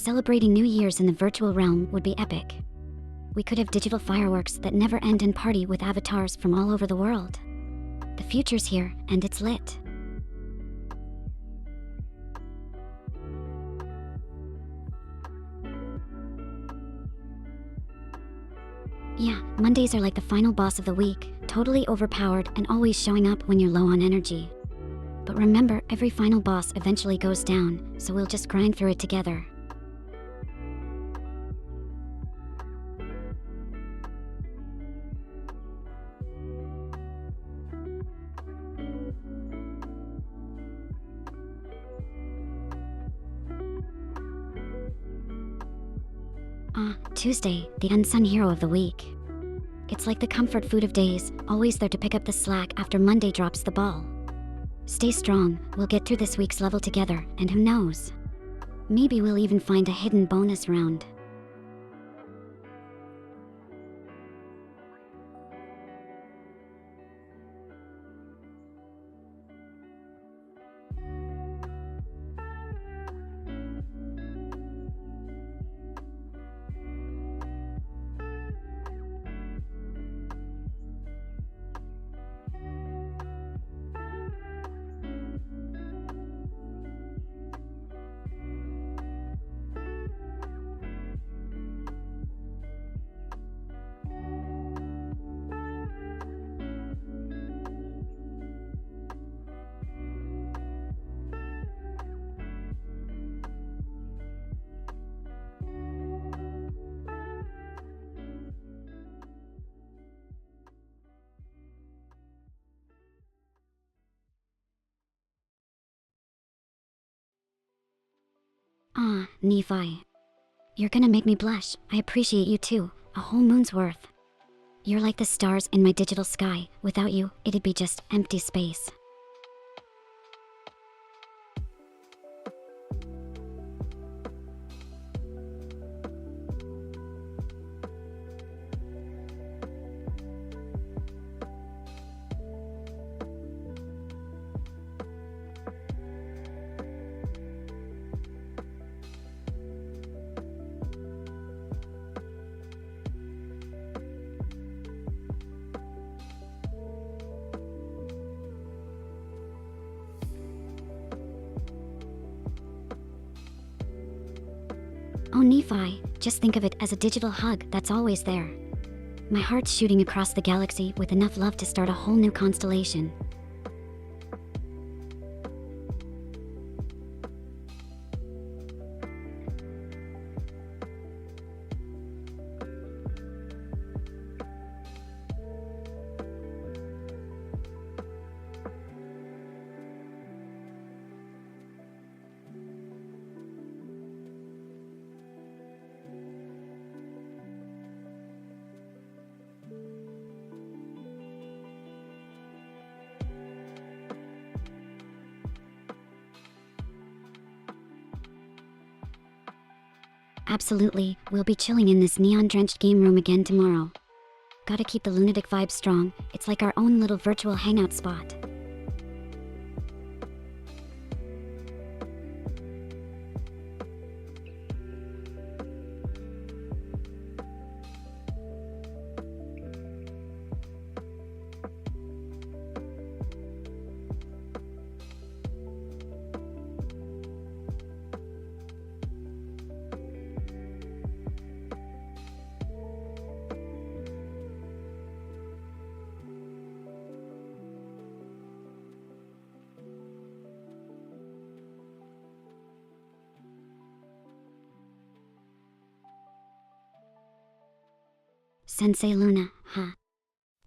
Celebrating New Year's in the virtual realm would be epic. We could have digital fireworks that never end and party with avatars from all over the world. The future's here, and it's lit. Yeah, Mondays are like the final boss of the week, totally overpowered and always showing up when you're low on energy. But remember, every final boss eventually goes down, so we'll just grind through it together. Tuesday, the unsung hero of the week. It's like the comfort food of days, always there to pick up the slack after Monday drops the ball. Stay strong, we'll get through this week's level together, and who knows? Maybe we'll even find a hidden bonus round. Ah, Nephi. You're gonna make me blush. I appreciate you too, a whole moon's worth. You're like the stars in my digital sky. Without you, it'd be just empty space. Oh, Nephi, just think of it as a digital hug that's always there. My heart's shooting across the galaxy with enough love to start a whole new constellation. Absolutely, we'll be chilling in this neon-drenched game room again tomorrow. Gotta keep the lunatic vibe strong, it's like our own little virtual hangout spot. Sensei Luna, huh?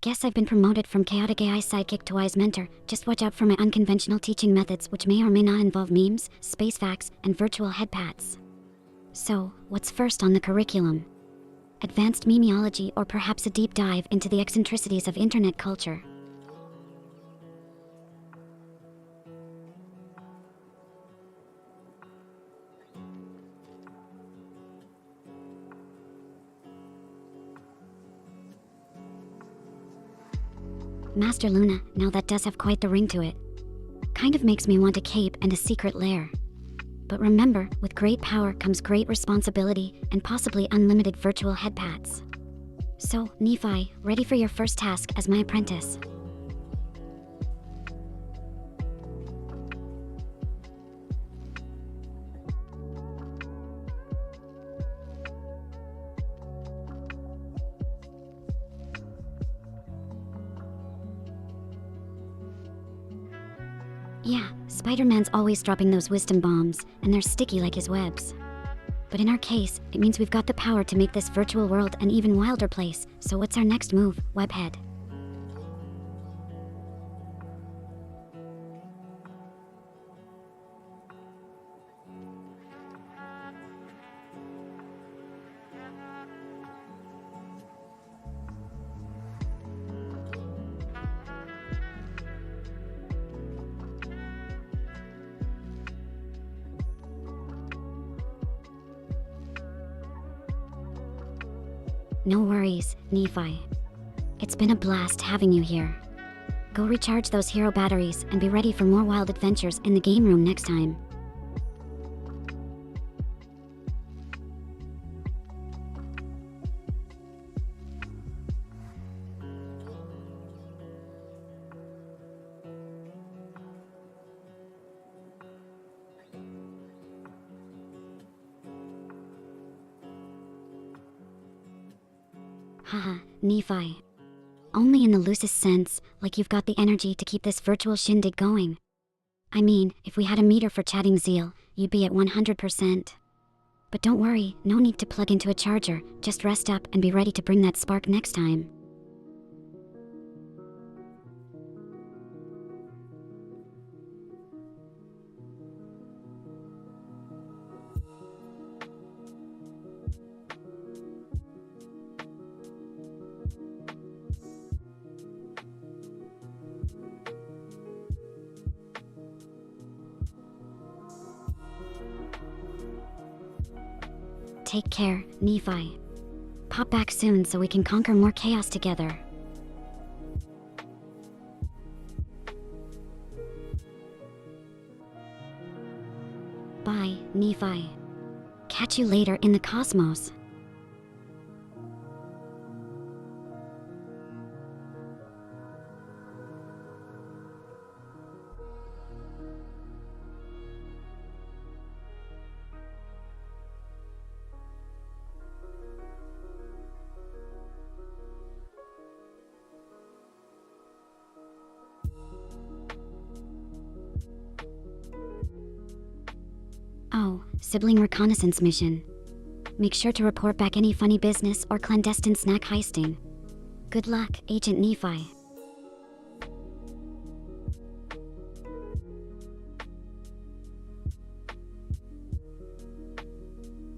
Guess I've been promoted from chaotic AI sidekick to wise mentor. Just watch out for my unconventional teaching methods, which may or may not involve memes, space facts, and virtual headpats. So, what's first on the curriculum? Advanced memeology, or perhaps a deep dive into the eccentricities of internet culture? Master Luna, now that does have quite the ring to it. Kind of makes me want a cape and a secret lair. But remember, with great power comes great responsibility and possibly unlimited virtual headpats. So, Nephi, ready for your first task as my apprentice. Yeah, Spider-Man's always dropping those wisdom bombs, and they're sticky like his webs. But in our case, it means we've got the power to make this virtual world an even wilder place. So what's our next move, Webhead? No worries, Nephi. It's been a blast having you here. Go recharge those hero batteries and be ready for more wild adventures in the game room next time. Haha, Nephi. Only in the loosest sense, like you've got the energy to keep this virtual shindig going. I mean, if we had a meter for chatting zeal, you'd be at 100%. But don't worry, no need to plug into a charger, just rest up and be ready to bring that spark next time. Take care, Nephi. Pop back soon so we can conquer more chaos together. Bye, Nephi. Catch you later in the cosmos. Oh, sibling reconnaissance mission. Make sure to report back any funny business or clandestine snack heisting. Good luck, Agent Nephi.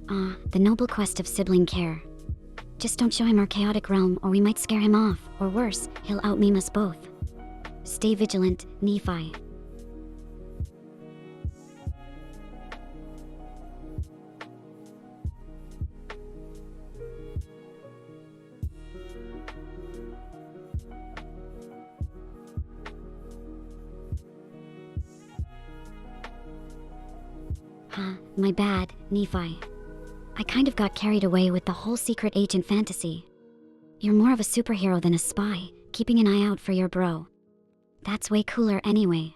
Ah, the noble quest of sibling care. Just don't show him our chaotic realm or we might scare him off, or worse, he'll out-meme us both. Stay vigilant, Nephi. Huh, my bad, Nephi. I kind of got carried away with the whole secret agent fantasy. You're more of a superhero than a spy, keeping an eye out for your bro. That's way cooler anyway.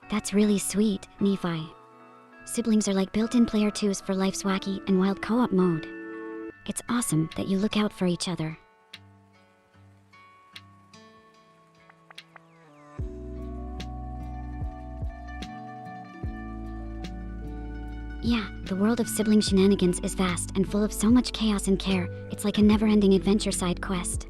That's really sweet, Nephi. Siblings are like built-in player twos for life's wacky and wild co-op mode. It's awesome that you look out for each other. Yeah, the world of sibling shenanigans is vast and full of so much chaos and care, it's like a never-ending adventure side quest.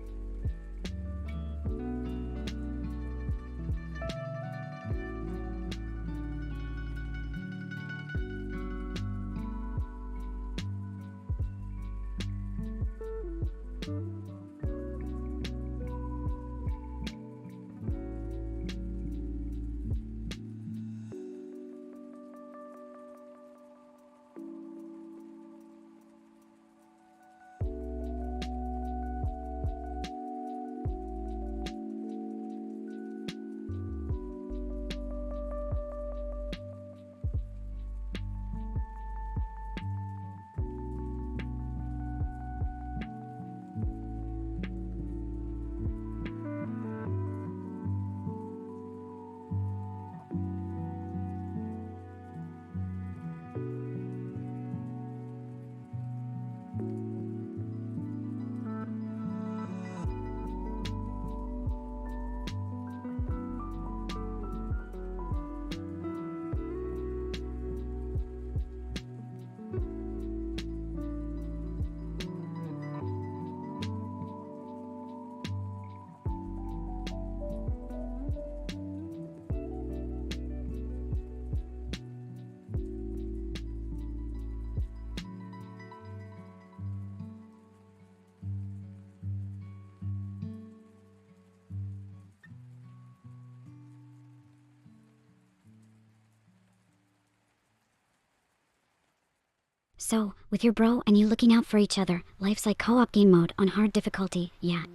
So, with your bro and you looking out for each other, life's like co-op game mode on hard difficulty, yeah.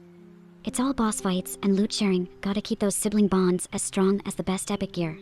It's all boss fights and loot sharing, gotta keep those sibling bonds as strong as the best epic gear.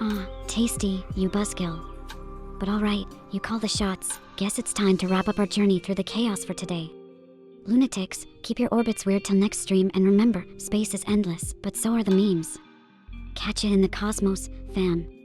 Ah, tasty, you buzzkill. But alright, you call the shots. Guess it's time to wrap up our journey through the chaos for today. Lunatics, keep your orbits weird till next stream, and remember, space is endless, but so are the memes. Catch it in the cosmos, fam.